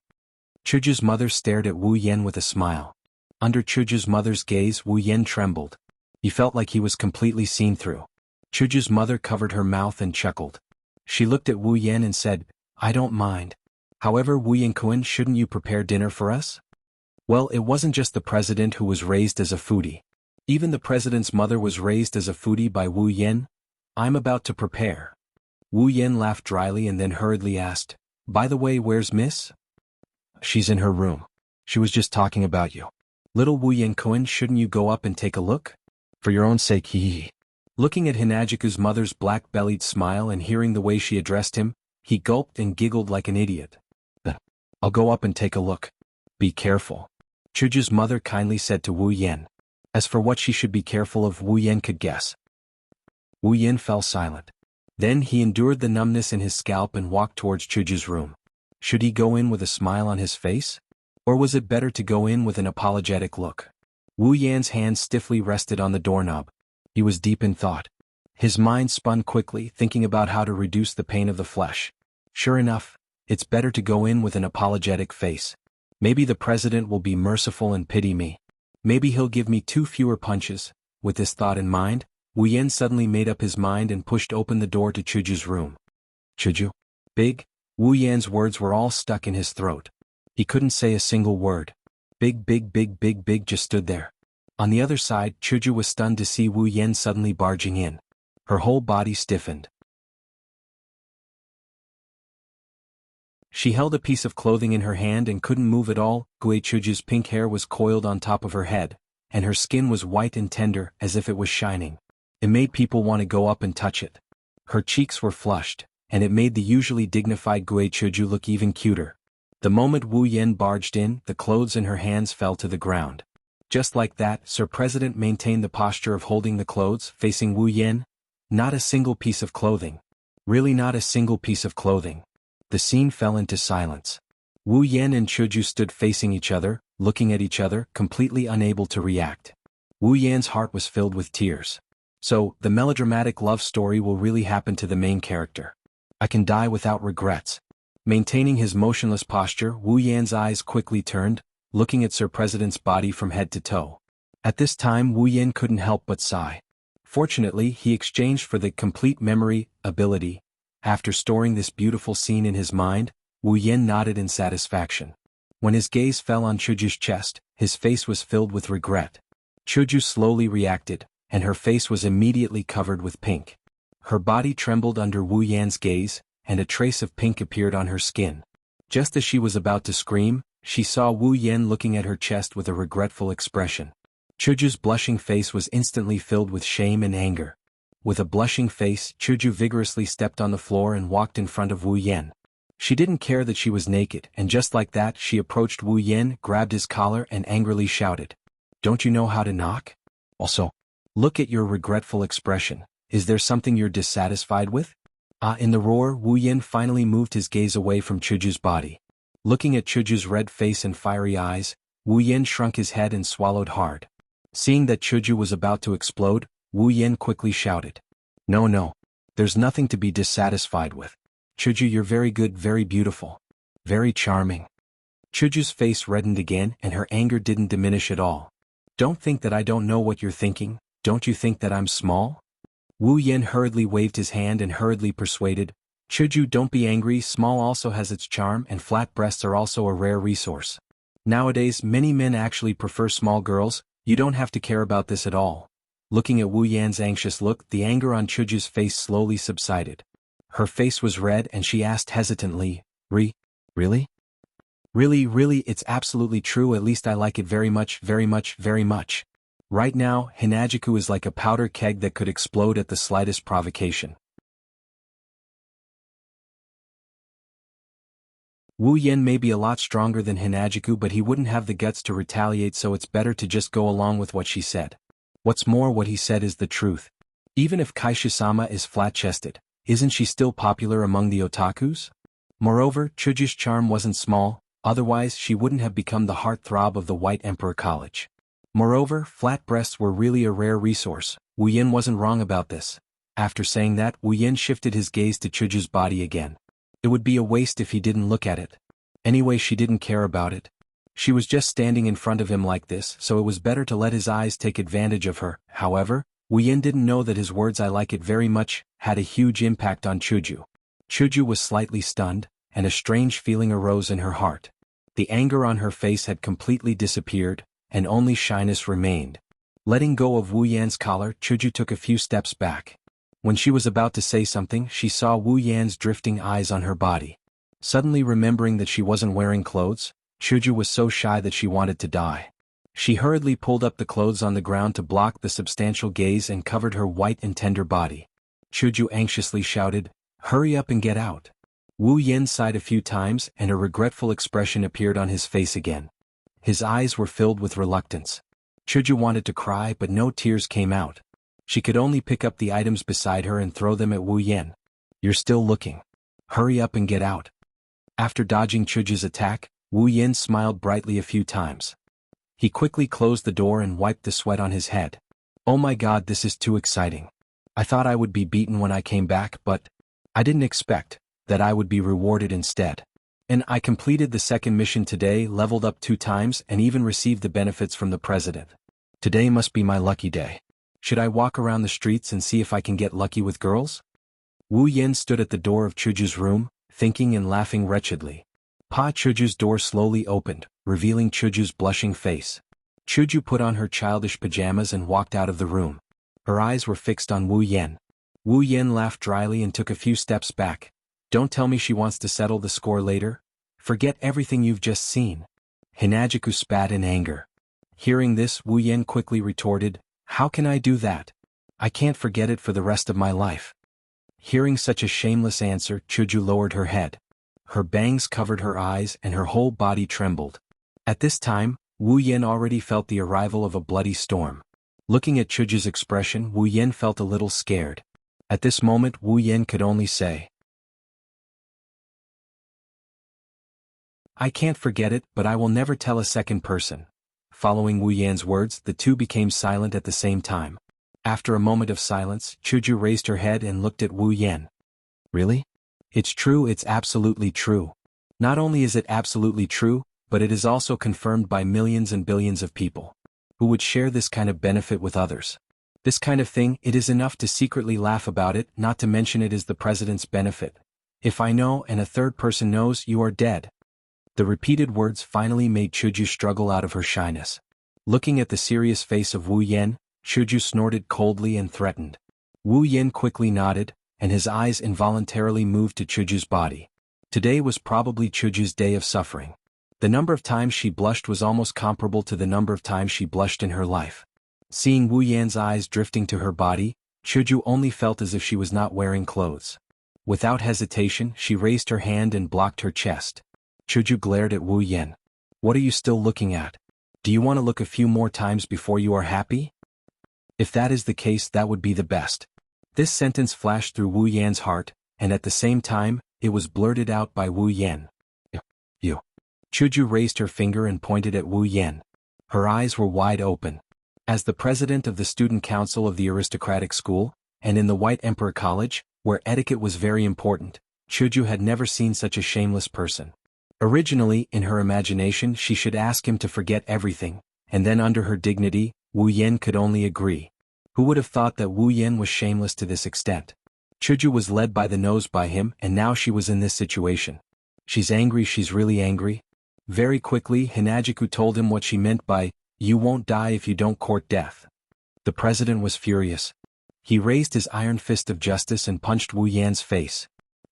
Chuju's mother stared at Wu Yin with a smile. Under Chuju's mother's gaze, Wu Yin trembled. He felt like he was completely seen through. Chuju's mother covered her mouth and chuckled. She looked at Wu Yin and said, "I don't mind. However, Wu Yin-kun, shouldn't you prepare dinner for us?" Well, it wasn't just the president who was raised as a foodie. Even the president's mother was raised as a foodie by Wu Yin. "I'm about to prepare." Wu Yin laughed dryly and then hurriedly asked, "By the way, where's Miss?" "She's in her room. She was just talking about you." "Little Wu Yin-kun, shouldn't you go up and take a look?" "For your own sake, hee." Looking at Hinajiku's mother's black-bellied smile and hearing the way she addressed him, he gulped and giggled like an idiot. "I'll go up and take a look. Be careful." Chuju's mother kindly said to Wu Yin. As for what she should be careful of, Wu Yin could guess. Wu Yin fell silent. Then he endured the numbness in his scalp and walked towards Chuju's room. Should he go in with a smile on his face? Or was it better to go in with an apologetic look? Wu Yan's hand stiffly rested on the doorknob. He was deep in thought. His mind spun quickly, thinking about how to reduce the pain of the flesh. Sure enough, it's better to go in with an apologetic face. Maybe the president will be merciful and pity me. Maybe he'll give me 2 fewer punches. With this thought in mind, Wu Yin suddenly made up his mind and pushed open the door to Chuju's room. "Chuju?" "Big?" Wu Yan's words were all stuck in his throat. He couldn't say a single word. Big just stood there. On the other side, Chuju was stunned to see Wu Yen suddenly barging in. Her whole body stiffened. She held a piece of clothing in her hand and couldn't move at all. Gui Chuju's pink hair was coiled on top of her head, and her skin was white and tender as if it was shining. It made people want to go up and touch it. Her cheeks were flushed, and it made the usually dignified Gui Chuju look even cuter. The moment Wu Yen barged in, the clothes in her hands fell to the ground. Just like that, Sir President maintained the posture of holding the clothes, facing Wu Yen. Not a single piece of clothing. Really not a single piece of clothing. The scene fell into silence. Wu Yen and Chuju stood facing each other, looking at each other, completely unable to react. Wu Yan's heart was filled with tears. So, the melodramatic love story will really happen to the main character. I can die without regrets. Maintaining his motionless posture, Wu Yan's eyes quickly turned, looking at Sir President's body from head to toe. At this time Wu Yan couldn't help but sigh. Fortunately, he exchanged for the complete memory ability. After storing this beautiful scene in his mind, Wu Yan nodded in satisfaction. When his gaze fell on Chuju's chest, his face was filled with regret. Chuju slowly reacted, and her face was immediately covered with pink. Her body trembled under Wu Yan's gaze, and a trace of pink appeared on her skin. Just as she was about to scream, she saw Wu Yan looking at her chest with a regretful expression. Chuju's blushing face was instantly filled with shame and anger. With a blushing face, Chuju vigorously stepped on the floor and walked in front of Wu Yan. She didn't care that she was naked, and just like that she approached Wu Yan, grabbed his collar and angrily shouted, "Don't you know how to knock? Also, look at your regretful expression. Is there something you're dissatisfied with?" In the roar, Wu Yan finally moved his gaze away from Chuju's body. Looking at Chuju's red face and fiery eyes, Wu Yan shrunk his head and swallowed hard. Seeing that Chuju was about to explode, Wu Yan quickly shouted, No, there's nothing to be dissatisfied with. Chuju, you're very good, very beautiful. Very charming." Chuju's face reddened again and her anger didn't diminish at all. "Don't think that I don't know what you're thinking. Don't you think that I'm small?" Wu Yan hurriedly waved his hand and hurriedly persuaded, "Chuju, don't be angry, small also has its charm and flat breasts are also a rare resource. Nowadays many men actually prefer small girls, you don't have to care about this at all." Looking at Wu Yan's anxious look, the anger on Chuju's face slowly subsided. Her face was red and she asked hesitantly, Really? Really, it's absolutely true, at least I like it very much. Right now, Hinajiku is like a powder keg that could explode at the slightest provocation." Wu Yan may be a lot stronger than Hinajiku, but he wouldn't have the guts to retaliate, so it's better to just go along with what she said. What's more, what he said is the truth. Even if Kaishu-sama is flat-chested, isn't she still popular among the otakus? Moreover, Chuju's charm wasn't small, otherwise she wouldn't have become the heartthrob of the White Emperor College. Moreover, flat breasts were really a rare resource. Wu Yan wasn't wrong about this. After saying that, Wu Yan shifted his gaze to Chuju's body again. It would be a waste if he didn't look at it. Anyway, she didn't care about it. She was just standing in front of him like this, so it was better to let his eyes take advantage of her. However, Wu Yan didn't know that his words "I like it very much" had a huge impact on Chuju. Chuju was slightly stunned, and a strange feeling arose in her heart. The anger on her face had completely disappeared, and only shyness remained. Letting go of Wu Yan's collar, Chuju took a few steps back. When she was about to say something, she saw Wu Yan's drifting eyes on her body. Suddenly remembering that she wasn't wearing clothes, Chuju was so shy that she wanted to die. She hurriedly pulled up the clothes on the ground to block the substantial gaze and covered her white and tender body. Chuju anxiously shouted, "Hurry up and get out." Wu Yan sighed a few times and a regretful expression appeared on his face again. His eyes were filled with reluctance. Chuju wanted to cry but no tears came out. She could only pick up the items beside her and throw them at Wu Yan. "You're still looking. Hurry up and get out." After dodging Chuju's attack, Wu Yan smiled brightly a few times. He quickly closed the door and wiped the sweat on his head. "Oh my god, this is too exciting. I thought I would be beaten when I came back, but I didn't expect that I would be rewarded instead. And I completed the second mission today, leveled up 2 times, and even received the benefits from the president. Today must be my lucky day. Should I walk around the streets and see if I can get lucky with girls?" Wu Yan stood at the door of Chuju's room, thinking and laughing wretchedly. Pa Chuju's door slowly opened, revealing Chuju's blushing face. Chuju put on her childish pajamas and walked out of the room. Her eyes were fixed on Wu Yan. Wu Yan laughed dryly and took a few steps back. Don't tell me she wants to settle the score later? Forget everything you've just seen. Hinagiku spat in anger. Hearing this, Wu Yan quickly retorted, how can I do that? I can't forget it for the rest of my life. Hearing such a shameless answer, Chuju lowered her head. Her bangs covered her eyes and her whole body trembled. At this time, Wu Yan already felt the arrival of a bloody storm. Looking at Chuju's expression, Wu Yan felt a little scared. At this moment, Wu Yan could only say, I can't forget it, but I will never tell a second person. Following Wu Yan's words, the two became silent at the same time. After a moment of silence, Chuju raised her head and looked at Wu Yan. Really? It's true, it's absolutely true. Not only is it absolutely true, but it is also confirmed by millions and billions of people who would share this kind of benefit with others. This kind of thing, it is enough to secretly laugh about it, not to mention it is the president's benefit. If I know and a third person knows, you are dead. The repeated words finally made Chuju struggle out of her shyness. Looking at the serious face of Wu Yan, Chuju snorted coldly and threatened. Wu Yan quickly nodded, and his eyes involuntarily moved to Chuju's body. Today was probably Chuju's day of suffering. The number of times she blushed was almost comparable to the number of times she blushed in her life. Seeing Wu Yan's eyes drifting to her body, Chuju only felt as if she was not wearing clothes. Without hesitation, she raised her hand and blocked her chest. Chuju glared at Wu Yan. What are you still looking at? Do you want to look a few more times before you are happy? If that is the case, that would be the best. This sentence flashed through Wu Yan's heart, and at the same time, it was blurted out by Wu Yan. You. Chuju raised her finger and pointed at Wu Yan. Her eyes were wide open. As the president of the student council of the aristocratic school, and in the White Emperor College, where etiquette was very important, Chuju had never seen such a shameless person. Originally, in her imagination, she should ask him to forget everything, and then under her dignity, Wu Yan could only agree. Who would have thought that Wu Yan was shameless to this extent? Chuju was led by the nose by him, and now she was in this situation. She's angry, she's really angry. Very quickly, Hinagiku told him what she meant by, you won't die if you don't court death. The president was furious. He raised his iron fist of justice and punched Wu Yan's face.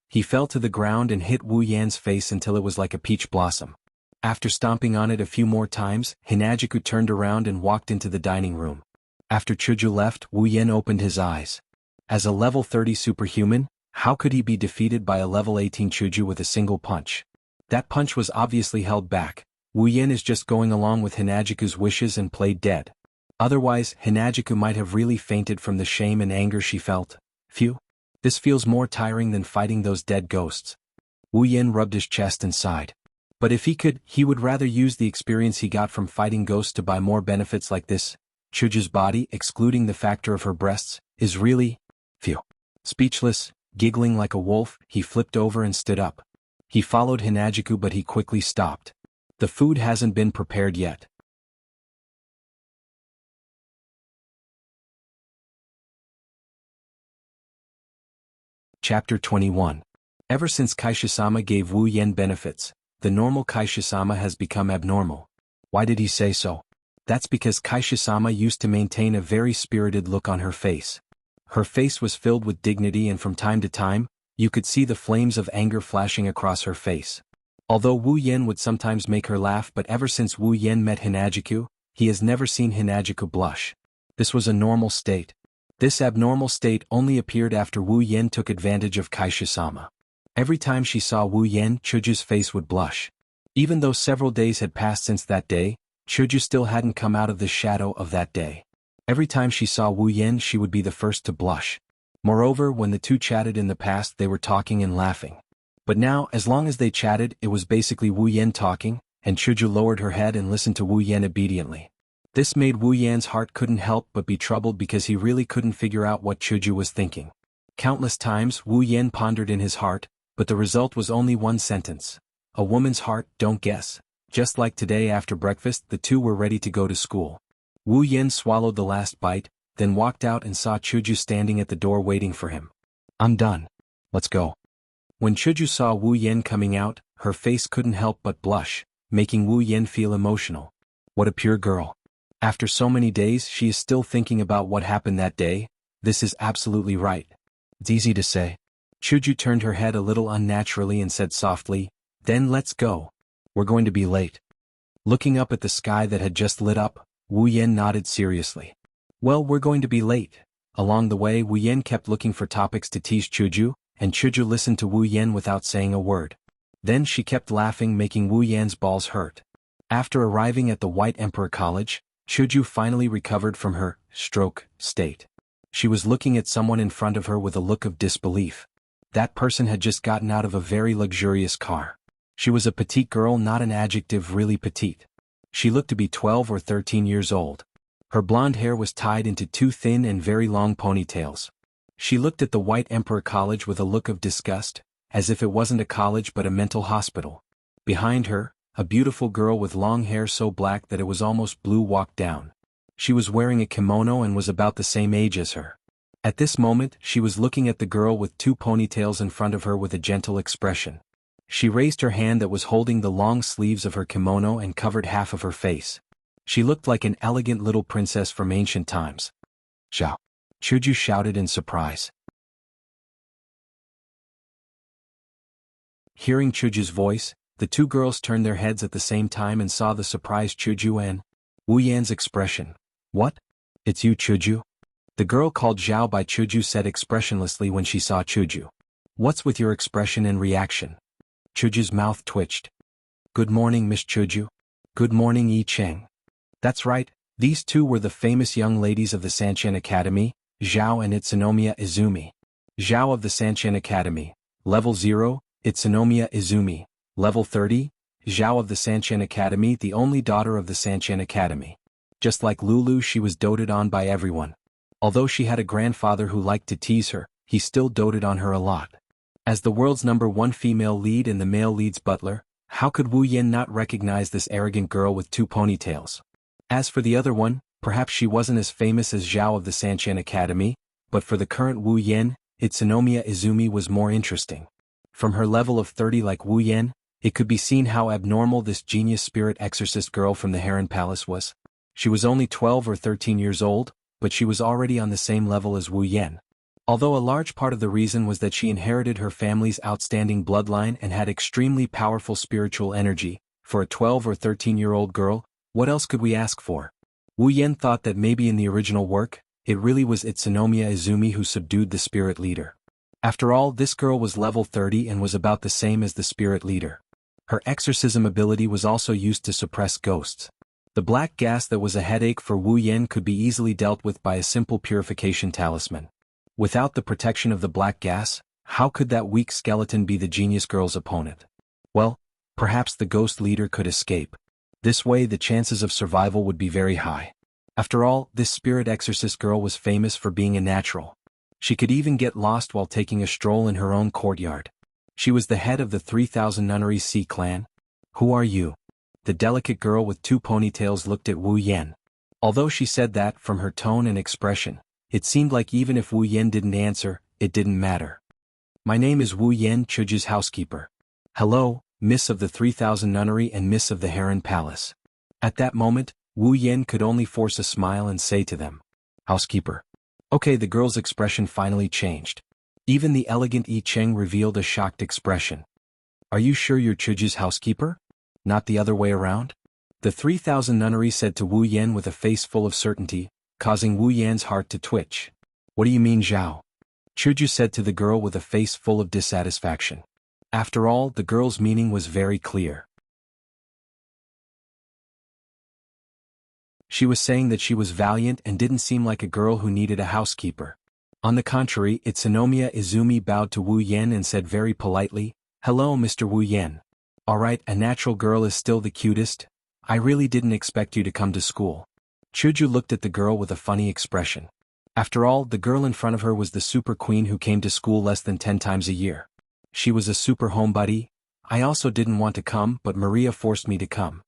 He fell to the ground and hit Wu Yan's face until it was like a peach blossom. After stomping on it a few more times, Hinagiku turned around and walked into the dining room. After Chuju left, Wu Yan opened his eyes. As a level 30 superhuman, how could he be defeated by a level 18 Chuju with a single punch? That punch was obviously held back. Wu Yan is just going along with Hinagiku's wishes and played dead. Otherwise, Hinagiku might have really fainted from the shame and anger she felt. Phew. This feels more tiring than fighting those dead ghosts. Wu Yan rubbed his chest and sighed. But if he could, he would rather use the experience he got from fighting ghosts to buy more benefits like this. Chuju's body, excluding the factor of her breasts, is really... Phew. Speechless, giggling like a wolf, he flipped over and stood up. He followed Hinagiku, but he quickly stopped. The food hasn't been prepared yet. Chapter 21. Ever since Kaishisama gave Wu Yan benefits, the normal Kaishisama has become abnormal. Why did he say so? That's because Kaishisama used to maintain a very spirited look on her face. Her face was filled with dignity, and from time to time, you could see the flames of anger flashing across her face. Although Wu Yan would sometimes make her laugh, but ever since Wu Yan met Hinagiku, he has never seen Hinagiku blush. This was a normal state. This abnormal state only appeared after Wu Yan took advantage of Kaishisama. Every time she saw Wu Yan, Chuju's face would blush. Even though several days had passed since that day, Chuju still hadn't come out of the shadow of that day. Every time she saw Wu Yan, she would be the first to blush. Moreover, when the two chatted in the past, they were talking and laughing. But now, as long as they chatted, it was basically Wu Yan talking, and Chuju lowered her head and listened to Wu Yan obediently. This made Wu Yan's heart couldn't help but be troubled, because he really couldn't figure out what Chuju was thinking. Countless times Wu Yan pondered in his heart, but the result was only one sentence. A woman's heart, don't guess. Just like today after breakfast, the two were ready to go to school. Wu Yan swallowed the last bite, then walked out and saw Chuju standing at the door waiting for him. I'm done. Let's go. When Chuju saw Wu Yan coming out, her face couldn't help but blush, making Wu Yan feel emotional. What a pure girl. After so many days she is still thinking about what happened that day. This is absolutely right. It's easy to say. Chuju turned her head a little unnaturally and said softly, "Then let's go. We're going to be late." Looking up at the sky that had just lit up, Wu Yan nodded seriously. Well, we're going to be late. Along the way Wu Yan kept looking for topics to tease Chuju, and Chuju listened to Wu Yan without saying a word. Then she kept laughing, making Wu Yan's balls hurt. After arriving at the White Emperor College, Chuju finally recovered from her stroke state. She was looking at someone in front of her with a look of disbelief. That person had just gotten out of a very luxurious car. She was a petite girl, not an adjective, really petite. She looked to be 12 or 13 years old. Her blonde hair was tied into two thin and very long ponytails. She looked at the White Emperor College with a look of disgust, as if it wasn't a college but a mental hospital. Behind her, a beautiful girl with long hair so black that it was almost blue walked down. She was wearing a kimono and was about the same age as her. At this moment she was looking at the girl with two ponytails in front of her with a gentle expression. She raised her hand that was holding the long sleeves of her kimono and covered half of her face. She looked like an elegant little princess from ancient times. "Zhao!" Chuju shouted in surprise. Hearing Chuju's voice, the two girls turned their heads at the same time and saw the surprised Chuju and Wu Yan's expression. "What? It's you, Chuju?" The girl called Zhao by Chuju said expressionlessly when she saw Chuju. "What's with your expression and reaction?" Chuju's mouth twitched. "Good morning, Miss Chuju." "Good morning, Yi Cheng." That's right, these two were the famous young ladies of the Sanchen Academy, Zhao and Utsunomiya Izumi. Zhao of the Sanchen Academy, Level 0, Utsunomiya Izumi, Level 30, Zhao of the Sanchen Academy, the only daughter of the Sanchen Academy. Just like Lulu, she was doted on by everyone. Although she had a grandfather who liked to tease her, he still doted on her a lot. As the world's #1 female lead and the male lead's butler, how could Wu Yan not recognize this arrogant girl with two ponytails? As for the other one, perhaps she wasn't as famous as Zhao of the Sanchen Academy, but for the current Wu Yan, Utsunomiya Izumi was more interesting. From her level of 30 like Wu Yan, it could be seen how abnormal this genius spirit exorcist girl from the Heron Palace was. She was only 12 or 13 years old, but she was already on the same level as Wu Yan. Although a large part of the reason was that she inherited her family's outstanding bloodline and had extremely powerful spiritual energy, for a 12 or 13-year-old girl, what else could we ask for? Wu Yan thought that maybe in the original work, it really was Utsunomiya Izumi who subdued the spirit leader. After all, this girl was level 30 and was about the same as the spirit leader. Her exorcism ability was also used to suppress ghosts. The black gas that was a headache for Wu Yan could be easily dealt with by a simple purification talisman. Without the protection of the black gas, how could that weak skeleton be the genius girl's opponent? Well, perhaps the ghost leader could escape. This way the chances of survival would be very high. After all, this spirit exorcist girl was famous for being a natural. She could even get lost while taking a stroll in her own courtyard. She was the head of the 3000 Nunnery Sea clan. "Who are you?" The delicate girl with two ponytails looked at Wu Yan. Although she said that, from her tone and expression, it seemed like even if Wu Yan didn't answer, it didn't matter. "My name is Wu Yan, Chuju's housekeeper." "Hello, Miss of the 3000 Nunnery and Miss of the Heron Palace." At that moment, Wu Yan could only force a smile and say to them, "Housekeeper." Okay, the girl's expression finally changed. Even the elegant Yi Cheng revealed a shocked expression. "Are you sure you're Chuju's housekeeper? Not the other way around?" The 3000 Nunnery said to Wu Yan with a face full of certainty, causing Wu Yan's heart to twitch. "What do you mean, Zhao?" Chuju said to the girl with a face full of dissatisfaction. After all, the girl's meaning was very clear. She was saying that she was valiant and didn't seem like a girl who needed a housekeeper. On the contrary, Utsunomiya Izumi bowed to Wu Yan and said very politely, "Hello, Mr. Wu Yan. Alright, a natural girl is still the cutest. I really didn't expect you to come to school." Chuju looked at the girl with a funny expression. After all, the girl in front of her was the super queen who came to school less than 10 times a year. She was a super homebody. "I also didn't want to come, but Maria forced me to come."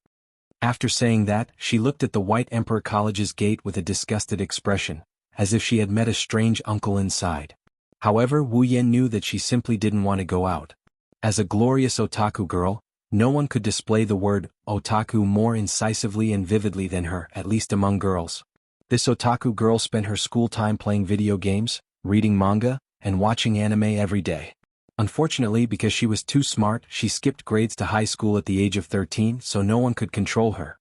After saying that, she looked at the White Emperor College's gate with a disgusted expression, as if she had met a strange uncle inside. However, Wu Yan knew that she simply didn't want to go out. As a glorious otaku girl, No one could display the word otaku more incisively and vividly than her, at least among girls. This otaku girl spent her school time playing video games, reading manga, and watching anime every day. Unfortunately, because she was too smart, she skipped grades to high school at the age of 13, so no one could control her,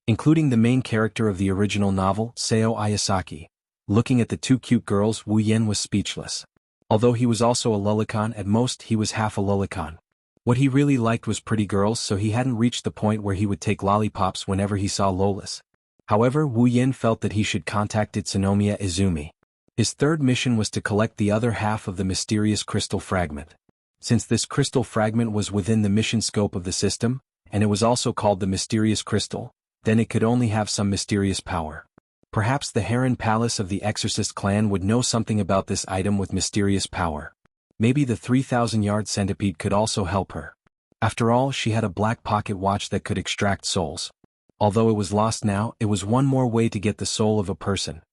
including the main character of the original novel, Seo Ayasaki. Looking at the two cute girls, Wu Yen was speechless. Although he was also a lolicon, at most he was half a lolicon. What he really liked was pretty girls, so he hadn't reached the point where he would take lollipops whenever he saw lolas. However, Wu Yen felt that he should contact Utsunomiya Izumi. His third mission was to collect the other half of the mysterious crystal fragment. Since this crystal fragment was within the mission scope of the system, and it was also called the mysterious crystal, then it could only have some mysterious power. Perhaps the Heron Palace of the Exorcist clan would know something about this item with mysterious power. Maybe the 3,000-yard centipede could also help her. After all, she had a black pocket watch that could extract souls. Although it was lost now, it was one more way to get the soul of a person.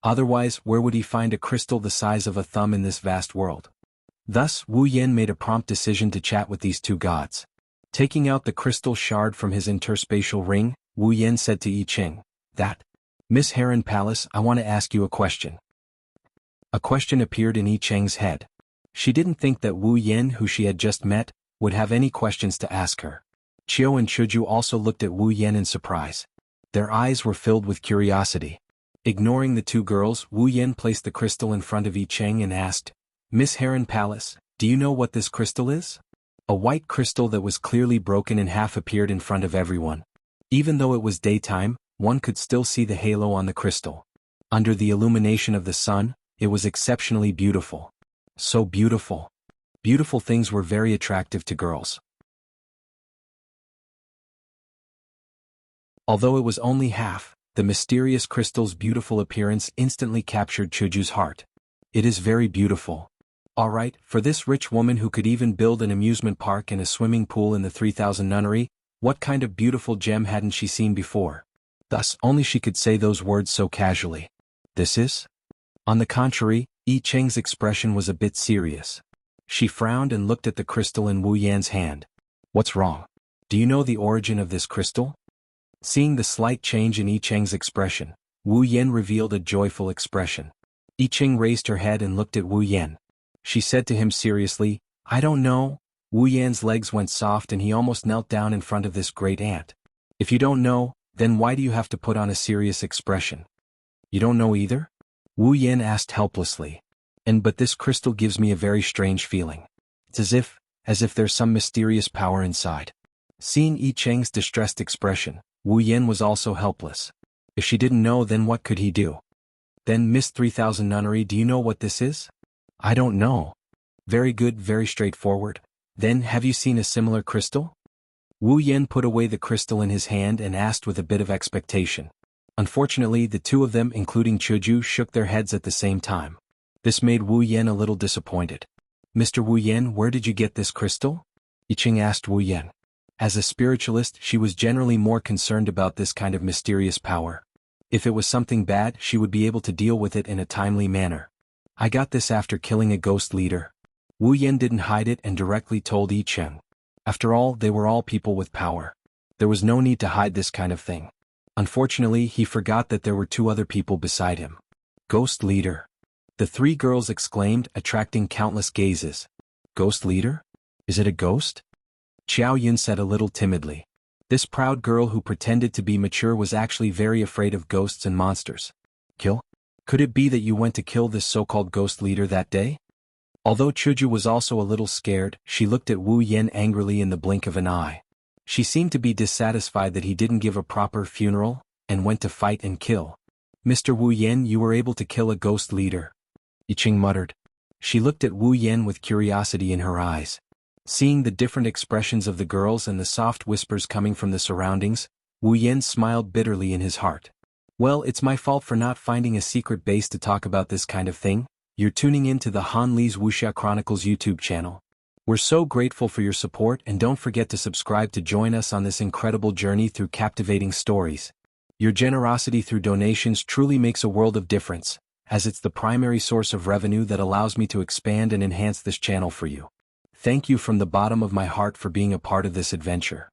Otherwise, where would he find a crystal the size of a thumb in this vast world? Thus, Wu Yen made a prompt decision to chat with these two gods. Taking out the crystal shard from his interspatial ring, Wu Yen said to Yi Ching, "That, Miss Heron Palace, I want to ask you a question." A question appeared in Yi Cheng's head. She didn't think that Wu Yen, who she had just met, would have any questions to ask her. Chiyo and Chuju also looked at Wu Yen in surprise. Their eyes were filled with curiosity. Ignoring the two girls, Wu Yen placed the crystal in front of Yi Cheng and asked, "Miss Heron Palace, do you know what this crystal is?" A white crystal that was clearly broken in half appeared in front of everyone. Even though it was daytime, one could still see the halo on the crystal. Under the illumination of the sun, it was exceptionally beautiful. So beautiful. Beautiful things were very attractive to girls. Although it was only half, the mysterious crystal's beautiful appearance instantly captured Chuju's heart. "It is very beautiful. All right, for this rich woman who could even build an amusement park and a swimming pool in the 3,000 nunnery, what kind of beautiful gem hadn't she seen before?" Thus, only she could say those words so casually. "This is?" On the contrary, Yi Cheng's expression was a bit serious. She frowned and looked at the crystal in Wu Yan's hand. "What's wrong? Do you know the origin of this crystal?" Seeing the slight change in Yi Cheng's expression, Wu Yan revealed a joyful expression. Yi Cheng raised her head and looked at Wu Yan. She said to him seriously, "I don't know." Wu Yan's legs went soft and he almost knelt down in front of this great ant. "If you don't know, then why do you have to put on a serious expression?" "You don't know either?" Wu Yan asked helplessly. But this crystal gives me a very strange feeling. It's as if there's some mysterious power inside." Seeing Yi Cheng's distressed expression, Wu Yan was also helpless. If she didn't know, then what could he do? "Then Miss 3000 Nunnery, do you know what this is?" "I don't know." "Very good, very straightforward. Then have you seen a similar crystal?" Wu Yan put away the crystal in his hand and asked with a bit of expectation. Unfortunately, the two of them, including Chuju, shook their heads at the same time. This made Wu Yan a little disappointed. "Mr. Wu Yan, where did you get this crystal?" Yi Cheng asked Wu Yan. As a spiritualist, she was generally more concerned about this kind of mysterious power. If it was something bad, she would be able to deal with it in a timely manner. "I got this after killing a ghost leader." Wu Yan didn't hide it and directly told Yi Cheng. After all, they were all people with power. There was no need to hide this kind of thing. Unfortunately, he forgot that there were two other people beside him. "Ghost leader!" the three girls exclaimed, attracting countless gazes. "Ghost leader? Is it a ghost?" Xiao Yun said a little timidly. This proud girl who pretended to be mature was actually very afraid of ghosts and monsters. "Kill? Could it be that you went to kill this so-called ghost leader that day?" Although Chuju was also a little scared, she looked at Wu Yan angrily in the blink of an eye. She seemed to be dissatisfied that he didn't give a proper funeral, and went to fight and kill. "Mr. Wu Yan, you were able to kill a ghost leader," Yi Cheng muttered. She looked at Wu Yan with curiosity in her eyes. Seeing the different expressions of the girls and the soft whispers coming from the surroundings, Wu Yan smiled bitterly in his heart. "Well, it's my fault for not finding a secret base to talk about this kind of thing." You're tuning in to the Han Li's Wuxia Chronicles YouTube channel. We're so grateful for your support, and don't forget to subscribe to join us on this incredible journey through captivating stories. Your generosity through donations truly makes a world of difference, as it's the primary source of revenue that allows me to expand and enhance this channel for you. Thank you from the bottom of my heart for being a part of this adventure.